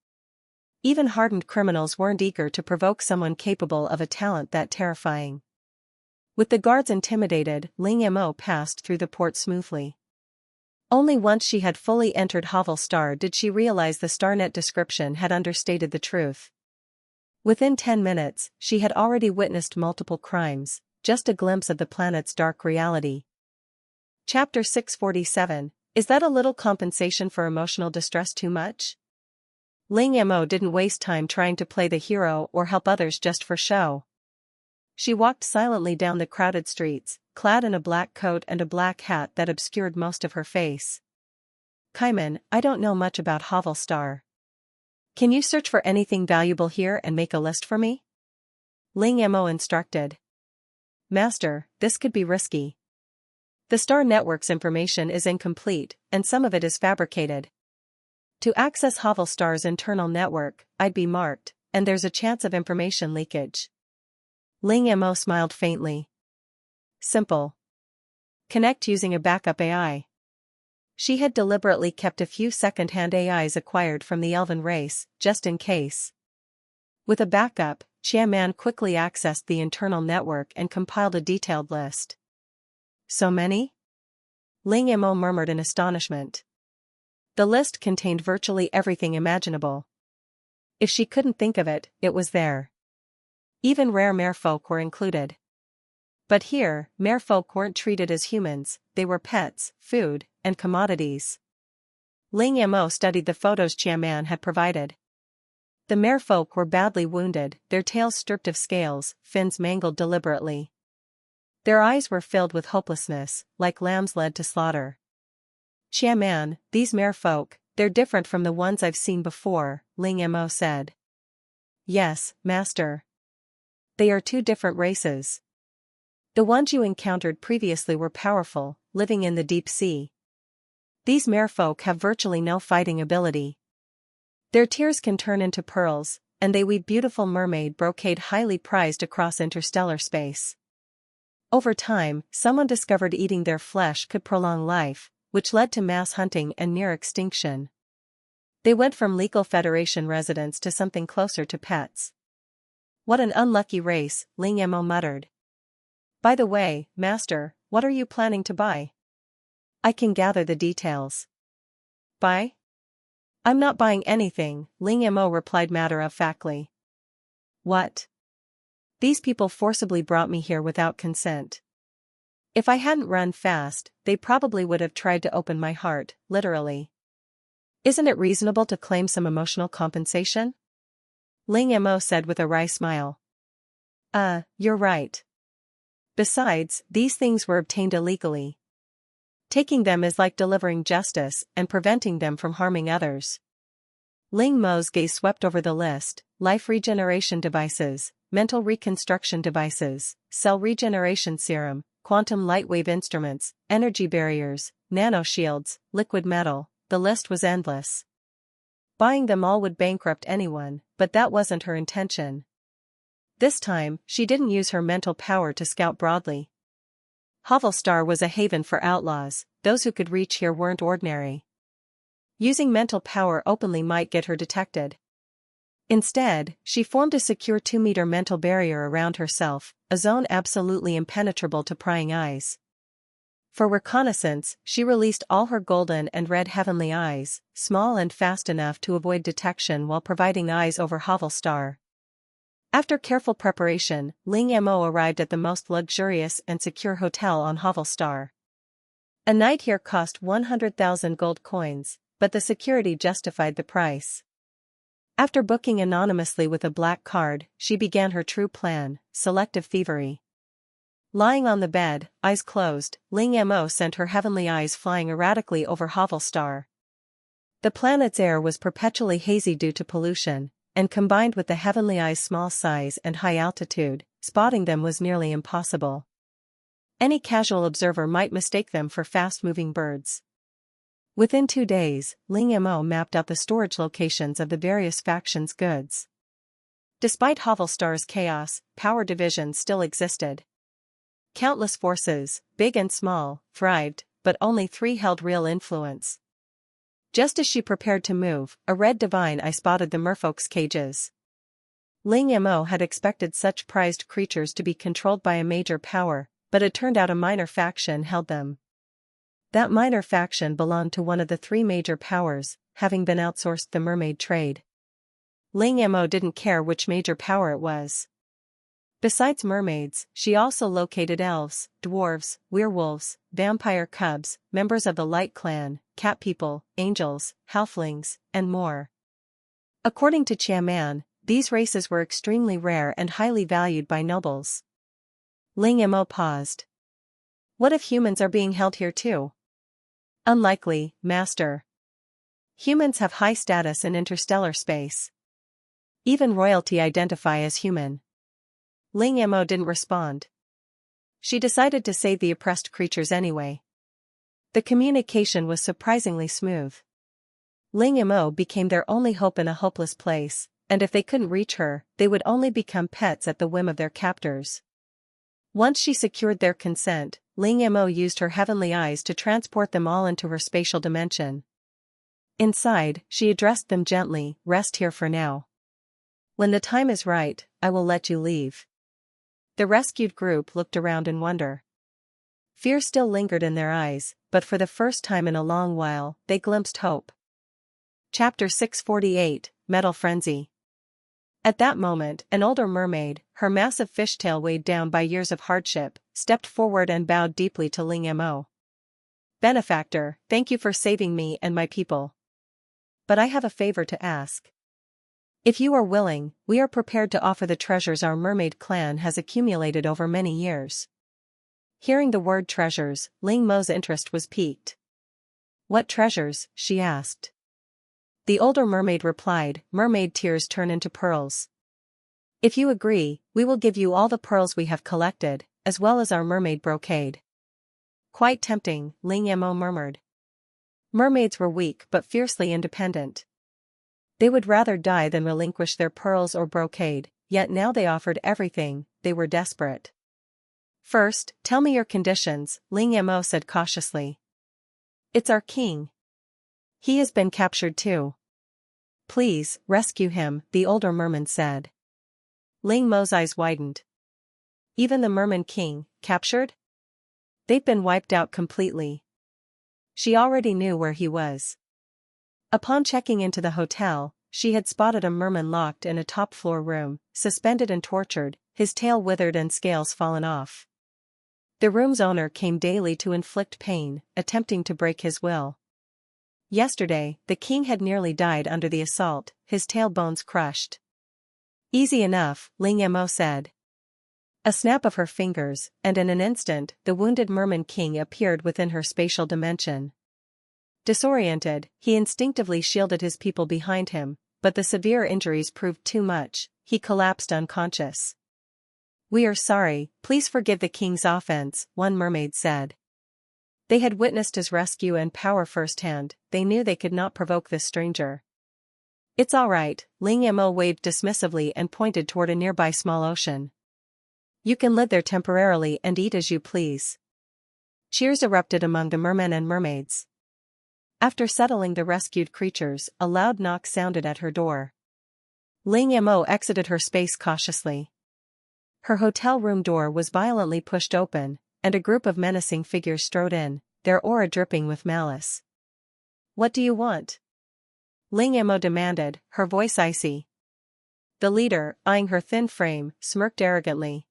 Even hardened criminals weren't eager to provoke someone capable of a talent that terrifying. With the guards intimidated, Ling Mo passed through the port smoothly. Only once she had fully entered Hovel Star did she realize the StarNet description had understated the truth. Within 10 minutes, she had already witnessed multiple crimes, just a glimpse of the planet's dark reality. Chapter 647, Is that a little compensation for emotional distress too much? Ling Mo didn't waste time trying to play the hero or help others just for show. She walked silently down the crowded streets, clad in a black coat and a black hat that obscured most of her face. Kaiman, I don't know much about Hovel Star. Can you search for anything valuable here and make a list for me? Ling Mo instructed. Master, this could be risky. The Star Network's information is incomplete, and some of it is fabricated. To access Hovel Star's internal network, I'd be marked, and there's a chance of information leakage. Ling Mo smiled faintly. Simple. Connect using a backup AI. She had deliberately kept a few second-hand AIs acquired from the Elven race, just in case. With a backup, Qiaman quickly accessed the internal network and compiled a detailed list. So many? Ling Mo murmured in astonishment. The list contained virtually everything imaginable. If she couldn't think of it, it was there. Even rare merfolk were included. But here, merfolk weren't treated as humans, they were pets, food, and commodities. Ling Mo studied the photos Qiaman had provided. The merfolk were badly wounded, their tails stripped of scales, fins mangled deliberately. Their eyes were filled with hopelessness, like lambs led to slaughter. Qiaman, these merfolk, they're different from the ones I've seen before, Ling Mo said. Yes, master. They are two different races. The ones you encountered previously were powerful, living in the deep sea. These merfolk have virtually no fighting ability. Their tears can turn into pearls, and they weave beautiful mermaid brocade highly prized across interstellar space. Over time, someone discovered eating their flesh could prolong life, which led to mass hunting and near extinction. They went from legal Federation residents to something closer to pets. What an unlucky race, Ling Mo muttered. By the way, master, what are you planning to buy? I can gather the details. Buy? I'm not buying anything, Ling Mo replied matter-of-factly. What? These people forcibly brought me here without consent. If I hadn't run fast, they probably would have tried to open my heart, literally. Isn't it reasonable to claim some emotional compensation? Ling Mo said with a wry smile. You're right. Besides, these things were obtained illegally. Taking them is like delivering justice and preventing them from harming others. Ling Mo's gaze swept over the list: life regeneration devices, mental reconstruction devices, cell regeneration serum, quantum lightwave instruments, energy barriers, nanoshields, liquid metal. The list was endless. Buying them all would bankrupt anyone, but that wasn't her intention. This time, she didn't use her mental power to scout broadly. Hovelstar was a haven for outlaws. Those who could reach here weren't ordinary. Using mental power openly might get her detected. Instead, she formed a secure 2-meter mental barrier around herself, a zone absolutely impenetrable to prying eyes. For reconnaissance, she released all her golden and red heavenly eyes, small and fast enough to avoid detection while providing eyes over Hovelstar. After careful preparation, Ling Mo arrived at the most luxurious and secure hotel on Hovelstar. A night here cost 100,000 gold coins, but the security justified the price. After booking anonymously with a black card, she began her true plan: selective thievery. Lying on the bed, eyes closed, Ling Mo sent her heavenly eyes flying erratically over Hovelstar. The planet's air was perpetually hazy due to pollution, and combined with the heavenly eyes' small size and high altitude, spotting them was nearly impossible. Any casual observer might mistake them for fast-moving birds. Within 2 days, Ling Mo mapped out the storage locations of the various factions' goods. Despite Hovelstar's chaos, power divisions still existed. Countless forces, big and small, thrived, but only 3 held real influence. Just as she prepared to move, a red divine eye spotted the merfolk's cages. Ling Mo had expected such prized creatures to be controlled by a major power, but it turned out a minor faction held them. That minor faction belonged to one of the 3 major powers, having been outsourced the mermaid trade. Ling Mo didn't care which major power it was. Besides mermaids, she also located elves, dwarves, werewolves, vampire cubs, members of the Light Clan, cat people, angels, halflings, and more. According to Chaman, these races were extremely rare and highly valued by nobles. Ling Mo paused. What if humans are being held here too? Unlikely, Master. Humans have high status in interstellar space. Even royalty identify as human. Ling Mo didn't respond. She decided to save the oppressed creatures anyway. The communication was surprisingly smooth. Ling Mo became their only hope in a hopeless place, and if they couldn't reach her, they would only become pets at the whim of their captors. Once she secured their consent, Ling Mo used her heavenly eyes to transport them all into her spatial dimension. Inside, she addressed them gently: rest here for now. When the time is right, I will let you leave. The rescued group looked around in wonder. Fear still lingered in their eyes, but for the first time in a long while, they glimpsed hope. Chapter 648, Metal Frenzy. At that moment, an older mermaid, her massive fishtail weighed down by years of hardship, stepped forward and bowed deeply to Ling Mo. Benefactor, thank you for saving me and my people. But I have a favor to ask. If you are willing, we are prepared to offer the treasures our mermaid clan has accumulated over many years. Hearing the word treasures, Ling Mo's interest was piqued. What treasures? She asked. The older mermaid replied, mermaid tears turn into pearls. If you agree, we will give you all the pearls we have collected, as well as our mermaid brocade. Quite tempting, Ling Mo murmured. Mermaids were weak but fiercely independent. They would rather die than relinquish their pearls or brocade, yet now they offered everything. They were desperate. First, tell me your conditions, Ling Mo said cautiously. It's our king. He has been captured too. Please, rescue him, the older merman said. Ling Mo's eyes widened. Even the merman king, captured? They've been wiped out completely. She already knew where he was. Upon checking into the hotel, she had spotted a merman locked in a top-floor room, suspended and tortured, his tail withered and scales fallen off. The room's owner came daily to inflict pain, attempting to break his will. Yesterday, the king had nearly died under the assault, his tailbones crushed. Easy enough, Ling Mo said. A snap of her fingers, and in an instant, the wounded merman king appeared within her spatial dimension. Disoriented, he instinctively shielded his people behind him, but the severe injuries proved too much. He collapsed unconscious. "We are sorry, please forgive the king's offense," one mermaid said. They had witnessed his rescue and power firsthand. They knew they could not provoke this stranger. "It's all right," Ling Mo waved dismissively and pointed toward a nearby small ocean. "You can live there temporarily and eat as you please." Cheers erupted among the mermen and mermaids. After settling the rescued creatures, a loud knock sounded at her door. Ling Mo exited her space cautiously. Her hotel room door was violently pushed open, and a group of menacing figures strode in, their aura dripping with malice. "What do you want?" Ling Mo demanded, her voice icy. The leader, eyeing her thin frame, smirked arrogantly.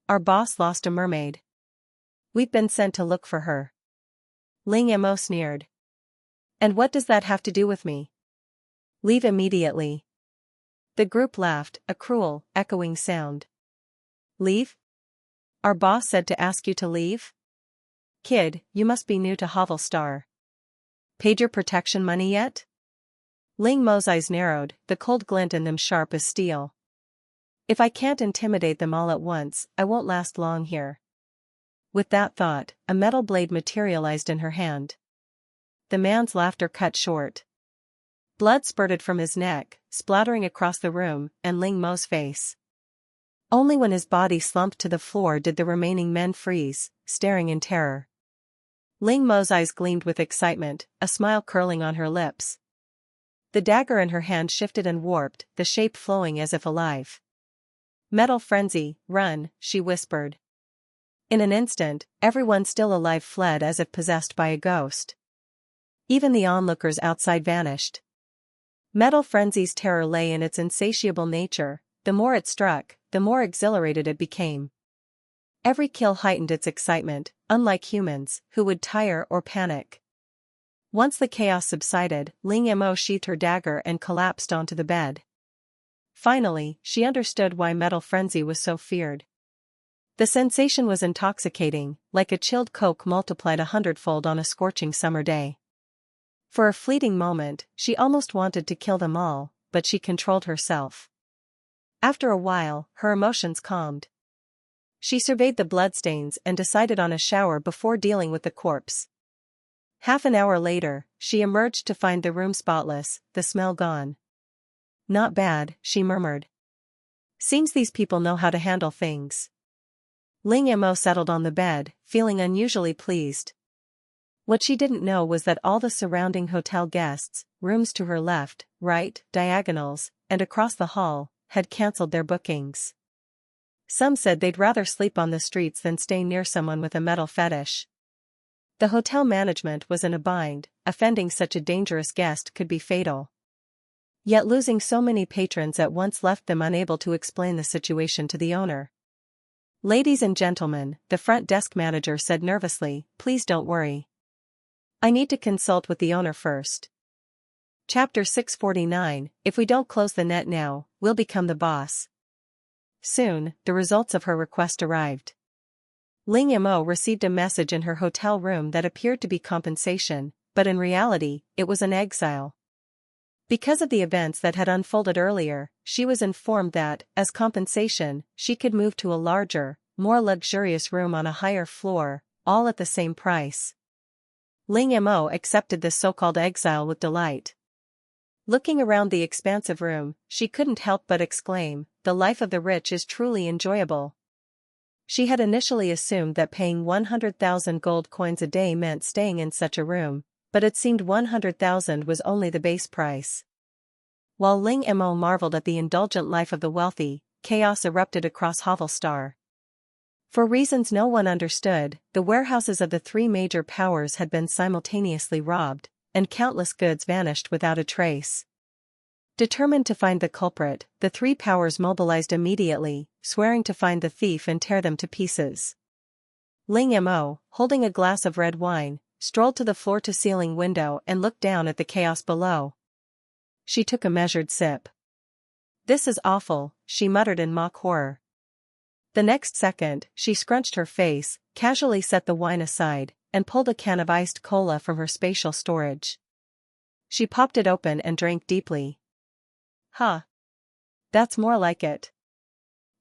"Our boss lost a mermaid. We've been sent to look for her." Ling Mo sneered. "And what does that have to do with me?" "Leave immediately." The group laughed, a cruel, echoing sound. "Leave? Our boss said to ask you to leave? Kid, you must be new to Hovel Star. Paid your protection money yet?" Ling Mo's eyes narrowed, the cold glint in them sharp as steel. "If I can't intimidate them all at once, I won't last long here." With that thought, a metal blade materialized in her hand. The man's laughter cut short. Blood spurted from his neck, splattering across the room and Ling Mo's face. Only when his body slumped to the floor did the remaining men freeze, staring in terror. Ling Mo's eyes gleamed with excitement, a smile curling on her lips. The dagger in her hand shifted and warped, the shape flowing as if alive. "Metal frenzy, run," she whispered. In an instant, everyone still alive fled as if possessed by a ghost. Even the onlookers outside vanished. Metal frenzy's terror lay in its insatiable nature. The more it struck, the more exhilarated it became. Every kill heightened its excitement, unlike humans, who would tire or panic. Once the chaos subsided, Ling Mo sheathed her dagger and collapsed onto the bed. Finally, she understood why metal frenzy was so feared. The sensation was intoxicating, like a chilled Coke multiplied 100-fold on a scorching summer day. For a fleeting moment, she almost wanted to kill them all, but she controlled herself. After a while, her emotions calmed. She surveyed the bloodstains and decided on a shower before dealing with the corpse. Half an hour later, she emerged to find the room spotless, the smell gone. "Not bad," she murmured. "Seems these people know how to handle things." Ling Mo settled on the bed, feeling unusually pleased. What she didn't know was that all the surrounding hotel guests, rooms to her left, right, diagonals, and across the hall, had cancelled their bookings. Some said they'd rather sleep on the streets than stay near someone with a metal fetish. The hotel management was in a bind. Offending such a dangerous guest could be fatal. Yet losing so many patrons at once left them unable to explain the situation to the owner. "Ladies and gentlemen," the front desk manager said nervously, "please don't worry. I need to consult with the owner first." Chapter 649, If we don't close the net now, we'll become the boss. Soon, the results of her request arrived. Ling Mo received a message in her hotel room that appeared to be compensation, but in reality, it was an exile. Because of the events that had unfolded earlier, she was informed that, as compensation, she could move to a larger, more luxurious room on a higher floor, all at the same price. Ling Mo accepted this so-called exile with delight. Looking around the expansive room, she couldn't help but exclaim, "The life of the rich is truly enjoyable." She had initially assumed that paying 100,000 gold coins a day meant staying in such a room, but it seemed 100,000 was only the base price. While Ling Mo marveled at the indulgent life of the wealthy, chaos erupted across Hovel Star. For reasons no one understood, the warehouses of the three major powers had been simultaneously robbed, and countless goods vanished without a trace. Determined to find the culprit, the three powers mobilized immediately, swearing to find the thief and tear them to pieces. Ling Mo, holding a glass of red wine, strolled to the floor-to-ceiling window and looked down at the chaos below. She took a measured sip. "This is awful," she muttered in mock horror. The next second, she scrunched her face, casually set the wine aside, and pulled a can of iced cola from her spatial storage. She popped it open and drank deeply. Huh. That's more like it.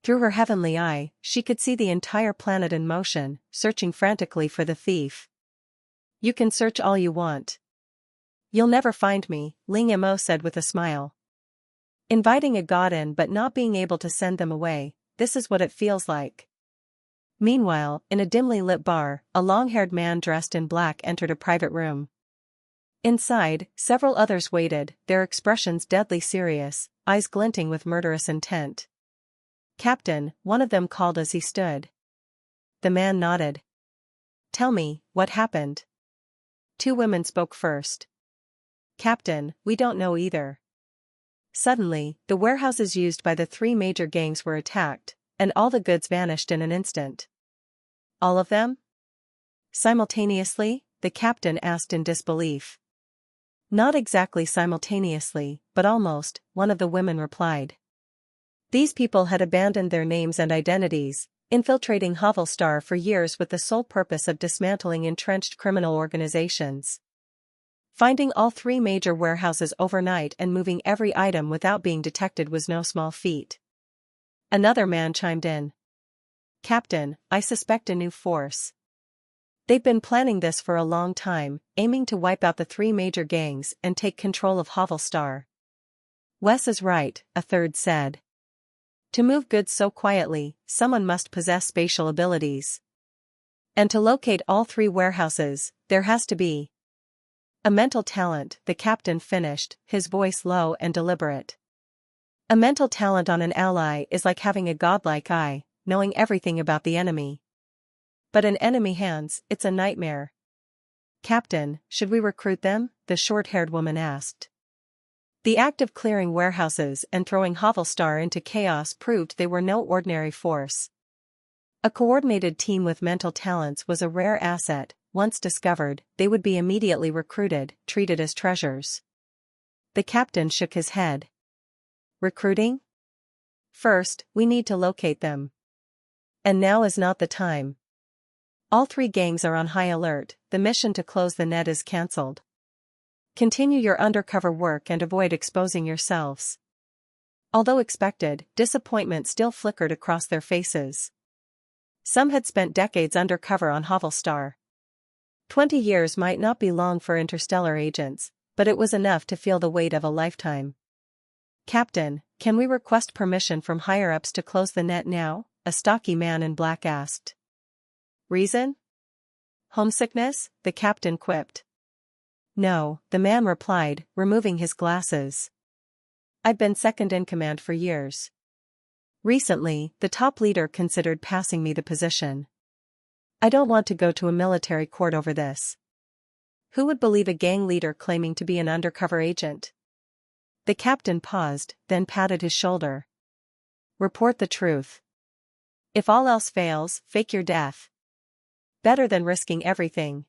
Through her heavenly eye, she could see the entire planet in motion, searching frantically for the thief. You can search all you want. You'll never find me, Ling Mo said with a smile. Inviting a god in but not being able to send them away, this is what it feels like. Meanwhile, in a dimly lit bar, a long-haired man dressed in black entered a private room. Inside, several others waited, their expressions deadly serious, eyes glinting with murderous intent. Captain, one of them called as he stood. The man nodded. Tell me, what happened? Two women spoke first. Captain, we don't know either. Suddenly, the warehouses used by the three major gangs were attacked, and all the goods vanished in an instant. All of them? Simultaneously? The captain asked in disbelief. Not exactly simultaneously, but almost, one of the women replied. These people had abandoned their names and identities, infiltrating Star for years with the sole purpose of dismantling entrenched criminal organizations. Finding all three major warehouses overnight and moving every item without being detected was no small feat. Another man chimed in. Captain, I suspect a new force. They've been planning this for a long time, aiming to wipe out the three major gangs and take control of Star. Wes is right, a third said. To move goods so quietly, someone must possess spatial abilities. And to locate all three warehouses, there has to be a mental talent, the captain finished, his voice low and deliberate. A mental talent on an ally is like having a godlike eye, knowing everything about the enemy. But in enemy hands, it's a nightmare. Captain, should we recruit them? The short-haired woman asked. The act of clearing warehouses and throwing Star into chaos proved they were no ordinary force. A coordinated team with mental talents was a rare asset. Once discovered, they would be immediately recruited, treated as treasures. The captain shook his head. Recruiting? First, we need to locate them. And now is not the time. All three gangs are on high alert, the mission to close the net is cancelled. Continue your undercover work and avoid exposing yourselves. Although expected, disappointment still flickered across their faces. Some had spent decades undercover on Star. 20 years might not be long for interstellar agents, but it was enough to feel the weight of a lifetime. Captain, can we request permission from higher-ups to close the net now? A stocky man in black asked. Reason? Homesickness? The captain quipped. No, the man replied, removing his glasses. I've been second in command for years. Recently, the top leader considered passing me the position. I don't want to go to a military court over this. Who would believe a gang leader claiming to be an undercover agent? The captain paused, then patted his shoulder. Report the truth. If all else fails, fake your death. Better than risking everything.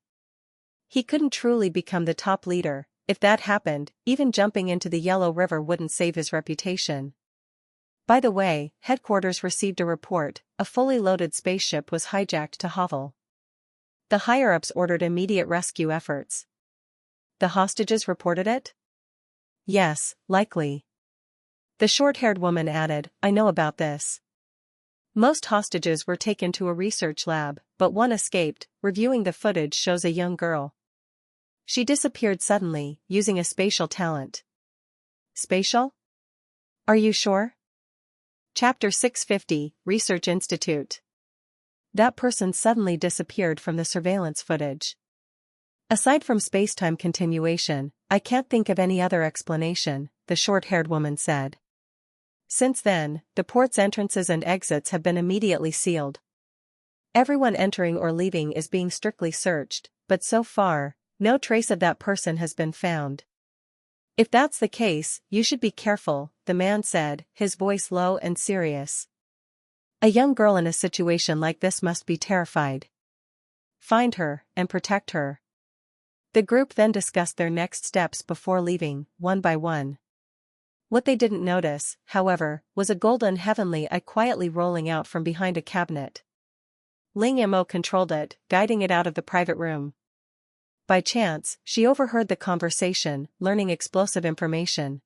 He couldn't truly become the top leader. If that happened, even jumping into the Yellow River wouldn't save his reputation. By the way, headquarters received a report, a fully loaded spaceship was hijacked to Havel. The higher-ups ordered immediate rescue efforts. The hostages reported it? Yes, likely. The short-haired woman added, I know about this. Most hostages were taken to a research lab, but one escaped. Reviewing the footage shows a young girl. She disappeared suddenly, using a spatial talent. Spatial? Are you sure? Chapter 650, Research Institute. That person suddenly disappeared from the surveillance footage. Aside from space-time continuation, I can't think of any other explanation, the short-haired woman said. Since then, the port's entrances and exits have been immediately sealed. Everyone entering or leaving is being strictly searched, but so far, no trace of that person has been found. If that's the case, you should be careful, the man said, his voice low and serious. A young girl in a situation like this must be terrified. Find her, and protect her. The group then discussed their next steps before leaving, one by one. What they didn't notice, however, was a golden heavenly eye quietly rolling out from behind a cabinet. Ling Mo controlled it, guiding it out of the private room. By chance, she overheard the conversation, learning explosive information.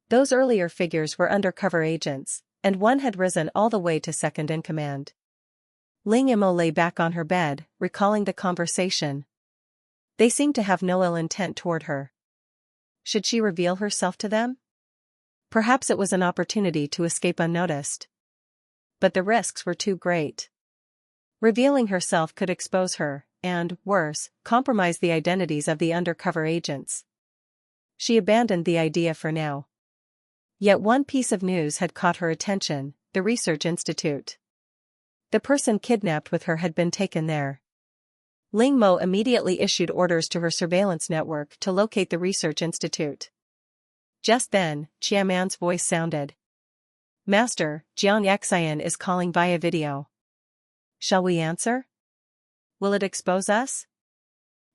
Those earlier figures were undercover agents, and one had risen all the way to second in command. Ling Mo lay back on her bed, recalling the conversation. They seemed to have no ill intent toward her. Should she reveal herself to them? Perhaps it was an opportunity to escape unnoticed. But the risks were too great. Revealing herself could expose her, and, worse, compromise the identities of the undercover agents. She abandoned the idea for now. Yet one piece of news had caught her attention: the research institute. The person kidnapped with her had been taken there. Ling Mo immediately issued orders to her surveillance network to locate the research institute. Just then, Qiaman's voice sounded. "Master, Jiang Xian is calling via video. Shall we answer? Will it expose us?"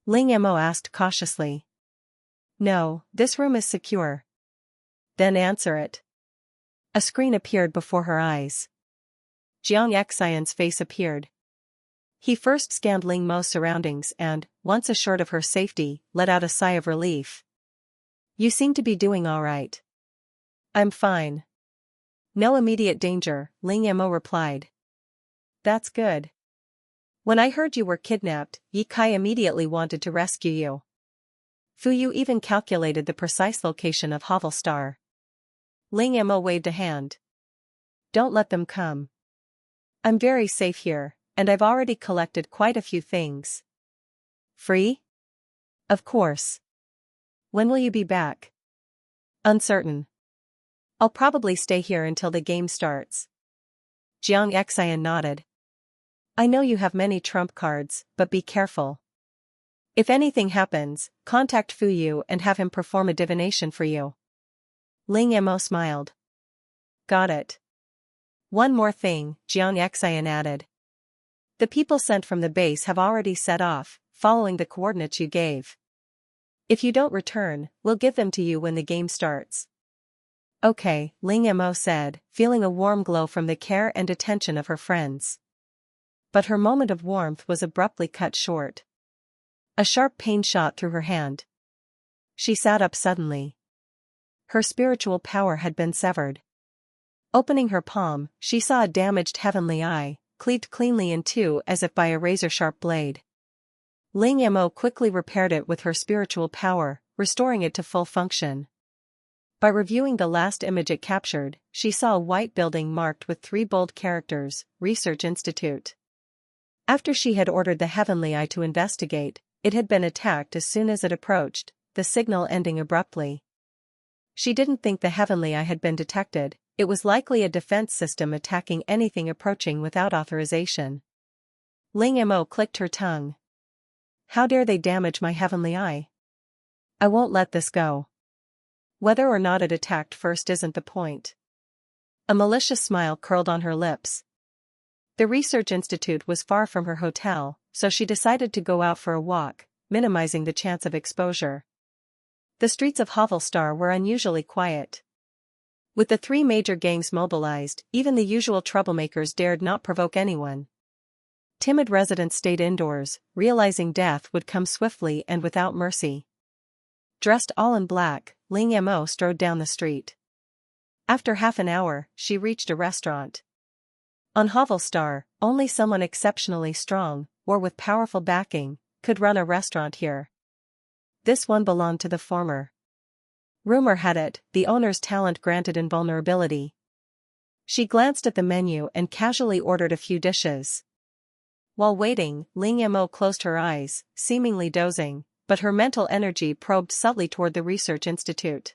Ling Mo asked cautiously. "No, this room is secure." "Then answer it." A screen appeared before her eyes. Jiang Xian's face appeared. He first scanned Ling Mo's surroundings and, once assured of her safety, let out a sigh of relief. "You seem to be doing all right." "I'm fine. No immediate danger," Ling Mo replied. "That's good. When I heard you were kidnapped, Yi Kai immediately wanted to rescue you. Fu Yu even calculated the precise location of Havel Star." Ling Mo waved a hand. "Don't let them come. I'm very safe here, and I've already collected quite a few things." "Free?" "Of course." "When will you be back?" "Uncertain. I'll probably stay here until the game starts." Jiang Xian nodded. "I know you have many trump cards, but be careful. If anything happens, contact Fu Yu and have him perform a divination for you." Ling Mo smiled. "Got it. One more thing," Jiang Xian added. "The people sent from the base have already set off, following the coordinates you gave. If you don't return, we'll give them to you when the game starts." "Okay," Ling Mo said, feeling a warm glow from the care and attention of her friends. But her moment of warmth was abruptly cut short. A sharp pain shot through her hand. She sat up suddenly. Her spiritual power had been severed. Opening her palm, she saw a damaged heavenly eye, cleaved cleanly in two as if by a razor-sharp blade. Ling Mo quickly repaired it with her spiritual power, restoring it to full function. By reviewing the last image it captured, she saw a white building marked with 3 bold characters: Research Institute. After she had ordered the heavenly eye to investigate, it had been attacked as soon as it approached, the signal ending abruptly. She didn't think the heavenly eye had been detected. It was likely a defense system attacking anything approaching without authorization. Ling Mo clicked her tongue. "How dare they damage my heavenly eye? I won't let this go. Whether or not it attacked first isn't the point." A malicious smile curled on her lips. The research institute was far from her hotel, so she decided to go out for a walk, minimizing the chance of exposure. The streets of Havel Star were unusually quiet. With the 3 major gangs mobilized, even the usual troublemakers dared not provoke anyone. Timid residents stayed indoors, realizing death would come swiftly and without mercy. Dressed all in black, Ling Mo strode down the street. After half an hour, she reached a restaurant. On Havel Star, only someone exceptionally strong, or with powerful backing, could run a restaurant here. This one belonged to the former. Rumor had it, the owner's talent granted invulnerability. She glanced at the menu and casually ordered a few dishes. While waiting, Ling Mo closed her eyes, seemingly dozing, but her mental energy probed subtly toward the research institute.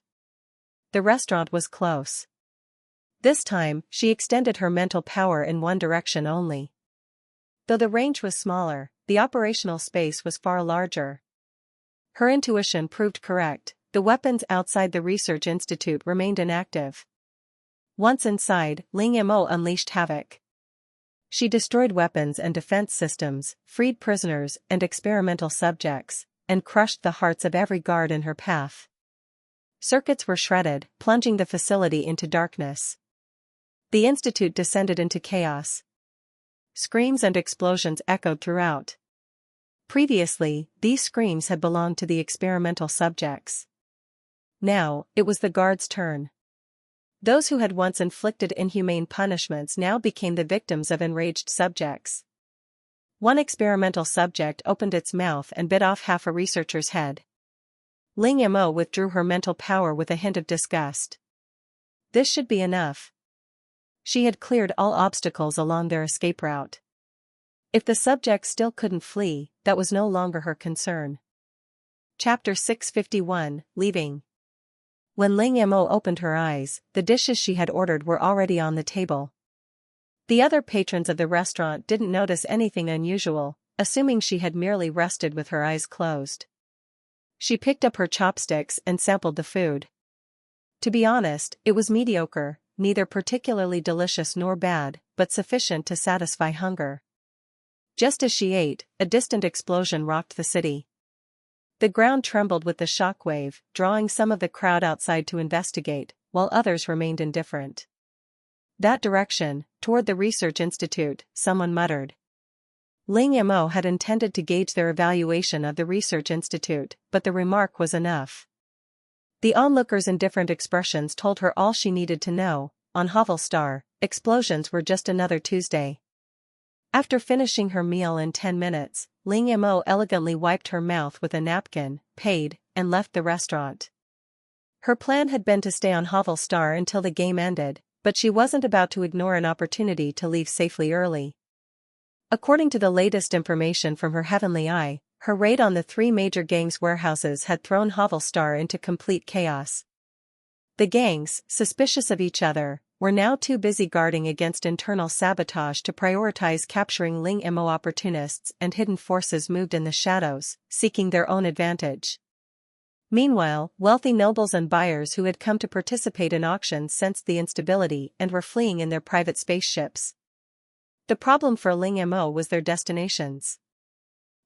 The restaurant was close. This time, she extended her mental power in one direction only. Though the range was smaller, the operational space was far larger. Her intuition proved correct. The weapons outside the research institute remained inactive. Once inside, Ling Mo unleashed havoc. She destroyed weapons and defense systems, freed prisoners and experimental subjects, and crushed the hearts of every guard in her path. Circuits were shredded, plunging the facility into darkness. The institute descended into chaos. Screams and explosions echoed throughout. Previously, these screams had belonged to the experimental subjects. Now, it was the guards' turn. Those who had once inflicted inhumane punishments now became the victims of enraged subjects. One experimental subject opened its mouth and bit off half a researcher's head. Ling Mo withdrew her mental power with a hint of disgust. This should be enough. She had cleared all obstacles along their escape route. If the subjects still couldn't flee, that was no longer her concern. Chapter 651, Leaving. When Ling Mo opened her eyes, the dishes she had ordered were already on the table. The other patrons of the restaurant didn't notice anything unusual, assuming she had merely rested with her eyes closed. She picked up her chopsticks and sampled the food. To be honest, it was mediocre, neither particularly delicious nor bad, but sufficient to satisfy hunger. Just as she ate, a distant explosion rocked the city. The ground trembled with the shockwave, drawing some of the crowd outside to investigate, while others remained indifferent. That direction, toward the research institute, someone muttered. Ling Mo had intended to gauge their evaluation of the research institute, but the remark was enough. The onlookers' indifferent expressions told her all she needed to know. On Star, explosions were just another Tuesday. After finishing her meal in 10 minutes, Ling Mo elegantly wiped her mouth with a napkin, paid, and left the restaurant. Her plan had been to stay on Star until the game ended, but she wasn't about to ignore an opportunity to leave safely early. According to the latest information from her heavenly eye, her raid on the 3 major gangs' warehouses had thrown Star into complete chaos. The gangs, suspicious of each other, were now too busy guarding against internal sabotage to prioritize capturing Ling Mo. Opportunists and hidden forces moved in the shadows, seeking their own advantage. Meanwhile, wealthy nobles and buyers who had come to participate in auctions sensed the instability and were fleeing in their private spaceships. The problem for Ling Mo was their destinations.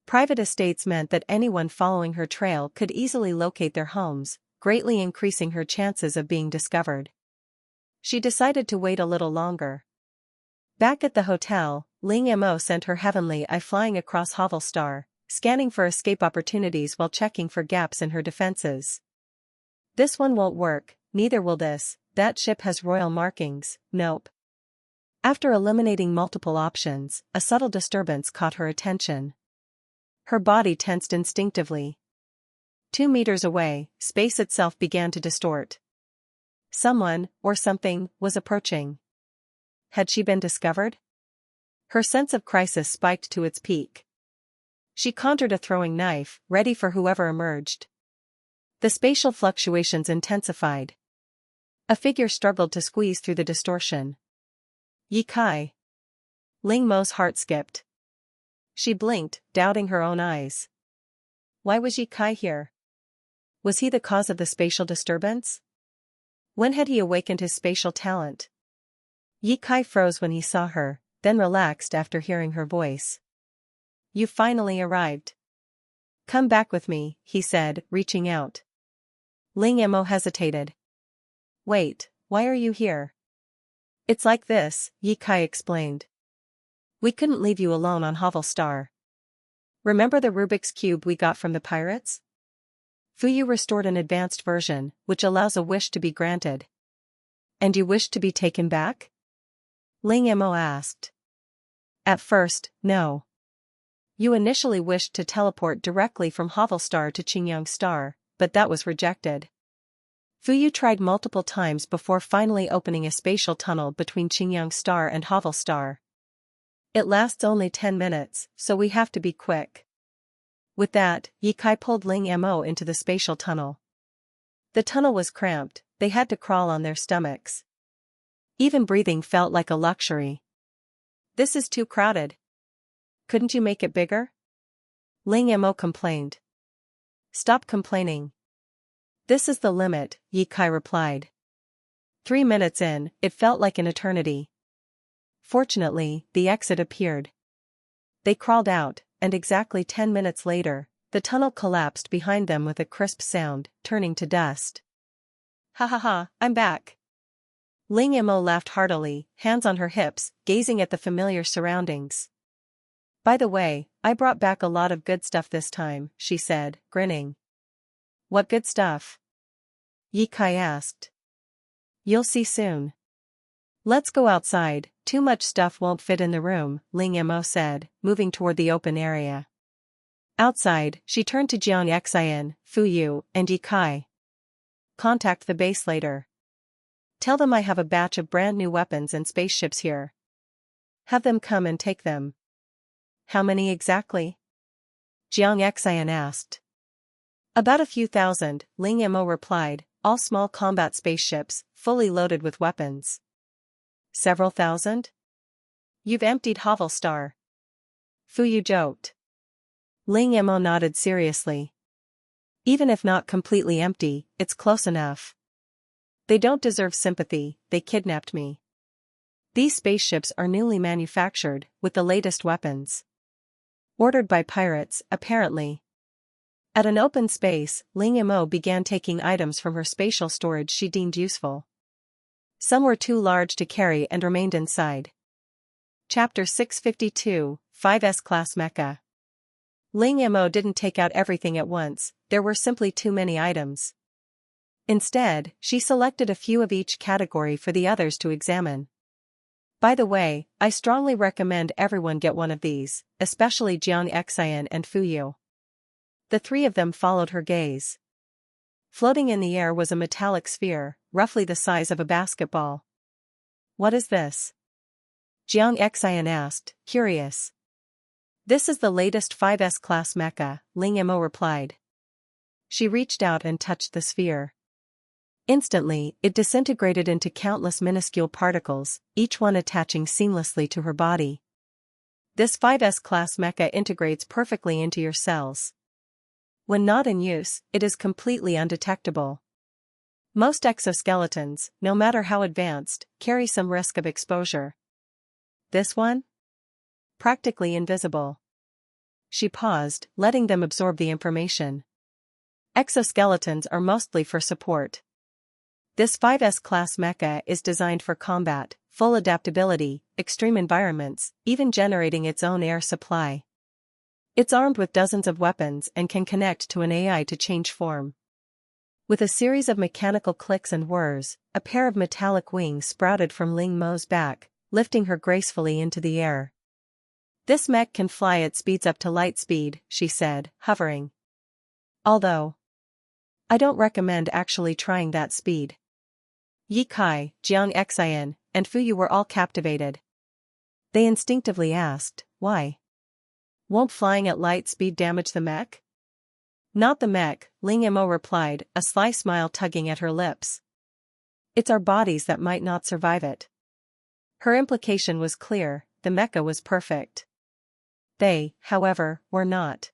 Private estates meant that anyone following her trail could easily locate their homes, greatly increasing her chances of being discovered. She decided to wait a little longer. Back at the hotel, Ling Mo sent her heavenly eye flying across Star, scanning for escape opportunities while checking for gaps in her defenses. This one won't work, neither will this, that ship has royal markings, nope. After eliminating multiple options, a subtle disturbance caught her attention. Her body tensed instinctively. 2 meters away, space itself began to distort. Someone, or something, was approaching. Had she been discovered? Her sense of crisis spiked to its peak. She conjured a throwing knife, ready for whoever emerged. The spatial fluctuations intensified. A figure struggled to squeeze through the distortion. Yi Kai. Ling Mo's heart skipped. She blinked, doubting her own eyes. Why was Yi Kai here? Was he the cause of the spatial disturbance? When had he awakened his spatial talent? Yi Kai froze when he saw her, then relaxed after hearing her voice. You finally arrived. Come back with me, he said, reaching out. Ling Mo hesitated. Wait, why are you here? It's like this, Yi Kai explained. We couldn't leave you alone on Star. Remember the Rubik's Cube we got from the pirates? Fuyu restored an advanced version, which allows a wish to be granted. And you wished to be taken back? Ling Mo asked. At first, no. You initially wished to teleport directly from Star to Qingyang Star, but that was rejected. Fuyu tried multiple times before finally opening a spatial tunnel between Qingyang Star and Star. It lasts only 10 minutes, so we have to be quick. With that, Yi Kai pulled Ling Mo into the spatial tunnel. The tunnel was cramped, they had to crawl on their stomachs. Even breathing felt like a luxury. This is too crowded. Couldn't you make it bigger? Ling Mo complained. Stop complaining. This is the limit, Yi Kai replied. 3 minutes in, it felt like an eternity. Fortunately, the exit appeared. They crawled out, and exactly 10 minutes later, the tunnel collapsed behind them with a crisp sound, turning to dust. Ha ha ha, I'm back. Ling Mo laughed heartily, hands on her hips, gazing at the familiar surroundings. By the way, I brought back a lot of good stuff this time, she said, grinning. What good stuff? Ye Kai asked. You'll see soon. Let's go outside, too much stuff won't fit in the room, Ling Mo said, moving toward the open area. Outside, she turned to Jiang Xian, Fu Yu, and Ye Kai. Contact the base later. Tell them I have a batch of brand new weapons and spaceships here. Have them come and take them. How many exactly? Jiang Xian asked. About a few thousand, Ling Mo replied, all small combat spaceships, fully loaded with weapons. Several thousand? You've emptied Havel Star. Fu Yu joked. Ling Mo nodded seriously. Even if not completely empty, it's close enough. They don't deserve sympathy, they kidnapped me. These spaceships are newly manufactured, with the latest weapons. Ordered by pirates, apparently. At an open space, Ling Mo began taking items from her spatial storage she deemed useful. Some were too large to carry and remained inside. Chapter 652, 5S Class Mecha. Ling Mo didn't take out everything at once, there were simply too many items. Instead, she selected a few of each category for the others to examine. By the way, I strongly recommend everyone get one of these, especially Jiang Xian and Fu Yu. The three of them followed her gaze. Floating in the air was a metallic sphere, roughly the size of a basketball. What is this? Jiang Xian asked, curious. This is the latest 5S class mecha, Ling Mo replied. She reached out and touched the sphere. Instantly, it disintegrated into countless minuscule particles, each one attaching seamlessly to her body. This 5S class mecha integrates perfectly into your cells. When not in use, it is completely undetectable. Most exoskeletons, no matter how advanced, carry some risk of exposure. This one? Practically invisible. She paused, letting them absorb the information. Exoskeletons are mostly for support. This 5S class mecha is designed for combat, full adaptability, extreme environments, even generating its own air supply. It's armed with dozens of weapons and can connect to an AI to change form. With a series of mechanical clicks and whirs, a pair of metallic wings sprouted from Ling Mo's back, lifting her gracefully into the air. This mech can fly at speeds up to light speed, she said, hovering. Although, I don't recommend actually trying that speed. Ye Kai, Jiang Xian, and Fu Yu were all captivated. They instinctively asked, why? Won't flying at light speed damage the mech? Not the mech, Ling Mo replied, a sly smile tugging at her lips. It's our bodies that might not survive it. Her implication was clear, the mecha was perfect. They, however, were not.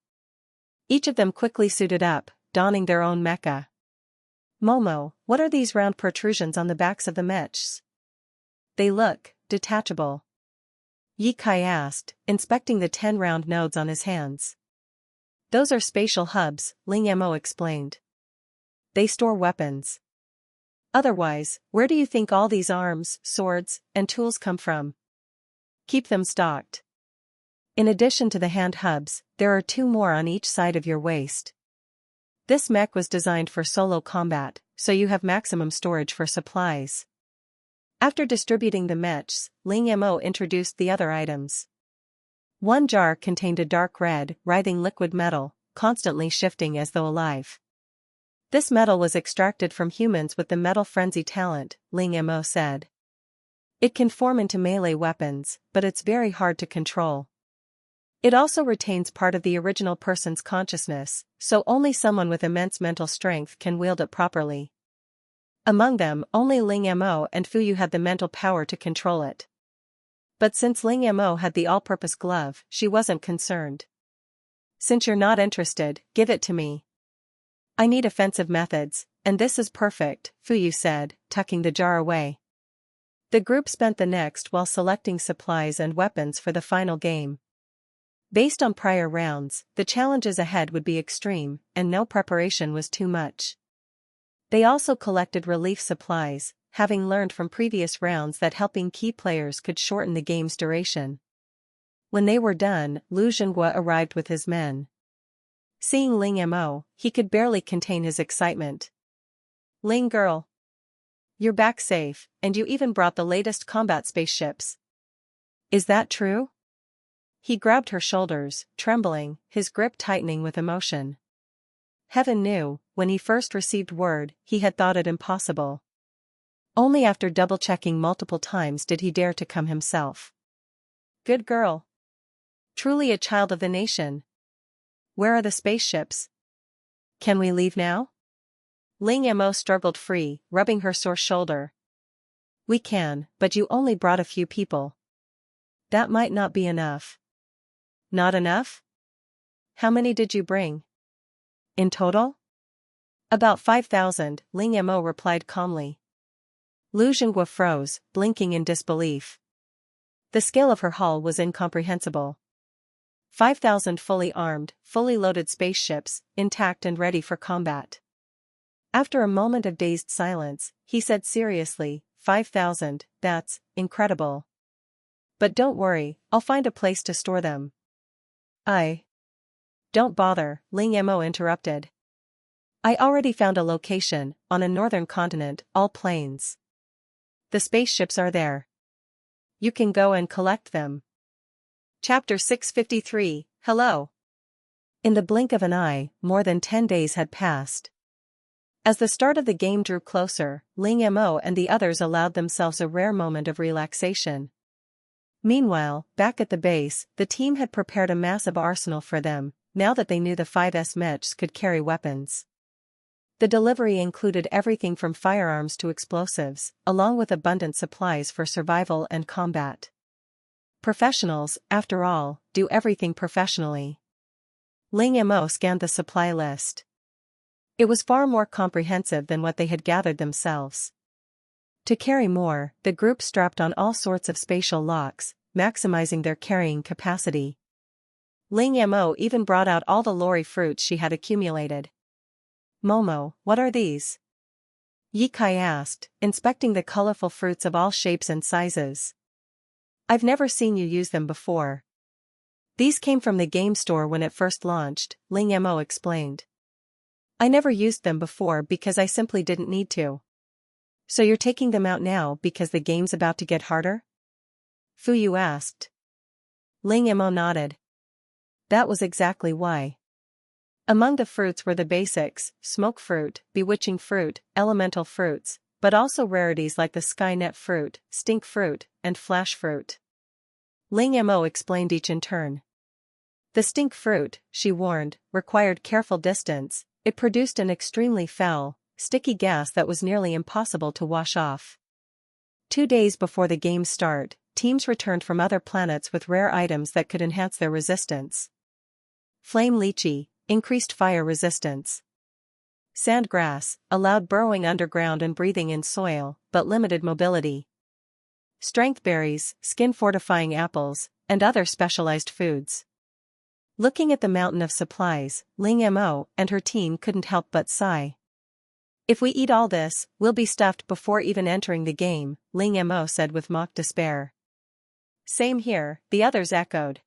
Each of them quickly suited up, donning their own mecha. Momo, what are these round protrusions on the backs of the mechs? They look detachable. Ye Kai asked, inspecting the 10 round nodes on his hands. Those are spatial hubs, Ling Mo explained. They store weapons. Otherwise, where do you think all these arms, swords, and tools come from? Keep them stocked. In addition to the hand hubs, there are 2 more on each side of your waist. This mech was designed for solo combat, so you have maximum storage for supplies. After distributing the mechs, Ling Mo introduced the other items. One jar contained a dark red, writhing liquid metal, constantly shifting as though alive. This metal was extracted from humans with the metal frenzy talent, Ling Mo said. It can form into melee weapons, but it's very hard to control. It also retains part of the original person's consciousness, so only someone with immense mental strength can wield it properly. Among them, only Ling Mo and Fu Yu had the mental power to control it. But since Ling Mo had the all-purpose glove, she wasn't concerned. Since you're not interested, give it to me. I need offensive methods, and this is perfect, Fu Yu said, tucking the jar away. The group spent the next while selecting supplies and weapons for the final game. Based on prior rounds, the challenges ahead would be extreme, and no preparation was too much. They also collected relief supplies, having learned from previous rounds that helping key players could shorten the game's duration. When they were done, Lu Zhenghua arrived with his men. Seeing Ling Mo, he could barely contain his excitement. "Ling girl. You're back safe, and you even brought the latest combat spaceships. Is that true?" He grabbed her shoulders, trembling, his grip tightening with emotion. Heaven knew, when he first received word, he had thought it impossible. Only after double-checking multiple times did he dare to come himself. "Good girl. Truly a child of the nation. Where are the spaceships? Can we leave now?" Ling Mo struggled free, rubbing her sore shoulder. "We can, but you only brought a few people. That might not be enough." "Not enough? How many did you bring? In total?" "About 5,000, Ling Mo replied calmly. Lu Zhenghua froze, blinking in disbelief. The scale of her haul was incomprehensible. 5,000 fully armed, fully loaded spaceships, intact and ready for combat. After a moment of dazed silence, he said seriously, 5,000, that's incredible. But don't worry, I'll find a place to store them." Don't bother, Ling Mo interrupted. "I already found a location, on a northern continent, all plains. The spaceships are there. You can go and collect them." Chapter 653, Hello. In the blink of an eye, more than 10 days had passed. As the start of the game drew closer, Ling Mo and the others allowed themselves a rare moment of relaxation. Meanwhile, back at the base, the team had prepared a massive arsenal for them, now that they knew the 5S mechs could carry weapons. The delivery included everything from firearms to explosives, along with abundant supplies for survival and combat. Professionals, after all, do everything professionally. Ling Mo scanned the supply list. It was far more comprehensive than what they had gathered themselves. To carry more, the group strapped on all sorts of spatial locks, maximizing their carrying capacity. Ling Mo even brought out all the lorry fruits she had accumulated. "Momo, what are these?" Yi Kai asked, inspecting the colorful fruits of all shapes and sizes. "I've never seen you use them before." "These came from the game store when it first launched," Ling Mo explained. "I never used them before because I simply didn't need to." "So you're taking them out now because the game's about to get harder?" Fu Yu asked. Ling Mo nodded. That was exactly why. Among the fruits were the basics, smoke fruit, bewitching fruit, elemental fruits, but also rarities like the Skynet fruit, stink fruit, and flash fruit. Ling Mo explained each in turn. The stink fruit, she warned, required careful distance. It produced an extremely foul, sticky gas that was nearly impossible to wash off. 2 days before the game's start, teams returned from other planets with rare items that could enhance their resistance. Flame lychee, increased fire resistance. Sandgrass, allowed burrowing underground and breathing in soil, but limited mobility. Strength berries, skin-fortifying apples, and other specialized foods. Looking at the mountain of supplies, Ling Mo and her team couldn't help but sigh. "If we eat all this, we'll be stuffed before even entering the game," Ling Mo said with mock despair. "Same here," the others echoed.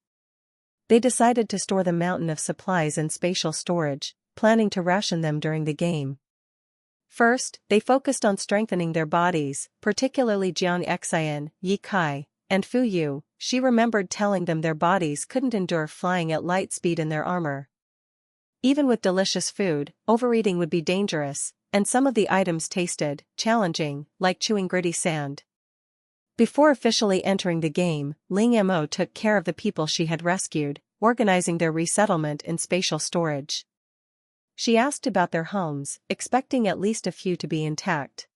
They decided to store the mountain of supplies in spatial storage, planning to ration them during the game. First, they focused on strengthening their bodies, particularly Jiang Xian, Yi Kai, and Fu Yu. She remembered telling them their bodies couldn't endure flying at light speed in their armor. Even with delicious food, overeating would be dangerous, and some of the items tasted challenging, like chewing gritty sand. Before officially entering the game, Ling Mo took care of the people she had rescued, organizing their resettlement in spatial storage. She asked about their homes, expecting at least a few to be intact.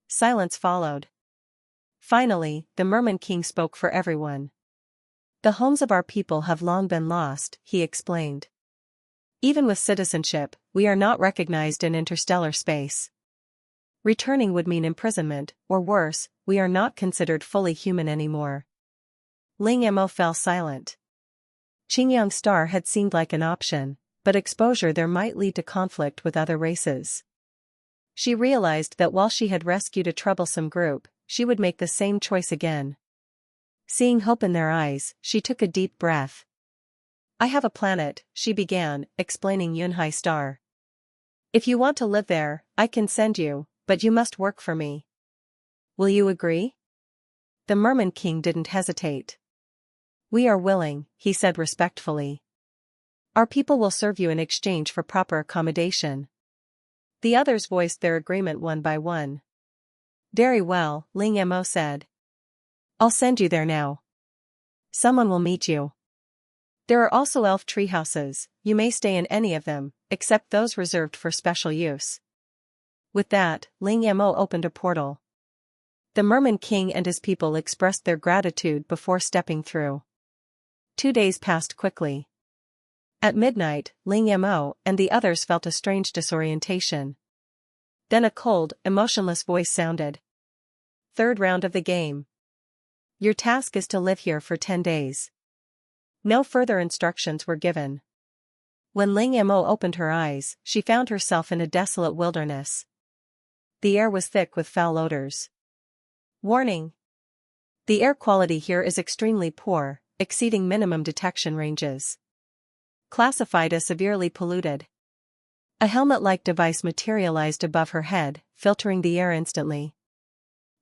Silence followed. Finally, the Merman King spoke for everyone. "The homes of our people have long been lost," he explained. "Even with citizenship, we are not recognized in interstellar space. Returning would mean imprisonment, or worse, we are not considered fully human anymore." Ling Mo fell silent. Qingyang Star had seemed like an option, but exposure there might lead to conflict with other races. She realized that while she had rescued a troublesome group, she would make the same choice again. Seeing hope in their eyes, she took a deep breath. I have a planet, she began, explaining Yunhai Star. If you want to live there, I can send you, but you must work for me. Will you agree? The Merman King didn't hesitate. We are willing, he said respectfully. Our people will serve you in exchange for proper accommodation. The others voiced their agreement one by one. Very well, Ling Mo said. I'll send you there now. Someone will meet you. There are also elf treehouses, you may stay in any of them, except those reserved for special use. With that, Ling Mo opened a portal. The Merman King and his people expressed their gratitude before stepping through. 2 days passed quickly. At midnight, Ling Mo and the others felt a strange disorientation. Then a cold, emotionless voice sounded. Third round of the game. Your task is to live here for 10 days. No further instructions were given. When Ling Mo opened her eyes, she found herself in a desolate wilderness. The air was thick with foul odors. Warning! The air quality here is extremely poor, exceeding minimum detection ranges. Classified as severely polluted. A helmet-like device materialized above her head, filtering the air instantly.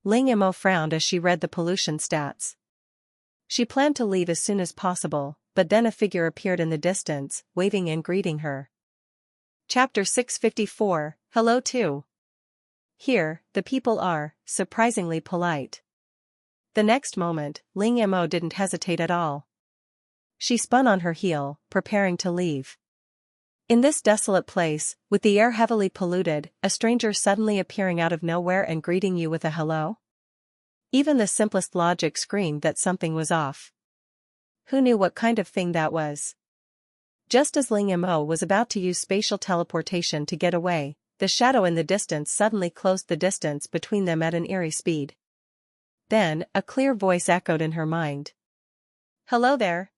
Ling Mo frowned as she read the pollution stats. She planned to leave as soon as possible, but then a figure appeared in the distance, waving and greeting her. Chapter 654, Hello too. Here, the people are, surprisingly polite. The next moment, Ling Mo didn't hesitate at all. She spun on her heel, preparing to leave. In this desolate place, with the air heavily polluted, a stranger suddenly appearing out of nowhere and greeting you with a hello? Even the simplest logic screamed that something was off. Who knew what kind of thing that was? Just as Ling Mo was about to use spatial teleportation to get away, the shadow in the distance suddenly closed the distance between them at an eerie speed. Then, a clear voice echoed in her mind. Hello there.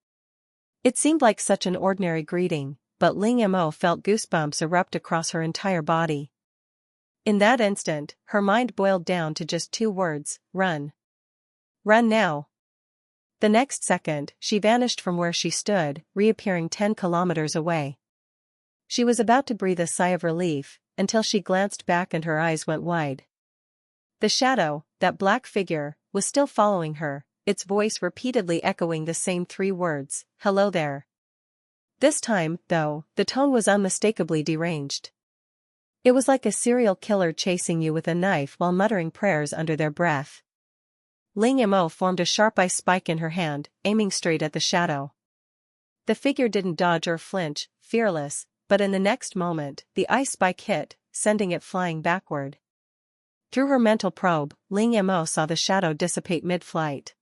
It seemed like such an ordinary greeting, but Ling Mo felt goosebumps erupt across her entire body. In that instant, her mind boiled down to just 2 words, run. Run now. The next second, she vanished from where she stood, reappearing 10 kilometers away. She was about to breathe a sigh of relief, until she glanced back and her eyes went wide. The shadow, that black figure, was still following her, its voice repeatedly echoing the same 3 words, hello there. This time, though, the tone was unmistakably deranged. It was like a serial killer chasing you with a knife while muttering prayers under their breath. Ling Mo formed a sharp ice spike in her hand, aiming straight at the shadow. The figure didn't dodge or flinch, fearless, but in the next moment, the ice spike hit, sending it flying backward. Through her mental probe, Ling Mo saw the shadow dissipate mid-flight.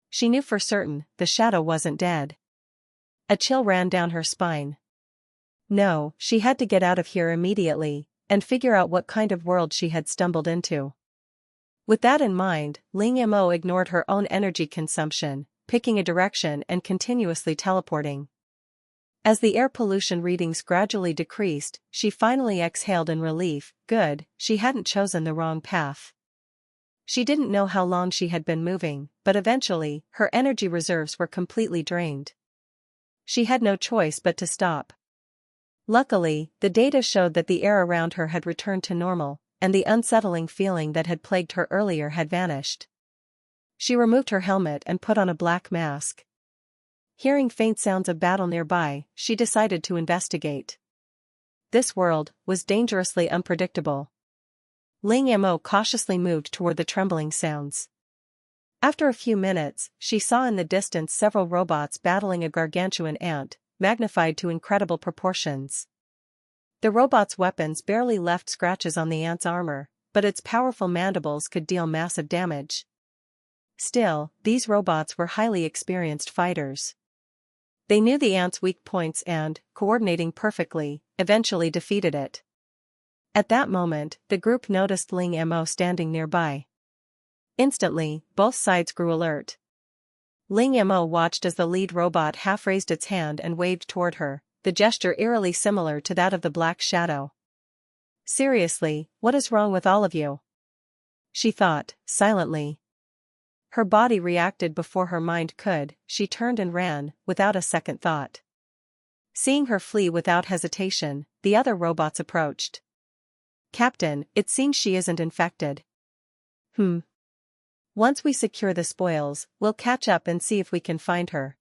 She knew for certain, the shadow wasn't dead. A chill ran down her spine. No, she had to get out of here immediately, and figure out what kind of world she had stumbled into. With that in mind, Ling Mo ignored her own energy consumption, picking a direction and continuously teleporting. As the air pollution readings gradually decreased, she finally exhaled in relief. Good, she hadn't chosen the wrong path. She didn't know how long she had been moving, but eventually, her energy reserves were completely drained. She had no choice but to stop. Luckily, the data showed that the air around her had returned to normal, and the unsettling feeling that had plagued her earlier had vanished. She removed her helmet and put on a black mask. Hearing faint sounds of battle nearby, she decided to investigate. This world was dangerously unpredictable. Ling Mo cautiously moved toward the trembling sounds. After a few minutes, she saw in the distance several robots battling a gargantuan ant, magnified to incredible proportions. The robot's weapons barely left scratches on the ant's armor, but its powerful mandibles could deal massive damage. Still, these robots were highly experienced fighters. They knew the ant's weak points and, coordinating perfectly, eventually defeated it. At that moment, the group noticed Ling Mo standing nearby. Instantly, both sides grew alert. Ling Mo watched as the lead robot half raised its hand and waved toward her, the gesture eerily similar to that of the Black Shadow. Seriously, what is wrong with all of you? She thought, silently. Her body reacted before her mind could. She turned and ran, without a second thought. Seeing her flee without hesitation, the other robots approached. Captain, it seems she isn't infected. Once we secure the spoils, we'll catch up and see if we can find her.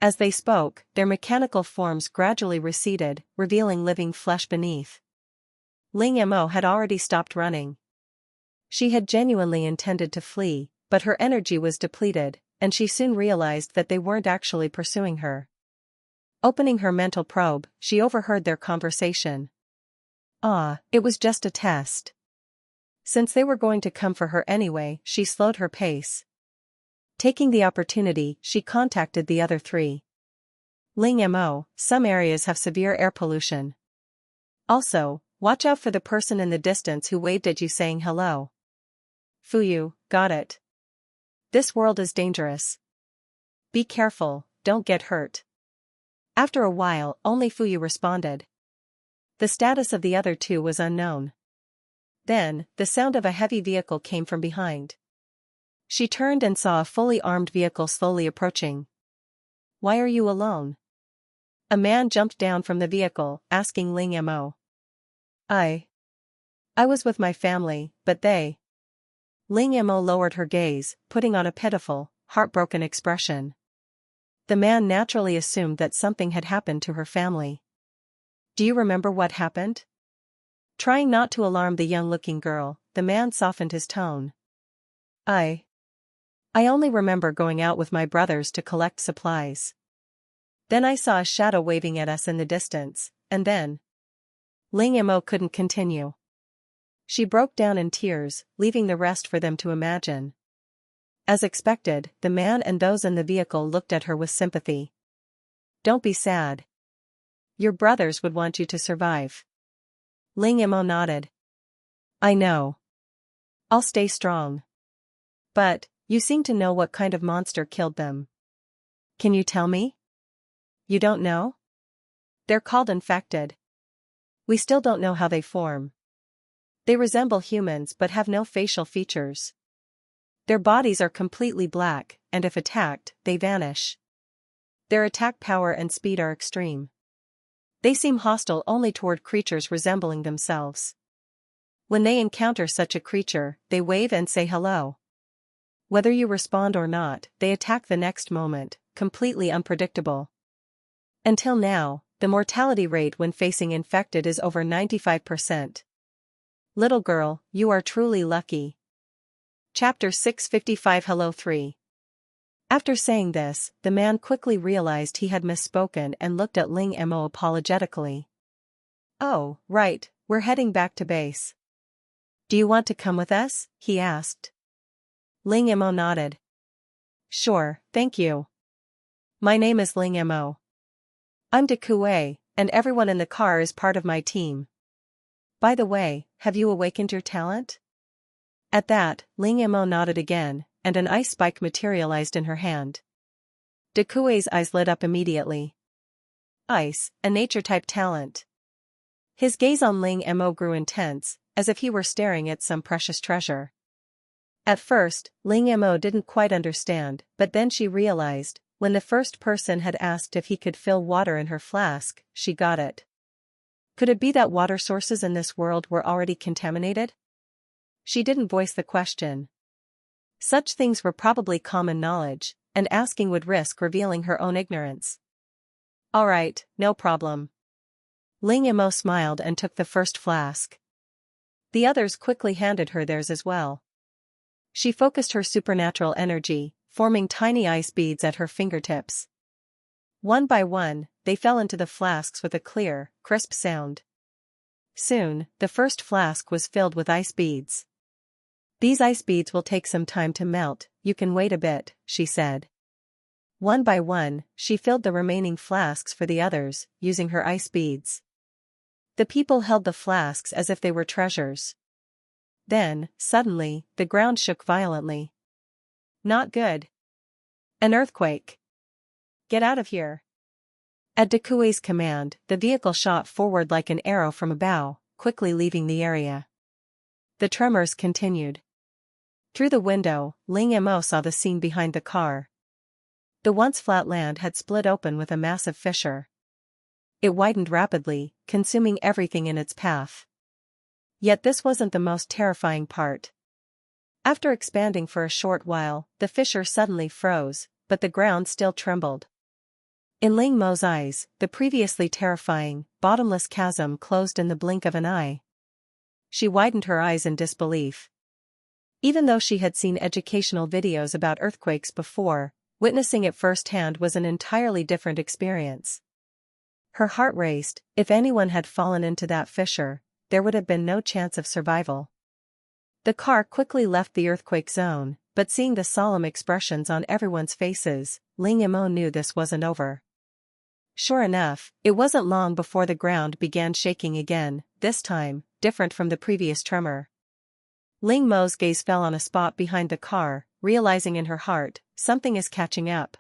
As they spoke, their mechanical forms gradually receded, revealing living flesh beneath. Ling Mo had already stopped running. She had genuinely intended to flee, but her energy was depleted, and she soon realized that they weren't actually pursuing her. Opening her mental probe, she overheard their conversation. It was just a test. Since they were going to come for her anyway, she slowed her pace. Taking the opportunity, she contacted the other three. Ling Mo, some areas have severe air pollution. Also, watch out for the person in the distance who waved at you saying hello. Fuyu, got it. This world is dangerous. Be careful, don't get hurt. After a while, only Fuyu responded. The status of the other two was unknown. Then, the sound of a heavy vehicle came from behind. She turned and saw a fully armed vehicle slowly approaching. Why are you alone? A man jumped down from the vehicle, asking Ling Mo. I was with my family, but they. Ling Mo lowered her gaze, putting on a pitiful, heartbroken expression. The man naturally assumed that something had happened to her family. Do you remember what happened? Trying not to alarm the young-looking girl, the man softened his tone. I only remember going out with my brothers to collect supplies. Then I saw a shadow waving at us in the distance, and then. Ling Mo couldn't continue. She broke down in tears, leaving the rest for them to imagine. As expected, the man and those in the vehicle looked at her with sympathy. Don't be sad. Your brothers would want you to survive. Ling Mo nodded. I know. I'll stay strong. But, you seem to know what kind of monster killed them. Can you tell me? You don't know? They're called infected. We still don't know how they form. They resemble humans but have no facial features. Their bodies are completely black, and if attacked, they vanish. Their attack power and speed are extreme. They seem hostile only toward creatures resembling themselves. When they encounter such a creature, they wave and say hello. Whether you respond or not, they attack the next moment, completely unpredictable. Until now, the mortality rate when facing infected is over 95%. Little girl, you are truly lucky. Chapter 655 Hello 3. After saying this, the man quickly realized he had misspoken and looked at Ling Mo apologetically. Oh, right, we're heading back to base. Do you want to come with us? He asked. Ling Mo nodded. Sure, thank you. My name is Ling Mo. I'm de Kuei, and everyone in the car is part of my team. By the way, have you awakened your talent? At that, Ling Mo nodded again, and an ice spike materialized in her hand. De Kuei's eyes lit up immediately. Ice, a nature-type talent. His gaze on Ling Mo grew intense, as if he were staring at some precious treasure. At first, Ling Mo didn't quite understand, but then she realized, when the first person had asked if he could fill water in her flask, she got it. Could it be that water sources in this world were already contaminated? She didn't voice the question. Such things were probably common knowledge, and asking would risk revealing her own ignorance. All right, no problem. Ling Mo smiled and took the first flask. The others quickly handed her theirs as well. She focused her supernatural energy, forming tiny ice beads at her fingertips. One by one, they fell into the flasks with a clear, crisp sound. Soon, the first flask was filled with ice beads. These ice beads will take some time to melt, you can wait a bit, she said. One by one, she filled the remaining flasks for the others, using her ice beads. The people held the flasks as if they were treasures. Then, suddenly, the ground shook violently. Not good. An earthquake. Get out of here. At de Kuei's command, the vehicle shot forward like an arrow from a bow, quickly leaving the area. The tremors continued. Through the window, Ling Mo saw the scene behind the car. The once flat land had split open with a massive fissure. It widened rapidly, consuming everything in its path. Yet this wasn't the most terrifying part. After expanding for a short while, the fissure suddenly froze, but the ground still trembled. In Ling Mo's eyes, the previously terrifying, bottomless chasm closed in the blink of an eye. She widened her eyes in disbelief. Even though she had seen educational videos about earthquakes before, witnessing it firsthand was an entirely different experience. Her heart raced. If anyone had fallen into that fissure, there would have been no chance of survival. The car quickly left the earthquake zone, but seeing the solemn expressions on everyone's faces, Ling Mo knew this wasn't over. Sure enough, it wasn't long before the ground began shaking again, this time, different from the previous tremor. Ling Mo's gaze fell on a spot behind the car, realizing in her heart, something is catching up.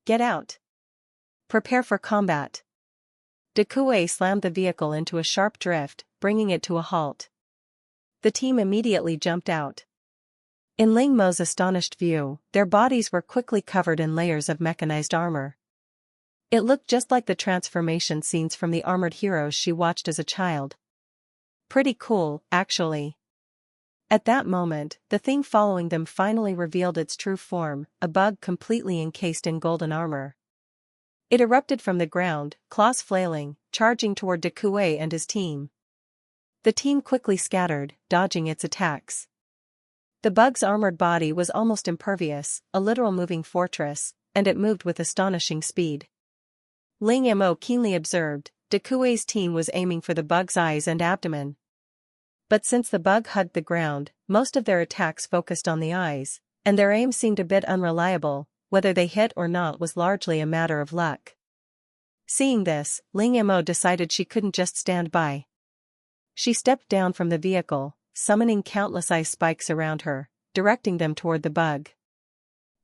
Get out. Prepare for combat. Dekue slammed the vehicle into a sharp drift, bringing it to a halt. The team immediately jumped out. In Ling Mo's astonished view, their bodies were quickly covered in layers of mechanized armor. It looked just like the transformation scenes from the armored heroes she watched as a child. Pretty cool, actually. At that moment, the thing following them finally revealed its true form, a bug completely encased in golden armor. It erupted from the ground, claws flailing, charging toward Dekue and his team. The team quickly scattered, dodging its attacks. The bug's armored body was almost impervious, a literal moving fortress, and it moved with astonishing speed. Ling Mo keenly observed, Dekue's team was aiming for the bug's eyes and abdomen. But since the bug hugged the ground, most of their attacks focused on the eyes, and their aim seemed a bit unreliable. Whether they hit or not was largely a matter of luck. Seeing this, Ling Mo decided she couldn't just stand by. She stepped down from the vehicle, summoning countless ice spikes around her, directing them toward the bug.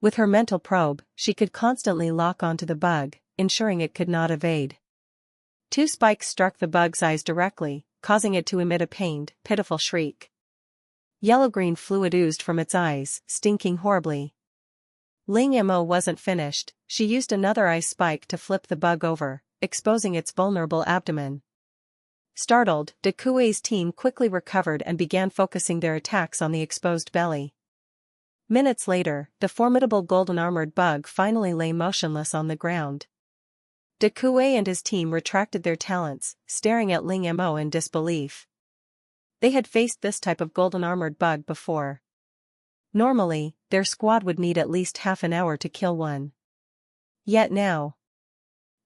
With her mental probe, she could constantly lock onto the bug, ensuring it could not evade. 2 spikes struck the bug's eyes directly, causing it to emit a pained, pitiful shriek. Yellow-green fluid oozed from its eyes, stinking horribly. Ling Mo wasn't finished. She used another ice spike to flip the bug over, exposing its vulnerable abdomen. Startled, Dekue's team quickly recovered and began focusing their attacks on the exposed belly. Minutes later, the formidable golden-armored bug finally lay motionless on the ground. Dekue and his team retracted their talents, staring at Ling Mo in disbelief. They had faced this type of golden-armored bug before. Normally, their squad would need at least half an hour to kill one. Yet now,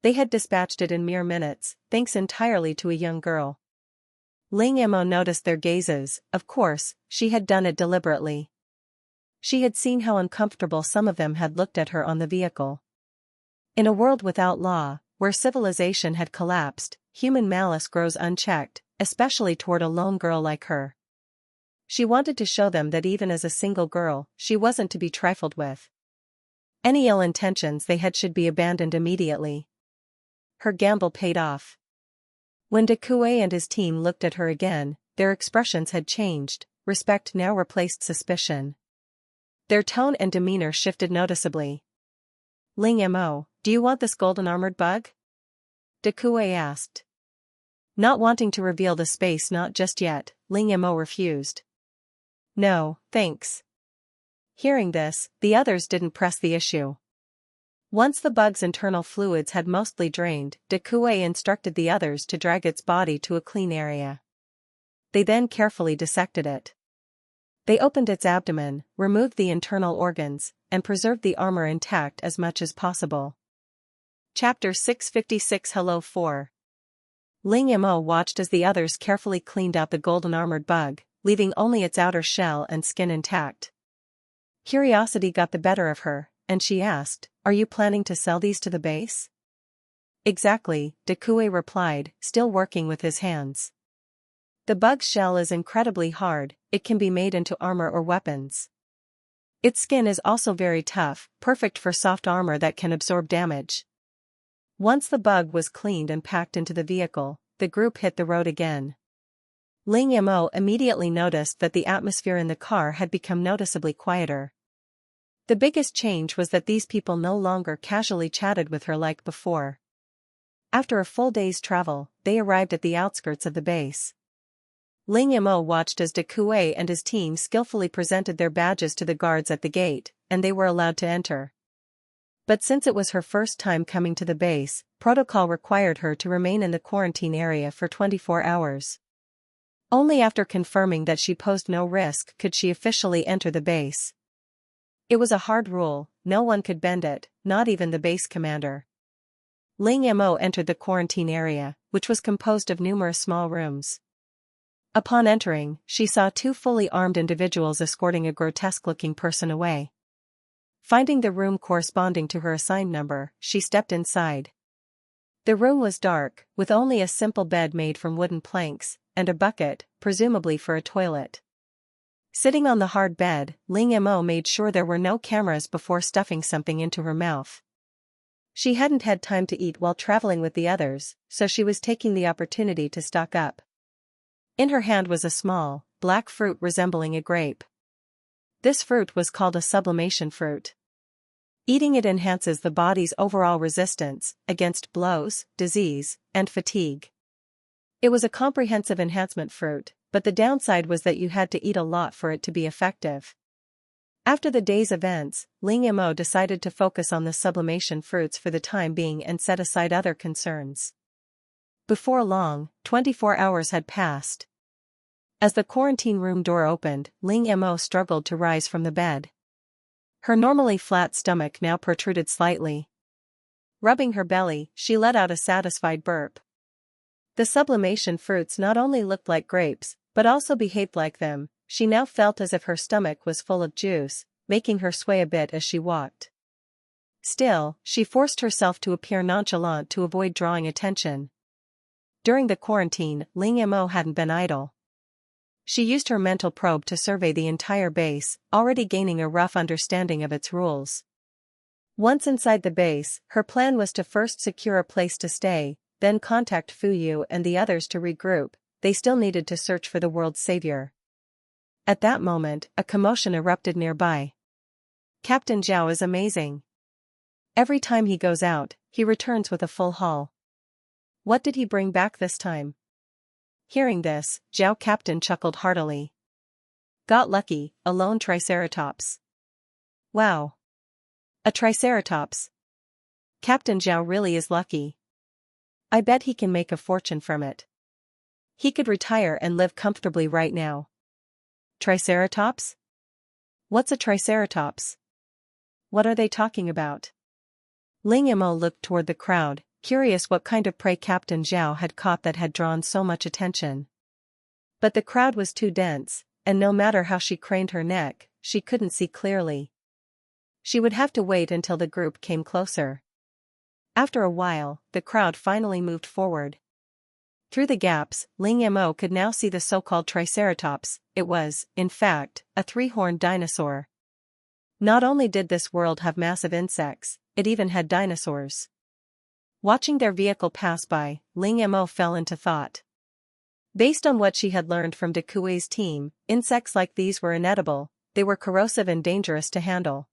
they had dispatched it in mere minutes, thanks entirely to a young girl. Ling Mo noticed their gazes. Of course, she had done it deliberately. She had seen how uncomfortable some of them had looked at her on the vehicle. In a world without law, where civilization had collapsed, human malice grows unchecked, especially toward a lone girl like her. She wanted to show them that even as a single girl, she wasn't to be trifled with. Any ill intentions they had should be abandoned immediately. Her gamble paid off. When Dekue and his team looked at her again, their expressions had changed. Respect now replaced suspicion. Their tone and demeanor shifted noticeably. Ling Mo, do you want this golden-armored bug? Dekue asked. Not wanting to reveal the space not just yet, Ling Mo refused. No, thanks. Hearing this, the others didn't press the issue. Once the bug's internal fluids had mostly drained, Dekue instructed the others to drag its body to a clean area. They then carefully dissected it. They opened its abdomen, removed the internal organs, and preserved the armor intact as much as possible. Chapter 656 Hello 4. Ling Mo watched as the others carefully cleaned out the golden-armored bug, leaving only its outer shell and skin intact. Curiosity got the better of her, and she asked, "Are you planning to sell these to the base?" Exactly, Dekue replied, still working with his hands. The bug's shell is incredibly hard, it can be made into armor or weapons. Its skin is also very tough, perfect for soft armor that can absorb damage. Once the bug was cleaned and packed into the vehicle, the group hit the road again. Ling Mo immediately noticed that the atmosphere in the car had become noticeably quieter. The biggest change was that these people no longer casually chatted with her like before. After a full day's travel, they arrived at the outskirts of the base. Ling Mo watched as De Kuei and his team skillfully presented their badges to the guards at the gate, and they were allowed to enter. But since it was her first time coming to the base, protocol required her to remain in the quarantine area for 24 hours. Only after confirming that she posed no risk could she officially enter the base. It was a hard rule, no one could bend it, not even the base commander. Ling Mo entered the quarantine area, which was composed of numerous small rooms. Upon entering, she saw two fully armed individuals escorting a grotesque-looking person away. Finding the room corresponding to her assigned number, she stepped inside. The room was dark, with only a simple bed made from wooden planks, and a bucket, presumably for a toilet. Sitting on the hard bed, Ling Mo made sure there were no cameras before stuffing something into her mouth. She hadn't had time to eat while traveling with the others, so she was taking the opportunity to stock up. In her hand was a small, black fruit resembling a grape. This fruit was called a sublimation fruit. Eating it enhances the body's overall resistance against blows, disease, and fatigue. It was a comprehensive enhancement fruit, but the downside was that you had to eat a lot for it to be effective. After the day's events, Ling Mo decided to focus on the sublimation fruits for the time being and set aside other concerns. Before long, 24 hours had passed. As the quarantine room door opened, Ling Mo struggled to rise from the bed. Her normally flat stomach now protruded slightly. Rubbing her belly, she let out a satisfied burp. The sublimation fruits not only looked like grapes, but also behaved like them. She now felt as if her stomach was full of juice, making her sway a bit as she walked. Still, she forced herself to appear nonchalant to avoid drawing attention. During the quarantine, Ling Mo hadn't been idle. She used her mental probe to survey the entire base, already gaining a rough understanding of its rules. Once inside the base, her plan was to first secure a place to stay, then contact Fu Yu and the others to regroup. They still needed to search for the world's savior. At that moment, a commotion erupted nearby. Captain Zhao is amazing. Every time he goes out, he returns with a full haul. What did he bring back this time? Hearing this, Zhao Captain chuckled heartily. Got lucky, a lone triceratops. Wow. A triceratops. Captain Zhao really is lucky. I bet he can make a fortune from it. He could retire and live comfortably right now. Triceratops? What's a triceratops? What are they talking about? Ling Mo looked toward the crowd, curious what kind of prey Captain Zhao had caught that had drawn so much attention. But the crowd was too dense, and no matter how she craned her neck, she couldn't see clearly. She would have to wait until the group came closer. After a while, the crowd finally moved forward. Through the gaps, Ling Mo could now see the so-called triceratops. It was, in fact, a three-horned dinosaur. Not only did this world have massive insects, it even had dinosaurs. Watching their vehicle pass by, Ling Mo fell into thought. Based on what she had learned from De Kuei's team, insects like these were inedible, they were corrosive and dangerous to handle.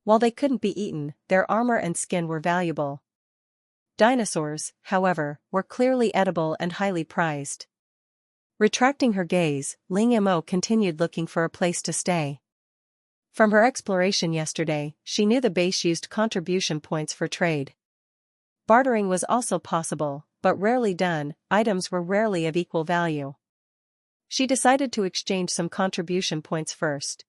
While they couldn't be eaten, their armor and skin were valuable. Dinosaurs, however, were clearly edible and highly prized. Retracting her gaze, Ling Mo continued looking for a place to stay. From her exploration yesterday, she knew the base used contribution points for trade. Bartering was also possible, but rarely done. Items were rarely of equal value. She decided to exchange some contribution points first.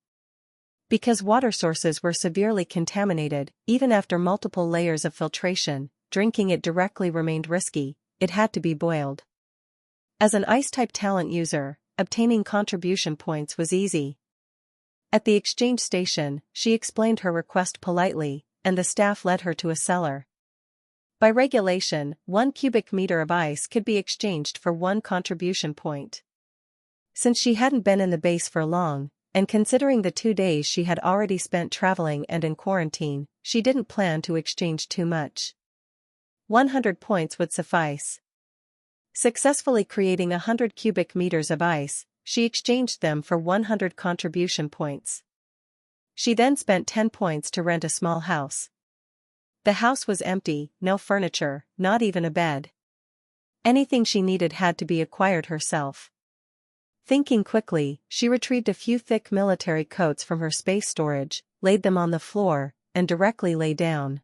Because water sources were severely contaminated, even after multiple layers of filtration, drinking it directly remained risky. It had to be boiled. As an ice-type talent user, obtaining contribution points was easy. At the exchange station, she explained her request politely, and the staff led her to a cellar. By regulation, 1 cubic meter of ice could be exchanged for 1 contribution point. Since she hadn't been in the base for long, and considering the 2 days she had already spent traveling and in quarantine, she didn't plan to exchange too much. 100 points would suffice. Successfully creating 100 cubic meters of ice, she exchanged them for 100 contribution points. She then spent 10 points to rent a small house. The house was empty, no furniture, not even a bed. Anything she needed had to be acquired herself. Thinking quickly, she retrieved a few thick military coats from her space storage, laid them on the floor, and directly lay down.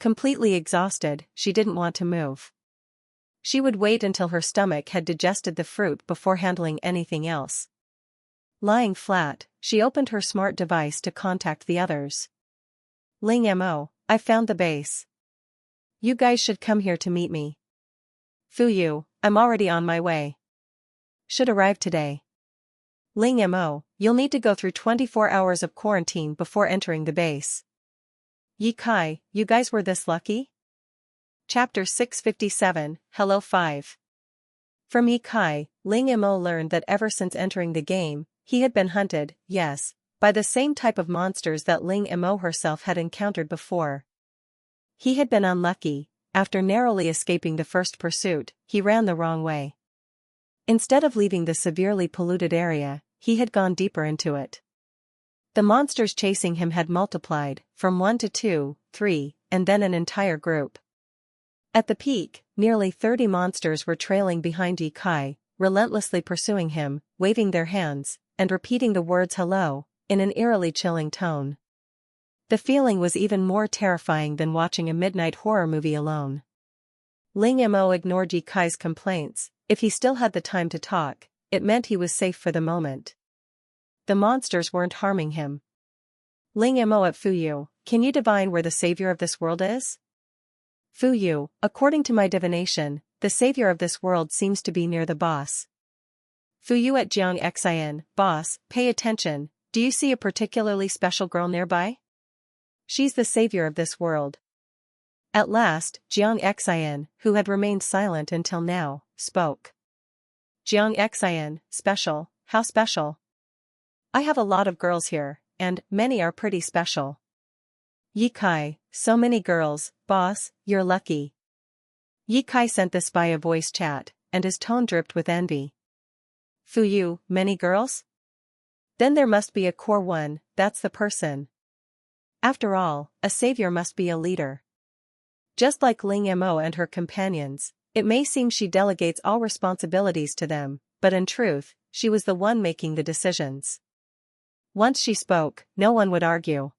Completely exhausted, she didn't want to move. She would wait until her stomach had digested the fruit before handling anything else. Lying flat, she opened her smart device to contact the others. Ling Mo, I found the base. You guys should come here to meet me. Fuyu, I'm already on my way. Should arrive today. Ling Mo, you'll need to go through 24 hours of quarantine before entering the base. Yi Kai, you guys were this lucky? Chapter 657, Hello 5. From Yi Kai, Ling Mo learned that ever since entering the game, he had been hunted, yes, by the same type of monsters that Ling Mo herself had encountered before. He had been unlucky. After narrowly escaping the first pursuit, he ran the wrong way. Instead of leaving the severely polluted area, he had gone deeper into it. The monsters chasing him had multiplied, from 1 to 2, 3, and then an entire group. At the peak, nearly 30 monsters were trailing behind Yi Kai, relentlessly pursuing him, waving their hands, and repeating the words hello, in an eerily chilling tone. The feeling was even more terrifying than watching a midnight horror movie alone. Ling Mo ignored Yi Kai's complaints. If he still had the time to talk, it meant he was safe for the moment. The monsters weren't harming him. Ling Mo at Fuyu, can you divine where the savior of this world is? Fuyu, according to my divination, the savior of this world seems to be near the boss. Fuyu at Jiang Xian, boss, pay attention, do you see a particularly special girl nearby? She's the savior of this world. At last, Jiang Xian, who had remained silent until now, spoke. Jiang Xian, special, how special? I have a lot of girls here, and many are pretty special. Yi Kai, so many girls, boss, you're lucky. Yi Kai sent this by a voice chat, and his tone dripped with envy. Fuyu, many girls? Then there must be a core one, that's the person. After all, a savior must be a leader. Just like Ling Mo and her companions, it may seem she delegates all responsibilities to them, but in truth, she was the one making the decisions. Once she spoke, no one would argue.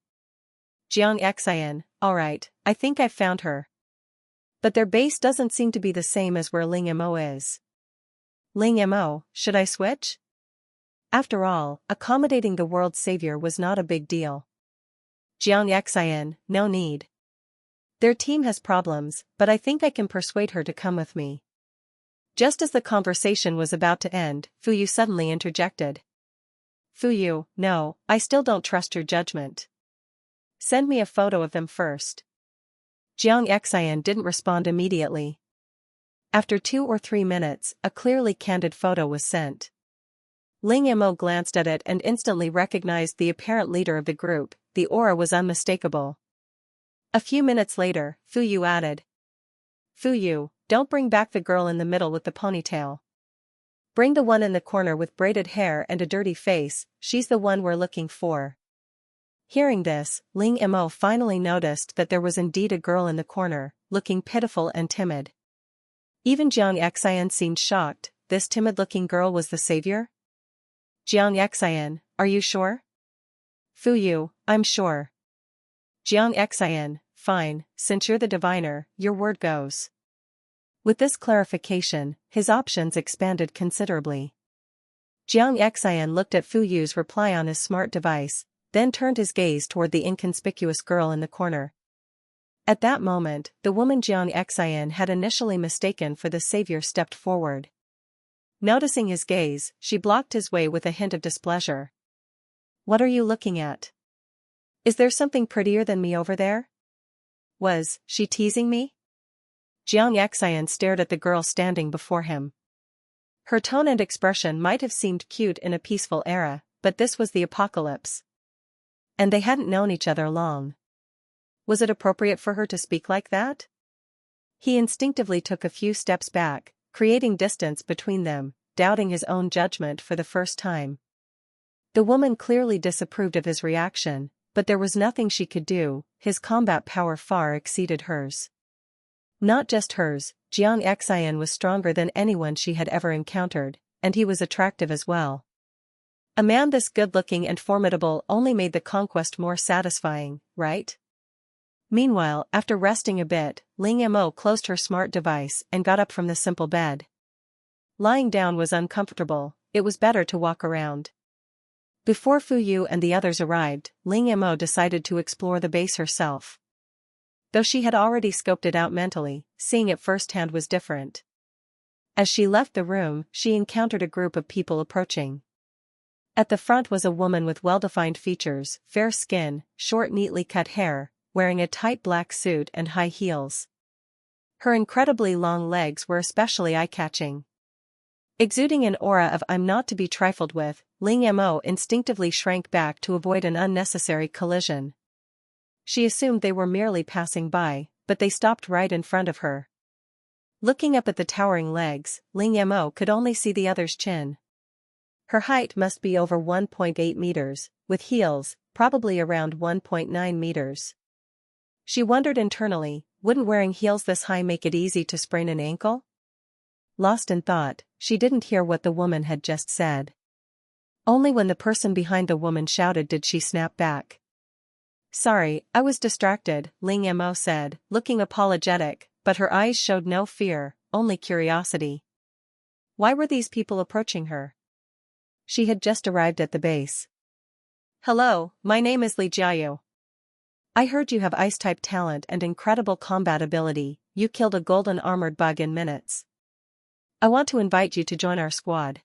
Jiang Xian, alright, I think I've found her. But their base doesn't seem to be the same as where Ling Mo is. Ling Mo, should I switch? After all, accommodating the world's savior was not a big deal. Jiang Xian, no need. Their team has problems, but I think I can persuade her to come with me. Just as the conversation was about to end, Fuyu suddenly interjected. Fuyu, no, I still don't trust your judgment. Send me a photo of them first. Jiang Xian didn't respond immediately. After 2 or 3 minutes, a clearly candid photo was sent. Ling Mo glanced at it and instantly recognized the apparent leader of the group. The aura was unmistakable. A few minutes later, Fuyu added. Fuyu, don't bring back the girl in the middle with the ponytail. Bring the one in the corner with braided hair and a dirty face, she's the one we're looking for. Hearing this, Ling Mo finally noticed that there was indeed a girl in the corner, looking pitiful and timid. Even Jiang Xian seemed shocked. This timid-looking girl was the savior? Jiang Xian, are you sure? Fuyu, I'm sure. Jiang Xian, fine, since you're the diviner, your word goes. With this clarification, his options expanded considerably. Jiang Xian looked at Fuyu's reply on his smart device, then turned his gaze toward the inconspicuous girl in the corner. At that moment, the woman Jiang Xian had initially mistaken for the savior stepped forward. Noticing his gaze, she blocked his way with a hint of displeasure. What are you looking at? Is there something prettier than me over there? Was she teasing me? Jiang Xian stared at the girl standing before him. Her tone and expression might have seemed cute in a peaceful era, but this was the apocalypse. And they hadn't known each other long. Was it appropriate for her to speak like that? He instinctively took a few steps back, creating distance between them, doubting his own judgment for the first time. The woman clearly disapproved of his reaction, but there was nothing she could do. His combat power far exceeded hers. Not just hers, Jiang Xian was stronger than anyone she had ever encountered, and he was attractive as well. A man this good-looking and formidable only made the conquest more satisfying, right? Meanwhile, after resting a bit, Ling Mo closed her smart device and got up from the simple bed. Lying down was uncomfortable, it was better to walk around. Before Fu Yu and the others arrived, Ling Mo decided to explore the base herself. Though she had already scoped it out mentally, seeing it firsthand was different. As she left the room, she encountered a group of people approaching. At the front was a woman with well-defined features, fair skin, short neatly cut hair, wearing a tight black suit and high heels. Her incredibly long legs were especially eye-catching. Exuding an aura of "I'm not to be trifled with," Ling Mo instinctively shrank back to avoid an unnecessary collision. She assumed they were merely passing by, but they stopped right in front of her. Looking up at the towering legs, Ling Mo could only see the other's chin. Her height must be over 1.8 meters, with heels, probably around 1.9 meters. She wondered internally, wouldn't wearing heels this high make it easy to sprain an ankle? Lost in thought, she didn't hear what the woman had just said. Only when the person behind the woman shouted did she snap back. "Sorry, I was distracted," Ling Mo said, looking apologetic, but her eyes showed no fear, only curiosity. Why were these people approaching her? She had just arrived at the base. "Hello, my name is Li Jiayu. I heard you have ice-type talent and incredible combat ability. You killed a golden armored bug in minutes. I want to invite you to join our squad."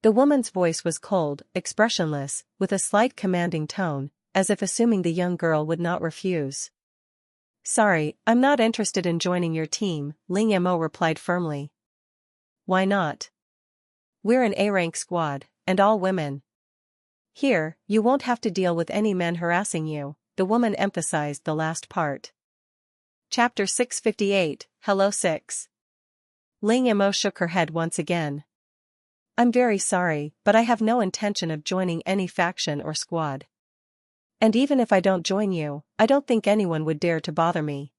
The woman's voice was cold, expressionless, with a slight commanding tone, as if assuming the young girl would not refuse. "Sorry, I'm not interested in joining your team," Ling Mo replied firmly. "Why not? We're an A-rank squad, and all women. Here, you won't have to deal with any men harassing you," the woman emphasized the last part. Chapter 658, Hello 6. Ling Mo shook her head once again. "I'm very sorry, but I have no intention of joining any faction or squad. And even if I don't join you, I don't think anyone would dare to bother me."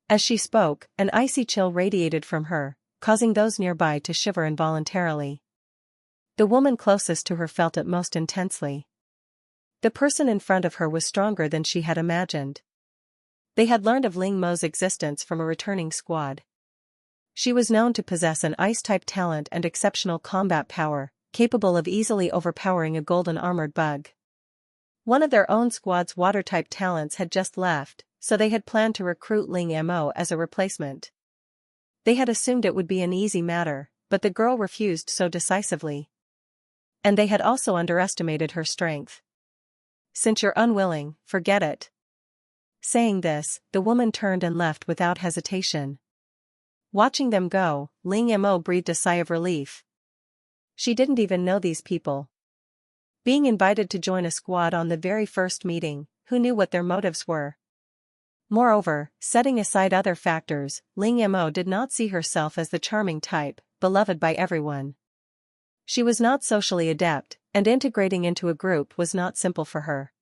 As she spoke, an icy chill radiated from her, causing those nearby to shiver involuntarily. The woman closest to her felt it most intensely. The person in front of her was stronger than she had imagined. They had learned of Ling Mo's existence from a returning squad. She was known to possess an ice-type talent and exceptional combat power, capable of easily overpowering a golden armored bug. One of their own squad's water-type talents had just left, so they had planned to recruit Ling Mo as a replacement. They had assumed it would be an easy matter, but the girl refused so decisively. And they had also underestimated her strength. "Since you're unwilling, forget it." Saying this, the woman turned and left without hesitation. Watching them go, Ling Mo breathed a sigh of relief. She didn't even know these people. Being invited to join a squad on the very first meeting, who knew what their motives were? Moreover, setting aside other factors, Ling Mo did not see herself as the charming type, beloved by everyone. She was not socially adept, and integrating into a group was not simple for her.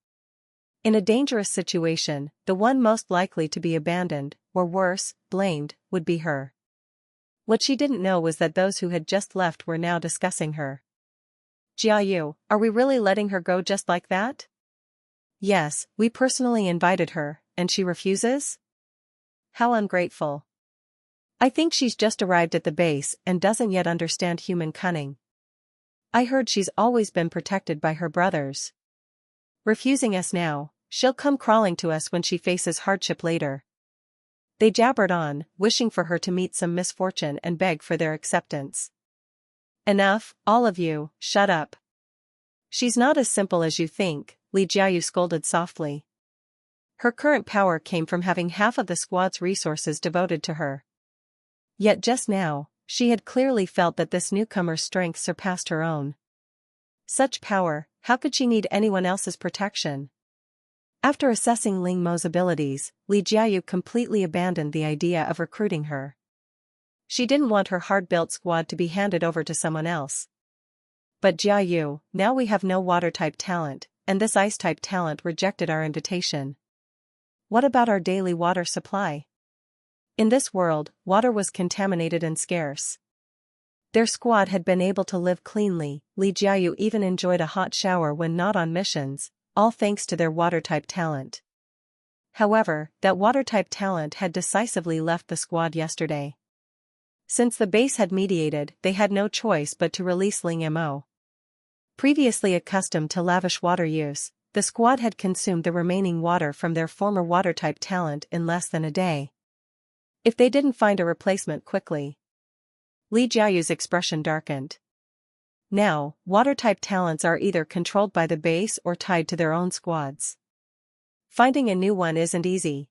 In a dangerous situation, the one most likely to be abandoned, or worse, blamed, would be her. What she didn't know was that those who had just left were now discussing her. "Jiayu, are we really letting her go just like that?" "Yes, we personally invited her, and she refuses? How ungrateful. I think she's just arrived at the base and doesn't yet understand human cunning. I heard she's always been protected by her brothers. Refusing us now, she'll come crawling to us when she faces hardship later." They jabbered on, wishing for her to meet some misfortune and beg for their acceptance. "Enough, all of you, shut up. She's not as simple as you think," Li Jiayu scolded softly. Her current power came from having half of the squad's resources devoted to her. Yet just now, she had clearly felt that this newcomer's strength surpassed her own. Such power, how could she need anyone else's protection? After assessing Ling Mo's abilities, Li Jiayu completely abandoned the idea of recruiting her. She didn't want her hard-built squad to be handed over to someone else. But Jia Yu, now we have no water-type talent, and this ice-type talent rejected our invitation. What about our daily water supply? In this world, water was contaminated and scarce. Their squad had been able to live cleanly. Li Jiayu even enjoyed a hot shower when not on missions, all thanks to their water-type talent. However, that water-type talent had decisively left the squad yesterday. Since the base had mediated, they had no choice but to release Ling Mo. Previously accustomed to lavish water use, the squad had consumed the remaining water from their former water-type talent in less than a day. If they didn't find a replacement quickly. Li Jiayu's expression darkened. Now, water-type talents are either controlled by the base or tied to their own squads. Finding a new one isn't easy.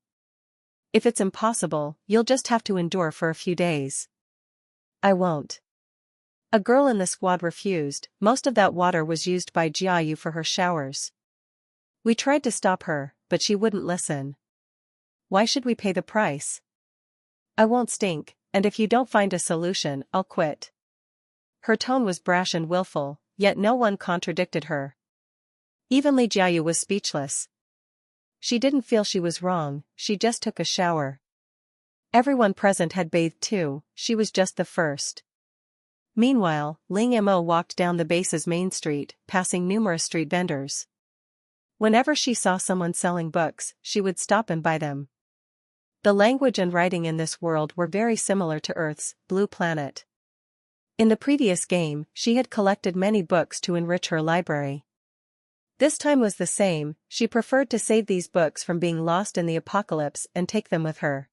If it's impossible, you'll just have to endure for a few days. I won't. A girl in the squad refused. Most of that water was used by Jiayu for her showers. We tried to stop her, but she wouldn't listen. Why should we pay the price? I won't stink, and if you don't find a solution, I'll quit. Her tone was brash and willful, yet no one contradicted her. Even Li Jiayu was speechless. She didn't feel she was wrong, she just took a shower. Everyone present had bathed too, she was just the first. Meanwhile, Ling Mo walked down the base's main street, passing numerous street vendors. Whenever she saw someone selling books, she would stop and buy them. The language and writing in this world were very similar to Earth's blue planet. In the previous game, she had collected many books to enrich her library. This time was the same, she preferred to save these books from being lost in the apocalypse and take them with her.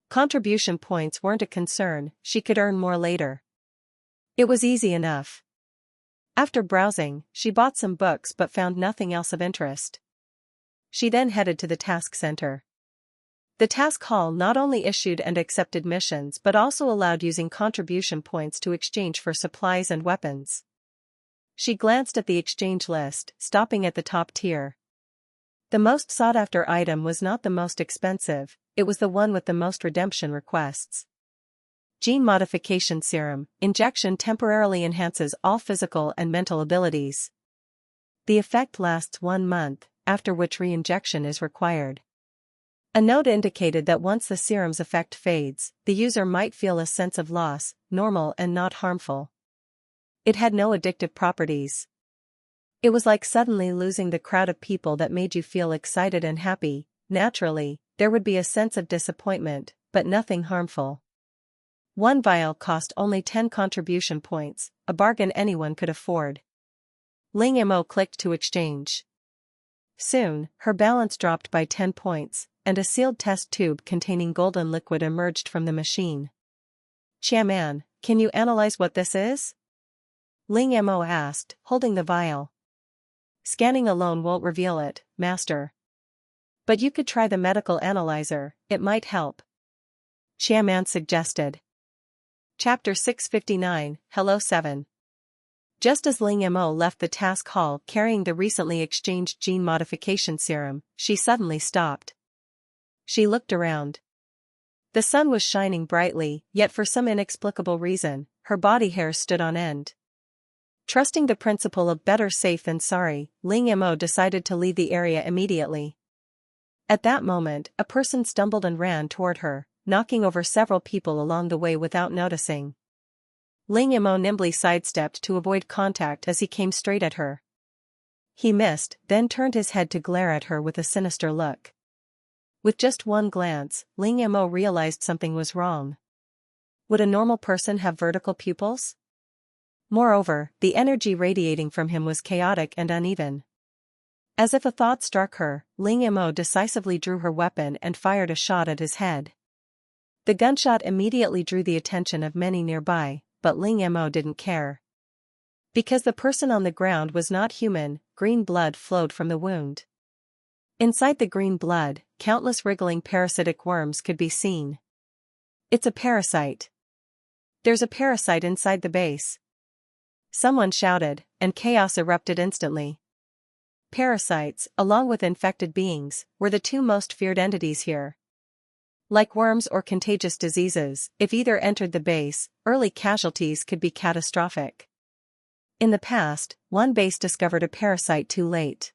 Contribution points weren't a concern, she could earn more later. It was easy enough. After browsing, she bought some books but found nothing else of interest. She then headed to the task center. The task hall not only issued and accepted missions but also allowed using contribution points to exchange for supplies and weapons. She glanced at the exchange list, stopping at the top tier. The most sought-after item was not the most expensive, it was the one with the most redemption requests. Gene Modification Serum, injection temporarily enhances all physical and mental abilities. The effect lasts 1 month, after which re-injection is required. A note indicated that once the serum's effect fades, the user might feel a sense of loss, normal and not harmful. It had no addictive properties. It was like suddenly losing the crowd of people that made you feel excited and happy. Naturally, there would be a sense of disappointment, but nothing harmful. 1 vial cost only 10 contribution points, a bargain anyone could afford. Ling Mo clicked to exchange. Soon, her balance dropped by 10 points, and a sealed test tube containing golden liquid emerged from the machine. Chairman, can you analyze what this is? Ling Mo asked, holding the vial. Scanning alone won't reveal it, Master. But you could try the medical analyzer, it might help. Chairman suggested. Chapter 659, Hello 7. Just as Ling Mo left the task hall carrying the recently exchanged gene modification serum, she suddenly stopped. She looked around. The sun was shining brightly, yet for some inexplicable reason, her body hairs stood on end. Trusting the principle of better safe than sorry, Ling Mo decided to leave the area immediately. At that moment, a person stumbled and ran toward her, knocking over several people along the way without noticing. Ling Mo nimbly sidestepped to avoid contact as he came straight at her. He missed, then turned his head to glare at her with a sinister look. With just one glance, Ling Mo realized something was wrong. Would a normal person have vertical pupils? Moreover, the energy radiating from him was chaotic and uneven. As if a thought struck her, Ling Mo decisively drew her weapon and fired a shot at his head. The gunshot immediately drew the attention of many nearby, but Ling Mo didn't care. Because the person on the ground was not human, green blood flowed from the wound. Inside the green blood, countless wriggling parasitic worms could be seen. It's a parasite. There's a parasite inside the base. Someone shouted, and chaos erupted instantly. Parasites, along with infected beings, were the two most feared entities here. Like worms or contagious diseases, if either entered the base, early casualties could be catastrophic. In the past, one base discovered a parasite too late.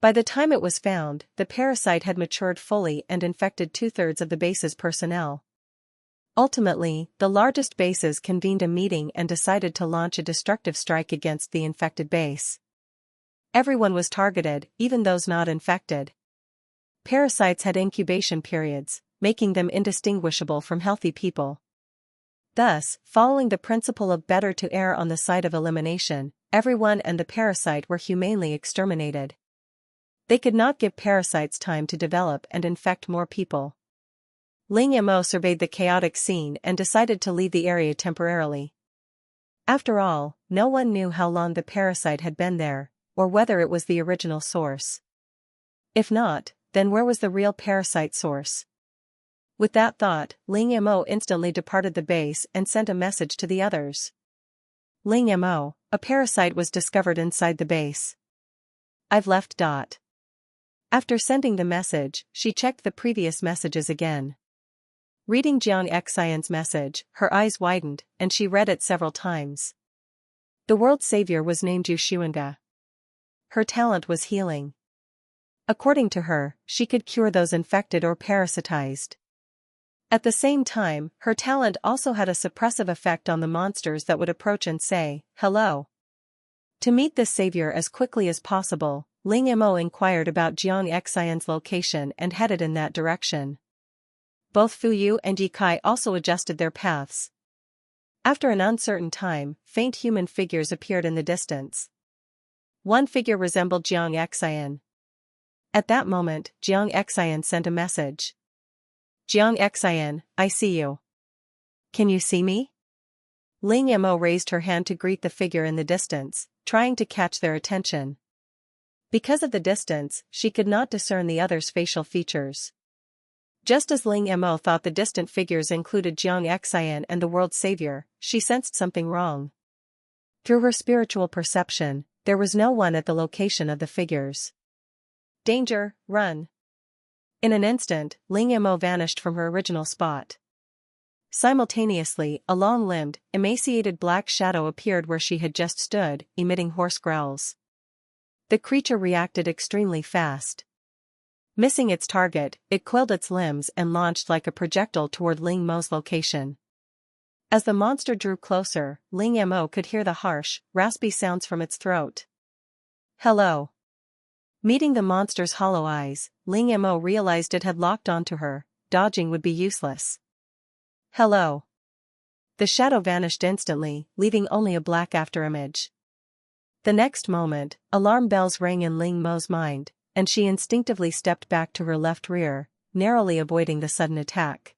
By the time it was found, the parasite had matured fully and infected 2/3 of the base's personnel. Ultimately, the largest bases convened a meeting and decided to launch a destructive strike against the infected base. Everyone was targeted, even those not infected. Parasites had incubation periods, making them indistinguishable from healthy people. Thus, following the principle of better to err on the side of elimination, everyone and the parasite were humanely exterminated. They could not give parasites time to develop and infect more people. Ling Mo surveyed the chaotic scene and decided to leave the area temporarily. After all, no one knew how long the parasite had been there, or whether it was the original source. If not, then where was the real parasite source? With that thought, Ling Mo instantly departed the base and sent a message to the others. Ling Mo, a parasite was discovered inside the base. I've left. After sending the message, she checked the previous messages again. Reading Jiang Xian's message, her eyes widened, and she read it several times. The world savior was named Yu Xuanga. Her talent was healing. According to her, she could cure those infected or parasitized. At the same time, her talent also had a suppressive effect on the monsters that would approach and say, "Hello." To meet this savior as quickly as possible, Ling Mo inquired about Jiang Xian's location and headed in that direction. Both Fu Yu and Yi Kai also adjusted their paths. After an uncertain time, faint human figures appeared in the distance. One figure resembled Jiang Xian. At that moment, Jiang Xian sent a message. Jiang Xian, I see you. Can you see me? Ling Mo raised her hand to greet the figure in the distance, trying to catch their attention. Because of the distance, she could not discern the other's facial features. Just as Ling Mo thought the distant figures included Jiang Xian and the world savior, she sensed something wrong. Through her spiritual perception, there was no one at the location of the figures. Danger, run! In an instant, Ling Mo vanished from her original spot. Simultaneously, a long-limbed, emaciated black shadow appeared where she had just stood, emitting hoarse growls. The creature reacted extremely fast. Missing its target, it coiled its limbs and launched like a projectile toward Ling Mo's location. As the monster drew closer, Ling Mo could hear the harsh, raspy sounds from its throat. Hello. Meeting the monster's hollow eyes, Ling Mo realized it had locked onto her. Dodging would be useless. Hello. The shadow vanished instantly, leaving only a black afterimage. The next moment, alarm bells rang in Ling Mo's mind, and she instinctively stepped back to her left rear, narrowly avoiding the sudden attack.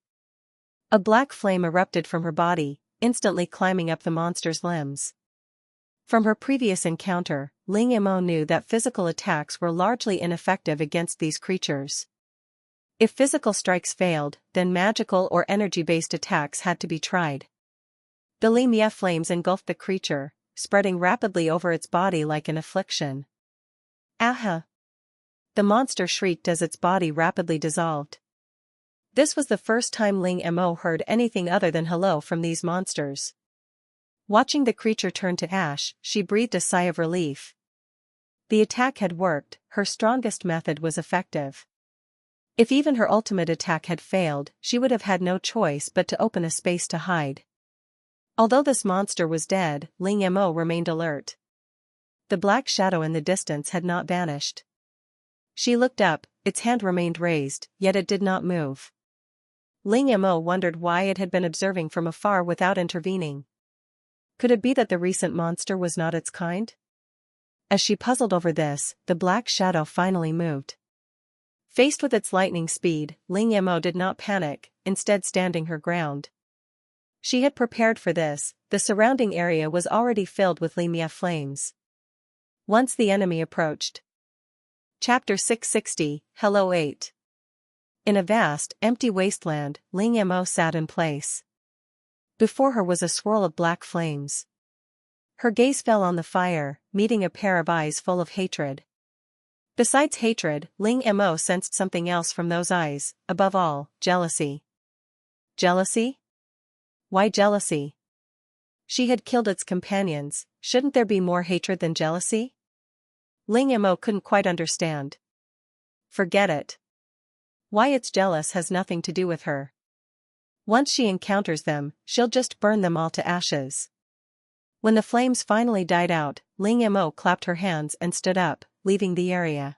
A black flame erupted from her body, instantly climbing up the monster's limbs. From her previous encounter, Ling Mo knew that physical attacks were largely ineffective against these creatures. If physical strikes failed, then magical or energy-based attacks had to be tried. The Limia flames engulfed the creature, spreading rapidly over its body like an affliction. Aha! The monster shrieked as its body rapidly dissolved. This was the first time Ling Mo heard anything other than hello from these monsters. Watching the creature turn to ash, she breathed a sigh of relief. The attack had worked, her strongest method was effective. If even her ultimate attack had failed, she would have had no choice but to open a space to hide. Although this monster was dead, Ling Mo remained alert. The black shadow in the distance had not vanished. She looked up, its hand remained raised, yet it did not move. Ling Mo wondered why it had been observing from afar without intervening. Could it be that the recent monster was not its kind? As she puzzled over this, the black shadow finally moved. Faced with its lightning speed, Ling Mo did not panic, instead standing her ground. She had prepared for this, the surrounding area was already filled with Limia flames. Once the enemy approached. Chapter 660, Hello 8. In a vast, empty wasteland, Ling Mo sat in place. Before her was a swirl of black flames. Her gaze fell on the fire, meeting a pair of eyes full of hatred. Besides hatred, Ling Mo sensed something else from those eyes, above all, jealousy. Jealousy? Why jealousy? She had killed its companions, shouldn't there be more hatred than jealousy? Ling Mo couldn't quite understand. Forget it. Why it's jealous has nothing to do with her. Once she encounters them, she'll just burn them all to ashes. When the flames finally died out, Ling Mo clapped her hands and stood up, leaving the area.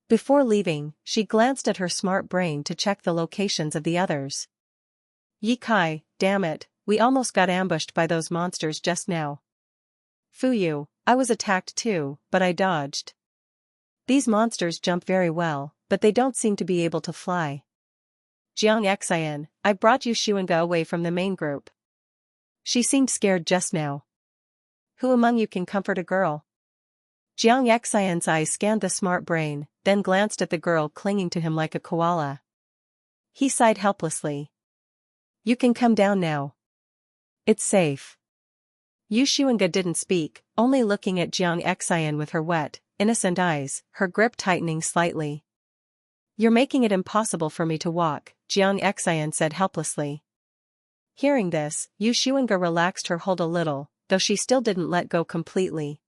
Before leaving, she glanced at her smart brain to check the locations of the others. Ye Kai, damn it, we almost got ambushed by those monsters just now. Fuyu, I was attacked too, but I dodged. These monsters jump very well, but they don't seem to be able to fly. Jiang Xian, I brought you Shuanga away from the main group. She seemed scared just now. Who among you can comfort a girl? Jiang Xian's eyes scanned the smart brain, then glanced at the girl clinging to him like a koala. He sighed helplessly. You can come down now. It's safe. Yu Shuanga didn't speak, only looking at Jiang Xian with her wet, innocent eyes, her grip tightening slightly. You're making it impossible for me to walk, Jiang Xian said helplessly. Hearing this, Yu Shuanga relaxed her hold a little, though she still didn't let go completely.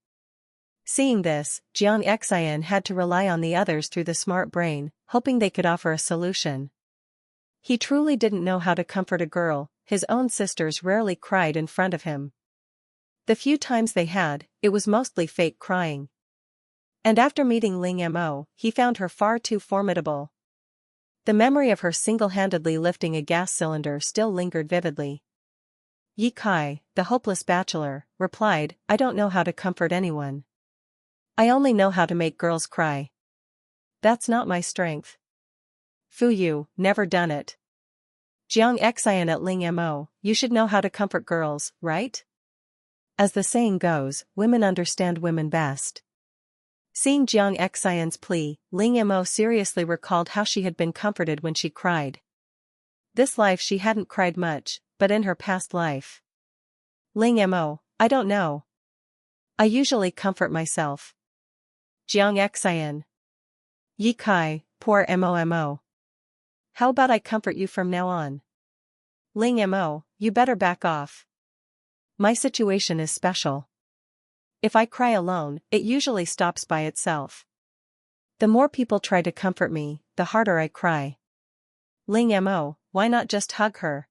Seeing this, Jiang Xian had to rely on the others through the smart brain, hoping they could offer a solution. He truly didn't know how to comfort a girl, his own sisters rarely cried in front of him. The few times they had, it was mostly fake crying. And after meeting Ling Mo, he found her far too formidable. The memory of her single-handedly lifting a gas cylinder still lingered vividly. Ye Kai, the hopeless bachelor, replied, I don't know how to comfort anyone. I only know how to make girls cry. That's not my strength. Fuyu, never done it. Jiang Xian at Ling Mo, you should know how to comfort girls, right? As the saying goes, women understand women best. Seeing Jiang Xian's plea, Ling Mo seriously recalled how she had been comforted when she cried. This life she hadn't cried much, but in her past life. Ling Mo, I don't know. I usually comfort myself. Jiang Xian. Ye Kai, poor Mo. How about I comfort you from now on? Ling Mo, you better back off. My situation is special. If I cry alone, it usually stops by itself. The more people try to comfort me, the harder I cry. Ling Mo, why not just hug her?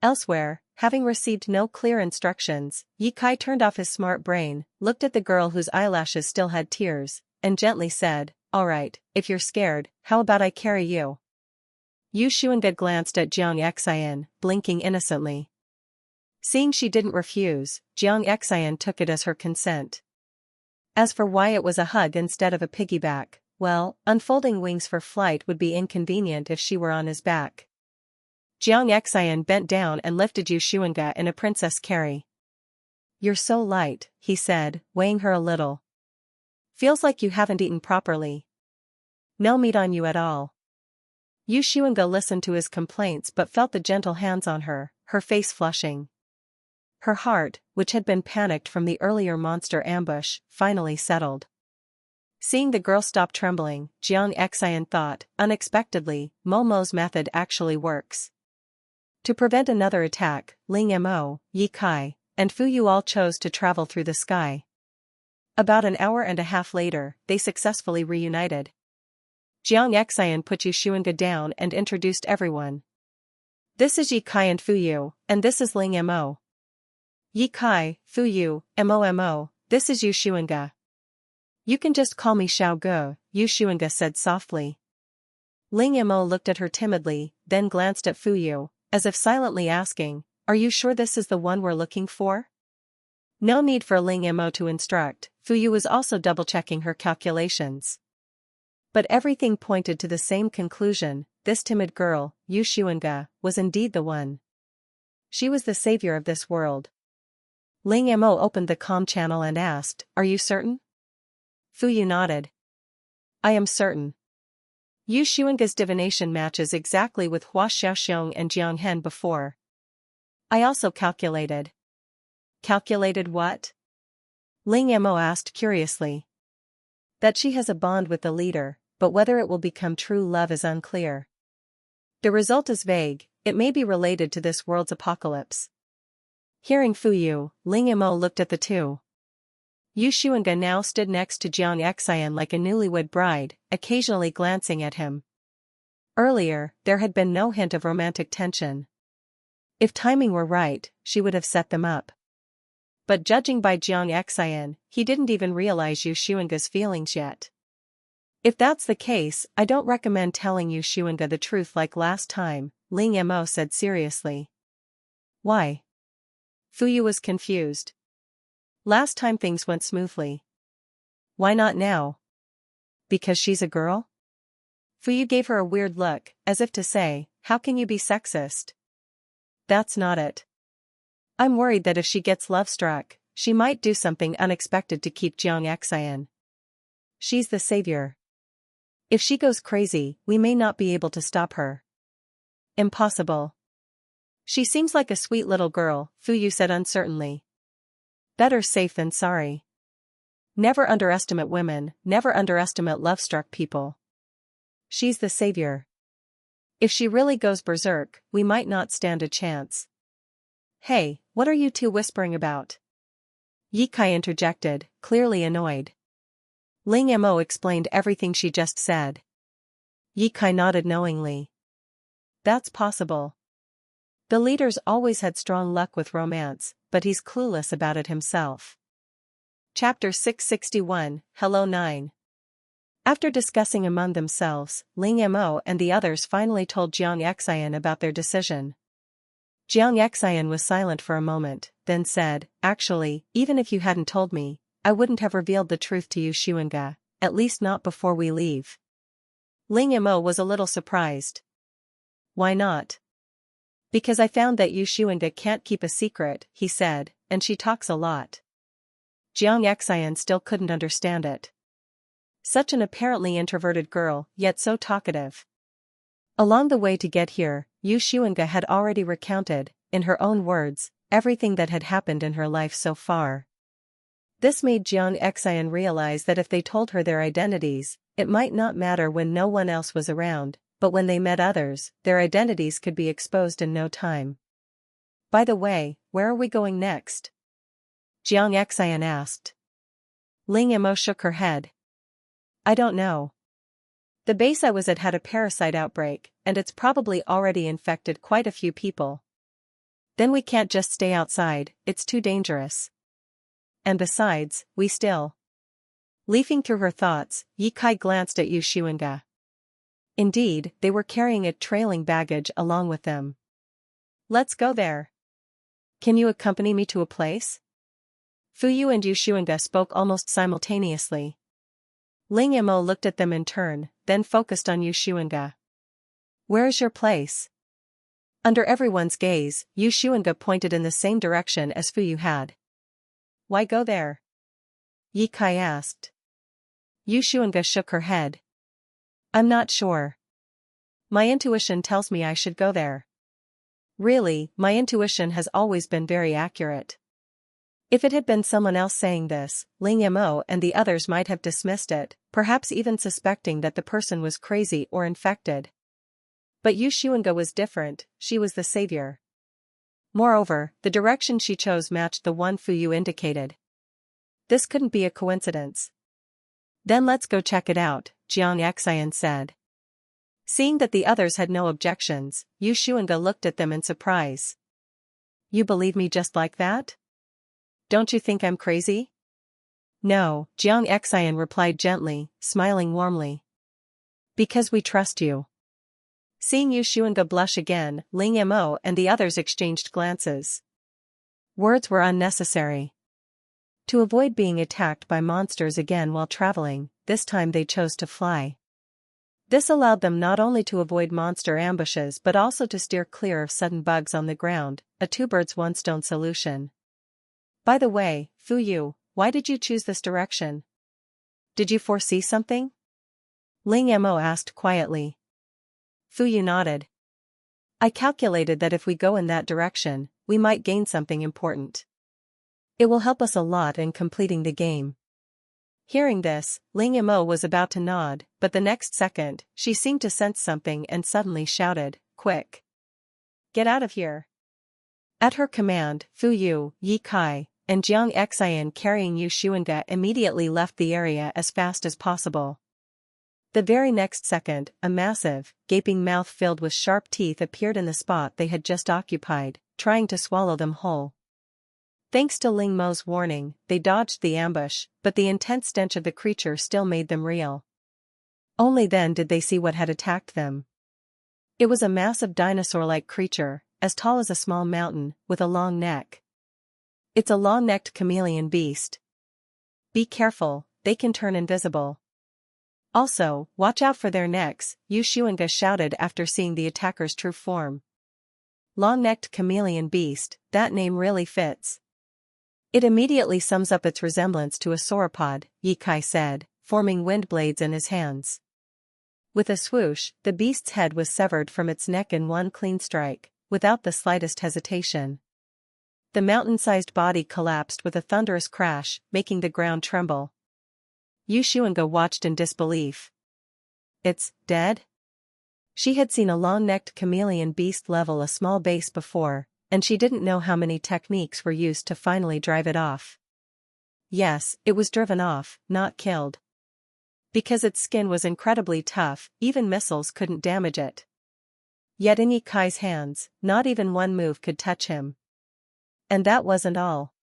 Elsewhere, having received no clear instructions, Ye Kai turned off his smart brain, looked at the girl whose eyelashes still had tears, and gently said, all right, if you're scared, how about I carry you? Yu Shuanga glanced at Jiang Xian, blinking innocently. Seeing she didn't refuse, Jiang Xian took it as her consent. As for why it was a hug instead of a piggyback, well, unfolding wings for flight would be inconvenient if she were on his back. Jiang Xian bent down and lifted Yu Shuanga in a princess carry. You're so light, he said, weighing her a little. Feels like you haven't eaten properly. No meat on you at all. Yu Shuanga listened to his complaints but felt the gentle hands on her, her face flushing. Her heart, which had been panicked from the earlier monster ambush, finally settled. Seeing the girl stop trembling, Jiang Xian thought, unexpectedly, Momo's method actually works. To prevent another attack, Ling Mo, Ye Kai, and Fuyu all chose to travel through the sky. About an hour and a half later, they successfully reunited. Jiang Xian put Yu Shuanga down and introduced everyone. This is Ye Kai and Fuyu, and this is Ling Mo. Ye Kai, Fuyu, Mo, this is Yu Shuanga. You can just call me Xiao Ge, Yu Shuanga said softly. Ling Mo looked at her timidly, then glanced at Fuyu, as if silently asking, are you sure this is the one we're looking for? No need for Ling Mo to instruct, Fuyu was also double-checking her calculations. But everything pointed to the same conclusion, this timid girl, Yu Shuanga, was indeed the one. She was the savior of this world. Ling Mo opened the comm channel and asked, are you certain? Fuyu nodded. I am certain. Yu Shuanga's divination matches exactly with Hua Xiaoxiong and Jiang Hen before. I also calculated. Calculated what? Ling Mo asked curiously. That she has a bond with the leader, but whether it will become true love is unclear. The result is vague, it may be related to this world's apocalypse. Hearing Fu Yu, Ling Mo looked at the two. Yu Xuanga now stood next to Jiang Xian like a newlywed bride, occasionally glancing at him. Earlier, there had been no hint of romantic tension. If timing were right, she would have set them up. But judging by Jiang Xian, he didn't even realize Yu Xuanga's feelings yet. If that's the case, I don't recommend telling Yu Xuanga the truth like last time, Ling Mo said seriously. Why? Fu Yu was confused. Last time things went smoothly. Why not now? Because she's a girl? Fu Yu gave her a weird look, as if to say, how can you be sexist? That's not it. I'm worried that if she gets love-struck, she might do something unexpected to keep Jiang Xian. She's the savior. If she goes crazy, we may not be able to stop her. Impossible. She seems like a sweet little girl, Fu Yu said uncertainly. Better safe than sorry. Never underestimate women, never underestimate love-struck people. She's the savior. If she really goes berserk, we might not stand a chance. Hey, what are you two whispering about? Ye Kai interjected, clearly annoyed. Ling Mo explained everything she just said. Ye Kai nodded knowingly. That's possible. The leader's always had strong luck with romance, but he's clueless about it himself. Chapter 661, Hello 9. After discussing among themselves, Ling Mo and the others finally told Jiang Xian about their decision. Jiang Xian was silent for a moment, then said, actually, even if you hadn't told me, I wouldn't have revealed the truth to Yu Xuanga, at least not before we leave. Ling Mo was a little surprised. Why not? Because I found that Yu Xuanga can't keep a secret, he said, and she talks a lot. Jiang Xian still couldn't understand it. Such an apparently introverted girl, yet so talkative. Along the way to get here, Yu Xuanga had already recounted, in her own words, everything that had happened in her life so far. This made Jiang Xian realize that if they told her their identities, it might not matter when no one else was around, but when they met others, their identities could be exposed in no time. By the way, where are we going next? Jiang Xian asked. Ling Mo shook her head. I don't know. The base I was at had a parasite outbreak, and it's probably already infected quite a few people. Then we can't just stay outside, it's too dangerous. And besides, we still. Leafing through her thoughts, Ye Kai glanced at Yu Xuanga. Indeed, they were carrying a trailing baggage along with them. Let's go there. Can you accompany me to a place? Fu Yu and Yu Xuanga spoke almost simultaneously. Ling Mo looked at them in turn, then focused on Yu Xuanga. Where is your place? Under everyone's gaze, Yu Xuanga pointed in the same direction as Fu Yu had. Why go there? Ye Kai asked. Yu Xuanga shook her head. I'm not sure. My intuition tells me I should go there. Really, my intuition has always been very accurate. If it had been someone else saying this, Ling Mo and the others might have dismissed it, perhaps even suspecting that the person was crazy or infected. But Yu Xuanga was different, she was the savior. Moreover, the direction she chose matched the one Fu Yu indicated. This couldn't be a coincidence. Then let's go check it out, Jiang Xian said. Seeing that the others had no objections, Yu Xuanga looked at them in surprise. You believe me just like that? Don't you think I'm crazy? No, Jiang Xian replied gently, smiling warmly. Because we trust you. Seeing Yu Xuanga blush again, Ling Mo and the others exchanged glances. Words were unnecessary. To avoid being attacked by monsters again while traveling, this time they chose to fly. This allowed them not only to avoid monster ambushes but also to steer clear of sudden bugs on the ground, a two-birds-one-stone solution. By the way, Fu Yu, why did you choose this direction? Did you foresee something? Ling Mo asked quietly. Fu Yu nodded. I calculated that if we go in that direction, we might gain something important. It will help us a lot in completing the game. Hearing this, Ling Mo was about to nod, but the next second, she seemed to sense something and suddenly shouted, "Quick! Get out of here!" At her command, Fu Yu, Yi Kai, and Jiang Xian carrying Yu Xuanga immediately left the area as fast as possible. The very next second, a massive, gaping mouth filled with sharp teeth appeared in the spot they had just occupied, trying to swallow them whole. Thanks to Ling Mo's warning, they dodged the ambush, but the intense stench of the creature still made them reel. Only then did they see what had attacked them. It was a massive dinosaur-like creature, as tall as a small mountain, with a long neck. It's a long-necked chameleon beast. Be careful, they can turn invisible. Also, watch out for their necks, Yu Xuanga shouted after seeing the attacker's true form. Long-necked chameleon beast, that name really fits. It immediately sums up its resemblance to a sauropod, Yi Kai said, forming wind blades in his hands. With a swoosh, the beast's head was severed from its neck in one clean strike, without the slightest hesitation. The mountain-sized body collapsed with a thunderous crash, making the ground tremble. Yu Xuanga watched in disbelief. It's dead? She had seen a long-necked chameleon beast level a small base before, and she didn't know how many techniques were used to finally drive it off. Yes, it was driven off, not killed. Because its skin was incredibly tough, even missiles couldn't damage it. Yet in Yi Kai's hands, not even one move could touch him. And that wasn't all.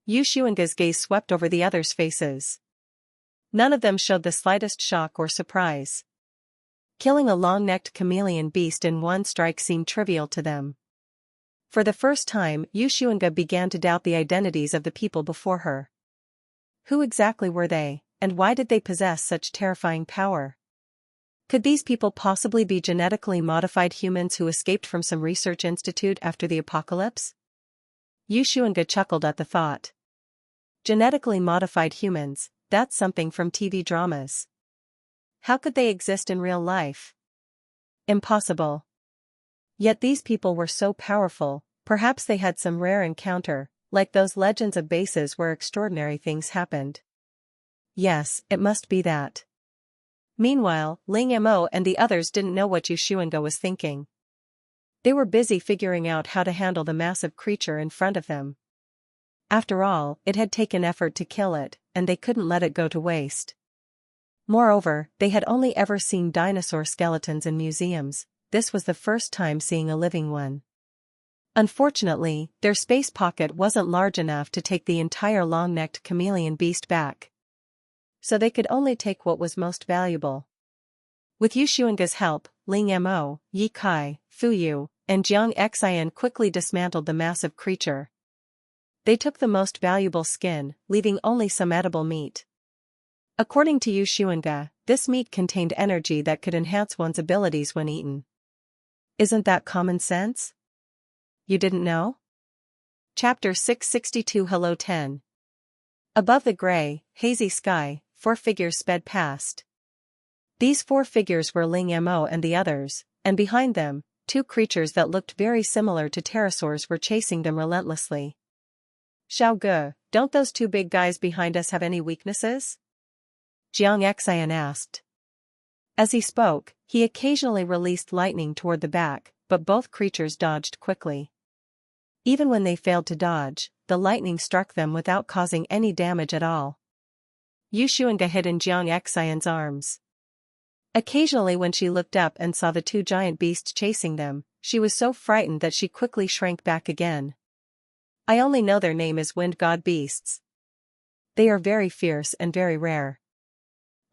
Yu Xuanga's gaze swept over the others' faces. None of them showed the slightest shock or surprise. Killing a long-necked chameleon beast in one strike seemed trivial to them. For the first time, Yu Xuanga began to doubt the identities of the people before her. Who exactly were they, and why did they possess such terrifying power? Could these people possibly be genetically modified humans who escaped from some research institute after the apocalypse? Yu Xuanga chuckled at the thought. Genetically modified humans, that's something from TV dramas. How could they exist in real life? Impossible. Yet these people were so powerful, perhaps they had some rare encounter, like those legends of bases where extraordinary things happened. Yes, it must be that. Meanwhile, Ling Mo and the others didn't know what Yu Xuanga was thinking. They were busy figuring out how to handle the massive creature in front of them. After all, it had taken effort to kill it, and they couldn't let it go to waste. Moreover, they had only ever seen dinosaur skeletons in museums. This was the first time seeing a living one. Unfortunately, their space pocket wasn't large enough to take the entire long-necked chameleon beast back. So they could only take what was most valuable. With Yu Xuanga's help, Ling Mo, Yi Kai, Fu Yu, and Jiang Xian quickly dismantled the massive creature. They took the most valuable skin, leaving only some edible meat. According to Yu Xuanga, this meat contained energy that could enhance one's abilities when eaten. Isn't that common sense? You didn't know? Chapter 662 Hello 10. Above the gray, hazy sky, 4 figures sped past. These 4 figures were Ling Mo and the others, and behind them, 2 creatures that looked very similar to pterosaurs were chasing them relentlessly. Xiao Ge, don't those 2 big guys behind us have any weaknesses? Jiang Xian asked. As he spoke, he occasionally released lightning toward the back, but both creatures dodged quickly. Even when they failed to dodge, the lightning struck them without causing any damage at all. Yu Xuanga hid in Jiang Xian's arms. Occasionally when she looked up and saw the 2 giant beasts chasing them, she was so frightened that she quickly shrank back again. I only know their name is wind god beasts. They are very fierce and very rare.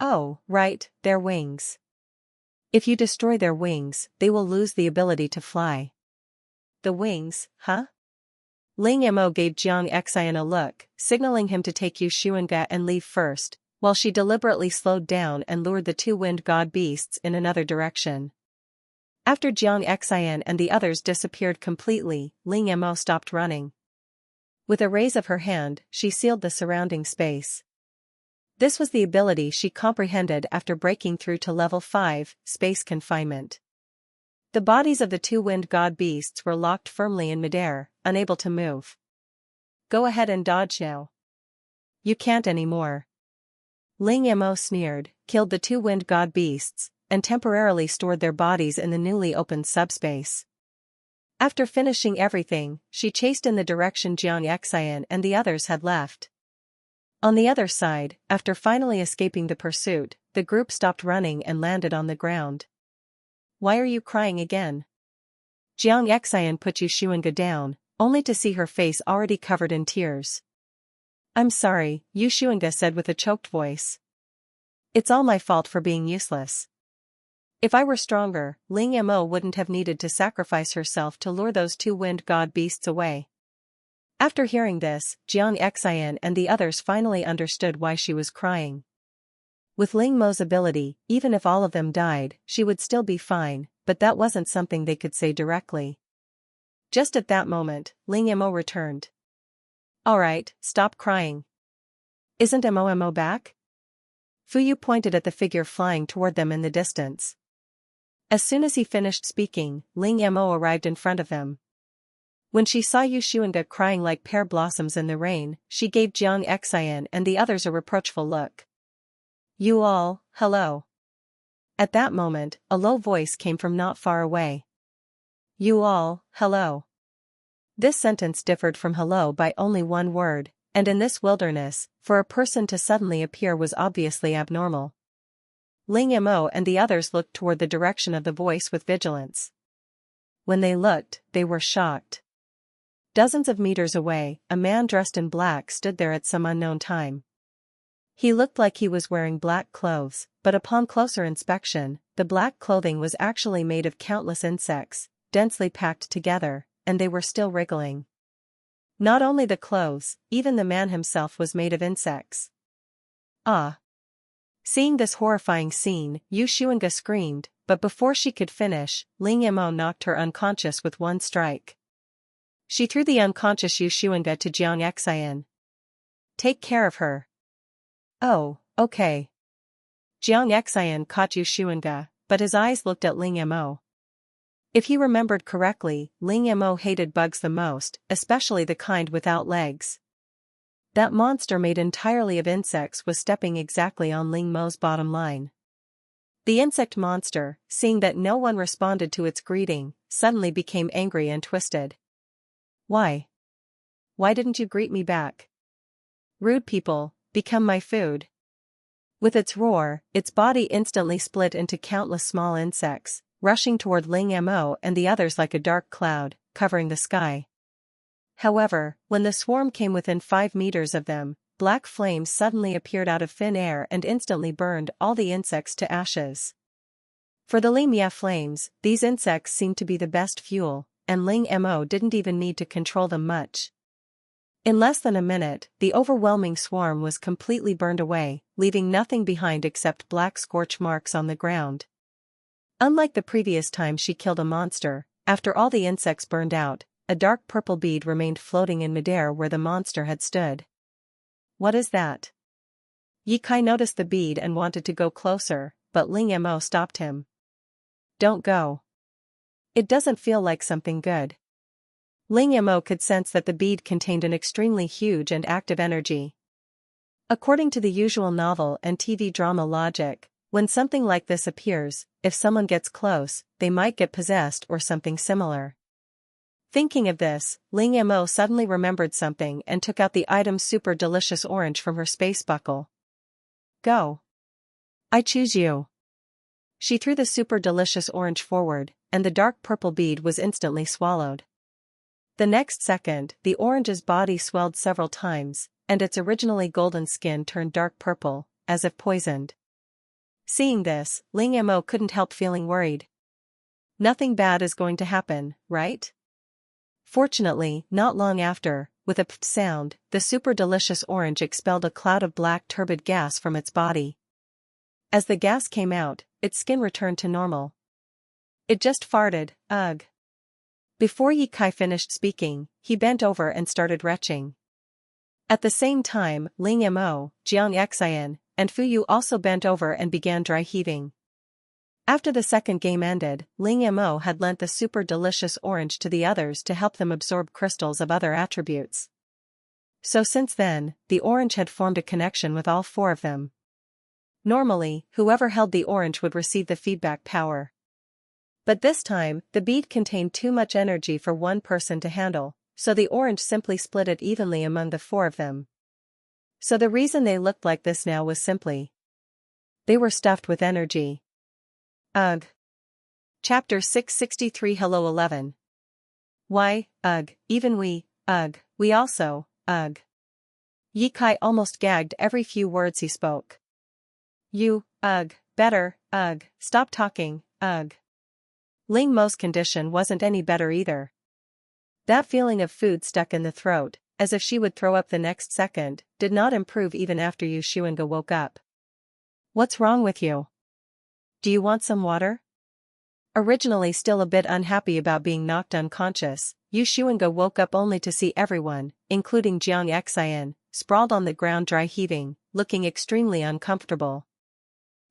Oh, right, their wings. If you destroy their wings, they will lose the ability to fly. The wings, huh? Ling Mo gave Jiang Xian a look, signaling him to take Yu Xuanga and leave first, while she deliberately slowed down and lured the 2 wind god beasts in another direction. After Jiang Xian and the others disappeared completely, Ling Mo stopped running. With a raise of her hand, she sealed the surrounding space. This was the ability she comprehended after breaking through to level 5, space confinement. The bodies of the 2 wind god beasts were locked firmly in midair, unable to move. Go ahead and dodge now. You can't anymore. Ling Mo sneered, killed the two wind god beasts, and temporarily stored their bodies in the newly opened subspace. After finishing everything, she chased in the direction Jiang Xian and the others had left. On the other side, after finally escaping the pursuit, the group stopped running and landed on the ground. "Why are you crying again?" Jiang Xian put Yushunga down, only to see her face already covered in tears. "I'm sorry," Yushunga said with a choked voice. "It's all my fault for being useless. If I were stronger, Ling Mo wouldn't have needed to sacrifice herself to lure those two wind god beasts away." After hearing this, Jiang Xian and the others finally understood why she was crying. With Ling Mo's ability, even if all of them died, she would still be fine, but that wasn't something they could say directly. Just at that moment, Ling Mo returned. "Alright, stop crying. Isn't Mo back?" Fuyu pointed at the figure flying toward them in the distance. As soon as he finished speaking, Ling Mo arrived in front of them. When she saw Yushunga crying like pear blossoms in the rain, she gave Jiang Xian and the others a reproachful look. "You all, hello." At that moment, a low voice came from not far away. "You all, hello." This sentence differed from hello by only one word, and in this wilderness, for a person to suddenly appear was obviously abnormal. Ling Mo and the others looked toward the direction of the voice with vigilance. When they looked, they were shocked. Dozens of meters away, a man dressed in black stood there at some unknown time. He looked like he was wearing black clothes, but upon closer inspection, the black clothing was actually made of countless insects, densely packed together, and they were still wriggling. Not only the clothes, even the man himself was made of insects. "Ah!" Seeing this horrifying scene, Yushunga screamed, but before she could finish, Ling Mo knocked her unconscious with one strike. She threw the unconscious Yushunga to Jiang Xian. "Take care of her." "Oh, okay." Jiang Xian caught Yushunga, but his eyes looked at Ling Mo. If he remembered correctly, Ling Mo hated bugs the most, especially the kind without legs. That monster made entirely of insects was stepping exactly on Ling Mo's bottom line. The insect monster, seeing that no one responded to its greeting, suddenly became angry and twisted. "Why? Why didn't you greet me back? Rude people, become my food." With its roar, its body instantly split into countless small insects, rushing toward Ling Mo and the others like a dark cloud, covering the sky. However, when the swarm came within 5 meters of them, black flames suddenly appeared out of thin air and instantly burned all the insects to ashes. For the Limia flames, these insects seemed to be the best fuel, and Ling Mo didn't even need to control them much. In less than a minute, the overwhelming swarm was completely burned away, leaving nothing behind except black scorch marks on the ground. Unlike the previous time she killed a monster, after all the insects burned out, a dark purple bead remained floating in midair where the monster had stood. "What is that?" Ye Kai noticed the bead and wanted to go closer, but Ling Mo stopped him. "Don't go. It doesn't feel like something good." Ling Mo could sense that the bead contained an extremely huge and active energy. According to the usual novel and TV drama logic, when something like this appears, if someone gets close, they might get possessed or something similar. Thinking of this, Ling Mo suddenly remembered something and took out the item Super Delicious Orange from her space buckle. "Go. I choose you." She threw the Super Delicious Orange forward, and the dark purple bead was instantly swallowed. The next second, the orange's body swelled several times, and its originally golden skin turned dark purple, as if poisoned. Seeing this, Ling Mo couldn't help feeling worried. Nothing bad is going to happen, right? Fortunately, not long after, with a pft sound, the Super Delicious Orange expelled a cloud of black turbid gas from its body. As the gas came out, its skin returned to normal. "It just farted, ugh." Before Ye Kai finished speaking, he bent over and started retching. At the same time, Ling Mo, Jiang Xian, and Fuyu also bent over and began dry heaving. After the second game ended, Ling Mo had lent the Super Delicious Orange to the others to help them absorb crystals of other attributes. So since then, the orange had formed a connection with all 4 of them. Normally, whoever held the orange would receive the feedback power. But this time, the bead contained too much energy for one person to handle, so the orange simply split it evenly among the four of them. So the reason they looked like this now was simply they were stuffed with energy. Ugh. Chapter 663 Hello 11. Why, ugh, even we also, ugh. Ye Kai almost gagged every few words he spoke. You, ugh, better, ugh, stop talking, ugh. Ling Mo's condition wasn't any better either. That feeling of food stuck in the throat, as if she would throw up the next second, did not improve even after Yu Xuanga woke up. What's wrong with you? Do you want some water? Originally still a bit unhappy about being knocked unconscious, Yu Xuanga woke up only to see everyone, including Jiang Xian, sprawled on the ground dry heaving, looking extremely uncomfortable.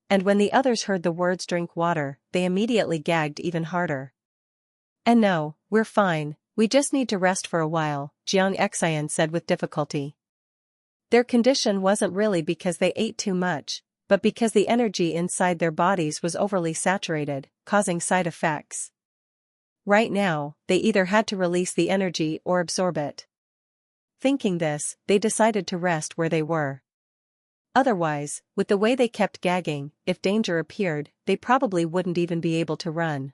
And when the others heard the words drink water, they immediately gagged even harder. And no, we're fine, we just need to rest for a while, Jiang Xian said with difficulty. Their condition wasn't really because they ate too much, but because the energy inside their bodies was overly saturated, causing side effects. Right now, they either had to release the energy or absorb it. Thinking this, they decided to rest where they were. Otherwise, with the way they kept gagging, if danger appeared, they probably wouldn't even be able to run.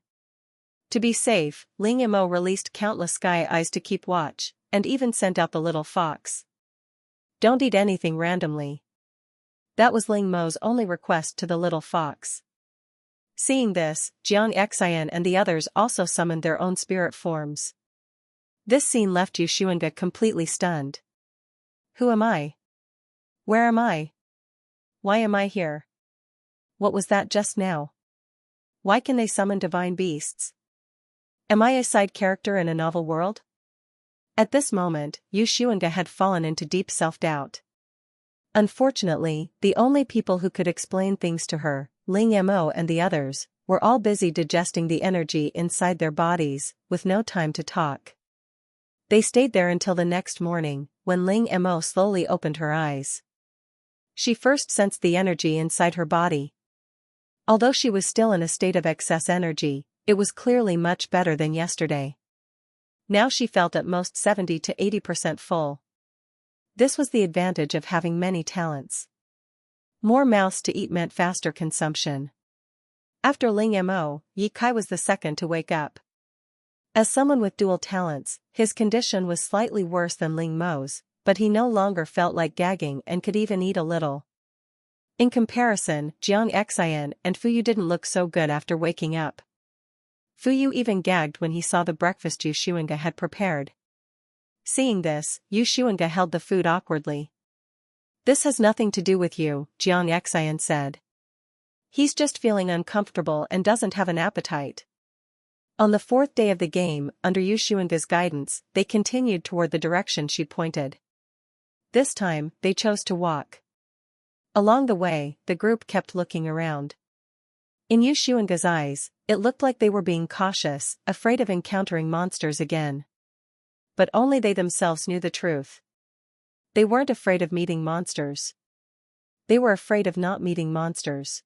To be safe, Ling Mo released countless sky eyes to keep watch, and even sent out the little fox. Don't eat anything randomly. That was Ling Mo's only request to the little fox. Seeing this, Jiang Xian and the others also summoned their own spirit forms. This scene left Yu Xuanga completely stunned. Who am I? Where am I? Why am I here? What was that just now? Why can they summon divine beasts? Am I a side character in a novel world? At this moment, Yu Xuanga had fallen into deep self-doubt. Unfortunately, the only people who could explain things to her, Ling Mo and the others, were all busy digesting the energy inside their bodies, with no time to talk. They stayed there until the next morning, when Ling Mo slowly opened her eyes. She first sensed the energy inside her body. Although she was still in a state of excess energy, it was clearly much better than yesterday. Now she felt at most 70 to 80% full. This was the advantage of having many talents. More mouths to eat meant faster consumption. After Ling Mo, Ye Kai was the second to wake up. As someone with dual talents, his condition was slightly worse than Ling Mo's, but he no longer felt like gagging and could even eat a little. In comparison, Jiang Xian and Fuyu didn't look so good after waking up. Fuyu even gagged when he saw the breakfast Yu Xuanga had prepared. Seeing this, Yu Xuanga held the food awkwardly. This has nothing to do with you, Jiang Xian said. He's just feeling uncomfortable and doesn't have an appetite. On the fourth day of the game, under Yu Xuanga's guidance, they continued toward the direction she pointed. This time, they chose to walk. Along the way, the group kept looking around. In Yu Xuanga's eyes, it looked like they were being cautious, afraid of encountering monsters again. But only they themselves knew the truth. They weren't afraid of meeting monsters. They were afraid of not meeting monsters.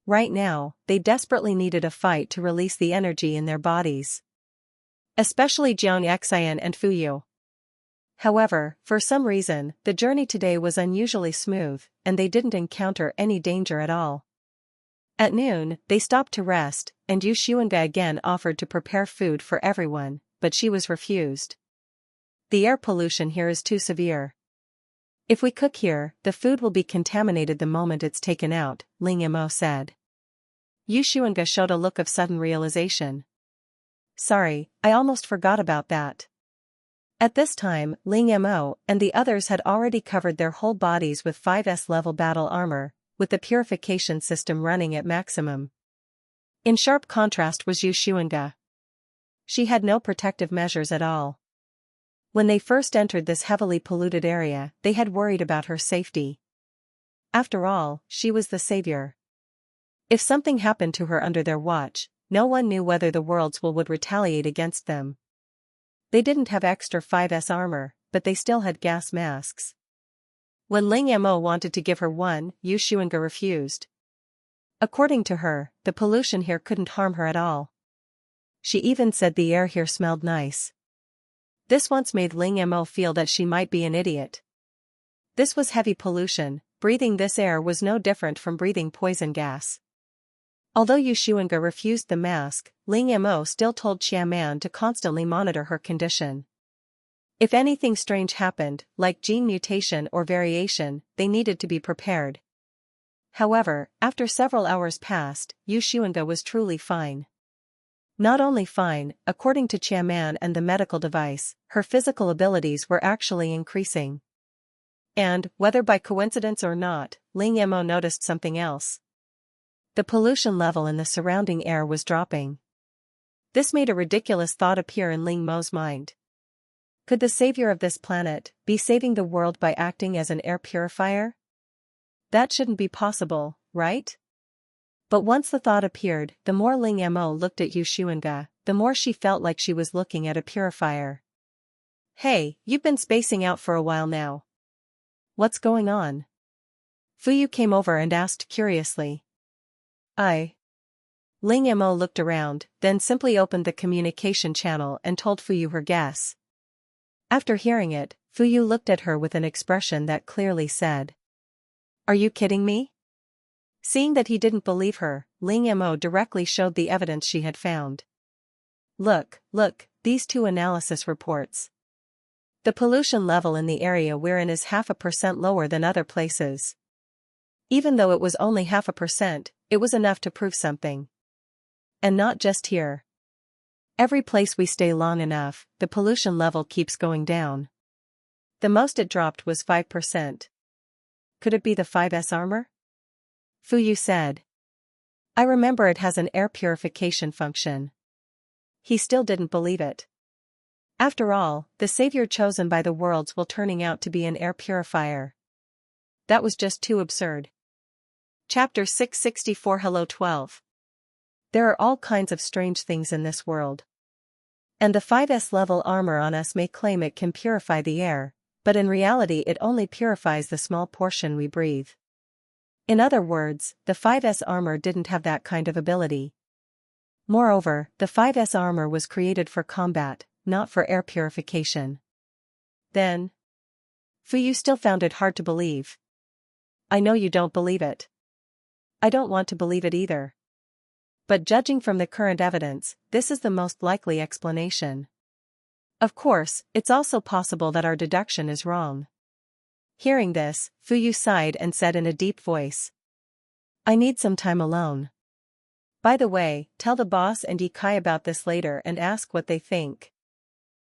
Right now, they desperately needed a fight to release the energy in their bodies. Especially Jiang Xian and Fuyu. However, for some reason, the journey today was unusually smooth, and they didn't encounter any danger at all. At noon, they stopped to rest, and Yu Xuanga again offered to prepare food for everyone, but she was refused. The air pollution here is too severe. If we cook here, the food will be contaminated the moment it's taken out, Ling Mo said. Yu Xuanga showed a look of sudden realization. Sorry, I almost forgot about that. At this time, Ling Mo and the others had already covered their whole bodies with 5S level battle armor, with the purification system running at maximum. In sharp contrast was Yu Xuanga. She had no protective measures at all. When they first entered this heavily polluted area, they had worried about her safety. After all, she was the savior. If something happened to her under their watch, no one knew whether the world's will would retaliate against them. They didn't have extra 5S armor, but they still had gas masks. When Ling Mo wanted to give her one, Yu Xuanga refused. According to her, the pollution here couldn't harm her at all. She even said the air here smelled nice. This once made Ling Mo feel that she might be an idiot. This was heavy pollution. Breathing this air was no different from breathing poison gas. Although Yu Xuanga refused the mask, Ling Mo still told Xiaoman to constantly monitor her condition. If anything strange happened, like gene mutation or variation, they needed to be prepared. However, after several hours passed, Yu Xuanga was truly fine. Not only fine, according to Xiaoman and the medical device, her physical abilities were actually increasing. And, whether by coincidence or not, Ling Mo noticed something else. The pollution level in the surrounding air was dropping. This made a ridiculous thought appear in Ling Mo's mind. Could the savior of this planet be saving the world by acting as an air purifier? That shouldn't be possible, right? But once the thought appeared, the more Ling Mo looked at Yu Xuanga, the more she felt like she was looking at a purifier. Hey, you've been spacing out for a while now. What's going on? Fuyu came over and asked curiously. Ling Mo looked around, then simply opened the communication channel and told Fuyu her guess. After hearing it, Fuyu looked at her with an expression that clearly said, "Are you kidding me?" Seeing that he didn't believe her, Ling Mo directly showed the evidence she had found. Look, these two analysis reports. The pollution level in the area we're in is 0.5% lower than other places. Even though it was only 0.5%, it was enough to prove something. And not just here. Every place we stay long enough, the pollution level keeps going down. The most it dropped was 5%. Could it be the 5S armor? Fuyu said. I remember it has an air purification function. He still didn't believe it. After all, the savior chosen by the worlds will turning out to be an air purifier. That was just too absurd. Chapter 664 Hello 12. There are all kinds of strange things in this world. And the 5S level armor on us may claim it can purify the air, but in reality it only purifies the small portion we breathe. In other words, the 5S armor didn't have that kind of ability. Moreover, the 5S armor was created for combat, not for air purification. Then, Fuyu still found it hard to believe. I know you don't believe it. I don't want to believe it either. But judging from the current evidence, this is the most likely explanation. Of course, it's also possible that our deduction is wrong. Hearing this, Fuyu sighed and said in a deep voice. I need some time alone. By the way, tell the boss and Ye Kai about this later and ask what they think.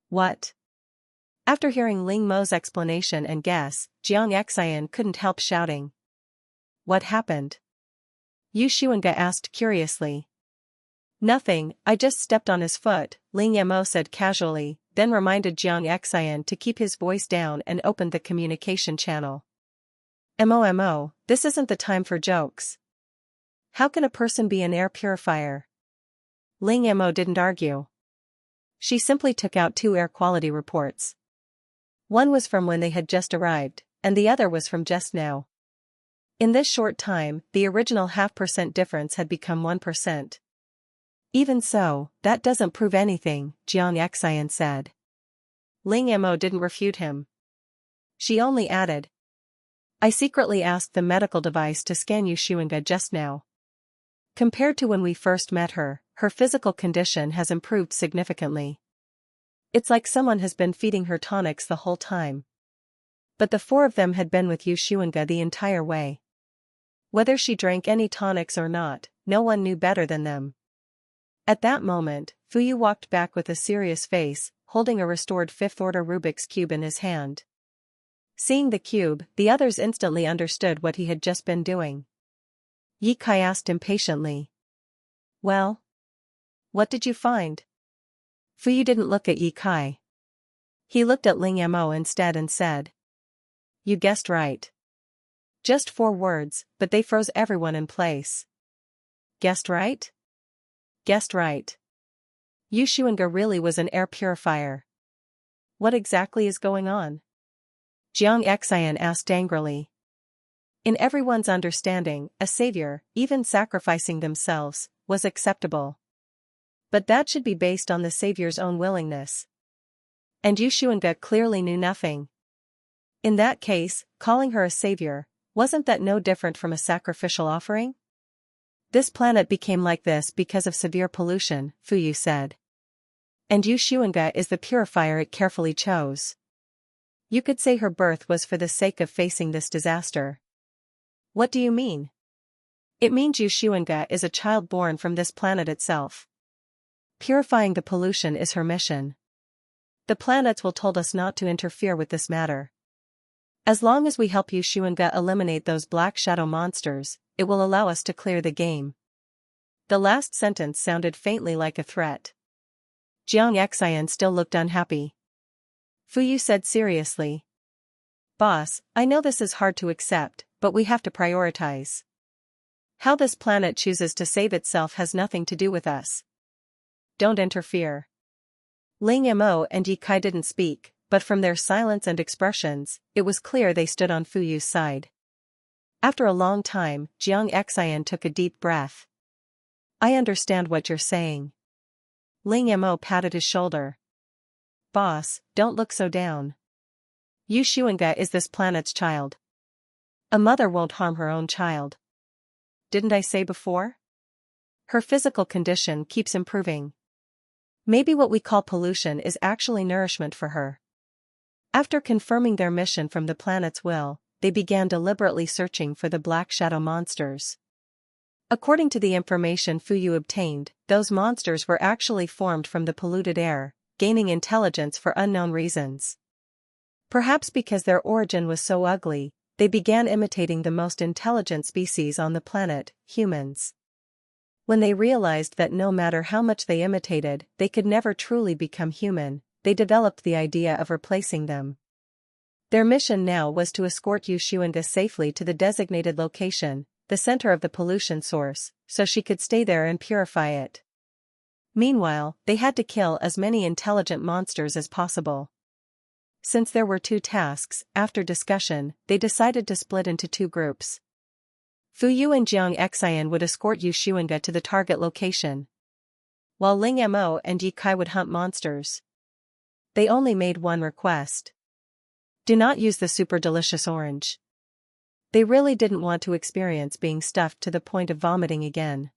What? After hearing Ling Mo's explanation and guess, Jiang Xian couldn't help shouting. What happened? Yu Xuanga asked curiously. Nothing, I just stepped on his foot, Ling Mo said casually, then reminded Jiang Xian to keep his voice down and opened the communication channel. Mo, this isn't the time for jokes. How can a person be an air purifier? Ling Mo didn't argue. She simply took out 2 air quality reports. One was from when they had just arrived, and the other was from just now. In this short time, the original 0.5% difference had become 1%. Even so, that doesn't prove anything, Jiang Xian said. Ling Mo didn't refute him. She only added. I secretly asked the medical device to scan Yu Xuanga just now. Compared to when we first met her, her physical condition has improved significantly. It's like someone has been feeding her tonics the whole time. But the 4 of them had been with Yu Xuanga the entire way. Whether she drank any tonics or not, no one knew better than them. At that moment, Fuyu walked back with a serious face, holding a restored 5th-order Rubik's Cube in his hand. Seeing the cube, the others instantly understood what he had just been doing. Ye Kai asked impatiently. Well? What did you find? Fuyu didn't look at Ye Kai. He looked at Ling Mo instead and said. You guessed right. Just 4 words, but they froze everyone in place. Guessed right? Guessed right. Yu Xuanga really was an air purifier. What exactly is going on? Jiang Xian asked angrily. In everyone's understanding, a savior, even sacrificing themselves, was acceptable. But that should be based on the savior's own willingness. And Yu Xuanga clearly knew nothing. In that case, calling her a savior, wasn't that no different from a sacrificial offering? This planet became like this because of severe pollution, Fu Yu said. And Yu Xuanga is the purifier it carefully chose. You could say her birth was for the sake of facing this disaster. What do you mean? It means Yu Xuanga is a child born from this planet itself. Purifying the pollution is her mission. The planets will told us not to interfere with this matter. As long as we help Yu Xuanga eliminate those black shadow monsters, it will allow us to clear the game. The last sentence sounded faintly like a threat. Jiang Xian still looked unhappy. Fu Yu said seriously. Boss, I know this is hard to accept, but we have to prioritize. How this planet chooses to save itself has nothing to do with us. Don't interfere. Ling Mo and Ye Kai didn't speak, but from their silence and expressions, it was clear they stood on Fu Yu's side. After a long time, Jiang Xian took a deep breath. I understand what you're saying. Ling Mo patted his shoulder. Boss, don't look so down. Yu Xuanga is this planet's child. A mother won't harm her own child. Didn't I say before? Her physical condition keeps improving. Maybe what we call pollution is actually nourishment for her. After confirming their mission from the planet's will, they began deliberately searching for the black shadow monsters. According to the information Fu Yu obtained, those monsters were actually formed from the polluted air, gaining intelligence for unknown reasons. Perhaps because their origin was so ugly, they began imitating the most intelligent species on the planet, humans. When they realized that no matter how much they imitated, they could never truly become human, they developed the idea of replacing them. Their mission now was to escort Yu Xuanga safely to the designated location, the center of the pollution source, so she could stay there and purify it. Meanwhile, they had to kill as many intelligent monsters as possible. Since there were two tasks, after discussion, they decided to split into two groups. Fu Yu and Jiang Xian would escort Yu Xuanga to the target location, while Ling Mo and Ye Kai would hunt monsters. They only made one request. Do not use the super delicious orange. They really didn't want to experience being stuffed to the point of vomiting again.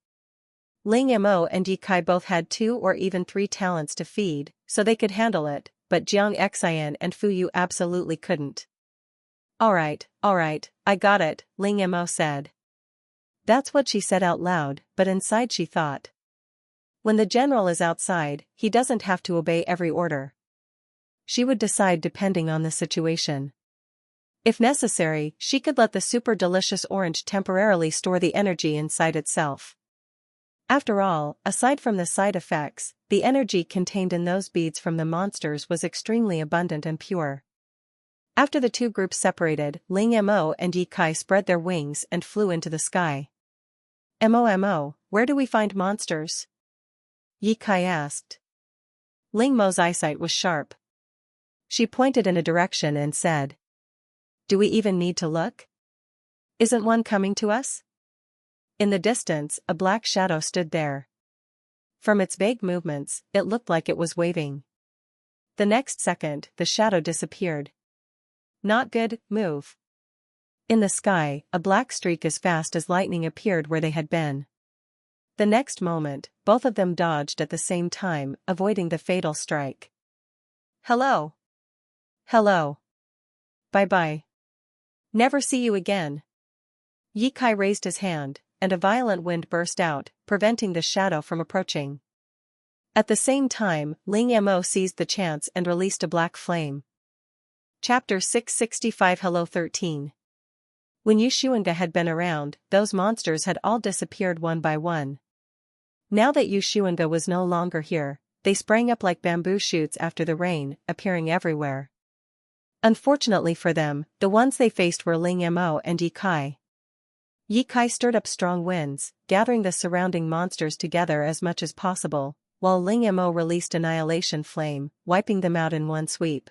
Ling Mo and Ye Kai both had 2 or even 3 talents to feed, so they could handle it, but Jiang Xian and Fu Yu absolutely couldn't. Alright, I got it, Ling Mo said. That's what she said out loud, but inside she thought. When the general is outside, he doesn't have to obey every order. She would decide depending on the situation. If necessary, she could let the super delicious orange temporarily store the energy inside itself. After all, aside from the side effects, the energy contained in those beads from the monsters was extremely abundant and pure. After the two groups separated, Ling Mo and Ye Kai spread their wings and flew into the sky. Mo, where do we find monsters? Ye Kai asked. Ling Mo's eyesight was sharp. She pointed in a direction and said, do we even need to look? Isn't one coming to us? In the distance, a black shadow stood there. From its vague movements, it looked like it was waving. The next second, the shadow disappeared. Not good, move. In the sky, a black streak as fast as lightning appeared where they had been. The next moment, both of them dodged at the same time, avoiding the fatal strike. Hello. Bye-bye. Never see you again. Ye Kai raised his hand, and a violent wind burst out, preventing the shadow from approaching. At the same time, Ling Mo seized the chance and released a black flame. Chapter 665 Hello 13. When Yu Xuanga had been around, those monsters had all disappeared one by one. Now that Yu Xuanga was no longer here, they sprang up like bamboo shoots after the rain, appearing everywhere. Unfortunately for them, the ones they faced were Ling Mo and Ye Kai. Ye Kai stirred up strong winds, gathering the surrounding monsters together as much as possible, while Ling Mo released Annihilation Flame, wiping them out in one sweep.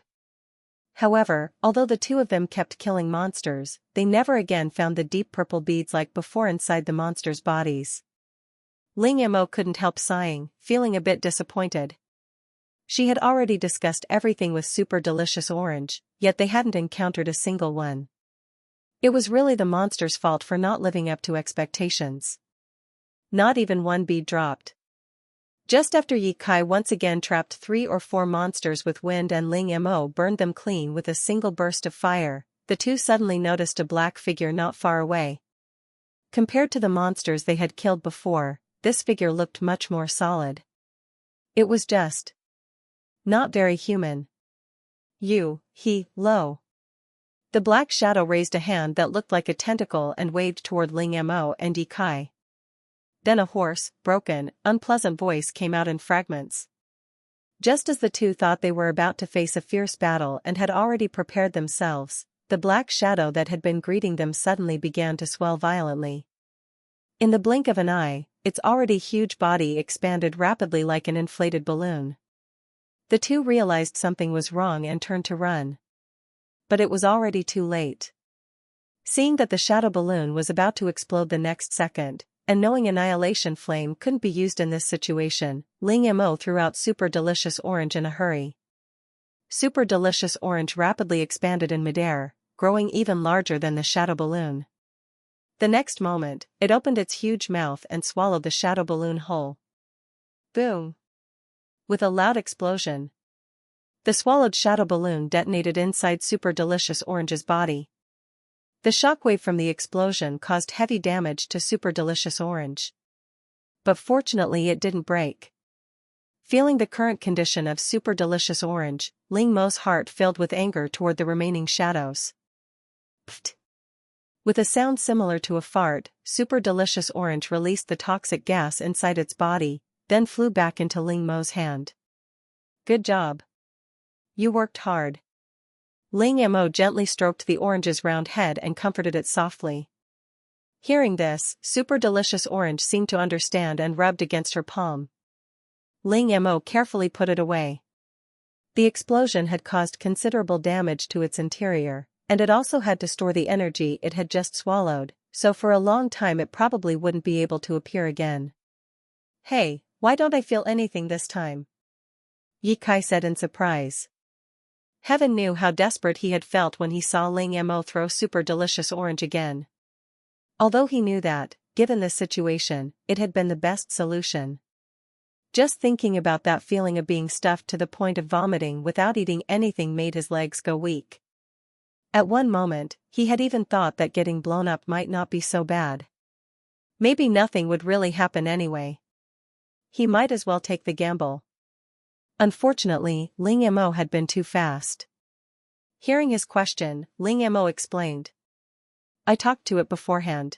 However, although the two of them kept killing monsters, they never again found the deep purple beads like before inside the monsters' bodies. Ling Mo couldn't help sighing, feeling a bit disappointed. She had already discussed everything with Super Delicious Orange, yet they hadn't encountered a single one. It was really the monster's fault for not living up to expectations. Not even one bead dropped. Just after Ye Kai once again trapped 3 or 4 monsters with wind and Ling Mo burned them clean with a single burst of fire, the two suddenly noticed a black figure not far away. Compared to the monsters they had killed before, this figure looked much more solid. It was just not very human. Lo. The black shadow raised a hand that looked like a tentacle and waved toward Ling Mo and Ye Kai. Then a hoarse, broken, unpleasant voice came out in fragments. Just as the two thought they were about to face a fierce battle and had already prepared themselves, the black shadow that had been greeting them suddenly began to swell violently. In the blink of an eye, its already huge body expanded rapidly like an inflated balloon. The two realized something was wrong and turned to run. But it was already too late. Seeing that the shadow balloon was about to explode the next second, and knowing Annihilation Flame couldn't be used in this situation, Ling Mo threw out Super Delicious Orange in a hurry. Super Delicious Orange rapidly expanded in midair, growing even larger than the shadow balloon. The next moment, it opened its huge mouth and swallowed the shadow balloon whole. Boom! With a loud explosion, the swallowed shadow balloon detonated inside Super Delicious Orange's body. The shockwave from the explosion caused heavy damage to Super Delicious Orange. But fortunately it didn't break. Feeling the current condition of Super Delicious Orange, Ling Mo's heart filled with anger toward the remaining shadows. Pfft! With a sound similar to a fart, Super Delicious Orange released the toxic gas inside its body, then flew back into Ling Mo's hand. Good job. You worked hard. Ling Mo gently stroked the orange's round head and comforted it softly. Hearing this, Super Delicious Orange seemed to understand and rubbed against her palm. Ling Mo carefully put it away. The explosion had caused considerable damage to its interior, and it also had to store the energy it had just swallowed, so for a long time it probably wouldn't be able to appear again. Hey, why don't I feel anything this time? Ye Kai said in surprise. Heaven knew how desperate he had felt when he saw Ling Mo throw Super Delicious Orange again. Although he knew that, given this situation, it had been the best solution. Just thinking about that feeling of being stuffed to the point of vomiting without eating anything made his legs go weak. At one moment, he had even thought that getting blown up might not be so bad. Maybe nothing would really happen anyway. He might as well take the gamble. Unfortunately, Ling Mo had been too fast. Hearing his question, Ling Mo explained. I talked to it beforehand.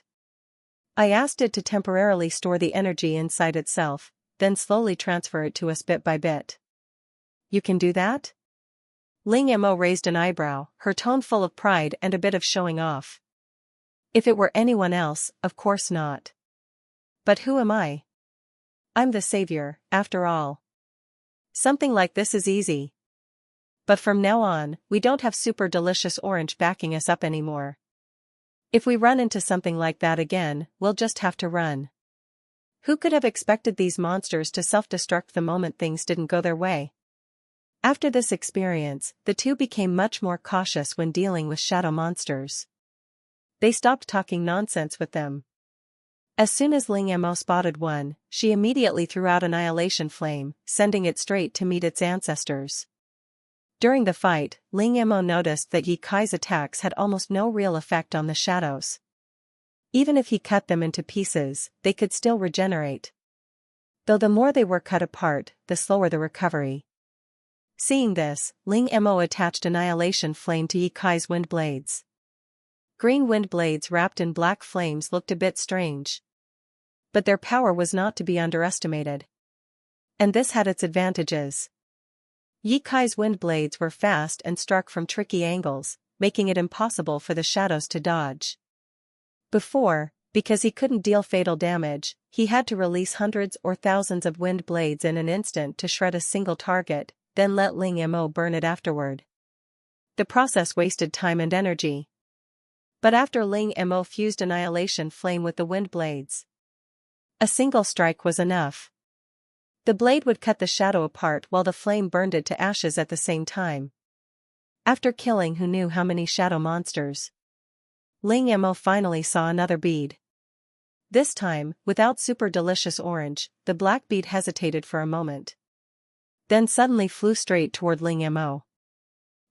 I asked it to temporarily store the energy inside itself, then slowly transfer it to us bit by bit. You can do that? Ling Mo raised an eyebrow, her tone full of pride and a bit of showing off. If it were anyone else, of course not. But who am I? I'm the savior, after all. Something like this is easy. But from now on, we don't have Super Delicious Orange backing us up anymore. If we run into something like that again, we'll just have to run. Who could have expected these monsters to self-destruct the moment things didn't go their way? After this experience, the two became much more cautious when dealing with shadow monsters. They stopped talking nonsense with them. As soon as Ling Mo spotted one, she immediately threw out Annihilation Flame, sending it straight to meet its ancestors. During the fight, Ling Mo noticed that Ye Kai's attacks had almost no real effect on the shadows. Even if he cut them into pieces, they could still regenerate. Though the more they were cut apart, the slower the recovery. Seeing this, Ling Mo attached Annihilation Flame to Ye Kai's wind blades. Green wind blades wrapped in black flames looked a bit strange. But their power was not to be underestimated. And this had its advantages. Ye Kai's wind blades were fast and struck from tricky angles, making it impossible for the shadows to dodge. Before, because he couldn't deal fatal damage, he had to release hundreds or thousands of wind blades in an instant to shred a single target, then let Ling Mo burn it afterward. The process wasted time and energy. But after Ling Mo fused annihilation flame with the wind blades, a single strike was enough. The blade would cut the shadow apart while the flame burned it to ashes at the same time. After killing who knew how many shadow monsters, Ling Mo finally saw another bead. This time, without super delicious orange, the black bead hesitated for a moment, then suddenly flew straight toward Ling Mo.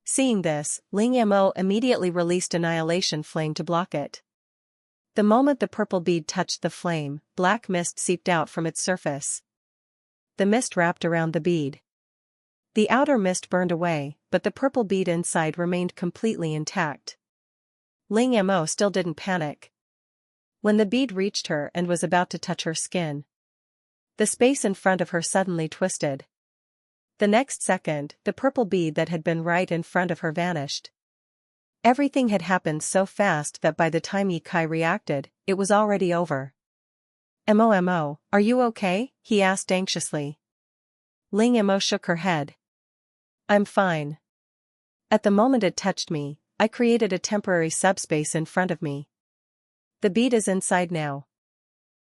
Seeing this, Ling Mo immediately released annihilation flame to block it. The moment the purple bead touched the flame, black mist seeped out from its surface. The mist wrapped around the bead. The outer mist burned away, but the purple bead inside remained completely intact. Ling Mo still didn't panic. When the bead reached her and was about to touch her skin, the space in front of her suddenly twisted. The next second, the purple bead that had been right in front of her vanished. Everything had happened so fast that by the time Ye Kai reacted, it was already over. Mo, are you okay? He asked anxiously. Ling Mo shook her head. I'm fine. At the moment it touched me, I created a temporary subspace in front of me. The bead is inside now.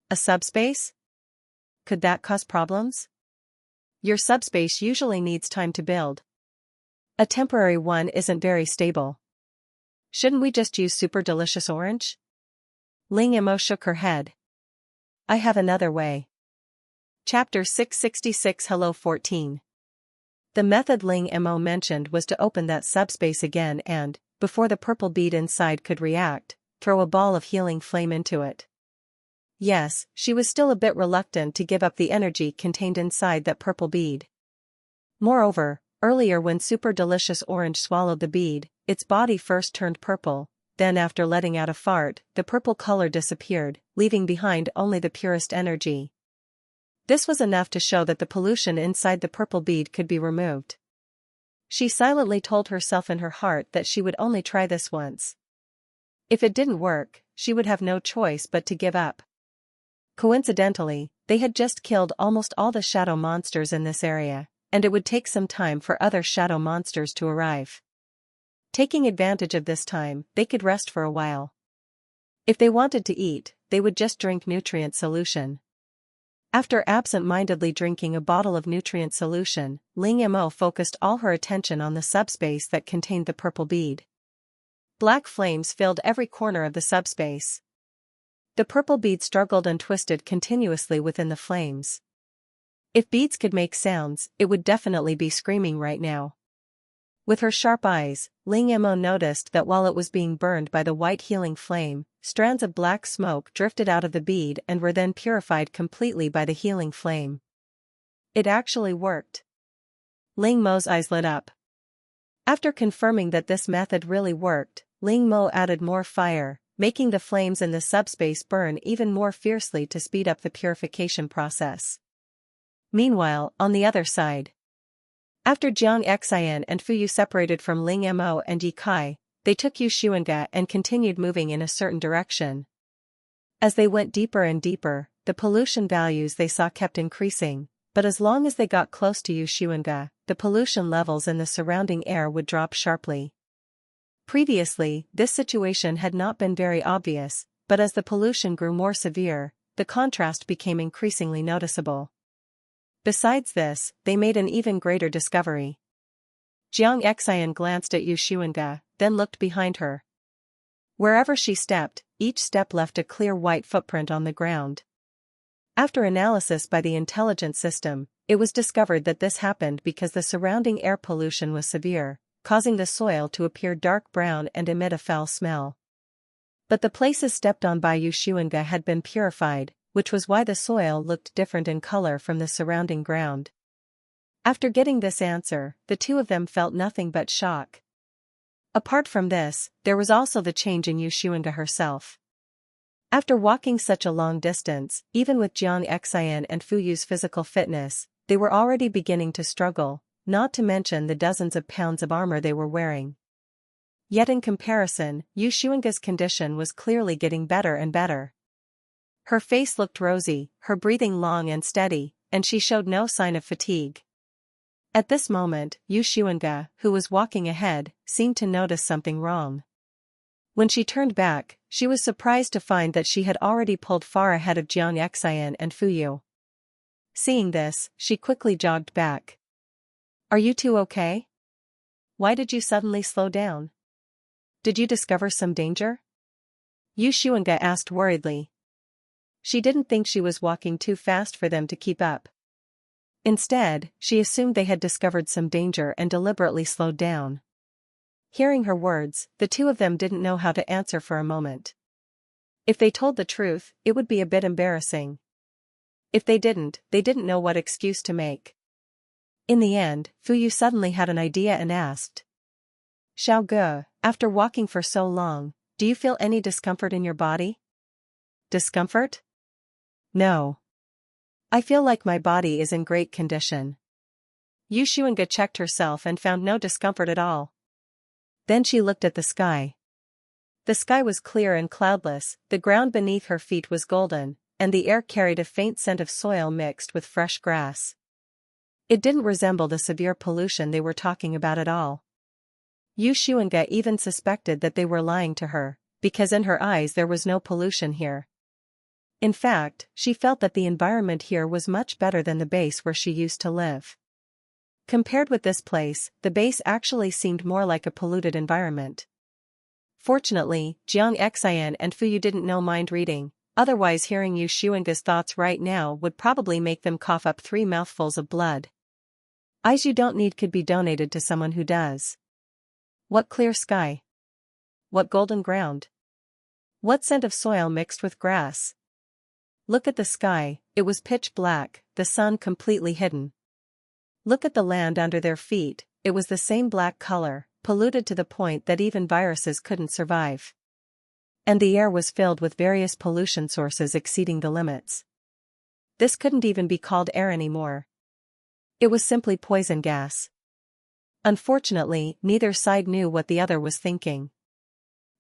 A subspace? Could that cause problems? Your subspace usually needs time to build. A temporary one isn't very stable. Shouldn't we just use super delicious orange? Ling Mo shook her head. I have another way. Chapter 666 Hello 14. The method Ling Mo mentioned was to open that subspace again and, before the purple bead inside could react, throw a ball of healing flame into it. Yes, she was still a bit reluctant to give up the energy contained inside that purple bead. Moreover, earlier when super delicious orange swallowed the bead, its body first turned purple, then after letting out a fart, the purple color disappeared, leaving behind only the purest energy. This was enough to show that the pollution inside the purple bead could be removed. She silently told herself in her heart that she would only try this once. If it didn't work, she would have no choice but to give up. Coincidentally, they had just killed almost all the shadow monsters in this area, and it would take some time for other shadow monsters to arrive. Taking advantage of this time, they could rest for a while. If they wanted to eat, they would just drink nutrient solution. After absent-mindedly drinking a bottle of nutrient solution, Ling Mo focused all her attention on the subspace that contained the purple bead. Black flames filled every corner of the subspace. The purple bead struggled and twisted continuously within the flames. If beads could make sounds, it would definitely be screaming right now. With her sharp eyes, Ling Mo noticed that while it was being burned by the white healing flame, strands of black smoke drifted out of the bead and were then purified completely by the healing flame. It actually worked. Ling Mo's eyes lit up. After confirming that this method really worked, Ling Mo added more fire, making the flames in the subspace burn even more fiercely to speed up the purification process. Meanwhile, on the other side, after Jiang Xian and Fu Yu separated from Ling Mo and Ye Kai, they took Yu Xuanga and continued moving in a certain direction. As they went deeper and deeper, the pollution values they saw kept increasing, but as long as they got close to Yu Xuanga, the pollution levels in the surrounding air would drop sharply. Previously, this situation had not been very obvious, but as the pollution grew more severe, the contrast became increasingly noticeable. Besides this, they made an even greater discovery. Jiang Xian glanced at Yu Xuanga, then looked behind her. Wherever she stepped, each step left a clear white footprint on the ground. After analysis by the intelligence system, it was discovered that this happened because the surrounding air pollution was severe, causing the soil to appear dark brown and emit a foul smell. But the places stepped on by Yu Xuanga had been purified, which was why the soil looked different in color from the surrounding ground. After getting this answer, the two of them felt nothing but shock. Apart from this, there was also the change in Yu Xuanga herself. After walking such a long distance, even with Jiang Xian and Fu Yu's physical fitness, they were already beginning to struggle, not to mention the dozens of pounds of armor they were wearing. Yet in comparison, Yu Xuanga's condition was clearly getting better and better. Her face looked rosy, her breathing long and steady, and she showed no sign of fatigue. At this moment, Yu Xuanga, who was walking ahead, seemed to notice something wrong. When she turned back, she was surprised to find that she had already pulled far ahead of Jiang Xian and Fu Yu. Seeing this, she quickly jogged back. "Are you two okay? Why did you suddenly slow down? Did you discover some danger?" Yu Xuanga asked worriedly. She didn't think she was walking too fast for them to keep up. Instead, she assumed they had discovered some danger and deliberately slowed down. Hearing her words, the two of them didn't know how to answer for a moment. If they told the truth, it would be a bit embarrassing. If they didn't know what excuse to make. In the end, Fu Yu suddenly had an idea and asked. "Xiao Ge, after walking for so long, do you feel any discomfort in your body?" "Discomfort? No. I feel like my body is in great condition." Yu Xuanga checked herself and found no discomfort at all. Then she looked at the sky. The sky was clear and cloudless, the ground beneath her feet was golden, and the air carried a faint scent of soil mixed with fresh grass. It didn't resemble the severe pollution they were talking about at all. Yu Xuanga even suspected that they were lying to her, because in her eyes there was no pollution here. In fact, she felt that the environment here was much better than the base where she used to live. Compared with this place, the base actually seemed more like a polluted environment. Fortunately, Jiang Xian and Fu Yu didn't know mind reading, otherwise hearing Yu Xuanga's thoughts right now would probably make them cough up 3 mouthfuls of blood. Eyes you don't need could be donated to someone who does. What clear sky? What golden ground? What scent of soil mixed with grass? Look at the sky, it was pitch black, the sun completely hidden. Look at the land under their feet, it was the same black color, polluted to the point that even viruses couldn't survive. And the air was filled with various pollution sources exceeding the limits. This couldn't even be called air anymore. It was simply poison gas. Unfortunately, neither side knew what the other was thinking.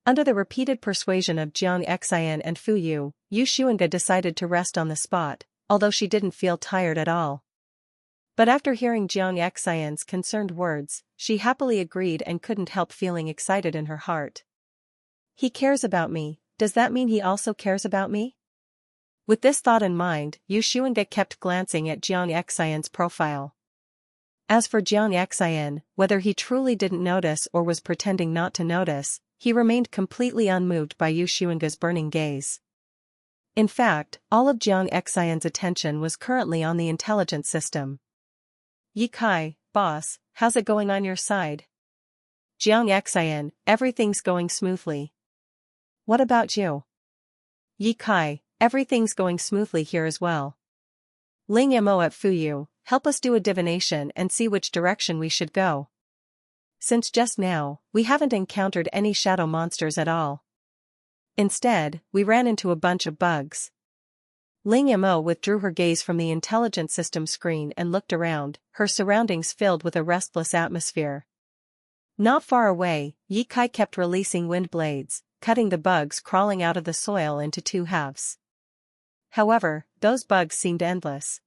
Under the repeated persuasion of Jiang Xian and Fu Yu, Yu Xuanga decided to rest on the spot, although she didn't feel tired at all. But after hearing Jiang Xian's concerned words, she happily agreed and couldn't help feeling excited in her heart. He cares about me, does that mean he also cares about me? With this thought in mind, Yu Xuanga kept glancing at Jiang Xian's profile. As for Jiang Xian, whether he truly didn't notice or was pretending not to notice, he remained completely unmoved by Yu Xuanga's burning gaze. In fact, all of Jiang Xian's attention was currently on the intelligence system. "Yi Kai, boss, how's it going on your side?" "Jiang Xian, everything's going smoothly." "What about you?" "Yi Kai, everything's going smoothly here as well." "Ling Mo at Fu Yu, help us do a divination and see which direction we should go. Since just now, we haven't encountered any shadow monsters at all. Instead, we ran into a bunch of bugs." Ling Mo withdrew her gaze from the intelligence system screen and looked around, her surroundings filled with a restless atmosphere. Not far away, Yi Kai kept releasing wind blades, cutting the bugs crawling out of the soil into 2 halves. However, those bugs seemed endless.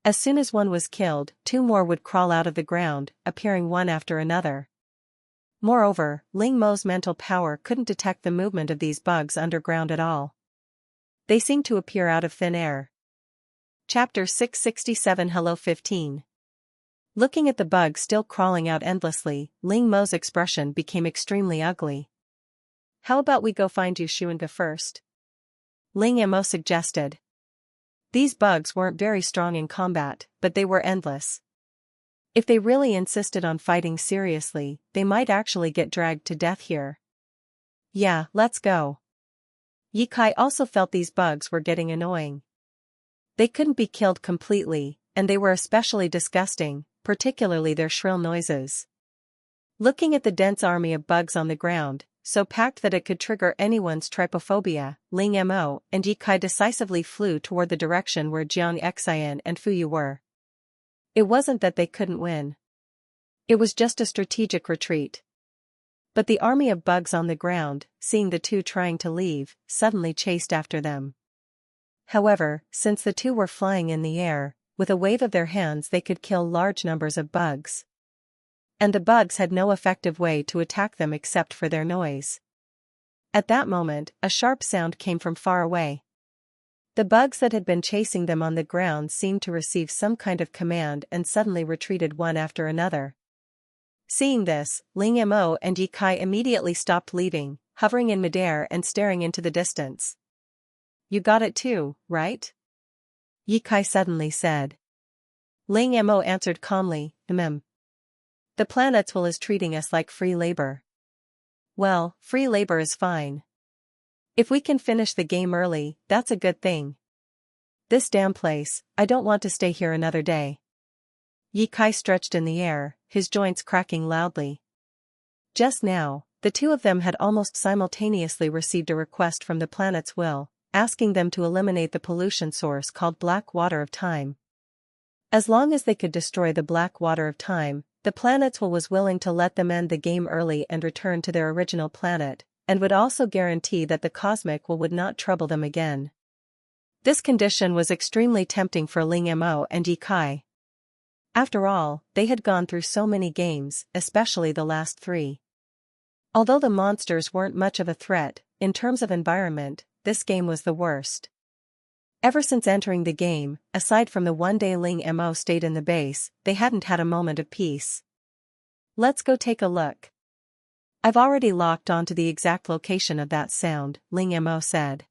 As soon as one was killed, 2 more would crawl out of the ground, appearing one after another. Moreover, Ling Mo's mental power couldn't detect the movement of these bugs underground at all. They seemed to appear out of thin air. Chapter 667 Hello 15. Looking at the bugs still crawling out endlessly, Ling Mo's expression became extremely ugly. "How about we go find Yu Xuanga first?" Ling Mo suggested. These bugs weren't very strong in combat, but they were endless. If they really insisted on fighting seriously, they might actually get dragged to death here. "Yeah, let's go." Yi Kai also felt these bugs were getting annoying. They couldn't be killed completely, and they were especially disgusting, particularly their shrill noises. Looking at the dense army of bugs on the ground, so packed that it could trigger anyone's trypophobia, Ling Mo and Yi Kai decisively flew toward the direction where Jiang Xian and Fu Yu were. It wasn't that they couldn't win. It was just a strategic retreat. But the army of bugs on the ground, seeing the two trying to leave, suddenly chased after them. However, since the two were flying in the air, with a wave of their hands they could kill large numbers of bugs. And the bugs had no effective way to attack them except for their noise. At that moment, a sharp sound came from far away. The bugs that had been chasing them on the ground seemed to receive some kind of command and suddenly retreated one after another. Seeing this, Ling Mo and Ye Kai immediately stopped leaving, hovering in midair and staring into the distance. "You got it too, right?" Ye Kai suddenly said. Ling Mo answered calmly, The planet's will is treating us like free labor." "Well, free labor is fine. If we can finish the game early, that's a good thing. This damn place, I don't want to stay here another day." Ye Kai stretched in the air, his joints cracking loudly. Just now, the two of them had almost simultaneously received a request from the planet's will, asking them to eliminate the pollution source called Black Water of Time. As long as they could destroy the Black Water of Time, the planet's will was willing to let them end the game early and return to their original planet, and would also guarantee that the cosmic will would not trouble them again. This condition was extremely tempting for Ling Mo and Ye Kai. After all, they had gone through so many games, especially the last 3. Although the monsters weren't much of a threat, in terms of environment, this game was the worst. Ever since entering the game, aside from the one day Ling Mo stayed in the base, they hadn't had a moment of peace. "Let's go take a look. I've already locked onto the exact location of that sound," Ling Mo said.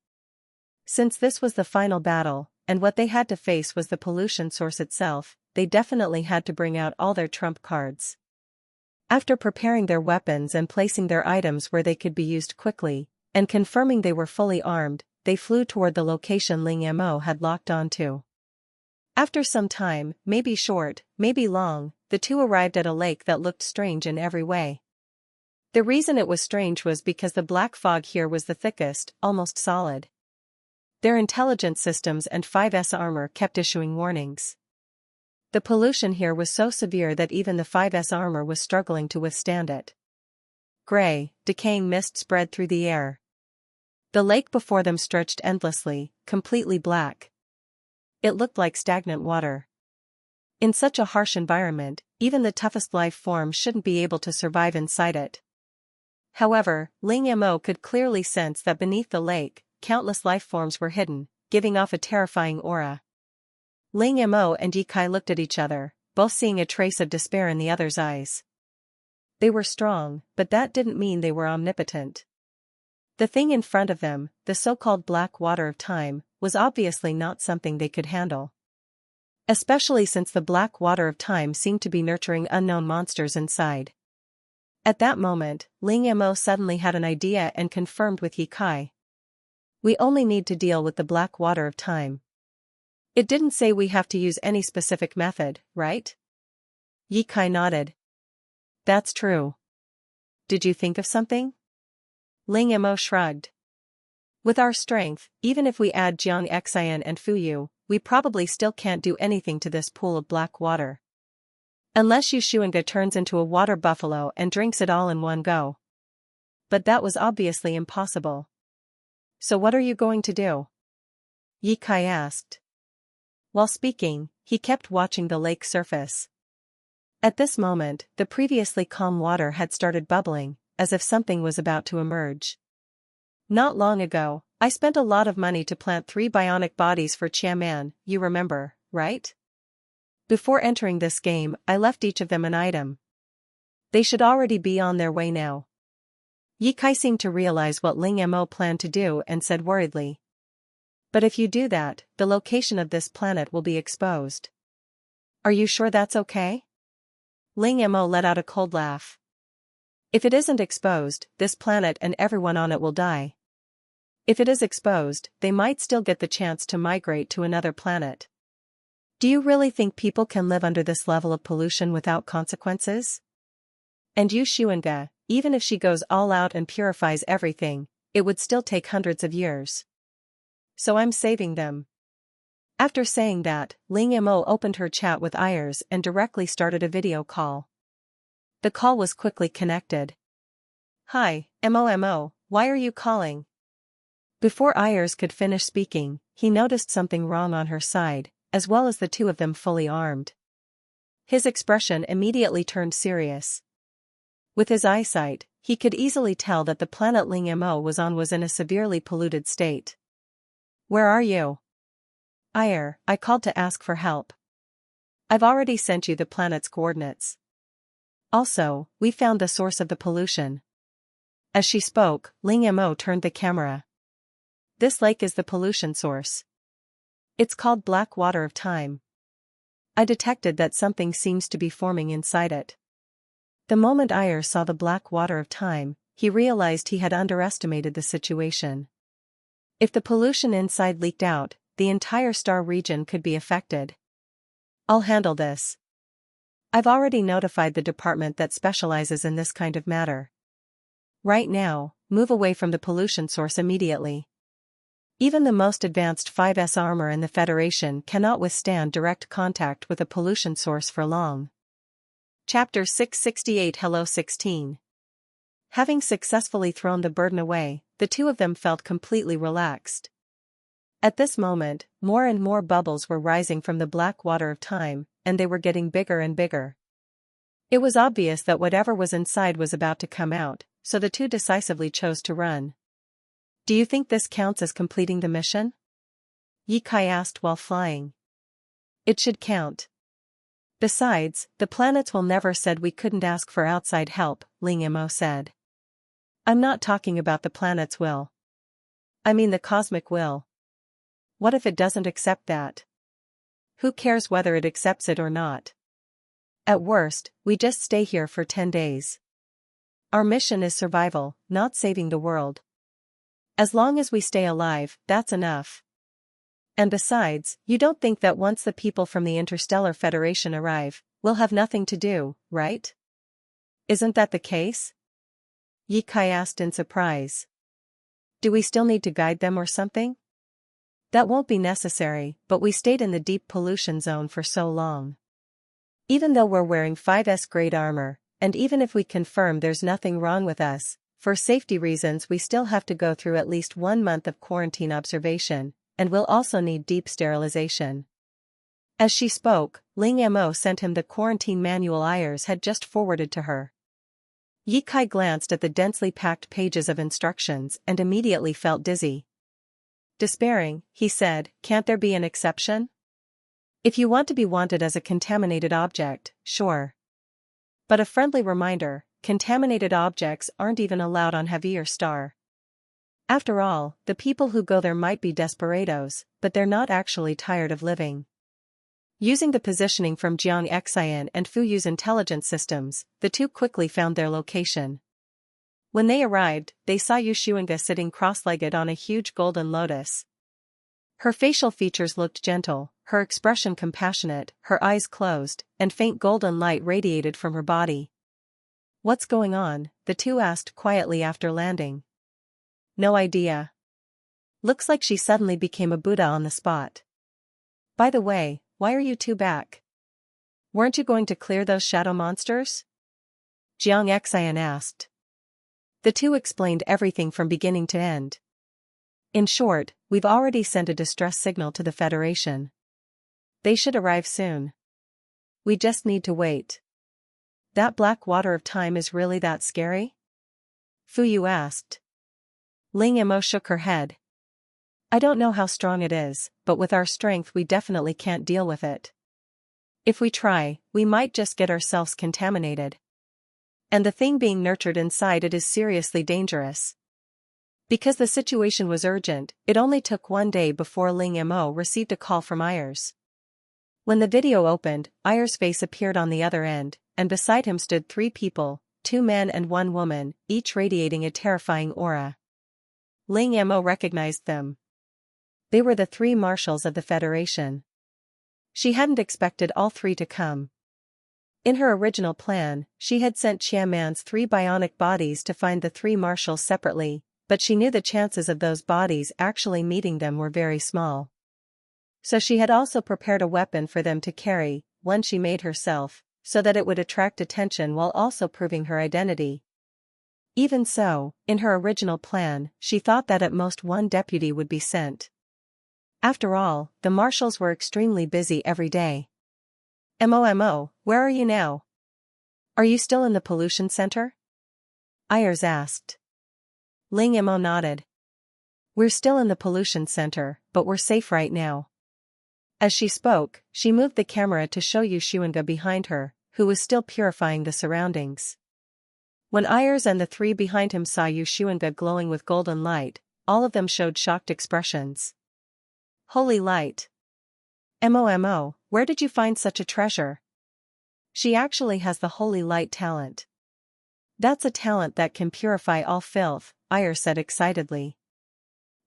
Since this was the final battle, and what they had to face was the pollution source itself, they definitely had to bring out all their trump cards. After preparing their weapons and placing their items where they could be used quickly, and confirming they were fully armed, they flew toward the location Ling Mo had locked onto. After some time, maybe short, maybe long, the two arrived at a lake that looked strange in every way. The reason it was strange was because the black fog here was the thickest, almost solid. Their intelligence systems and 5S armor kept issuing warnings. The pollution here was so severe that even the 5S armor was struggling to withstand it. Gray, decaying mist spread through the air. The lake before them stretched endlessly, completely black. It looked like stagnant water. In such a harsh environment, even the toughest life form shouldn't be able to survive inside it. However, Ling Mo could clearly sense that beneath the lake, countless life forms were hidden, giving off a terrifying aura. Ling Mo and Ye Kai looked at each other, both seeing a trace of despair in the other's eyes. They were strong, but that didn't mean they were omnipotent. The thing in front of them, the so-called Black Water of Time, was obviously not something they could handle. Especially since the Black Water of Time seemed to be nurturing unknown monsters inside. At that moment, Ling Mo suddenly had an idea and confirmed with Ye Kai. "We only need to deal with the Black Water of Time. It didn't say we have to use any specific method, right?" Ye Kai nodded. "That's true. Did you think of something?" Ling Mo shrugged. "With our strength, even if we add Jiang Xian and Fuyu, we probably still can't do anything to this pool of black water. Unless Yu Shuanga turns into a water buffalo and drinks it all in one go. But that was obviously impossible. So what are you going to do?" Ye Kai asked. While speaking, he kept watching the lake surface. At this moment, the previously calm water had started bubbling, as if something was about to emerge. "Not long ago, I spent a lot of money to plant 3 bionic bodies for Qiaman, you remember, right? Before entering this game, I left each of them an item. They should already be on their way now." Ye Kai seemed to realize what Ling Mo planned to do and said worriedly. "But if you do that, the location of this planet will be exposed. Are you sure that's okay?" Ling Mo let out a cold laugh. "If it isn't exposed, this planet and everyone on it will die. If it is exposed, they might still get the chance to migrate to another planet. Do you really think people can live under this level of pollution without consequences? And Yu Shuanga, even if she goes all out and purifies everything, it would still take hundreds of years. So I'm saving them." After saying that, Ling Mo opened her chat with Ayers and directly started a video call. The call was quickly connected. "Hi, Mo, why are you calling?" Before Ayers could finish speaking, he noticed something wrong on her side, as well as the two of them fully armed. His expression immediately turned serious. With his eyesight, he could easily tell that the planet Ling Mo was on was in a severely polluted state. "Where are you?" I called to ask for help." "I've already sent you the planet's coordinates. Also, we found the source of the pollution." As she spoke, Ling Mo turned the camera. "This lake is the pollution source. It's called Black Water of Time. I detected that something seems to be forming inside it." The moment Ayer saw the Black Water of Time, he realized he had underestimated the situation. If the pollution inside leaked out, the entire star region could be affected. "I'll handle this. I've already notified the department that specializes in this kind of matter. Right now, move away from the pollution source immediately. Even the most advanced 5S armor in the Federation cannot withstand direct contact with a pollution source for long." Chapter 668 Hello 16. Having successfully thrown the burden away, the two of them felt completely relaxed. At this moment, more and more bubbles were rising from the Black Water of Time, and they were getting bigger and bigger. It was obvious that whatever was inside was about to come out, so the two decisively chose to run. "Do you think this counts as completing the mission?" Ye Kai asked while flying. "It should count. Besides, the planets will never said we couldn't ask for outside help," Ling Mo said. "I'm not talking about the planet's will. I mean the cosmic will. What if it doesn't accept that? Who cares whether it accepts it or not? At worst, we just stay here for 10 days. Our mission is survival, not saving the world. As long as we stay alive, that's enough. And besides, you don't think that once the people from the Interstellar Federation arrive, we'll have nothing to do, right? Isn't that the case?" Ye Kai asked in surprise. "Do we still need to guide them or something?" "That won't be necessary, but we stayed in the deep pollution zone for so long. Even though we're wearing 5S grade armor, and even if we confirm there's nothing wrong with us, for safety reasons we still have to go through at least 1 month of quarantine observation, and we'll also need deep sterilization." As she spoke, Ling Mo sent him the quarantine manual Ayers had just forwarded to her. Ye Kai glanced at the densely packed pages of instructions and immediately felt dizzy. Despairing, he said, "Can't there be an exception? If you want to be wanted as a contaminated object, sure. But a friendly reminder, contaminated objects aren't even allowed on Javier Star. After all, the people who go there might be desperados, but they're not actually tired of living." Using the positioning from Jiang Xian and Fuyu's intelligence systems, the two quickly found their location. When they arrived, they saw Yushuanga sitting cross-legged on a huge golden lotus. Her facial features looked gentle, her expression compassionate, her eyes closed, and faint golden light radiated from her body. "What's going on?" the two asked quietly after landing. "No idea. Looks like she suddenly became a Buddha on the spot. By the way, why are you two back? Weren't you going to clear those shadow monsters?" Jiang Xian asked. The two explained everything from beginning to end. "In short, we've already sent a distress signal to the Federation. They should arrive soon. We just need to wait." "That Black Water of Time is really that scary?" Fuyu asked. Ling Mo shook her head. "I don't know how strong it is, but with our strength we definitely can't deal with it. If we try, we might just get ourselves contaminated. And the thing being nurtured inside it is seriously dangerous." Because the situation was urgent, it only took 1 day before Ling Mo received a call from Ayers. When the video opened, Ayers' face appeared on the other end, and beside him stood 3 people, 2 men and 1 woman, each radiating a terrifying aura. Ling Mo recognized them. They were the 3 marshals of the Federation. She hadn't expected all 3 to come. In her original plan, she had sent Qiaman's 3 bionic bodies to find the 3 marshals separately, but she knew the chances of those bodies actually meeting them were very small. So she had also prepared a weapon for them to carry, one she made herself, so that it would attract attention while also proving her identity. Even so, in her original plan, she thought that at most 1 deputy would be sent. After all, the marshals were extremely busy every day. Mo, where are you now? Are you still in the pollution center? Ayers asked. Ling Mo nodded. We're still in the pollution center, but we're safe right now. As she spoke, she moved the camera to show Yushunga behind her, who was still purifying the surroundings. When Ayers and the three behind him saw Yushunga glowing with golden light, all of them showed shocked expressions. Holy light! Mo, where did you find such a treasure? She actually has the holy light talent. That's a talent that can purify all filth, Ayers said excitedly.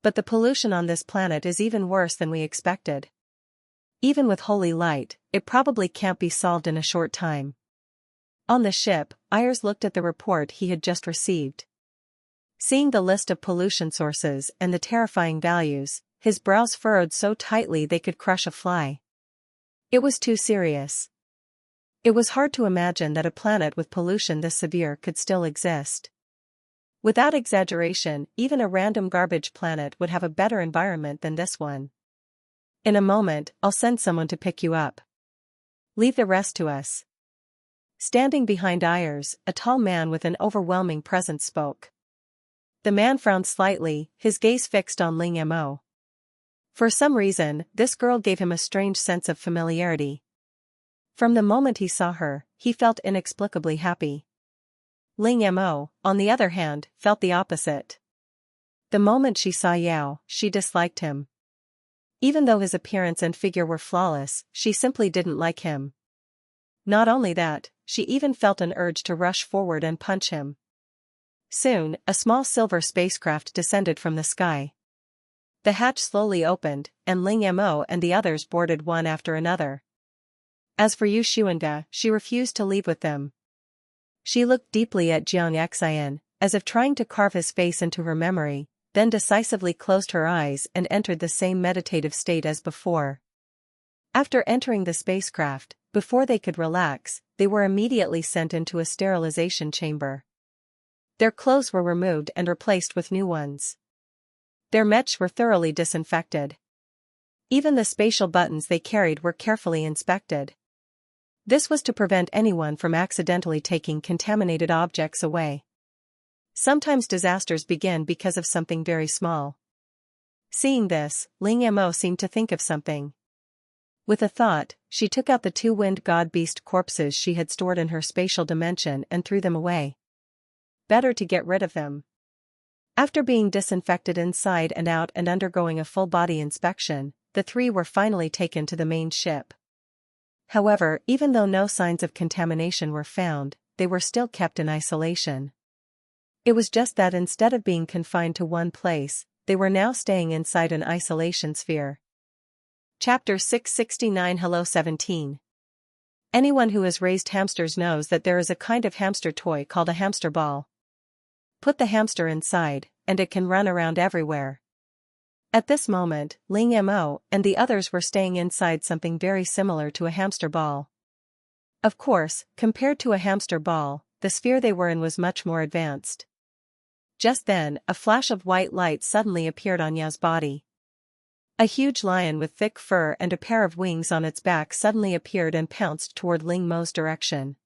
But the pollution on this planet is even worse than we expected. Even with holy light, it probably can't be solved in a short time. On the ship, Ayers looked at the report he had just received. Seeing the list of pollution sources and the terrifying values, his brows furrowed so tightly they could crush a fly. It was too serious. It was hard to imagine that a planet with pollution this severe could still exist. Without exaggeration, even a random garbage planet would have a better environment than this one. In a moment, I'll send someone to pick you up. Leave the rest to us. Standing behind Ayers, a tall man with an overwhelming presence spoke. The man frowned slightly, his gaze fixed on Ling Mo. For some reason, this girl gave him a strange sense of familiarity. From the moment he saw her, he felt inexplicably happy. Ling Mo, on the other hand, felt the opposite. The moment she saw Yao, she disliked him. Even though his appearance and figure were flawless, she simply didn't like him. Not only that, she even felt an urge to rush forward and punch him. Soon, a small silver spacecraft descended from the sky. The hatch slowly opened, and Ling Mo and the others boarded one after another. As for Yushunga, she refused to leave with them. She looked deeply at Jiang Xian, as if trying to carve his face into her memory, then decisively closed her eyes and entered the same meditative state as before. After entering the spacecraft, before they could relax, they were immediately sent into a sterilization chamber. Their clothes were removed and replaced with new ones. Their mechs were thoroughly disinfected. Even the spatial buttons they carried were carefully inspected. This was to prevent anyone from accidentally taking contaminated objects away. Sometimes disasters begin because of something very small. Seeing this, Ling Mo seemed to think of something. With a thought, she took out the two wind god beast corpses she had stored in her spatial dimension and threw them away. Better to get rid of them. After being disinfected inside and out and undergoing a full-body inspection, the three were finally taken to the main ship. However, even though no signs of contamination were found, they were still kept in isolation. It was just that instead of being confined to one place, they were now staying inside an isolation sphere. Chapter 669 Hello 17. Anyone who has raised hamsters knows that there is a kind of hamster toy called a hamster ball. Put the hamster inside, and it can run around everywhere. At this moment, Ling Mo and the others were staying inside something very similar to a hamster ball. Of course, compared to a hamster ball, the sphere they were in was much more advanced. Just then, a flash of white light suddenly appeared on Yao's body. A huge lion with thick fur and a pair of wings on its back suddenly appeared and pounced toward Ling Mo's direction.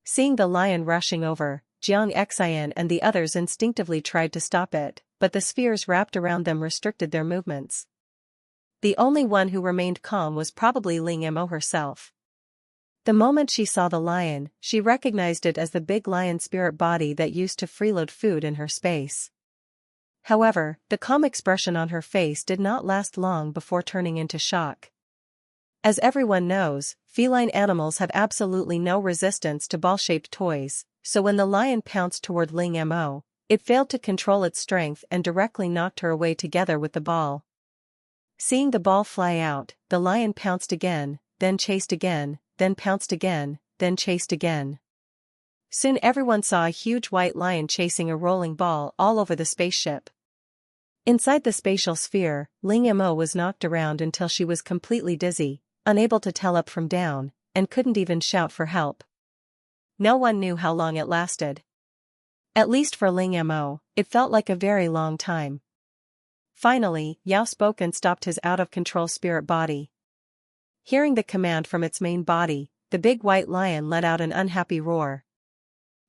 Seeing the lion rushing over, Jiang Xian and the others instinctively tried to stop it, but the spheres wrapped around them restricted their movements. The only one who remained calm was probably Ling Mo herself. The moment she saw the lion, she recognized it as the big lion spirit body that used to freeload food in her space. However, the calm expression on her face did not last long before turning into shock. As everyone knows, feline animals have absolutely no resistance to ball-shaped toys, so when the lion pounced toward Ling Mo, it failed to control its strength and directly knocked her away together with the ball. Seeing the ball fly out, the lion pounced again, then chased again, then pounced again, then chased again. Soon everyone saw a huge white lion chasing a rolling ball all over the spaceship. Inside the spatial sphere, Ling Mo was knocked around until she was completely dizzy, unable to tell up from down, and couldn't even shout for help. No one knew how long it lasted. At least for Ling Mo, it felt like a very long time. Finally, Yao spoke and stopped his out-of-control spirit body. Hearing the command from its main body, the big white lion let out an unhappy roar.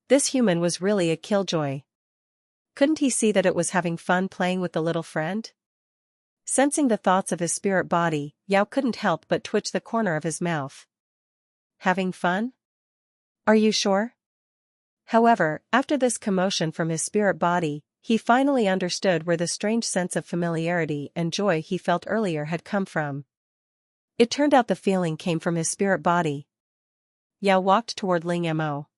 This human was really a killjoy. Couldn't he see that it was having fun playing with the little friend? Sensing the thoughts of his spirit body, Yao couldn't help but twitch the corner of his mouth. Having fun? Are you sure? However, after this commotion from his spirit body, he finally understood where the strange sense of familiarity and joy he felt earlier had come from. It turned out the feeling came from his spirit body. Yao walked toward Ling Mo.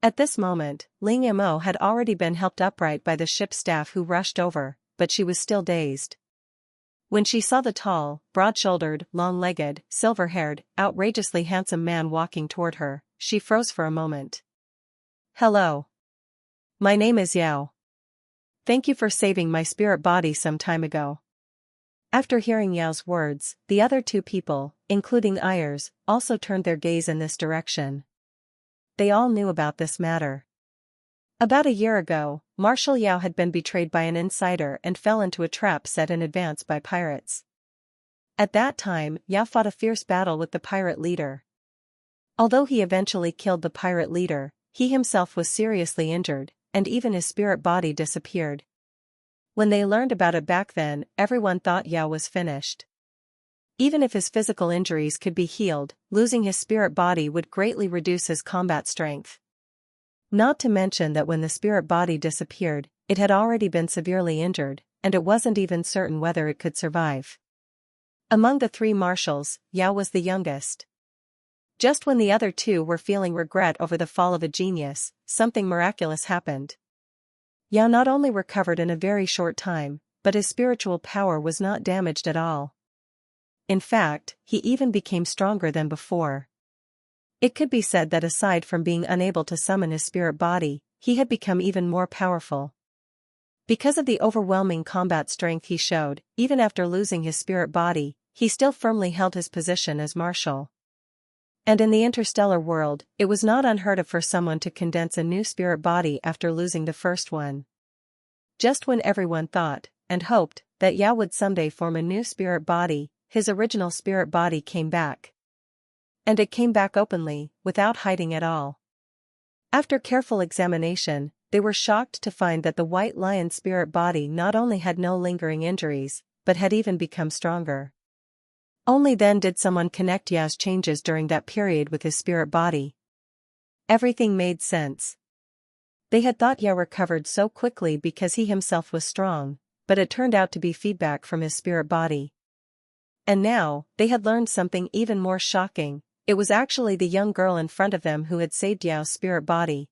At this moment, Ling Mo had already been helped upright by the ship's staff who rushed over, but she was still dazed. When she saw the tall, broad-shouldered, long-legged, silver-haired, outrageously handsome man walking toward her, she froze for a moment. "Hello. My name is Yao. Thank you for saving my spirit body some time ago." After hearing Yao's words, the other two people, including Ayers, also turned their gaze in this direction. They all knew about this matter. About a year ago, Marshal Yao had been betrayed by an insider and fell into a trap set in advance by pirates. At that time, Yao fought a fierce battle with the pirate leader. Although he eventually killed the pirate leader, he himself was seriously injured, and even his spirit body disappeared. When they learned about it back then, everyone thought Yao was finished. Even if his physical injuries could be healed, losing his spirit body would greatly reduce his combat strength. Not to mention that when the spirit body disappeared, it had already been severely injured, and it wasn't even certain whether it could survive. Among the three marshals, Yao was the youngest. Just when the other two were feeling regret over the fall of a genius, something miraculous happened. Yao not only recovered in a very short time, but his spiritual power was not damaged at all. In fact, he even became stronger than before. It could be said that aside from being unable to summon his spirit body, he had become even more powerful. Because of the overwhelming combat strength he showed, even after losing his spirit body, he still firmly held his position as marshal. And in the interstellar world, it was not unheard of for someone to condense a new spirit body after losing the first one. Just when everyone thought, and hoped, that Yao would someday form a new spirit body, his original spirit body came back. And it came back openly, without hiding at all. After careful examination, they were shocked to find that the white lion spirit body not only had no lingering injuries, but had even become stronger. Only then did someone connect Yao's changes during that period with his spirit body. Everything made sense. They had thought Yao recovered so quickly because he himself was strong, but it turned out to be feedback from his spirit body. And now, they had learned something even more shocking. It was actually the young girl in front of them who had saved Yao's spirit body.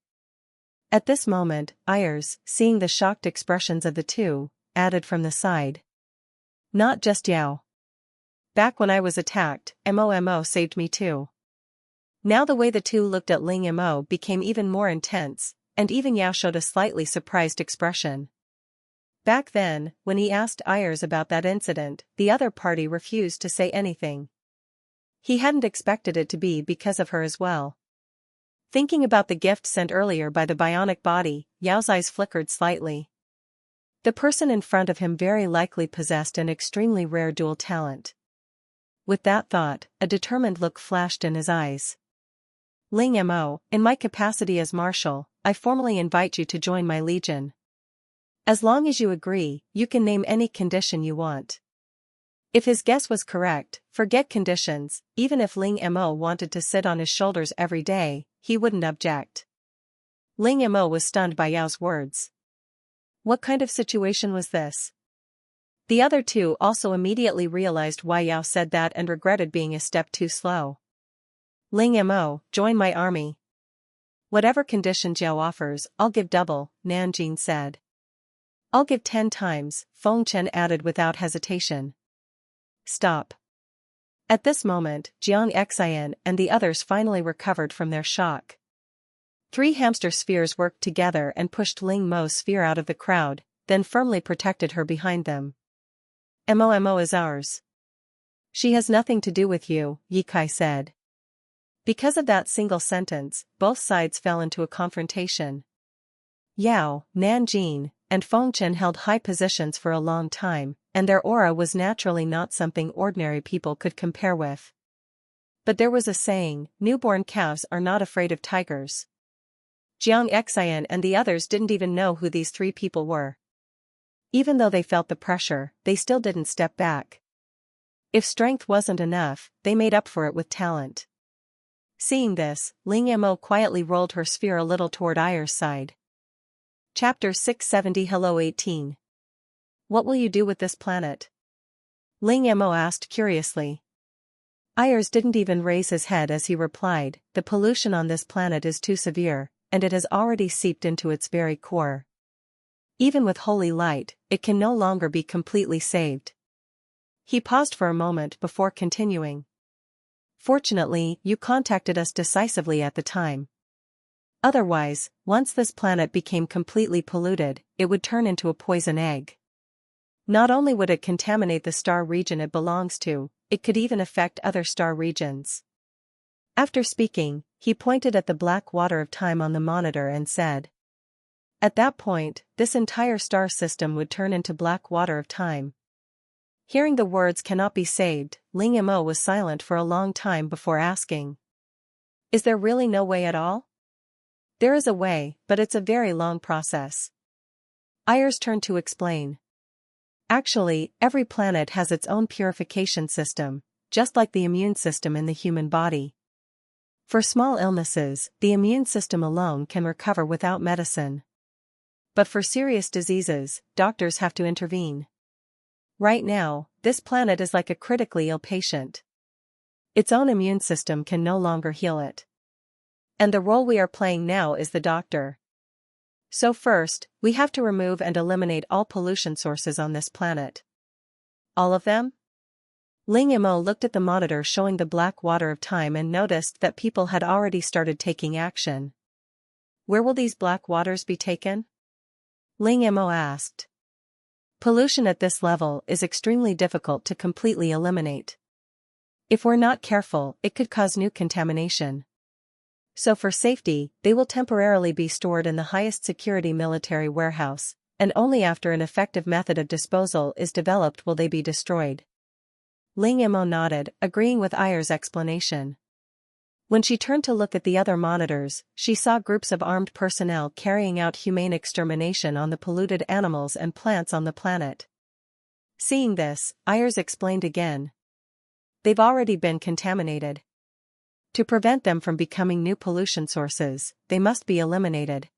At this moment, Ayers, seeing the shocked expressions of the two, added from the side. "Not just Yao. Back when I was attacked, Mo saved me too." Now the way the two looked at Ling Mo became even more intense, and even Yao showed a slightly surprised expression. Back then, when he asked Ayers about that incident, the other party refused to say anything. He hadn't expected it to be because of her as well. Thinking about the gift sent earlier by the bionic body, Yao's eyes flickered slightly. The person in front of him very likely possessed an extremely rare dual talent. With that thought, a determined look flashed in his eyes. "Ling Mo, in my capacity as marshal, I formally invite you to join my legion. As long as you agree, you can name any condition you want." If his guess was correct, forget conditions, even if Ling Mo wanted to sit on his shoulders every day, he wouldn't object. Ling Mo was stunned by Yao's words. What kind of situation was this? The other two also immediately realized why Yao said that and regretted being a step too slow. "Ling Mo, join my army." "Whatever conditions Yao offers, I'll give double," Nanjing said. "I'll give 10 times, Feng Chen added without hesitation. "Stop." At this moment, Jiang Xian and the others finally recovered from their shock. 3 hamster spheres worked together and pushed Ling Mo's sphere out of the crowd, then firmly protected her behind them. "Mo is ours. She has nothing to do with you," Ye Kai said. Because of that single sentence, both sides fell into a confrontation. Yao, Nanjing, and Fengchen held high positions for a long time, and their aura was naturally not something ordinary people could compare with. But there was a saying, newborn calves are not afraid of tigers. Jiang Xian and the others didn't even know who these three people were. Even though they felt the pressure, they still didn't step back. If strength wasn't enough, they made up for it with talent. Seeing this, Ling Mo quietly rolled her sphere a little toward Ayer's side. Chapter 670 Hello 18. What will you do with this planet? Ling Mo asked curiously. Ayers didn't even raise his head as he replied, the pollution on this planet is too severe, and it has already seeped into its very core. Even with holy light, it can no longer be completely saved. He paused for a moment before continuing. Fortunately, you contacted us decisively at the time. Otherwise, once this planet became completely polluted, it would turn into a poison egg. Not only would it contaminate the star region it belongs to, it could even affect other star regions. After speaking, he pointed at the black water of time on the monitor and said, at that point, this entire star system would turn into black water of time. Hearing the words cannot be saved, Ling Mo was silent for a long time before asking, is there really no way at all? There is a way, but it's a very long process. Ayers turned to explain. Actually, every planet has its own purification system, just like the immune system in the human body. For small illnesses, the immune system alone can recover without medicine. But for serious diseases, doctors have to intervene. Right now, this planet is like a critically ill patient. Its own immune system can no longer heal it. And the role we are playing now is the doctor. So first, we have to remove and eliminate all pollution sources on this planet. All of them? Ling Mo looked at the monitor showing the black water of time and noticed that people had already started taking action. Where will these black waters be taken? Ling Mo asked. Pollution at this level is extremely difficult to completely eliminate. If we're not careful, it could cause new contamination. So for safety, they will temporarily be stored in the highest security military warehouse, and only after an effective method of disposal is developed will they be destroyed. Ling Mo nodded, agreeing with Ayer's explanation. When she turned to look at the other monitors, she saw groups of armed personnel carrying out humane extermination on the polluted animals and plants on the planet. Seeing this, Ayers explained again. They've already been contaminated. To prevent them from becoming new pollution sources, they must be eliminated.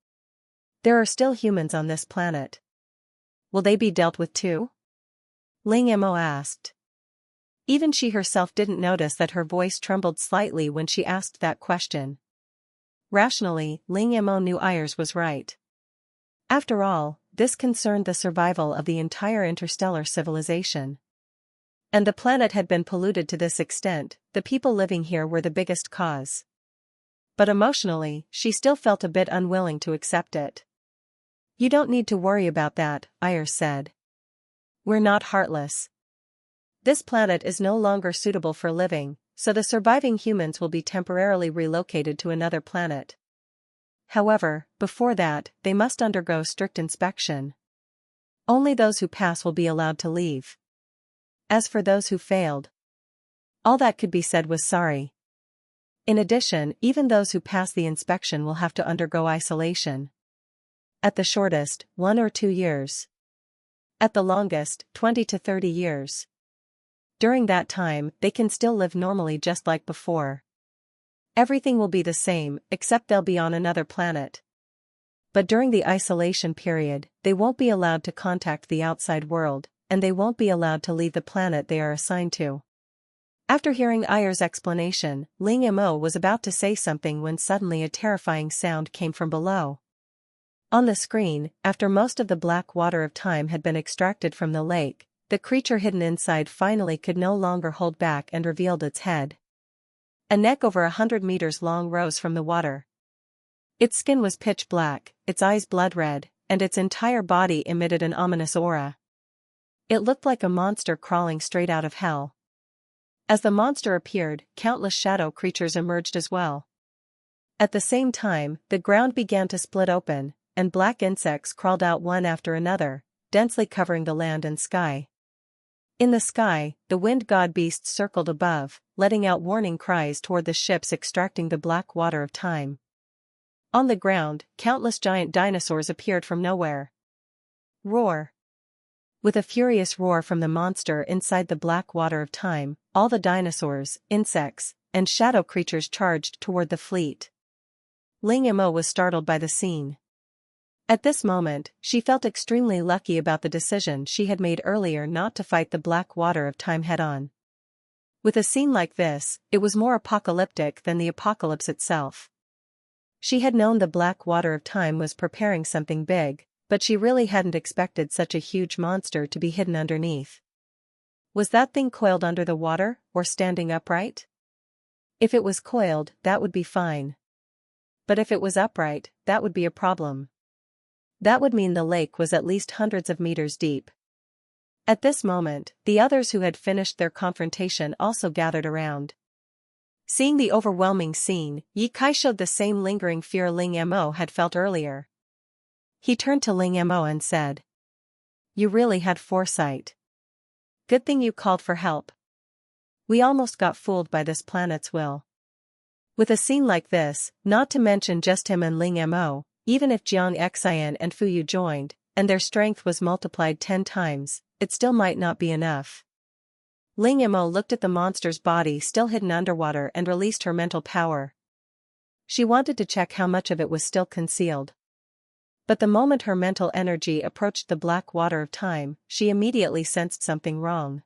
There are still humans on this planet. Will they be dealt with too? Ling Mo asked. Even she herself didn't notice that her voice trembled slightly when she asked that question. Rationally, Ling Mo knew Ayers was right. After all, this concerned the survival of the entire interstellar civilization. And the planet had been polluted to this extent, the people living here were the biggest cause. But emotionally, she still felt a bit unwilling to accept it. You don't need to worry about that, Ayers said. We're not heartless. This planet is no longer suitable for living, so the surviving humans will be temporarily relocated to another planet. However, before that, they must undergo strict inspection. Only those who pass will be allowed to leave. As for those who failed, all that could be said was sorry. In addition, even those who pass the inspection will have to undergo isolation. At the shortest, 1 or 2 years. At the longest, 20 to 30 years. During that time, they can still live normally just like before. Everything will be the same, except they'll be on another planet. But during the isolation period, they won't be allowed to contact the outside world, and they won't be allowed to leave the planet they are assigned to. After hearing Ayer's explanation, Ling Mo was about to say something when suddenly a terrifying sound came from below. On the screen, after most of the black water of time had been extracted from the lake, the creature hidden inside finally could no longer hold back and revealed its head. A neck over 100 meters long rose from the water. Its skin was pitch black, its eyes blood red, and its entire body emitted an ominous aura. It looked like a monster crawling straight out of hell. As the monster appeared, countless shadow creatures emerged as well. At the same time, the ground began to split open, and black insects crawled out one after another, densely covering the land and sky. In the sky, the wind god beasts circled above, letting out warning cries toward the ships extracting the black water of time. On the ground, countless giant dinosaurs appeared from nowhere. Roar! With a furious roar from the monster inside the black water of time, all the dinosaurs, insects, and shadow creatures charged toward the fleet. Ling Mo was startled by the scene. At this moment, she felt extremely lucky about the decision she had made earlier not to fight the black water of time head-on. With a scene like this, it was more apocalyptic than the apocalypse itself. She had known the black water of time was preparing something big, but she really hadn't expected such a huge monster to be hidden underneath. Was that thing coiled under the water, or standing upright? If it was coiled, that would be fine. But if it was upright, that would be a problem. That would mean the lake was at least hundreds of meters deep. At this moment, the others who had finished their confrontation also gathered around. Seeing the overwhelming scene, Ye Kai showed the same lingering fear Ling Mo had felt earlier. He turned to Ling Mo and said, "You really had foresight. Good thing you called for help. We almost got fooled by this planet's will." With a scene like this, not to mention just him and Ling Mo, even if Jiang Xian and Fu Yu joined, and their strength was multiplied 10 times, it still might not be enough. Ling Mo looked at the monster's body still hidden underwater and released her mental power. She wanted to check how much of it was still concealed. But the moment her mental energy approached the black water of time, she immediately sensed something wrong.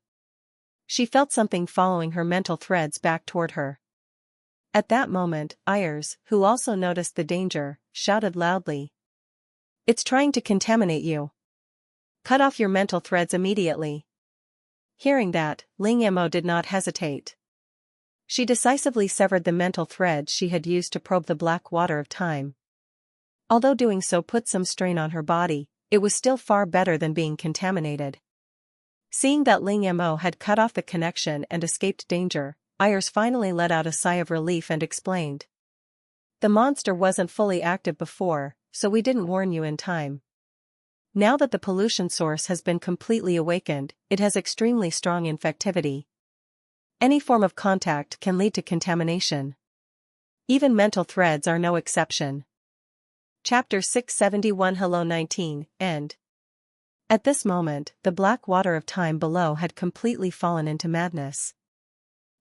She felt something following her mental threads back toward her. At that moment, Ayers, who also noticed the danger, shouted loudly, "It's trying to contaminate you. Cut off your mental threads immediately." Hearing that, Ling Mo did not hesitate. She decisively severed the mental threads she had used to probe the black water of time. Although doing so put some strain on her body, it was still far better than being contaminated. Seeing that Ling Mo had cut off the connection and escaped danger, Ayers finally let out a sigh of relief and explained. "The monster wasn't fully active before, so we didn't warn you in time. Now that the pollution source has been completely awakened, it has extremely strong infectivity. Any form of contact can lead to contamination. Even mental threads are no exception." Chapter 671 Hello 19, End. At this moment, the black water of time below had completely fallen into madness.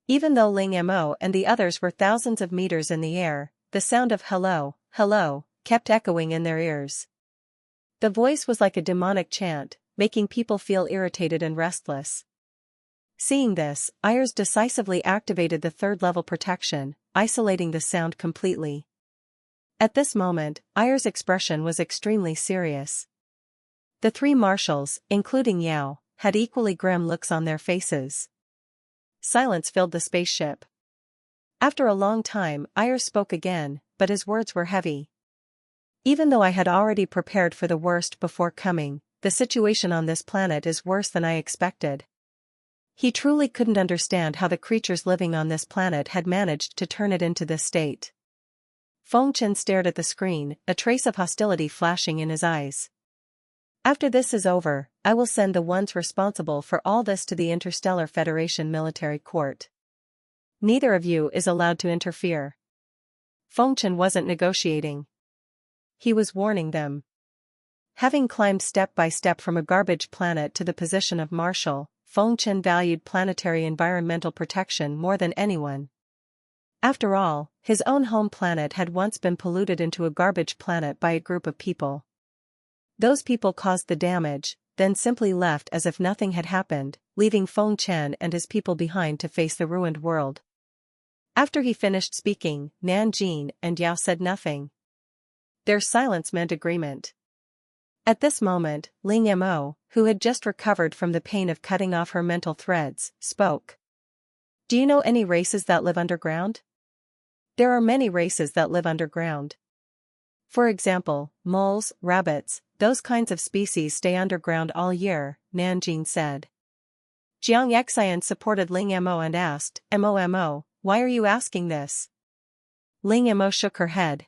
Even though Ling Mo and the others were thousands of meters in the air, the sound of "hello, hello," kept echoing in their ears. The voice was like a demonic chant, making people feel irritated and restless. Seeing this, Ayers decisively activated the third-level protection, isolating the sound completely. At this moment, Ayers' expression was extremely serious. The 3 marshals, including Yao, had equally grim looks on their faces. Silence filled the spaceship. After a long time, Ayers spoke again, but his words were heavy. "Even though I had already prepared for the worst before coming, the situation on this planet is worse than I expected." He truly couldn't understand how the creatures living on this planet had managed to turn it into this state. Feng Chen stared at the screen, a trace of hostility flashing in his eyes. "After this is over, I will send the ones responsible for all this to the Interstellar Federation military court. Neither of you is allowed to interfere." Feng Chen wasn't negotiating. He was warning them. Having climbed step by step from a garbage planet to the position of marshal, Feng Chen valued planetary environmental protection more than anyone. After all, his own home planet had once been polluted into a garbage planet by a group of people. Those people caused the damage, then simply left as if nothing had happened, leaving Feng Chen and his people behind to face the ruined world. After he finished speaking, Nan Jin and Yao said nothing. Their silence meant agreement. At this moment, Ling Mo, who had just recovered from the pain of cutting off her mental threads, spoke. "Do you know any races that live underground?" "There are many races that live underground. For example, moles, rabbits, those kinds of species stay underground all year," Nanjing said. Jiang Xian supported Ling Mo and asked, "Mo, why are you asking this?" Ling Mo shook her head.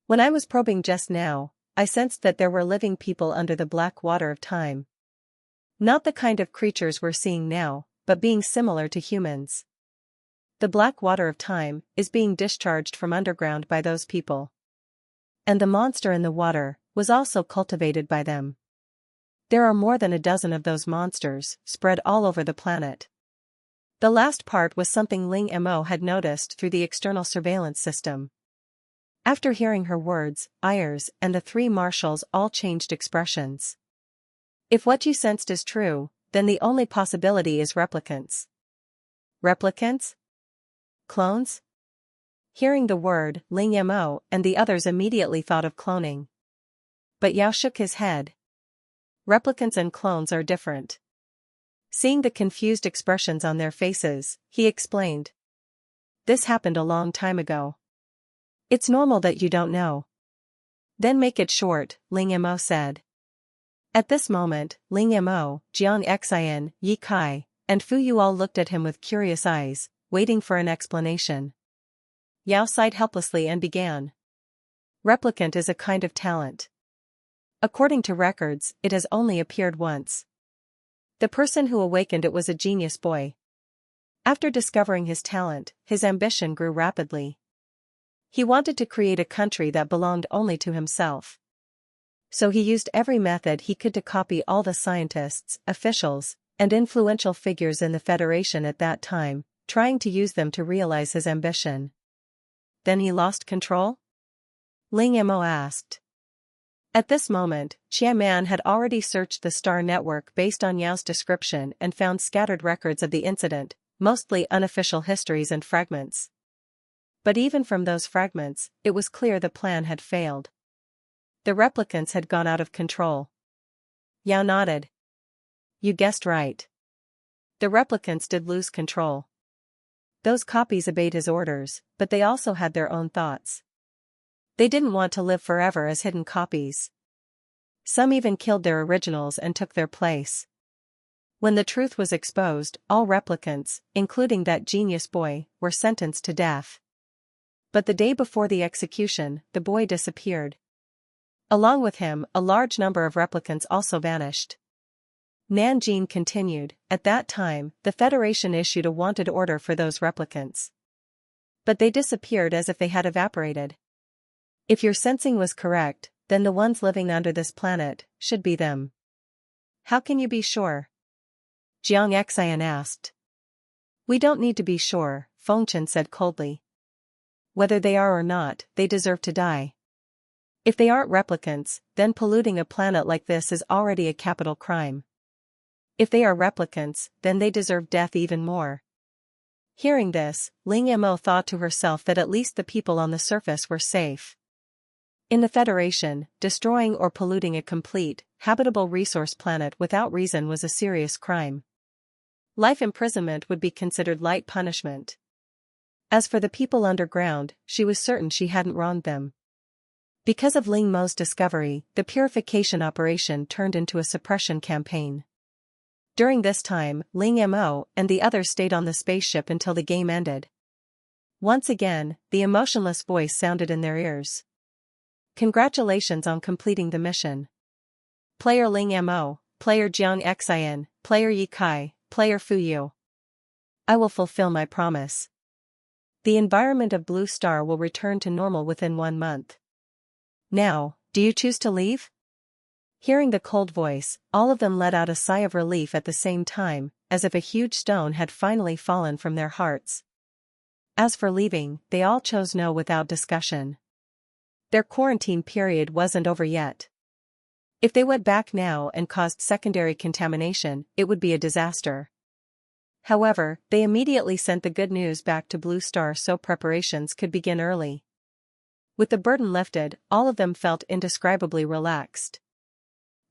"When I was probing just now, I sensed that there were living people under the black water of time. Not the kind of creatures we're seeing now, but being similar to humans. The black water of time is being discharged from underground by those people. And the monster in the water was also cultivated by them. There are more than a dozen of those monsters, spread all over the planet. The last part was something Ling Mo had noticed through the external surveillance system. After hearing her words, Ayers and the three marshals all changed expressions. If what you sensed is true, then the only possibility is replicants. Replicants? Clones? Hearing the word, Ling Mo and the others immediately thought of cloning. But Yao shook his head. Replicants and clones are different. Seeing the confused expressions on their faces, he explained. This happened a long time ago. It's normal that you don't know. Then make it short, Ling Mo said. At this moment, Ling Mo, Jiang Xin, Yi Kai, and Fu Yu all looked at him with curious eyes, waiting for an explanation. Yao sighed helplessly and began. Replicant is a kind of talent. According to records, it has only appeared once. The person who awakened it was a genius boy. After discovering his talent, his ambition grew rapidly. He wanted to create a country that belonged only to himself. So he used every method he could to copy all the scientists, officials, and influential figures in the Federation at that time, trying to use them to realize his ambition. Then he lost control? Ling Mo asked. At this moment, Qiaman had already searched the star network based on Yao's description and found scattered records of the incident, mostly unofficial histories and fragments. But even from those fragments, it was clear the plan had failed. The replicants had gone out of control. Yao nodded. You guessed right. The replicants did lose control. Those copies obeyed his orders, but they also had their own thoughts. They didn't want to live forever as hidden copies. Some even killed their originals and took their place. When the truth was exposed, all replicants, including that genius boy, were sentenced to death. But the day before the execution, the boy disappeared. Along with him, a large number of replicants also vanished. Nanjing continued. At that time, the Federation issued a wanted order for those replicants. But they disappeared as if they had evaporated. If your sensing was correct, then the ones living under this planet should be them. How can you be sure? Jiang Xian asked. We don't need to be sure, Fengchen said coldly. Whether they are or not, they deserve to die. If they aren't replicants, then polluting a planet like this is already a capital crime. If they are replicants, then they deserve death even more. Hearing this, Ling Mo thought to herself that at least the people on the surface were safe. In the Federation, destroying or polluting a complete, habitable resource planet without reason was a serious crime. Life imprisonment would be considered light punishment. As for the people underground, she was certain she hadn't wronged them. Because of Ling Mo's discovery, the purification operation turned into a suppression campaign. During this time, Ling Mo and the others stayed on the spaceship until the game ended. Once again, the emotionless voice sounded in their ears. Congratulations on completing the mission. Player Ling Mo, Player Jiang Xian, Player Yi Kai, Player Fu Yu. I will fulfill my promise. The environment of Blue Star will return to normal within 1 month. Now, do you choose to leave? Hearing the cold voice, all of them let out a sigh of relief at the same time, as if a huge stone had finally fallen from their hearts. As for leaving, they all chose no without discussion. Their quarantine period wasn't over yet. If they went back now and caused secondary contamination, it would be a disaster. However, they immediately sent the good news back to Blue Star so preparations could begin early. With the burden lifted, all of them felt indescribably relaxed.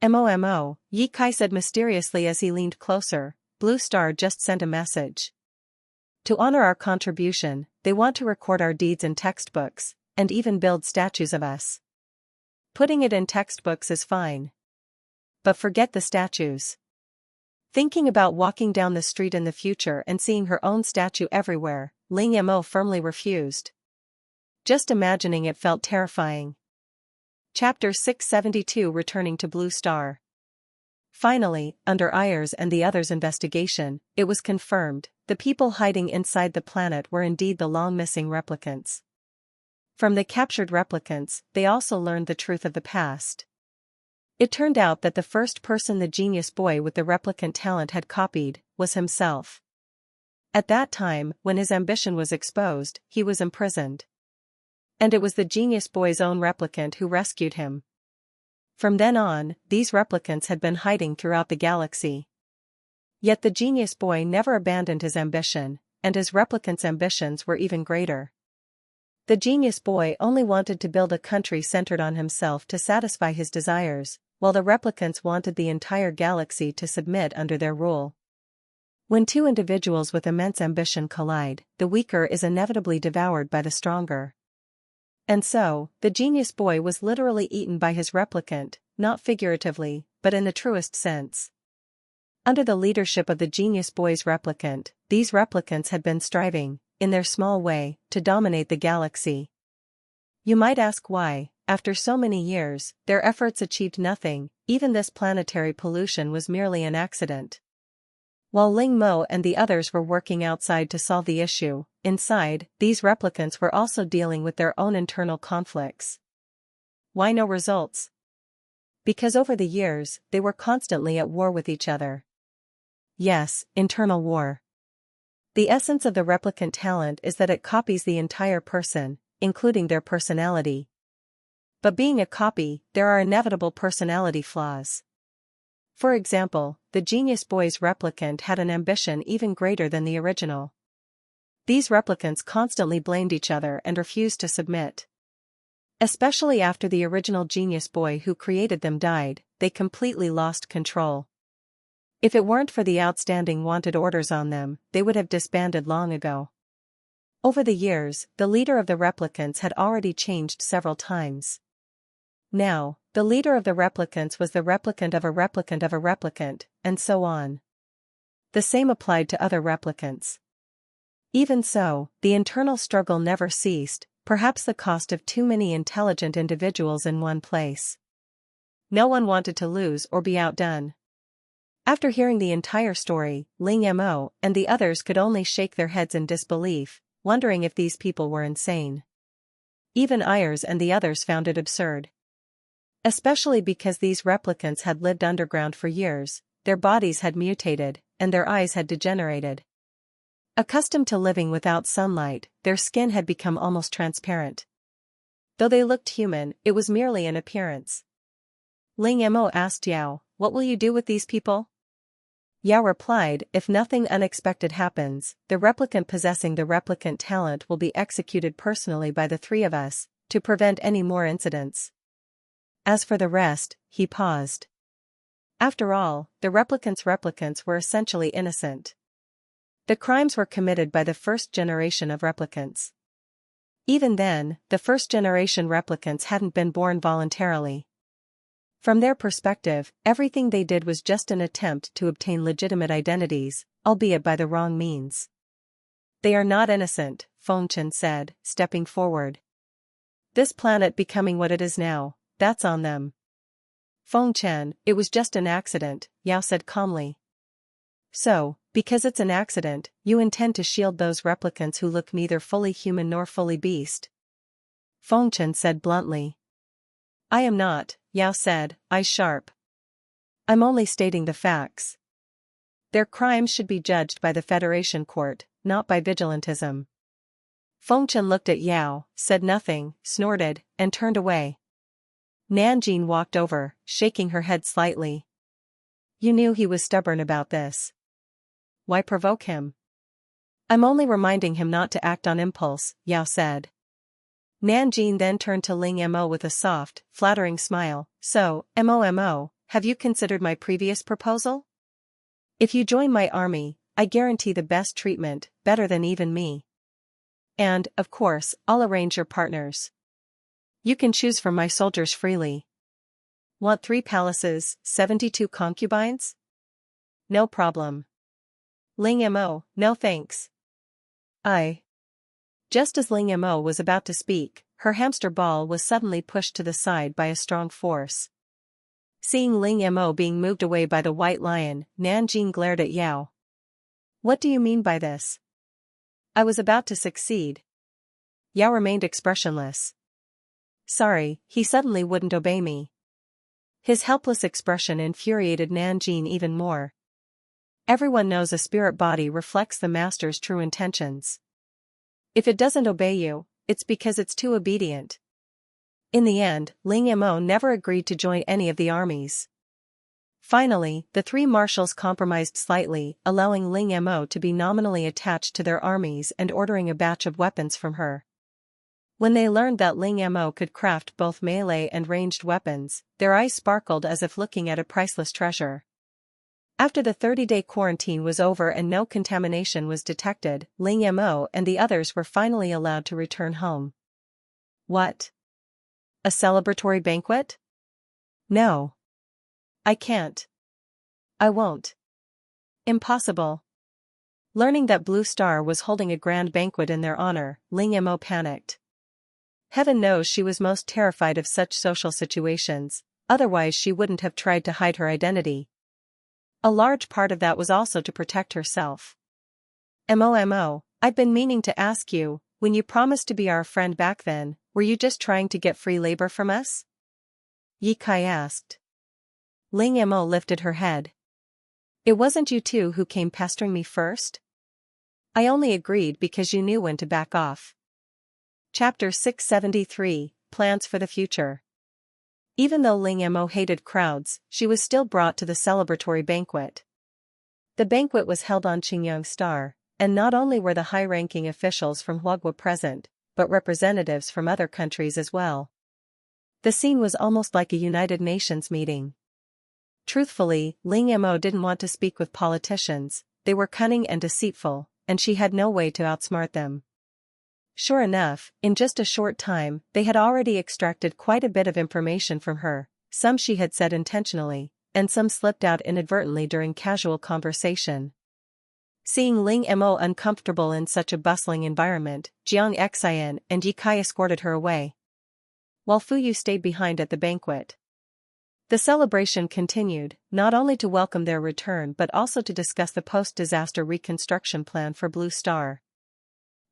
Mo, Yi Kai said mysteriously as he leaned closer, Blue Star just sent a message. To honor our contribution, they want to record our deeds in textbooks, and even build statues of us. Putting it in textbooks is fine. But forget the statues. Thinking about walking down the street in the future and seeing her own statue everywhere, Ling Mo firmly refused. Just imagining it felt terrifying. Chapter 672 Returning to Blue Star. Finally, under Ayers and the others' investigation, it was confirmed, the people hiding inside the planet were indeed the long-missing replicants. From the captured replicants, they also learned the truth of the past. It turned out that the first person the genius boy with the replicant talent had copied was himself. At that time, when his ambition was exposed, he was imprisoned. And it was the genius boy's own replicant who rescued him. From then on, these replicants had been hiding throughout the galaxy. Yet the genius boy never abandoned his ambition, and his replicant's ambitions were even greater. The genius boy only wanted to build a country centered on himself to satisfy his desires, while the replicants wanted the entire galaxy to submit under their rule. When two individuals with immense ambition collide, the weaker is inevitably devoured by the stronger. And so, the genius boy was literally eaten by his replicant, not figuratively, but in the truest sense. Under the leadership of the genius boy's replicant, these replicants had been striving, in their small way, to dominate the galaxy. You might ask why, after so many years, their efforts achieved nothing. Even this planetary pollution was merely an accident. While Ling Mo and the others were working outside to solve the issue, inside, these replicants were also dealing with their own internal conflicts. Why no results? Because over the years, they were constantly at war with each other. Yes, internal war. The essence of the replicant talent is that it copies the entire person, including their personality. But being a copy, there are inevitable personality flaws. For example, the genius boy's replicant had an ambition even greater than the original. These replicants constantly blamed each other and refused to submit. Especially after the original genius boy who created them died, they completely lost control. If it weren't for the outstanding wanted orders on them, they would have disbanded long ago. Over the years, the leader of the replicants had already changed several times. Now, the leader of the replicants was the replicant of a replicant of a replicant, and so on. The same applied to other replicants. Even so, the internal struggle never ceased, perhaps the cost of too many intelligent individuals in one place. No one wanted to lose or be outdone. After hearing the entire story, Ling Mo and the others could only shake their heads in disbelief, wondering if these people were insane. Even Ayers and the others found it absurd. Especially because these replicants had lived underground for years, their bodies had mutated, and their eyes had degenerated. Accustomed to living without sunlight, their skin had become almost transparent. Though they looked human, it was merely an appearance. Ling Mo asked Yao, "What will you do with these people?" Yao replied, "If nothing unexpected happens, the replicant possessing the replicant talent will be executed personally by the three of us, to prevent any more incidents. As for the rest," he paused. After all, the replicants were essentially innocent. The crimes were committed by the first generation of replicants. Even then, the first-generation replicants hadn't been born voluntarily. From their perspective, everything they did was just an attempt to obtain legitimate identities, albeit by the wrong means. "They are not innocent," Fengchen said, stepping forward. "This planet becoming what it is now, that's on them." "Fengchen, it was just an accident," Yao said calmly. "So, because it's an accident, you intend to shield those replicants who look neither fully human nor fully beast?" Fengchen said bluntly. "I am not," Yao said, eyes sharp. "I'm only stating the facts. Their crimes should be judged by the Federation Court, not by vigilantism." Fengchen looked at Yao, said nothing, snorted, and turned away. Nanjing walked over, shaking her head slightly. "You knew he was stubborn about this. Why provoke him?" "I'm only reminding him not to act on impulse," Yao said. Nanjing then turned to Ling Mo with a soft, flattering smile. "So, Mo, have you considered my previous proposal? If you join my army, I guarantee the best treatment, better than even me. And, of course, I'll arrange your partners. You can choose from my soldiers freely. Want 3 palaces, 72 concubines? No problem." Ling Mo, "No thanks." Just as Ling Mo was about to speak, her hamster ball was suddenly pushed to the side by a strong force. Seeing Ling Mo being moved away by the white lion, Nanjing glared at Yao. "What do you mean by this? I was about to succeed." Yao remained expressionless. "Sorry, he suddenly wouldn't obey me." His helpless expression infuriated Nanjing even more. Everyone knows a spirit body reflects the master's true intentions. If it doesn't obey you, it's because it's too obedient. In the end, Ling Mo never agreed to join any of the armies. Finally, the three marshals compromised slightly, allowing Ling Mo to be nominally attached to their armies and ordering a batch of weapons from her. When they learned that Ling Mo could craft both melee and ranged weapons, their eyes sparkled as if looking at a priceless treasure. After the 30-day quarantine was over and no contamination was detected, Ling Mo and the others were finally allowed to return home. What? A celebratory banquet? No. I can't. I won't. Impossible. Learning that Blue Star was holding a grand banquet in their honor, Ling Mo panicked. Heaven knows she was most terrified of such social situations, otherwise she wouldn't have tried to hide her identity. A large part of that was also to protect herself. Mo, I've been meaning to ask you, when you promised to be our friend back then, were you just trying to get free labor from us? Ye Kai asked. Ling Mo lifted her head. It wasn't you two who came pestering me first? I only agreed because you knew when to back off. Chapter 673, Plans for the Future. Even though Ling Mo hated crowds, she was still brought to the celebratory banquet. The banquet was held on Qingyang Star, and not only were the high-ranking officials from Huagua present, but representatives from other countries as well. The scene was almost like a United Nations meeting. Truthfully, Ling Mo didn't want to speak with politicians, they were cunning and deceitful, and she had no way to outsmart them. Sure enough, in just a short time, they had already extracted quite a bit of information from her, some she had said intentionally, and some slipped out inadvertently during casual conversation. Seeing Ling Mo uncomfortable in such a bustling environment, Jiang Xian and Ye Kai escorted her away, while Fu Yu stayed behind at the banquet. The celebration continued, not only to welcome their return but also to discuss the post-disaster reconstruction plan for Blue Star.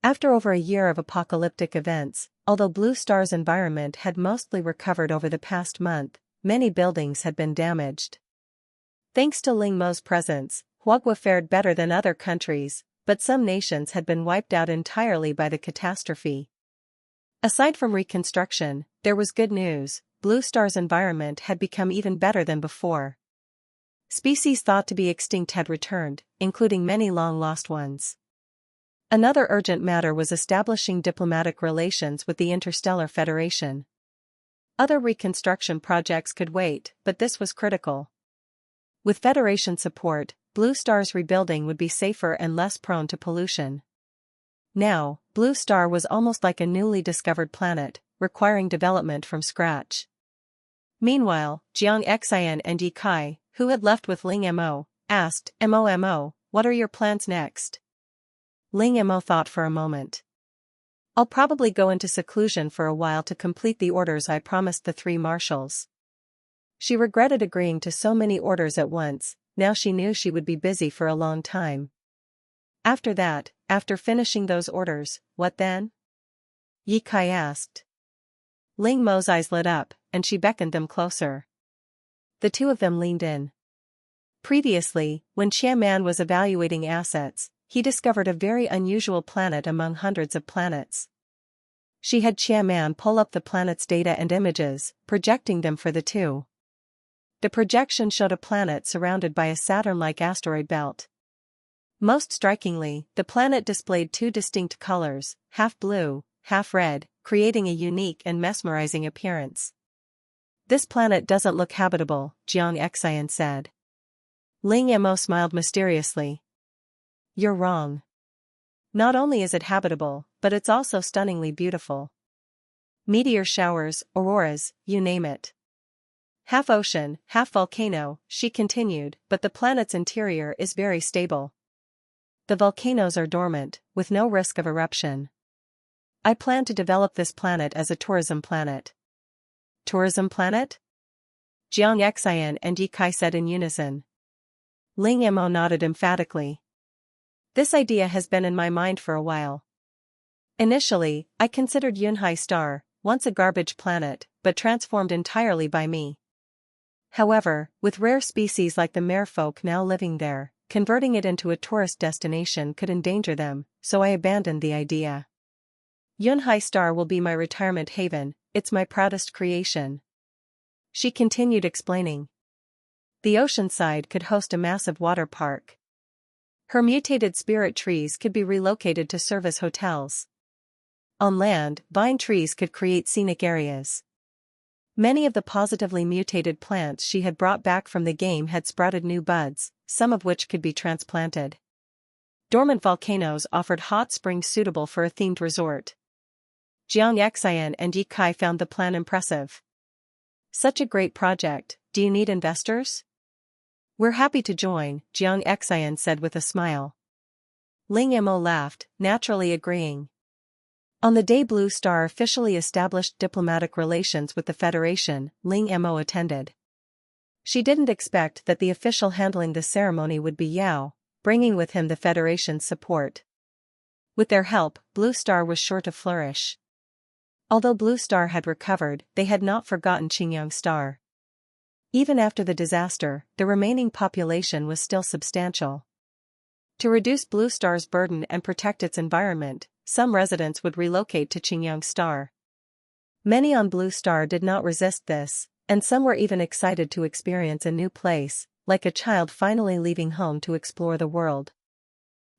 After over a year of apocalyptic events, although Blue Star's environment had mostly recovered over the past month, many buildings had been damaged. Thanks to Ling Mo's presence, Huagua fared better than other countries, but some nations had been wiped out entirely by the catastrophe. Aside from reconstruction, there was good news. Blue Star's environment had become even better than before. Species thought to be extinct had returned, including many long-lost ones. Another urgent matter was establishing diplomatic relations with the Interstellar Federation. Other reconstruction projects could wait, but this was critical. With Federation support, Blue Star's rebuilding would be safer and less prone to pollution. Now, Blue Star was almost like a newly discovered planet, requiring development from scratch. Meanwhile, Jiang Xian and Ye Kai, who had left with Ling Mo, asked, Mo, what are your plans next? Ling Mo thought for a moment. I'll probably go into seclusion for a while to complete the orders I promised the three marshals. She regretted agreeing to so many orders at once, now she knew she would be busy for a long time. After that, after finishing those orders, what then? Ye Kai asked. Ling Mo's eyes lit up, and she beckoned them closer. The two of them leaned in. Previously, when Qianman was evaluating assets, he discovered a very unusual planet among hundreds of planets. She had Qianman pull up the planet's data and images, projecting them for the two. The projection showed a planet surrounded by a Saturn-like asteroid belt. Most strikingly, the planet displayed two distinct colors, half blue, half red, creating a unique and mesmerizing appearance. This planet doesn't look habitable, Jiang Xian said. Ling Mo smiled mysteriously. You're wrong. Not only is it habitable, but it's also stunningly beautiful. Meteor showers, auroras, you name it. Half ocean, half volcano, she continued, but the planet's interior is very stable. The volcanoes are dormant, with no risk of eruption. I plan to develop this planet as a tourism planet. Tourism planet? Jiang Xian and Yi Kai said in unison. Ling Mo nodded emphatically. This idea has been in my mind for a while. Initially, I considered Yunhai Star, once a garbage planet, but transformed entirely by me. However, with rare species like the merfolk now living there, converting it into a tourist destination could endanger them, so I abandoned the idea. Yunhai Star will be my retirement haven, it's my proudest creation. She continued explaining. The ocean side could host a massive water park. Her mutated spirit trees could be relocated to serve as hotels. On land, vine trees could create scenic areas. Many of the positively mutated plants she had brought back from the game had sprouted new buds, some of which could be transplanted. Dormant volcanoes offered hot springs suitable for a themed resort. Jiang Xian and Yi Kai found the plan impressive. Such a great project, do you need investors? We're happy to join, Jiang Xian said with a smile. Ling Mo laughed, naturally agreeing. On the day Blue Star officially established diplomatic relations with the Federation, Ling Mo attended. She didn't expect that the official handling the ceremony would be Yao, bringing with him the Federation's support. With their help, Blue Star was sure to flourish. Although Blue Star had recovered, they had not forgotten Qingyang Star. Even after the disaster, the remaining population was still substantial. To reduce Blue Star's burden and protect its environment, some residents would relocate to Qingyang Star. Many on Blue Star did not resist this, and some were even excited to experience a new place, like a child finally leaving home to explore the world.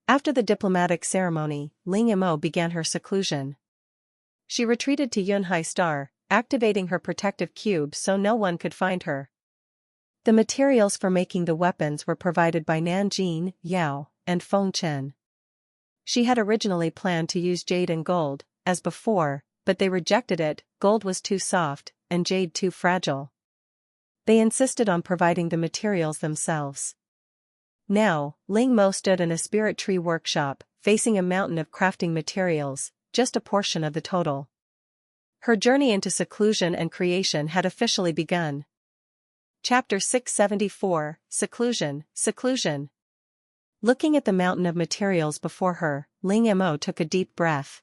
After the diplomatic ceremony, Ling Mo began her seclusion. She retreated to Yunhai Star, activating her protective cube so no one could find her. The materials for making the weapons were provided by Nanjing, Yao, and Feng Chen. She had originally planned to use jade and gold, as before, but they rejected it. Gold was too soft, and jade too fragile. They insisted on providing the materials themselves. Now, Ling Mo stood in a spirit tree workshop, facing a mountain of crafting materials, just a portion of the total. Her journey into seclusion and creation had officially begun. Chapter 674, Seclusion. Looking at the mountain of materials before her, Ling Mo took a deep breath.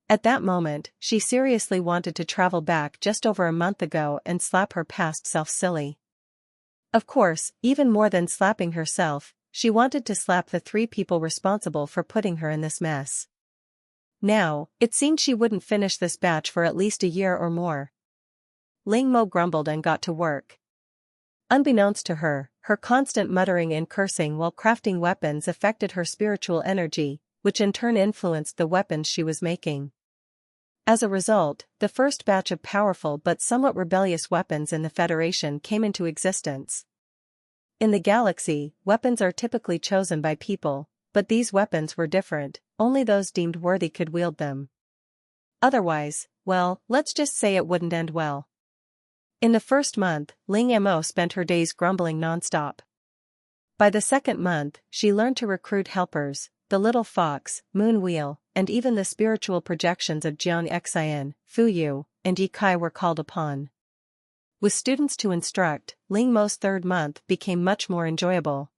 At that moment, she seriously wanted to travel back just over a month ago and slap her past self silly. Of course, even more than slapping herself, she wanted to slap the 3 people responsible for putting her in this mess. Now, it seemed she wouldn't finish this batch for at least a year or more. Ling Mo grumbled and got to work. Unbeknownst to her, her constant muttering and cursing while crafting weapons affected her spiritual energy, which in turn influenced the weapons she was making. As a result, the first batch of powerful but somewhat rebellious weapons in the Federation came into existence. In the galaxy, weapons are typically chosen by people, but these weapons were different, only those deemed worthy could wield them. Otherwise, well, let's just say it wouldn't end well. In the first month, Ling Mo spent her days grumbling nonstop. By the second month, she learned to recruit helpers. The little fox, Moon Wheel, and even the spiritual projections of Jiang Xian, Fu Yu, and Yi Kai were called upon. With students to instruct, Ling Mo's third month became much more enjoyable.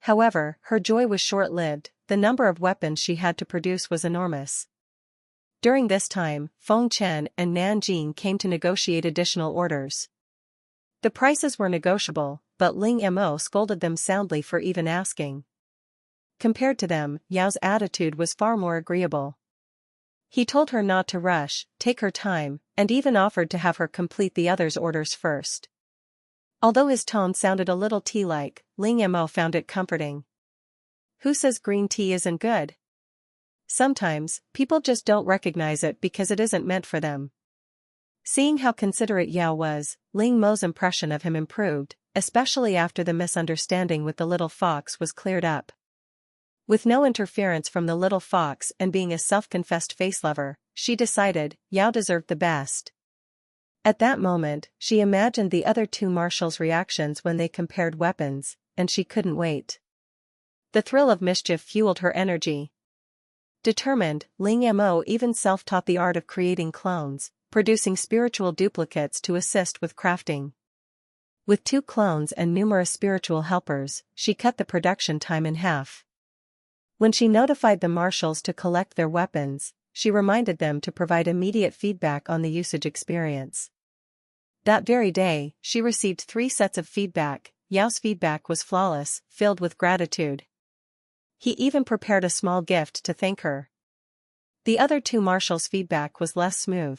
However, her joy was short-lived. The number of weapons she had to produce was enormous. During this time, Feng Chen and Nanjing came to negotiate additional orders. The prices were negotiable, but Ling Mo scolded them soundly for even asking. Compared to them, Yao's attitude was far more agreeable. He told her not to rush, take her time, and even offered to have her complete the others' orders first. Although his tone sounded a little tea-like, Ling Mo found it comforting. Who says green tea isn't good? Sometimes, people just don't recognize it because it isn't meant for them. Seeing how considerate Yao was, Ling Mo's impression of him improved, especially after the misunderstanding with the little fox was cleared up. With no interference from the little fox and being a self-confessed face lover, she decided Yao deserved the best. At that moment, she imagined the other 2 marshals' reactions when they compared weapons, and she couldn't wait. The thrill of mischief fueled her energy. Determined, Ling Mo even self-taught the art of creating clones, producing spiritual duplicates to assist with crafting. With 2 clones and numerous spiritual helpers, she cut the production time in half. When she notified the marshals to collect their weapons, she reminded them to provide immediate feedback on the usage experience. That very day, she received 3 sets of feedback. Yao's feedback was flawless, filled with gratitude. He even prepared a small gift to thank her. The other 2 marshals' feedback was less smooth.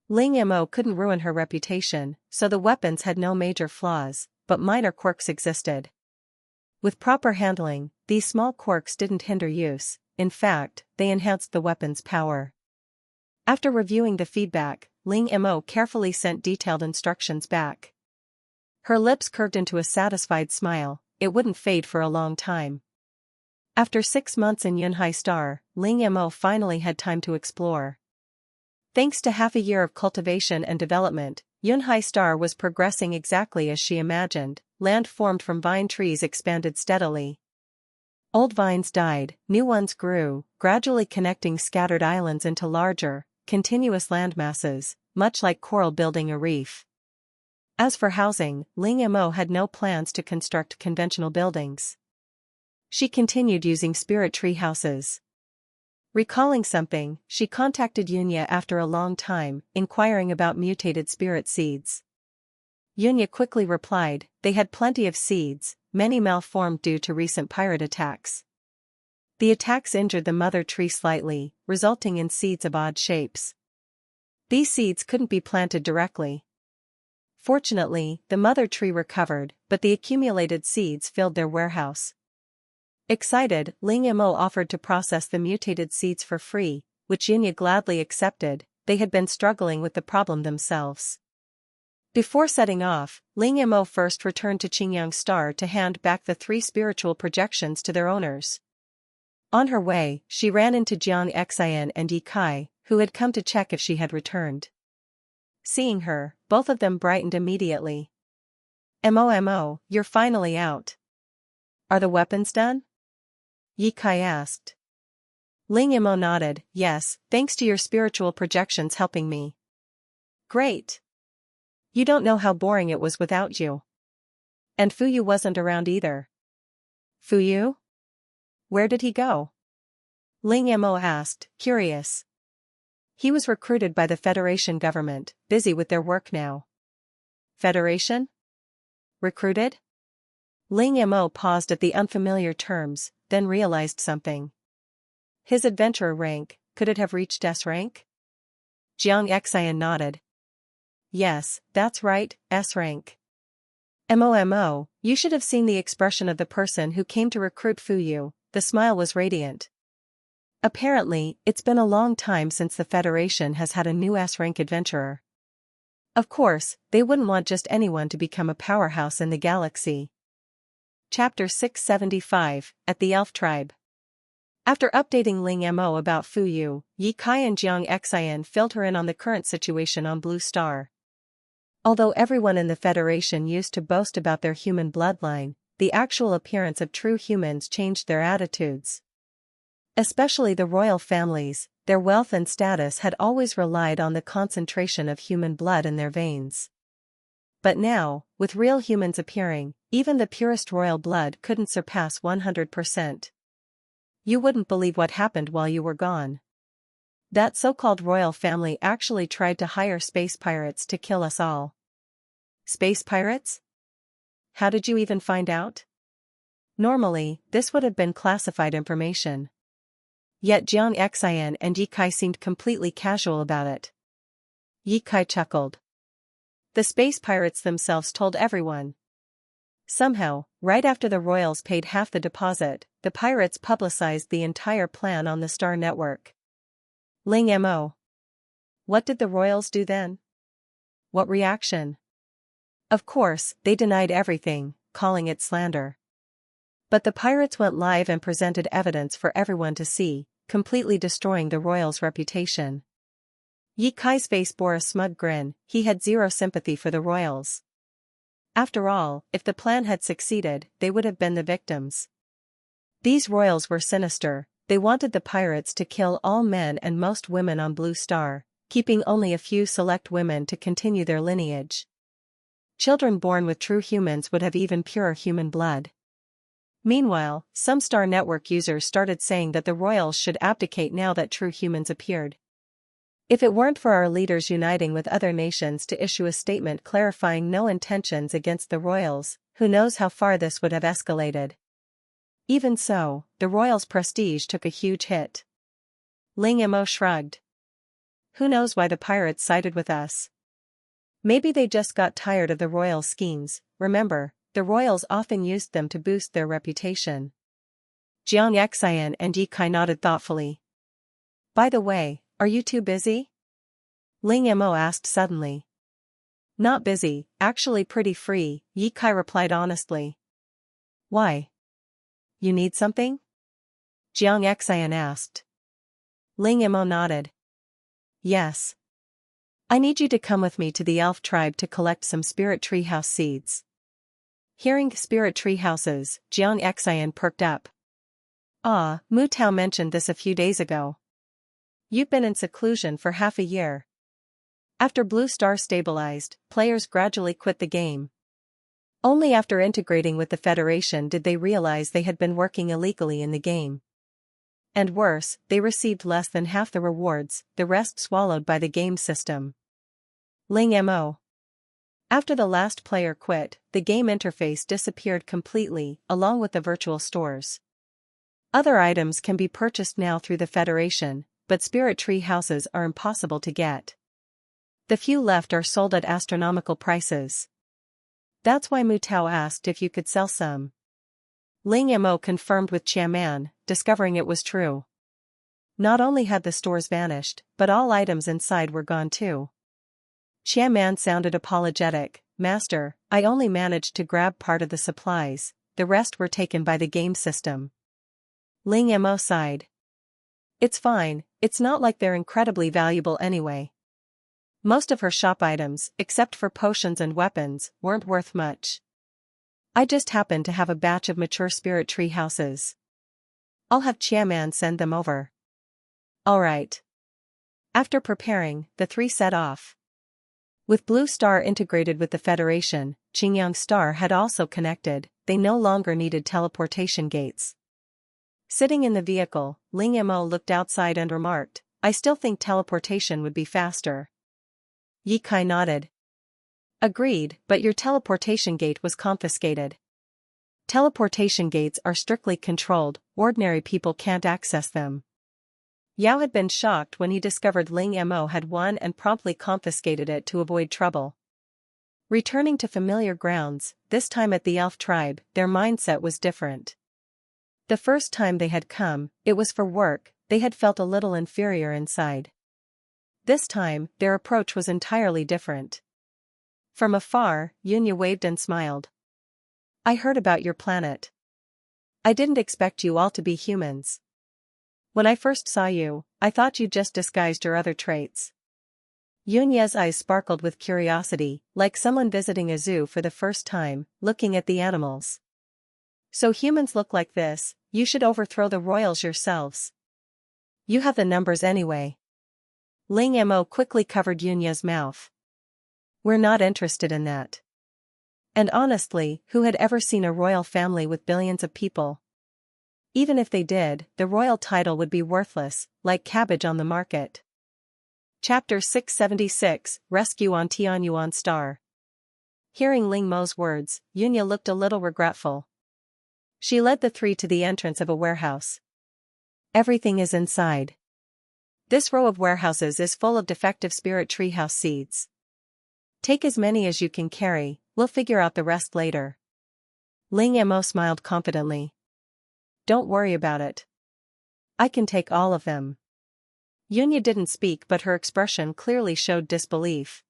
Ling Mo couldn't ruin her reputation, so the weapons had no major flaws, but minor quirks existed. With proper handling, these small quirks didn't hinder use, in fact, they enhanced the weapon's power. After reviewing the feedback, Ling Mo carefully sent detailed instructions back. Her lips curved into a satisfied smile, it wouldn't fade for a long time. After 6 months in Yunhai Star, Ling Mo finally had time to explore. Thanks to half a year of cultivation and development, Yunhai Star was progressing exactly as she imagined. Land formed from vine trees expanded steadily. Old vines died, new ones grew, gradually connecting scattered islands into larger, continuous landmasses, much like coral building a reef. As for housing, Ling Mo had no plans to construct conventional buildings. She continued using spirit tree houses. Recalling something, she contacted Yunya after a long time, inquiring about mutated spirit seeds. Yunya quickly replied, they had plenty of seeds, many malformed due to recent pirate attacks. The attacks injured the mother tree slightly, resulting in seeds of odd shapes. These seeds couldn't be planted directly. Fortunately, the mother tree recovered, but the accumulated seeds filled their warehouse. Excited, Ling Mo offered to process the mutated seeds for free, which Yunya gladly accepted. They had been struggling with the problem themselves. Before setting off, Ling Mo first returned to Qingyang Star to hand back the 3 spiritual projections to their owners. On her way, she ran into Jiang Xian and Yi Kai, who had come to check if she had returned. Seeing her, both of them brightened immediately. Mo, you're finally out. Are the weapons done? Yi Kai asked. Ling Mo nodded, yes, thanks to your spiritual projections helping me. Great. You don't know how boring it was without you. And Fuyu wasn't around either. Fuyu? Where did he go? Ling Mo asked, curious. He was recruited by the Federation government, busy with their work now. Federation? Recruited? Ling Mo paused at the unfamiliar terms, then realized something. His adventurer rank, could it have reached S rank? Jiang Xian nodded. Yes, that's right, S rank. Mo, you should have seen the expression of the person who came to recruit Fuyu, the smile was radiant. Apparently, it's been a long time since the Federation has had a new S rank adventurer. Of course, they wouldn't want just anyone to become a powerhouse in the galaxy. Chapter 675, At the Elf Tribe. After updating Ling Mo about Fuyu, Yi Kai and Jiang Xian filled her in on the current situation on Blue Star. Although everyone in the Federation used to boast about their human bloodline, the actual appearance of true humans changed their attitudes. Especially the royal families, their wealth and status had always relied on the concentration of human blood in their veins. But now, with real humans appearing, even the purest royal blood couldn't surpass 100%. You wouldn't believe what happened while you were gone. That so-called royal family actually tried to hire space pirates to kill us all. Space pirates? How did you even find out? Normally, this would have been classified information. Yet Jiang Xian and Yi Kai seemed completely casual about it. Yi Kai chuckled. The space pirates themselves told everyone. Somehow, right after the royals paid half the deposit, the pirates publicized the entire plan on the Star Network. Ling Mo. What did the royals do then? What reaction? Of course, they denied everything, calling it slander. But the pirates went live and presented evidence for everyone to see, completely destroying the royals' reputation. Yi Kai's face bore a smug grin, he had zero sympathy for the royals. After all, if the plan had succeeded, they would have been the victims. These royals were sinister, they wanted the pirates to kill all men and most women on Blue Star, keeping only a few select women to continue their lineage. Children born with true humans would have even purer human blood. Meanwhile, some Star Network users started saying that the royals should abdicate now that true humans appeared. If it weren't for our leaders uniting with other nations to issue a statement clarifying no intentions against the royals, who knows how far this would have escalated. Even so, the royals' prestige took a huge hit. Ling Mo shrugged. Who knows why the pirates sided with us? Maybe they just got tired of the royal schemes. Remember, the royals often used them to boost their reputation. Jiang Xian and Yi Kai nodded thoughtfully. By the way, are you too busy? Ling Mo asked suddenly. Not busy, actually pretty free, Yi Kai replied honestly. Why? You need something? Jiang Xian asked. Ling Mo nodded. Yes. I need you to come with me to the elf tribe to collect some spirit treehouse seeds. Hearing spirit treehouses, Jiang Xian perked up. Ah, Mu Tao mentioned this a few days ago. You've been in seclusion for half a year. After Blue Star stabilized, players gradually quit the game. Only after integrating with the Federation did they realize they had been working illegally in the game. And worse, they received less than half the rewards, the rest swallowed by the game system. Ling Mo. After the last player quit, the game interface disappeared completely, along with the virtual stores. Other items can be purchased now through the Federation, but spirit tree houses are impossible to get. The few left are sold at astronomical prices. That's why Mu Tao asked if you could sell some. Ling Mo confirmed with Qiaman, discovering it was true. Not only had the stores vanished, but all items inside were gone too. Qiaman sounded apologetic. Master, I only managed to grab part of the supplies, the rest were taken by the game system. Ling Mo sighed. It's fine, it's not like they're incredibly valuable anyway. Most of her shop items, except for potions and weapons, weren't worth much. I just happened to have a batch of mature spirit tree houses. I'll have Qiaman send them over. Alright. After preparing, the three set off. With Blue Star integrated with the Federation, Qingyang Star had also connected, they no longer needed teleportation gates. Sitting in the vehicle, Ling Mo looked outside and remarked, I still think teleportation would be faster. Yi Kai nodded. Agreed, but your teleportation gate was confiscated. Teleportation gates are strictly controlled, ordinary people can't access them. Yao had been shocked when he discovered Ling Mo had one and promptly confiscated it to avoid trouble. Returning to familiar grounds, this time at the elf tribe, their mindset was different. The first time they had come, it was for work, they had felt a little inferior inside. This time, their approach was entirely different. From afar, Yunya waved and smiled. I heard about your planet. I didn't expect you all to be humans. When I first saw you, I thought you just disguised your other traits. Yunya's eyes sparkled with curiosity, like someone visiting a zoo for the first time, looking at the animals. So humans look like this, you should overthrow the royals yourselves. You have the numbers anyway. Ling Mo quickly covered Yunya's mouth. We're not interested in that. And honestly, who had ever seen a royal family with billions of people? Even if they did, the royal title would be worthless, like cabbage on the market. Chapter 676, Rescue on Tianyuan Star. Hearing Ling Mo's words, Yunya looked a little regretful. She led the three to the entrance of a warehouse. Everything is inside. This row of warehouses is full of defective spirit treehouse seeds. Take as many as you can carry, we'll figure out the rest later. Ling Mo smiled confidently. Don't worry about it. I can take all of them. Yunya didn't speak, but her expression clearly showed disbelief.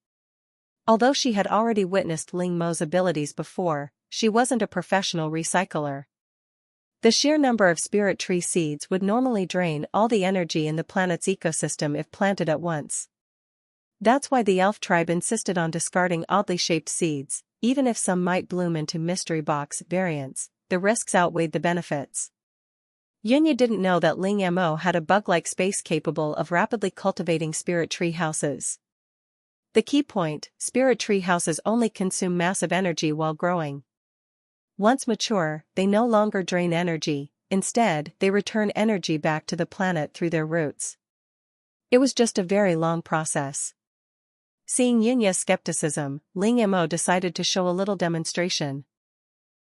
Although she had already witnessed Ling Mo's abilities before, she wasn't a professional recycler. The sheer number of spirit tree seeds would normally drain all the energy in the planet's ecosystem if planted at once. That's why the elf tribe insisted on discarding oddly shaped seeds, even if some might bloom into mystery box variants, the risks outweighed the benefits. Yunya didn't know that Ling Mo had a bug-like space capable of rapidly cultivating spirit tree houses. The key point, spirit tree houses only consume massive energy while growing. Once mature, they no longer drain energy, instead, they return energy back to the planet through their roots. It was just a very long process. Seeing Yunya's skepticism, Ling Mo decided to show a little demonstration.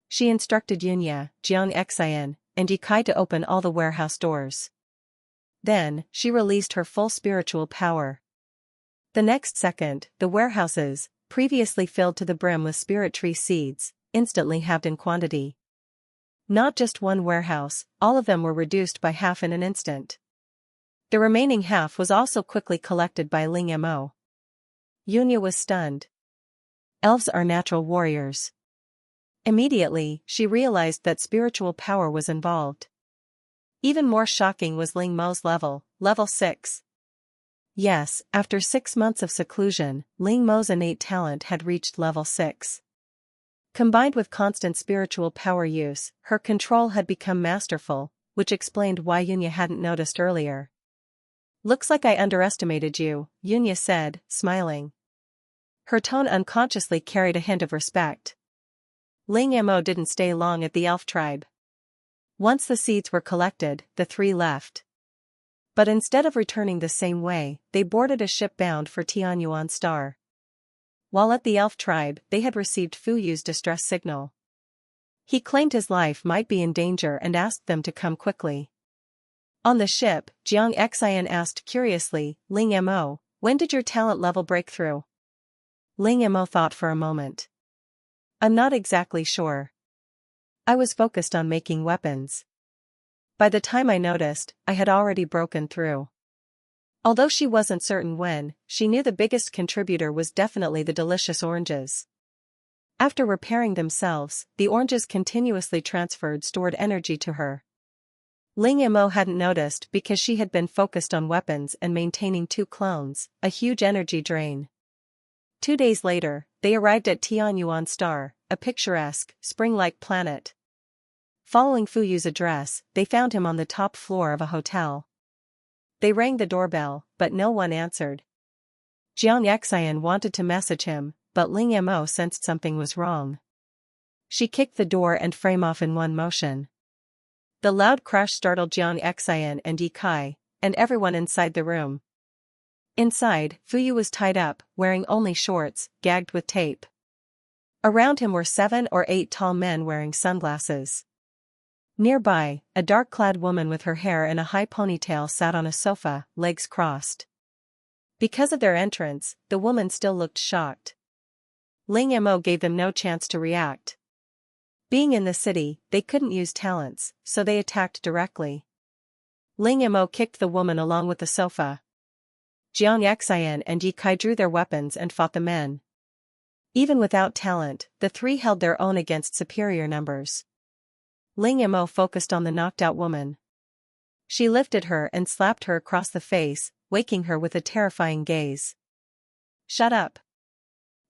She instructed Yunya, Jiang Xian, and Yi Kai to open all the warehouse doors. Then, she released her full spiritual power. The next second, the warehouses, previously filled to the brim with spirit tree seeds, instantly halved in quantity. Not just one warehouse, all of them were reduced by half in an instant. The remaining half was also quickly collected by Ling Mo. Yunya was stunned. Elves are natural warriors. Immediately, she realized that spiritual power was involved. Even more shocking was Ling Mo's level 6. Yes, after 6 months of seclusion, Ling Mo's innate talent had reached level 6. Combined with constant spiritual power use, her control had become masterful, which explained why Yunya hadn't noticed earlier. "Looks like I underestimated you," Yunya said, smiling. Her tone unconsciously carried a hint of respect. Ling Mo didn't stay long at the elf tribe. Once the seeds were collected, the three left. But instead of returning the same way, they boarded a ship bound for Tianyuan Star. While at the elf tribe, they had received Fu Yu's distress signal. He claimed his life might be in danger and asked them to come quickly. On the ship, Jiang Xian asked curiously, "Ling Mo, when did your talent level break through?" Ling Mo thought for a moment. "I'm not exactly sure. I was focused on making weapons. By the time I noticed, I had already broken through." Although she wasn't certain when, she knew the biggest contributor was definitely the delicious oranges. After repairing themselves, the oranges continuously transferred stored energy to her. Ling Mo hadn't noticed because she had been focused on weapons and maintaining 2 clones, a huge energy drain. 2 days later, they arrived at Tianyuan Star, a picturesque, spring-like planet. Following Fu Yu's address, they found him on the top floor of a hotel. They rang the doorbell, but no one answered. Jiang Xian wanted to message him, but Ling Mo sensed something was wrong. She kicked the door and frame off in one motion. The loud crash startled Jiang Xian and Yi Kai, and everyone inside the room. Inside, Fu Yu was tied up, wearing only shorts, gagged with tape. Around him were 7 or 8 tall men wearing sunglasses. Nearby, a dark-clad woman with her hair in a high ponytail sat on a sofa, legs crossed. Because of their entrance, the woman still looked shocked. Ling Mo gave them no chance to react. Being in the city, they couldn't use talents, so they attacked directly. Ling Mo kicked the woman along with the sofa. Jiang Xian and Yi Kai drew their weapons and fought the men. Even without talent, the three held their own against superior numbers. Ling Mo focused on the knocked-out woman. She lifted her and slapped her across the face, waking her with a terrifying gaze. "Shut up."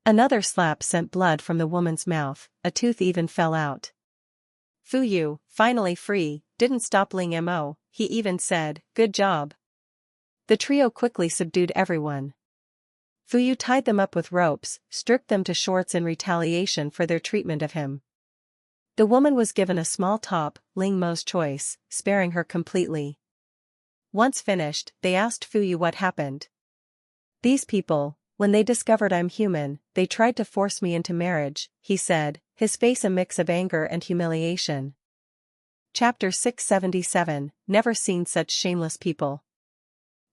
Another slap sent blood from the woman's mouth, a tooth even fell out. Fu Yu, finally free, didn't stop Ling Mo, he even said, "Good job." The trio quickly subdued everyone. Fu Yu tied them up with ropes, stripped them to shorts in retaliation for their treatment of him. The woman was given a small top, Ling Mo's choice, sparing her completely. Once finished, they asked Fu Yu what happened. "These people, when they discovered I'm human, they tried to force me into marriage," he said, his face a mix of anger and humiliation. Chapter 677, Never Seen Such Shameless People.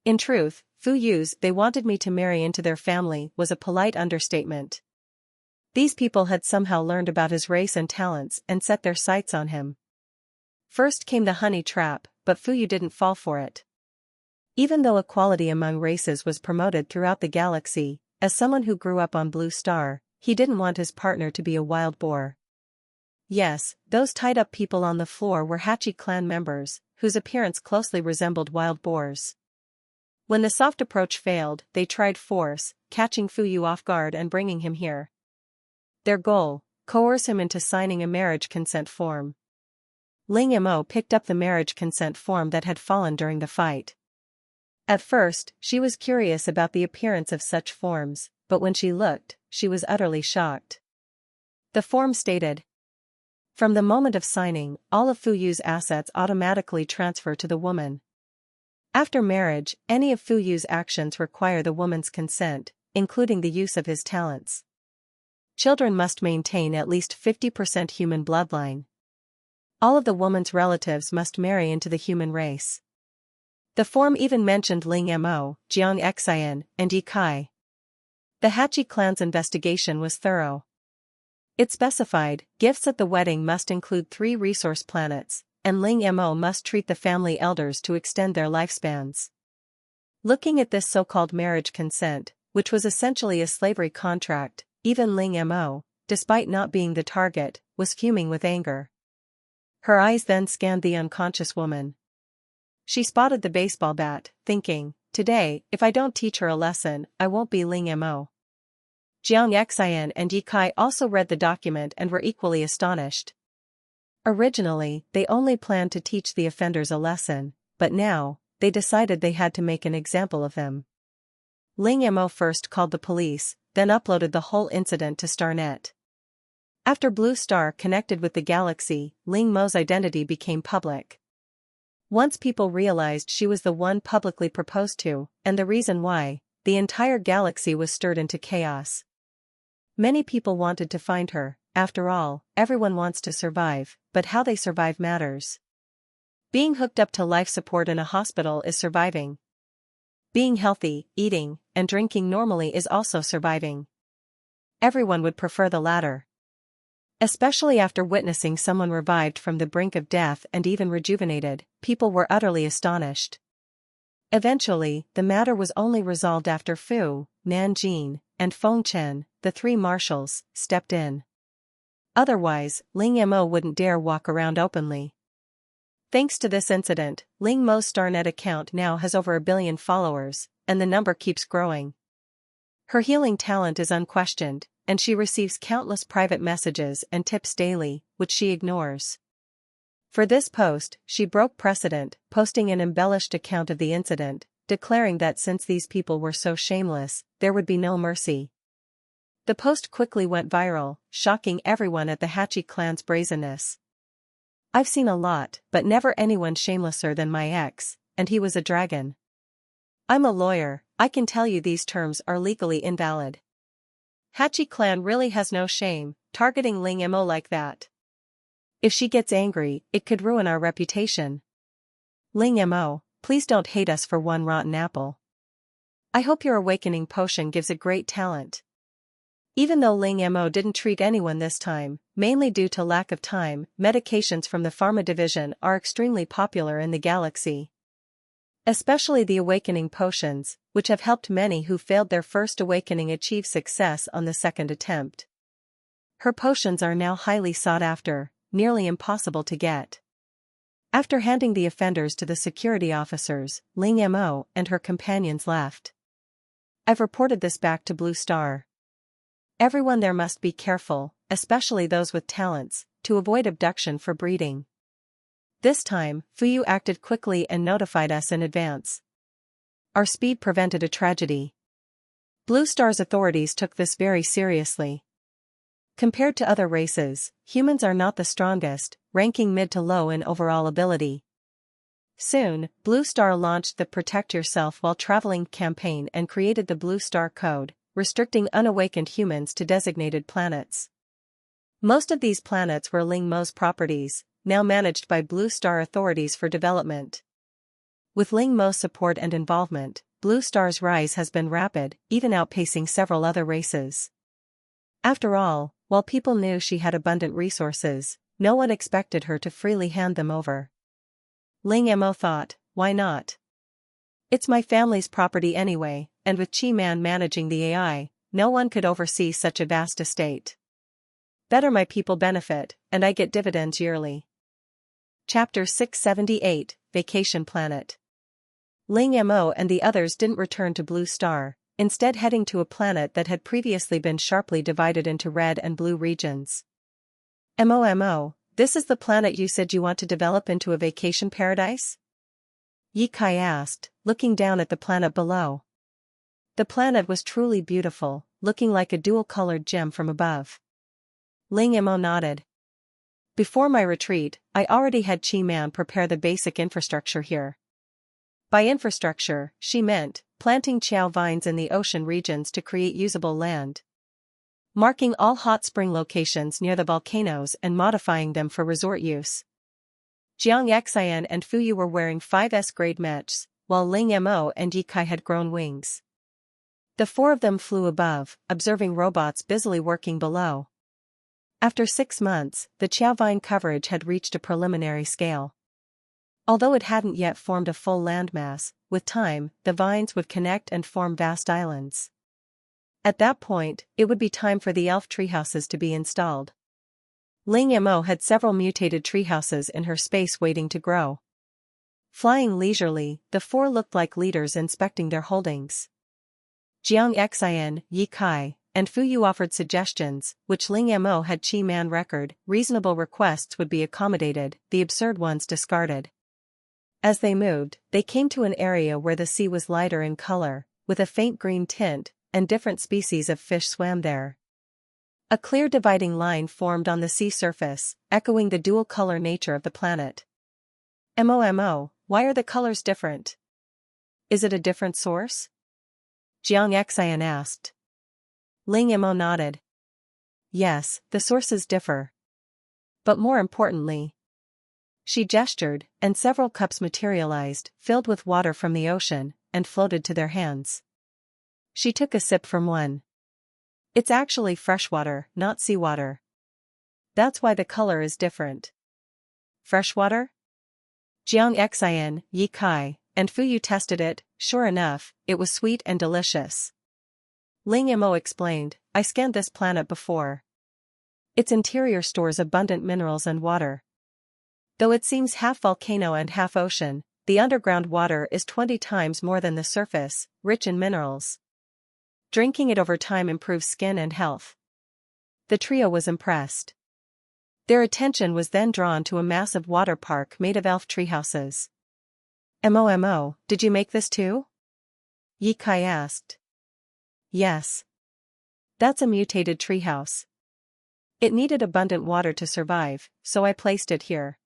In truth, Fu Yu's "they wanted me to marry into their family" was a polite understatement. These people had somehow learned about his race and talents and set their sights on him. First came the honey trap, but Fu Yu didn't fall for it. Even though equality among races was promoted throughout the galaxy, as someone who grew up on Blue Star, he didn't want his partner to be a wild boar. Yes, those tied-up people on the floor were Hachi clan members, whose appearance closely resembled wild boars. When the soft approach failed, they tried force, catching Fu Yu off guard and bringing him here. Their goal: coerce him into signing a marriage consent form. Ling Mo picked up the marriage consent form that had fallen during the fight. At first, she was curious about the appearance of such forms, but when she looked, she was utterly shocked. The form stated, "From the moment of signing, all of Fu Yu's assets automatically transfer to the woman. After marriage, any of Fu Yu's actions require the woman's consent, including the use of his talents. Children must maintain at least 50% human bloodline. All of the woman's relatives must marry into the human race." The form even mentioned Ling Mo, Jiang Xian, and Yi Kai. The Hachi clan's investigation was thorough. It specified, gifts at the wedding must include 3 resource planets, and Ling Mo must treat the family elders to extend their lifespans. Looking at this so-called marriage consent, which was essentially a slavery contract, even Ling Mo, despite not being the target, was fuming with anger. Her eyes then scanned the unconscious woman. She spotted the baseball bat, thinking, "Today, if I don't teach her a lesson, I won't be Ling Mo." Jiang Xian and Yi Kai also read the document and were equally astonished. Originally, they only planned to teach the offenders a lesson, but now, they decided they had to make an example of them. Ling Mo first called the police, then uploaded the whole incident to StarNet. After Blue Star connected with the galaxy, Ling Mo's identity became public. Once people realized she was the one publicly proposed to, and the reason why, the entire galaxy was stirred into chaos. Many people wanted to find her. After all, everyone wants to survive, but how they survive matters. Being hooked up to life support in a hospital is surviving. Being healthy, eating, and drinking normally is also surviving. Everyone would prefer the latter. Especially after witnessing someone revived from the brink of death and even rejuvenated, people were utterly astonished. Eventually, the matter was only resolved after Fu, Nanjing, and Feng Chen, the 3 marshals, stepped in. Otherwise, Ling Mo wouldn't dare walk around openly. Thanks to this incident, Ling Mo's StarNet account now has over 1 billion followers, and the number keeps growing. Her healing talent is unquestioned, and she receives countless private messages and tips daily, which she ignores. For this post, she broke precedent, posting an embellished account of the incident, declaring that since these people were so shameless, there would be no mercy. The post quickly went viral, shocking everyone at the Hachi clan's brazenness. "I've seen a lot, but never anyone shamelesser than my ex, and he was a dragon. I'm a lawyer, I can tell you these terms are legally invalid. Hachi clan really has no shame, targeting Ling Mo like that. If she gets angry, it could ruin our reputation. Ling Mo, please don't hate us for one rotten apple. I hope your awakening potion gives a great talent." Even though Ling Mo didn't treat anyone this time, mainly due to lack of time, medications from the pharma division are extremely popular in the galaxy. Especially the awakening potions, which have helped many who failed their first awakening achieve success on the second attempt. Her potions are now highly sought after, nearly impossible to get. After handing the offenders to the security officers, Ling Mo and her companions left. "I've reported this back to Blue Star. Everyone there must be careful, especially those with talents, to avoid abduction for breeding. This time, Fu Yu acted quickly and notified us in advance. Our speed prevented a tragedy." Blue Star's authorities took this very seriously. Compared to other races, humans are not the strongest, ranking mid to low in overall ability. Soon, Blue Star launched the Protect Yourself While Traveling campaign and created the Blue Star Code, restricting unawakened humans to designated planets. Most of these planets were Ling Mo's properties, now managed by Blue Star authorities for development. With Ling Mo's support and involvement, Blue Star's rise has been rapid, even outpacing several other races. After all, while people knew she had abundant resources, no one expected her to freely hand them over. Ling Mo thought, why not? It's my family's property anyway, and with Chi-Man managing the AI, no one could oversee such a vast estate. Better my people benefit, and I get dividends yearly. Chapter 678, Vacation Planet. Ling Mo and the others didn't return to Blue Star, instead heading to a planet that had previously been sharply divided into red and blue regions. Mo, This is the planet you said you want to develop into a vacation paradise? Ye Kai asked, looking down at the planet below. The planet was truly beautiful, looking like a dual-colored gem from above. Ling Mo nodded. Before my retreat, I already had Chi Man prepare the basic infrastructure here. By infrastructure, she meant planting chow vines in the ocean regions to create usable land, marking all hot spring locations near the volcanoes and modifying them for resort use. Jiang Xian and Fu Yu were wearing 5S grade mechs, while Ling Mo and Ye Kai had grown wings. The four of them flew above, observing robots busily working below. After 6 months, the chow vine coverage had reached a preliminary scale. Although it hadn't yet formed a full landmass, with time, the vines would connect and form vast islands. At that point, it would be time for the elf treehouses to be installed. Ling Mo had several mutated treehouses in her space waiting to grow. Flying leisurely, the four looked like leaders inspecting their holdings. Jiang Xian, Ye Kai, and Fu Yu offered suggestions, which Ling Mo had Chi Man record. Reasonable requests would be accommodated, the absurd ones discarded. As they moved, they came to an area where the sea was lighter in color, with a faint green tint, and different species of fish swam there. A clear dividing line formed on the sea surface, echoing the dual-color nature of the planet. Mo, why are the colors different? Is it a different source? Jiang Xian asked. Ling Mo nodded. Yes, the sources differ. But more importantly, she gestured, and several cups materialized, filled with water from the ocean, and floated to their hands. She took a sip from one. It's actually freshwater, not seawater. That's why the color is different. Freshwater? Jiang Xian, Ye Kai, and Fu Yu tested it. Sure enough, it was sweet and delicious. Ling Mo explained, I scanned this planet before. Its interior stores abundant minerals and water. Though it seems half volcano and half ocean, the underground water is 20 times more than the surface, rich in minerals. Drinking it over time improves skin and health. The trio was impressed. Their attention was then drawn to a massive water park made of elf treehouses. Mo, did you make this too? Ye Kai asked. Yes. That's a mutated treehouse. It needed abundant water to survive, so I placed it here.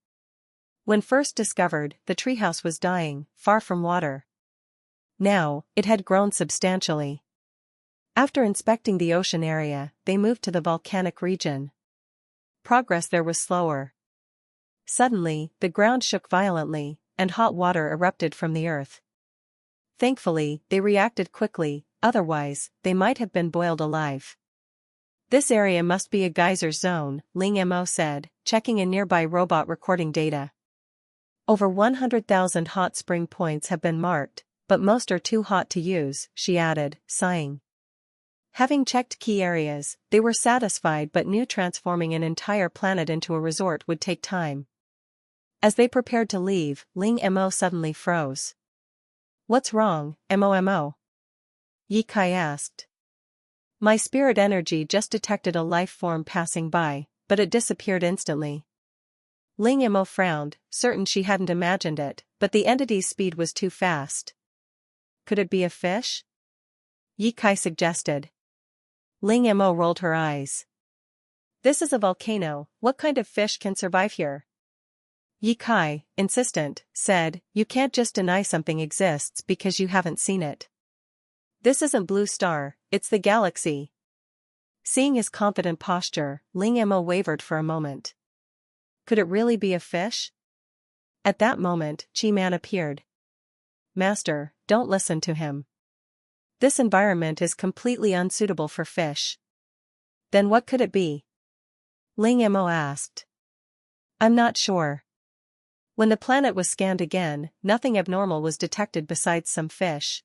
When first discovered, the treehouse was dying, far from water. Now, it had grown substantially. After inspecting the ocean area, they moved to the volcanic region. Progress there was slower. Suddenly, the ground shook violently, and hot water erupted from the earth. Thankfully, they reacted quickly, otherwise, they might have been boiled alive. This area must be a geyser zone, Ling Mo said, checking a nearby robot recording data. Over 100,000 hot spring points have been marked, but most are too hot to use, she added, sighing. Having checked key areas, they were satisfied but knew transforming an entire planet into a resort would take time. As they prepared to leave, Ling Mo suddenly froze. What's wrong, Mo? Ye Kai asked. My spirit energy just detected a life form passing by, but it disappeared instantly. Ling Mo frowned, certain she hadn't imagined it, but the entity's speed was too fast. Could it be a fish? Ye Kai suggested. Ling Mo rolled her eyes. This is a volcano, what kind of fish can survive here? Ye Kai, insistent, said, you can't just deny something exists because you haven't seen it. This isn't Blue Star, it's the galaxy. Seeing his confident posture, Ling Mo wavered for a moment. Could it really be a fish? At that moment, Chi Man appeared. Master, don't listen to him. This environment is completely unsuitable for fish. Then what could it be? Ling Mo asked. I'm not sure. When the planet was scanned again, nothing abnormal was detected besides some fish.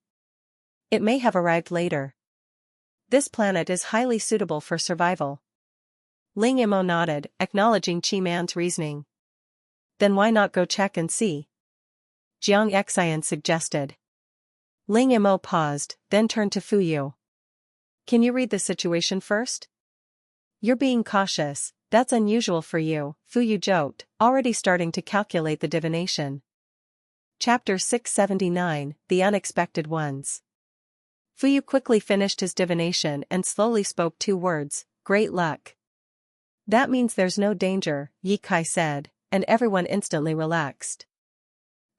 It may have arrived later. This planet is highly suitable for survival. Ling Mo nodded, acknowledging Chi Man's reasoning. Then why not go check and see? Jiang Xian suggested. Ling Mo paused, then turned to Fu Yu. Can you read the situation first? You're being cautious, That's unusual for you, Fu Yu joked, already starting to calculate the divination. Chapter 679, The Unexpected Ones. Fu Yu quickly finished his divination and slowly spoke 2 words, great luck. That means there's no danger, Ye Kai said, and everyone instantly relaxed.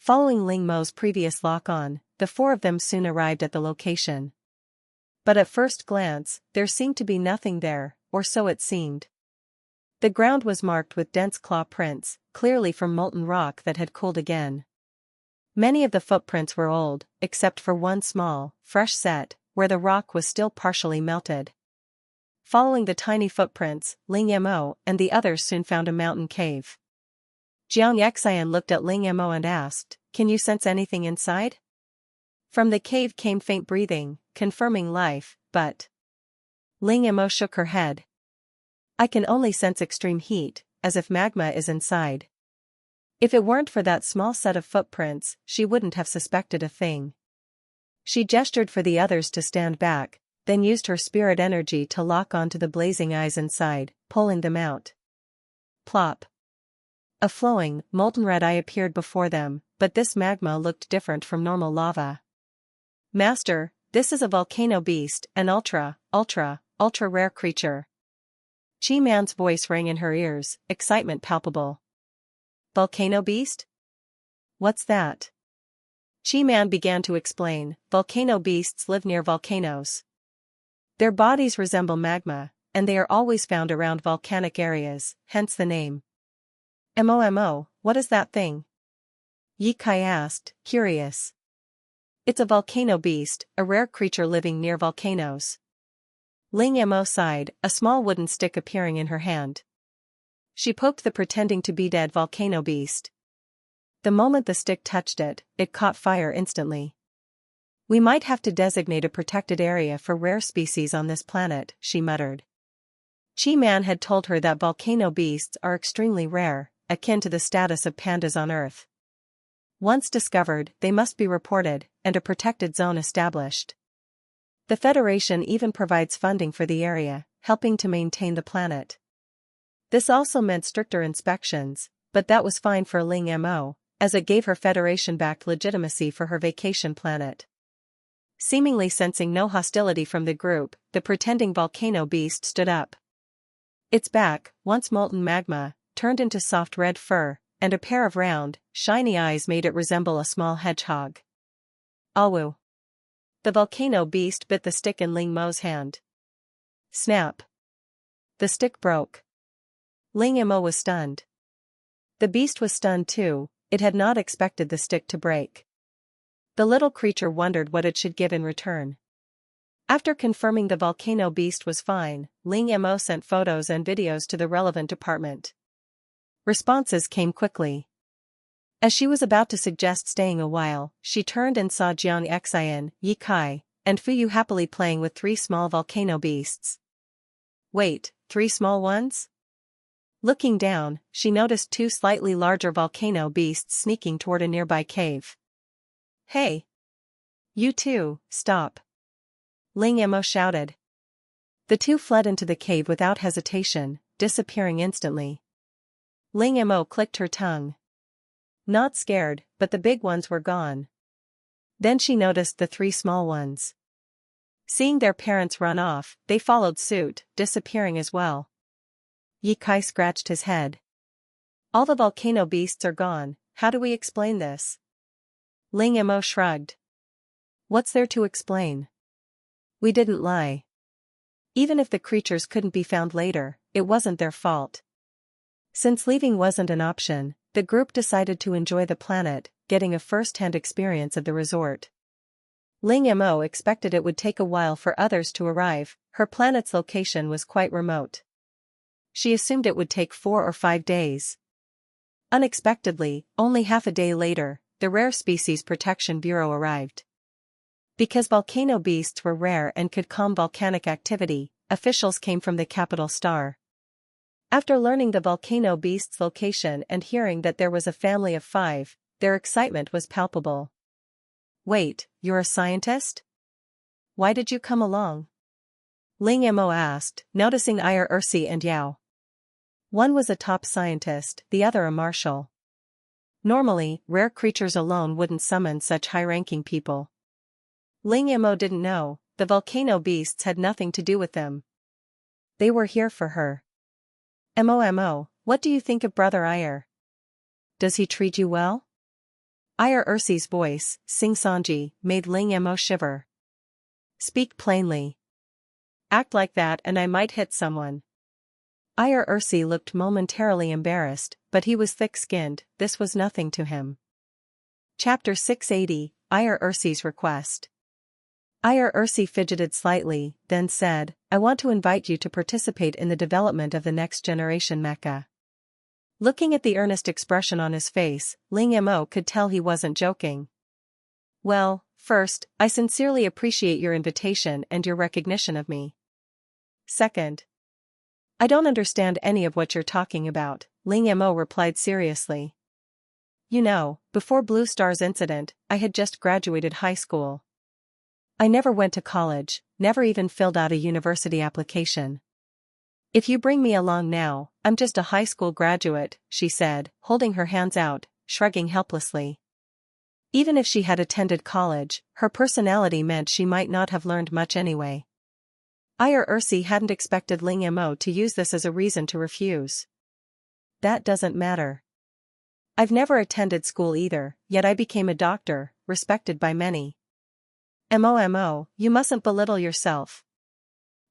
Following Ling Mo's previous lock-on, the 4 of them soon arrived at the location. But at first glance, there seemed to be nothing there, or so it seemed. The ground was marked with dense claw prints, clearly from molten rock that had cooled again. Many of the footprints were old, except for one small, fresh set, where the rock was still partially melted. Following the tiny footprints, Ling Mo and the others soon found a mountain cave. Jiang Xian looked at Ling Mo and asked, "Can you sense anything inside?" From the cave came faint breathing, confirming life, but Ling Mo shook her head. "I can only sense extreme heat, as if magma is inside." If it weren't for that small set of footprints, she wouldn't have suspected a thing. She gestured for the others to stand back, then used her spirit energy to lock onto the blazing eyes inside, pulling them out. Plop. A flowing, molten red eye appeared before them, but this magma looked different from normal lava. "Master, this is a volcano beast, an ultra rare creature." Chi Man's voice rang in her ears, excitement palpable. "Volcano beast? What's that?" Chi Man began to explain, "Volcano beasts live near volcanoes. Their bodies resemble magma, and they are always found around volcanic areas, hence the name." "Mo, what is that thing?" Ye Kai asked, curious. "It's a volcano beast, a rare creature living near volcanoes." Ling Mo sighed, a small wooden stick appearing in her hand. She poked the pretending to be dead volcano beast. The moment the stick touched it, it caught fire instantly. "We might have to designate a protected area for rare species on this planet," she muttered. Chi Man had told her that volcano beasts are extremely rare, akin to the status of pandas on Earth. Once discovered, they must be reported, and a protected zone established. The Federation even provides funding for the area, helping to maintain the planet. This also meant stricter inspections, but that was fine for Ling Mo, as it gave her Federation-backed legitimacy for her vacation planet. Seemingly sensing no hostility from the group, the pretending volcano beast stood up. Its back, once molten magma, turned into soft red fur, and a pair of round, shiny eyes made it resemble a small hedgehog. "Awu." The volcano beast bit the stick in Ling Mo's hand. Snap. The stick broke. Ling Mo was stunned. The beast was stunned too, it had not expected the stick to break. The little creature wondered what it should give in return. After confirming the volcano beast was fine, Ling Mo sent photos and videos to the relevant department. Responses came quickly. As she was about to suggest staying a while, she turned and saw Jiang Xian, Ye Kai, and Fu Yu happily playing with 3 small volcano beasts. "Wait, 3 small ones?" Looking down, she noticed 2 slightly larger volcano beasts sneaking toward a nearby cave. "Hey! You two, stop!" Ling Mo shouted. The 2 fled into the cave without hesitation, disappearing instantly. Ling Mo clicked her tongue. Not scared, but the big ones were gone. Then she noticed the 3 small ones. Seeing their parents run off, they followed suit, disappearing as well. Ye Kai scratched his head. "All the volcano beasts are gone, how do we explain this?" Ling Mo shrugged. "What's there to explain? We didn't lie. Even if the creatures couldn't be found later, it wasn't their fault." Since leaving wasn't an option, the group decided to enjoy the planet, getting a first-hand experience of the resort. Ling Mo expected it would take a while for others to arrive, her planet's location was quite remote. She assumed it would take 4 or 5 days. Unexpectedly, only half a day later, the Rare Species Protection Bureau arrived. Because volcano beasts were rare and could calm volcanic activity, officials came from the capital star. After learning the volcano beast's location and hearing that there was a family of 5, their excitement was palpable. "Wait, you're a scientist? Why did you come along?" Ling Mo asked, noticing Ayar Ursi and Yao. One was a top scientist, the other a marshal. Normally, rare creatures alone wouldn't summon such high-ranking people. Ling Mo didn't know, the volcano beasts had nothing to do with them. They were here for her. Mo, what do you think of Brother Ire? Does he treat you well? Ire Ursi's voice, Sing Sanji, made Ling Mo shiver. Speak plainly. Act like that and I might hit someone. Ire Ursi looked momentarily embarrassed, but he was thick-skinned, this was nothing to him. Chapter 680, Ire Ursi's Request. Ire Ursi fidgeted slightly, then said, I want to invite you to participate in the development of the next generation mecha. Looking at the earnest expression on his face, Ling Mo could tell he wasn't joking. Well, first, I sincerely appreciate your invitation and your recognition of me. Second, I don't understand any of what you're talking about, Ling Mo replied seriously. You know, before Blue Star's incident, I had just graduated high school. I never went to college, never even filled out a university application. If you bring me along now, I'm just a high school graduate, she said, holding her hands out, shrugging helplessly. Even if she had attended college, her personality meant she might not have learned much anyway. Ire Ursi hadn't expected Ling Mo to use this as a reason to refuse. That doesn't matter. I've never attended school either, yet I became a doctor, respected by many. Mo, you mustn't belittle yourself.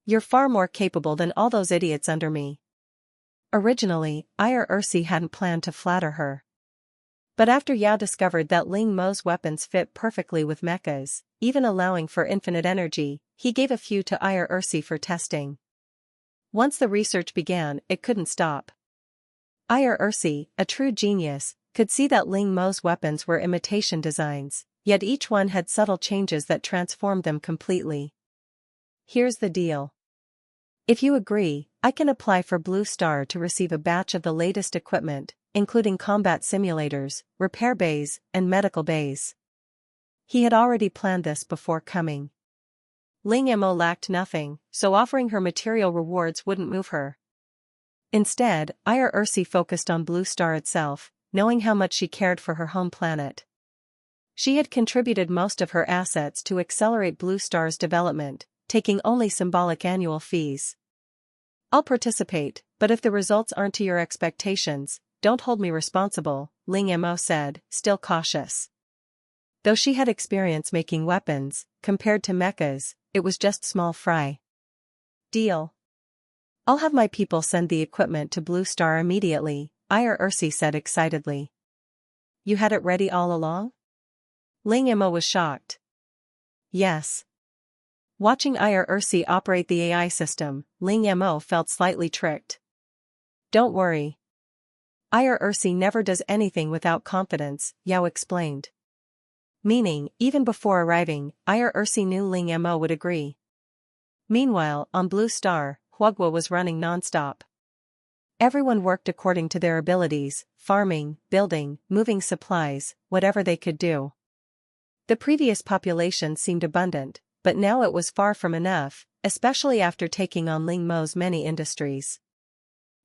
You're far more capable than all those idiots under me. Originally, Ire Ursi hadn't planned to flatter her. But after Yao discovered that Ling Mo's weapons fit perfectly with mechas, even allowing for infinite energy, he gave a few to Ire Ursi for testing. Once the research began, it couldn't stop. Ire Ursi, a true genius, could see that Ling Mo's weapons were imitation designs, yet each one had subtle changes that transformed them completely. Here's the deal. If you agree, I can apply for Blue Star to receive a batch of the latest equipment, including combat simulators, repair bays, and medical bays. He had already planned this before coming. Ling Mo lacked nothing, so offering her material rewards wouldn't move her. Instead, Ire Ursi focused on Blue Star itself, knowing how much she cared for her home planet. She had contributed most of her assets to accelerate Blue Star's development, taking only symbolic annual fees. I'll participate, but if the results aren't to your expectations, don't hold me responsible, Ling Mo said, still cautious. Though she had experience making weapons, compared to mechas, it was just small fry. Deal. I'll have my people send the equipment to Blue Star immediately, Ire Ursi said excitedly. You had it ready all along? Ling Mo was shocked. Yes. Watching Ire Ursi operate the AI system, Ling Mo felt slightly tricked. Don't worry. Ire Ursi never does anything without confidence, Yao explained. Meaning, even before arriving, Ire Ursi knew Ling Mo would agree. Meanwhile, on Blue Star, Huogwa was running non-stop. Everyone worked according to their abilities, farming, building, moving supplies, whatever they could do. The previous population seemed abundant, but now it was far from enough, especially after taking on Ling Mo's many industries.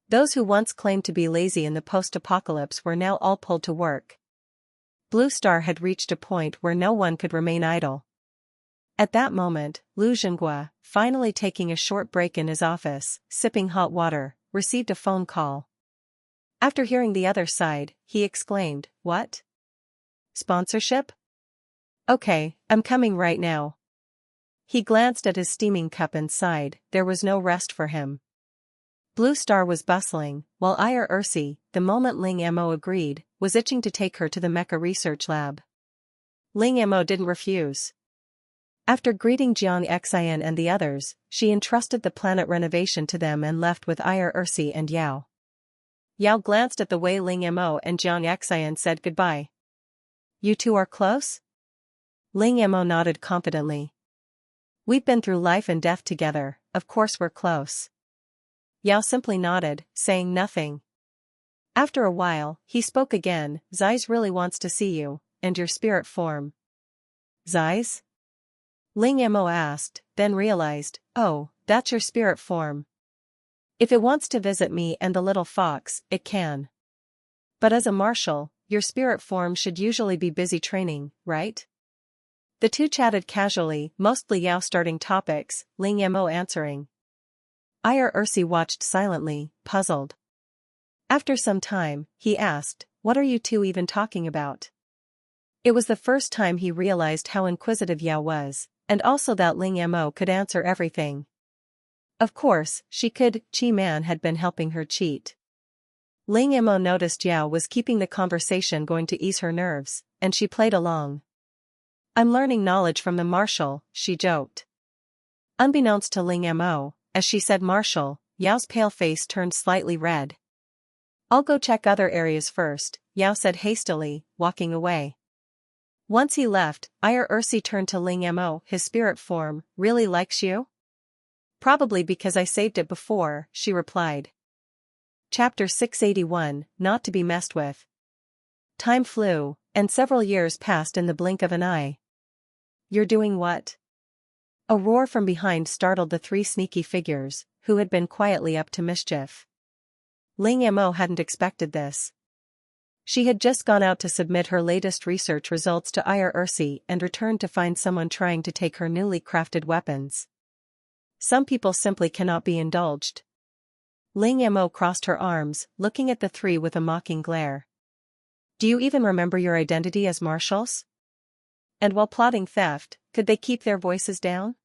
Those who once claimed to be lazy in the post-apocalypse were now all pulled to work. Blue Star had reached a point where no one could remain idle. At that moment, Lu Zhenghua, finally taking a short break in his office, sipping hot water, received a phone call. After hearing the other side, he exclaimed, "What? Sponsorship? Okay, I'm coming right now." He glanced at his steaming cup and sighed, there was no rest for him. Blue Star was bustling, while Ire Ursi, the moment Ling Mo agreed, was itching to take her to the Mecha Research Lab. Ling Mo didn't refuse. After greeting Jiang Xian and the others, she entrusted the planet renovation to them and left with Ire Ursi and Yao. Yao glanced at the way Ling Mo and Jiang Xian said goodbye. You two are close? Ling Mo nodded confidently. We've been through life and death together, of course we're close. Yao simply nodded, saying nothing. After a while, he spoke again, Zeiss really wants to see you, and your spirit form. Zeiss? Ling Mo asked, then realized, oh, that's your spirit form. If it wants to visit me and the little fox, it can. But as a marshal, your spirit form should usually be busy training, right? The two chatted casually, mostly Yao starting topics, Ling Mo answering. Ursi watched silently, puzzled. After some time, he asked, "What are you two even talking about?" It was the first time he realized how inquisitive Yao was, and also that Ling Mo could answer everything. Of course, she could. Chi Man had been helping her cheat. Ling Mo noticed Yao was keeping the conversation going to ease her nerves, and she played along. "I'm learning knowledge from the marshal," she joked. Unbeknownst to Ling Mo, as she said marshal, Yao's pale face turned slightly red. "I'll go check other areas first," Yao said hastily, walking away. Once he left, Ursi turned to Ling Mo. "His spirit form really likes you?" "Probably because I saved it before," she replied. Chapter 681, Not to be messed with. Time flew, and several years passed in the blink of an eye. "You're doing what?" A roar from behind startled the three sneaky figures, who had been quietly up to mischief. Ling Mo hadn't expected this. She had just gone out to submit her latest research results to Ursi and returned to find someone trying to take her newly crafted weapons. Some people simply cannot be indulged. Ling Mo crossed her arms, looking at the three with a mocking glare. "Do you even remember your identity as marshals? And while plotting theft, could they keep their voices down?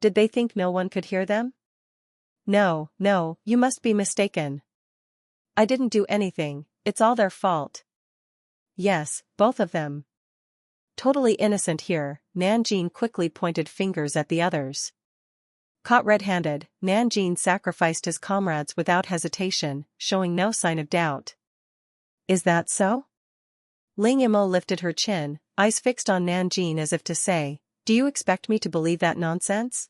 Did they think no one could hear them?" No, you must be mistaken. I didn't do anything, it's all their fault." "Yes, both of them. Totally innocent here," Nanjing quickly pointed fingers at the others. Caught red-handed, Nanjing sacrificed his comrades without hesitation, showing no sign of doubt. "Is that so?" Ling Mo lifted her chin, eyes fixed on Nanjing as if to say, "Do you expect me to believe that nonsense?"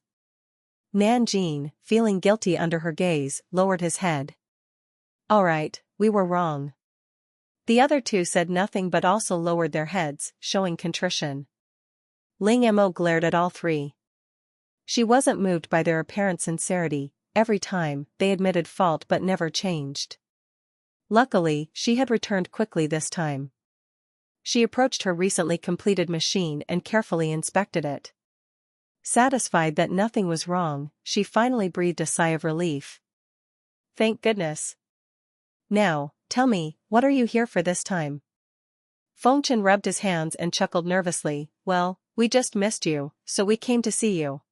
Nanjing, feeling guilty under her gaze, lowered his head. "All right, we were wrong." The other two said nothing but also lowered their heads, showing contrition. Ling Mo glared at all three. She wasn't moved by their apparent sincerity. Every time, they admitted fault but never changed. Luckily, she had returned quickly this time. She approached her recently completed machine and carefully inspected it. Satisfied that nothing was wrong, she finally breathed a sigh of relief. "Thank goodness. Now, tell me, what are you here for this time?" Fengchen rubbed his hands and chuckled nervously. "Well, we just missed you, so we came to see you."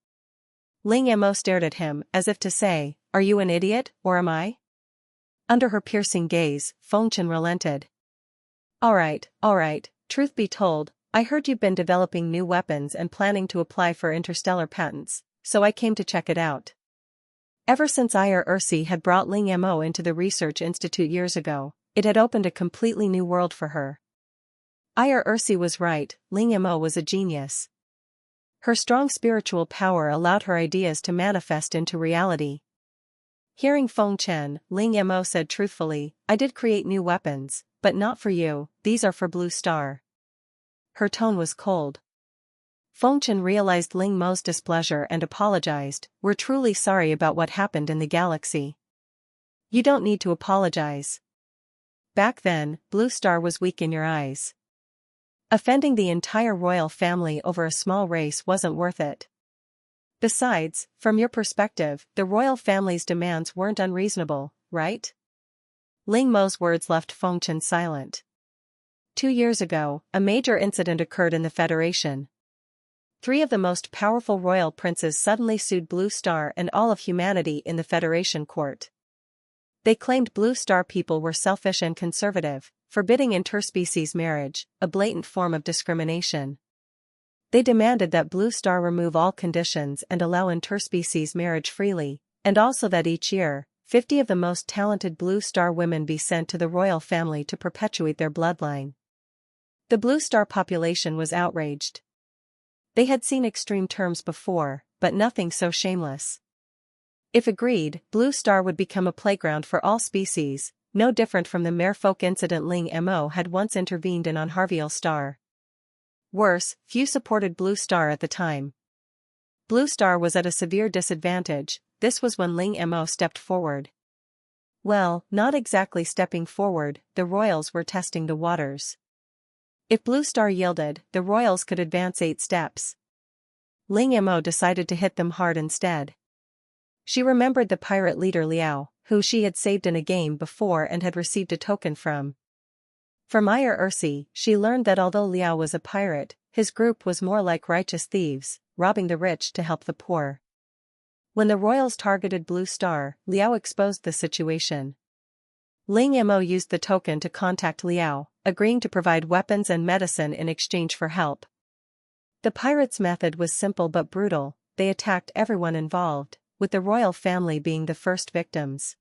Ling Mo stared at him, as if to say, "Are you an idiot, or am I?" Under her piercing gaze, Fengchen relented. All right, truth be told, I heard you've been developing new weapons and planning to apply for interstellar patents, so I came to check it out." Ever since Ursi had brought Ling Mo into the research institute years ago, it had opened a completely new world for her. Ursi was right, Ling Mo was a genius. Her strong spiritual power allowed her ideas to manifest into reality. Hearing Fengchen, Ling Mo said truthfully, "I did create new weapons, but not for you, these are for Blue Star." Her tone was cold. Fengchen realized Ling Mo's displeasure and apologized, "We're truly sorry about what happened in the galaxy." "You don't need to apologize. Back then, Blue Star was weak in your eyes. Offending the entire royal family over a small race wasn't worth it. Besides, from your perspective, the royal family's demands weren't unreasonable, right?" Ling Mo's words left Fengchen silent. 2 years ago, a major incident occurred in the Federation. 3 of the most powerful royal princes suddenly sued Blue Star and all of humanity in the Federation court. They claimed Blue Star people were selfish and conservative, forbidding interspecies marriage, a blatant form of discrimination. They demanded that Blue Star remove all conditions and allow interspecies marriage freely, and also that each year, 50 of the most talented Blue Star women be sent to the royal family to perpetuate their bloodline. The Blue Star population was outraged. They had seen extreme terms before, but nothing so shameless. If agreed, Blue Star would become a playground for all species, no different from the merfolk incident Ling Mo had once intervened in on Harviel Star. Worse, few supported Blue Star at the time. Blue Star was at a severe disadvantage, this was when Ling Mo stepped forward. Well, not exactly stepping forward, the royals were testing the waters. If Blue Star yielded, the royals could advance 8 steps. Ling Mo decided to hit them hard instead. She remembered the pirate leader Liao, who she had saved in a game before and had received a token from. From Meyer Ursi, she learned that although Liao was a pirate, his group was more like righteous thieves, robbing the rich to help the poor. When the royals targeted Blue Star, Liao exposed the situation. Ling Mo used the token to contact Liao, agreeing to provide weapons and medicine in exchange for help. The pirates' method was simple but brutal. They attacked everyone involved, with the royal family being the first victims.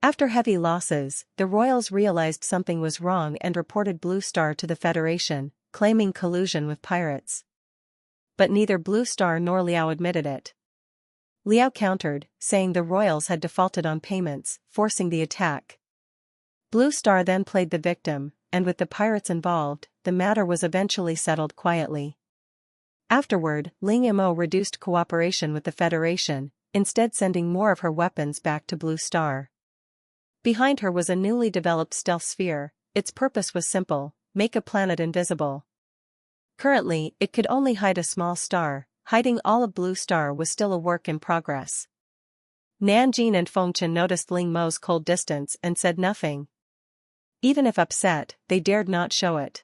After heavy losses, the royals realized something was wrong and reported Blue Star to the Federation, claiming collusion with pirates. But neither Blue Star nor Liao admitted it. Liao countered, saying the royals had defaulted on payments, forcing the attack. Blue Star then played the victim, and with the pirates involved, the matter was eventually settled quietly. Afterward, Ling Mo reduced cooperation with the Federation, instead sending more of her weapons back to Blue Star. Behind her was a newly developed stealth sphere. Its purpose was simple: make a planet invisible. Currently, it could only hide a small star. Hiding all of Blue Star was still a work in progress. Nanjing and Fengchen noticed Ling Mo's cold distance and said nothing. Even if upset, they dared not show it.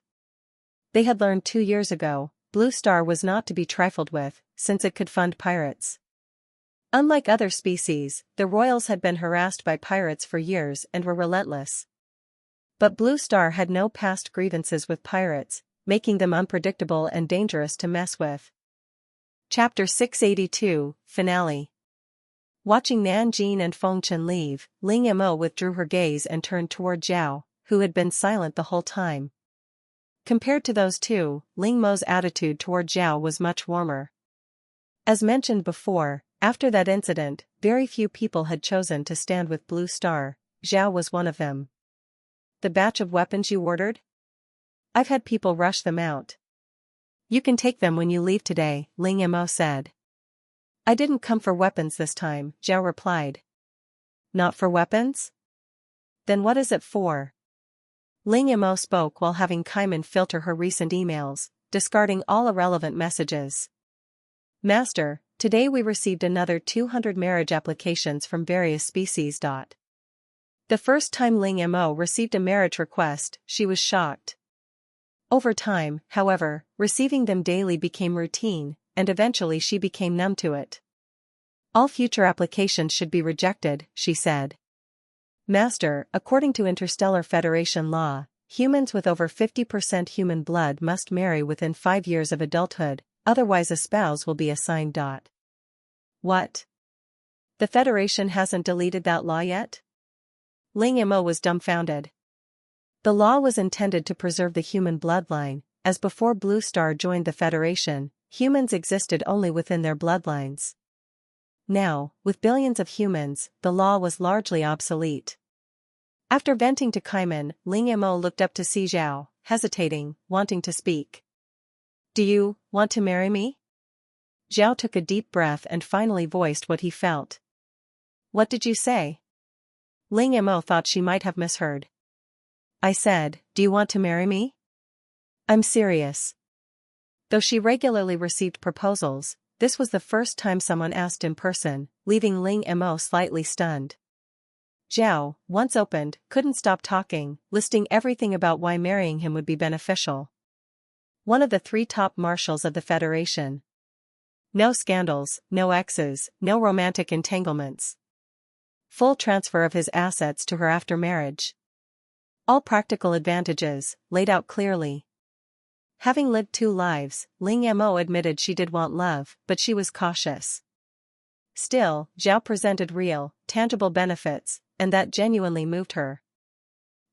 They had learned 2 years ago, Blue Star was not to be trifled with, since it could fund pirates. Unlike other species, the royals had been harassed by pirates for years and were relentless. But Blue Star had no past grievances with pirates, making them unpredictable and dangerous to mess with. Chapter 682, Finale. Watching Nanjing and Fengchen leave, Ling Mo withdrew her gaze and turned toward Zhao, who had been silent the whole time. Compared to those two, Ling Mo's attitude toward Zhao was much warmer. As mentioned before, after that incident, very few people had chosen to stand with Blue Star. Zhao was one of them. The batch of weapons you ordered? I've had people rush them out. You can take them when you leave today, Ling Mo said. I didn't come for weapons this time, Zhao replied. Not for weapons? Then what is it for? Ling Mo spoke while having Kaiman filter her recent emails, discarding all irrelevant messages. Master, today we received another 200 marriage applications from various species. The first time Ling Mo received a marriage request, she was shocked. Over time, however, receiving them daily became routine, and eventually she became numb to it. All future applications should be rejected, she said. Master, according to Interstellar Federation law, humans with over 50% human blood must marry within 5 years of adulthood, otherwise a spouse will be assigned. What? The Federation hasn't deleted that law yet? Ling Mo was dumbfounded. The law was intended to preserve the human bloodline, as before Blue Star joined the Federation, humans existed only within their bloodlines. Now, with billions of humans, the law was largely obsolete. After venting to Kaiman, Ling Mo looked up to see Zhao, hesitating, wanting to speak. Do you want to marry me? Zhao took a deep breath and finally voiced what he felt. What did you say? Ling Mo thought she might have misheard. I said, do you want to marry me? I'm serious. Though she regularly received proposals, this was the first time someone asked in person, leaving Ling Mo slightly stunned. Zhao, once opened, couldn't stop talking, listing everything about why marrying him would be beneficial. One of the 3 top marshals of the Federation. No scandals, no exes, no romantic entanglements. Full transfer of his assets to her after marriage. All practical advantages, laid out clearly. Having lived 2 lives, Ling Mo admitted she did want love, but she was cautious. Still, Zhao presented real, tangible benefits, and that genuinely moved her.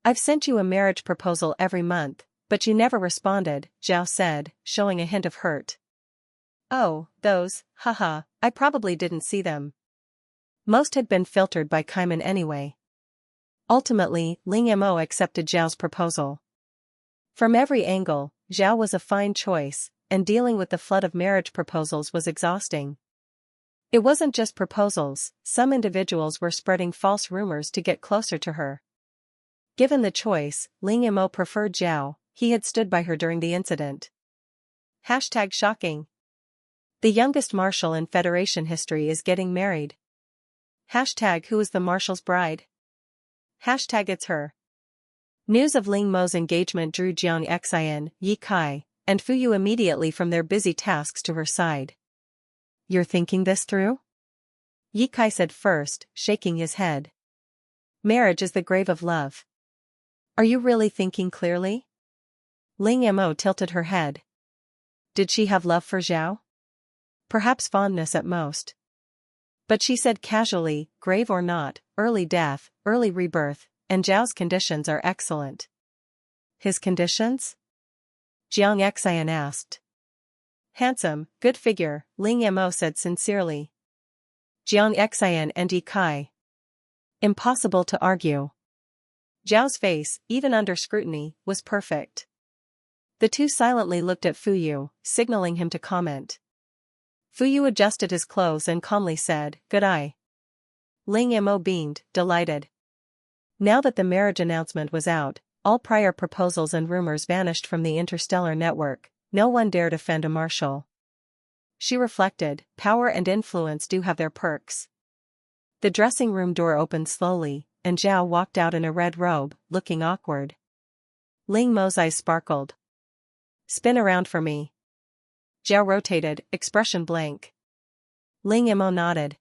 I've sent you a marriage proposal every month, but you never responded, Zhao said, showing a hint of hurt. Oh, those, haha, I probably didn't see them. Most had been filtered by Kaiman anyway. Ultimately, Ling Mo accepted Zhao's proposal. From every angle, Zhao was a fine choice, and dealing with the flood of marriage proposals was exhausting. It wasn't just proposals, some individuals were spreading false rumors to get closer to her. Given the choice, Ling Mo preferred Zhao. He had stood by her during the incident. #shocking. The youngest marshal in Federation history is getting married. #who is the marshal's bride? #it's her. News of Ling Mo's engagement drew Jiang Xian, Yi Kai, and Fu Yu immediately from their busy tasks to her side. You're thinking this through? Yi Kai said first, shaking his head. Marriage is the grave of love. Are you really thinking clearly? Ling Mo tilted her head. Did she have love for Zhao? Perhaps fondness at most. But she said casually, grave or not, early death, early rebirth, and Zhao's conditions are excellent. His conditions? Jiang Xian asked. Handsome, good figure, Ling Mo said sincerely. Jiang Xian and Yi Kai. Impossible to argue. Zhao's face, even under scrutiny, was perfect. The two silently looked at Fu Yu, signaling him to comment. Fu Yu adjusted his clothes and calmly said, good eye. Ling Mo beamed, delighted. Now that the marriage announcement was out, all prior proposals and rumors vanished from the interstellar network. No one dared offend a marshal. She reflected, power and influence do have their perks. The dressing room door opened slowly, and Zhao walked out in a red robe, looking awkward. Ling Mo's eyes sparkled. Spin around for me. Zhao rotated, expression blank. Ling Mo nodded.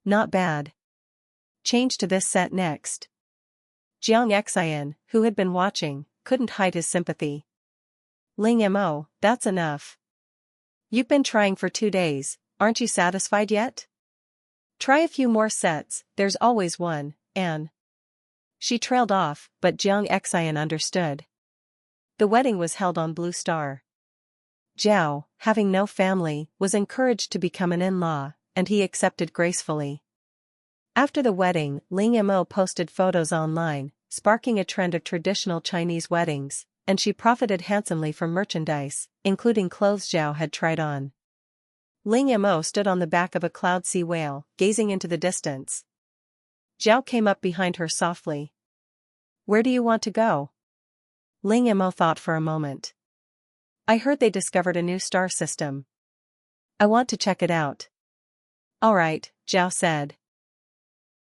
Not bad. Change to this set next. Jiang Xian, who had been watching, couldn't hide his sympathy. Ling Mo, that's enough. You've been trying for 2 days, aren't you satisfied yet? Try a few more sets, there's always one, Anne. She trailed off, but Jiang Xian understood. The wedding was held on Blue Star. Zhao, having no family, was encouraged to become an in-law, and he accepted gracefully. After the wedding, Ling Mo posted photos online, sparking a trend of traditional Chinese weddings, and she profited handsomely from merchandise, including clothes Zhao had tried on. Ling Mo stood on the back of a cloud sea whale, gazing into the distance. Zhao came up behind her softly. Where do you want to go? Ling Mo thought for a moment. I heard they discovered a new star system. I want to check it out. All right, Zhao said.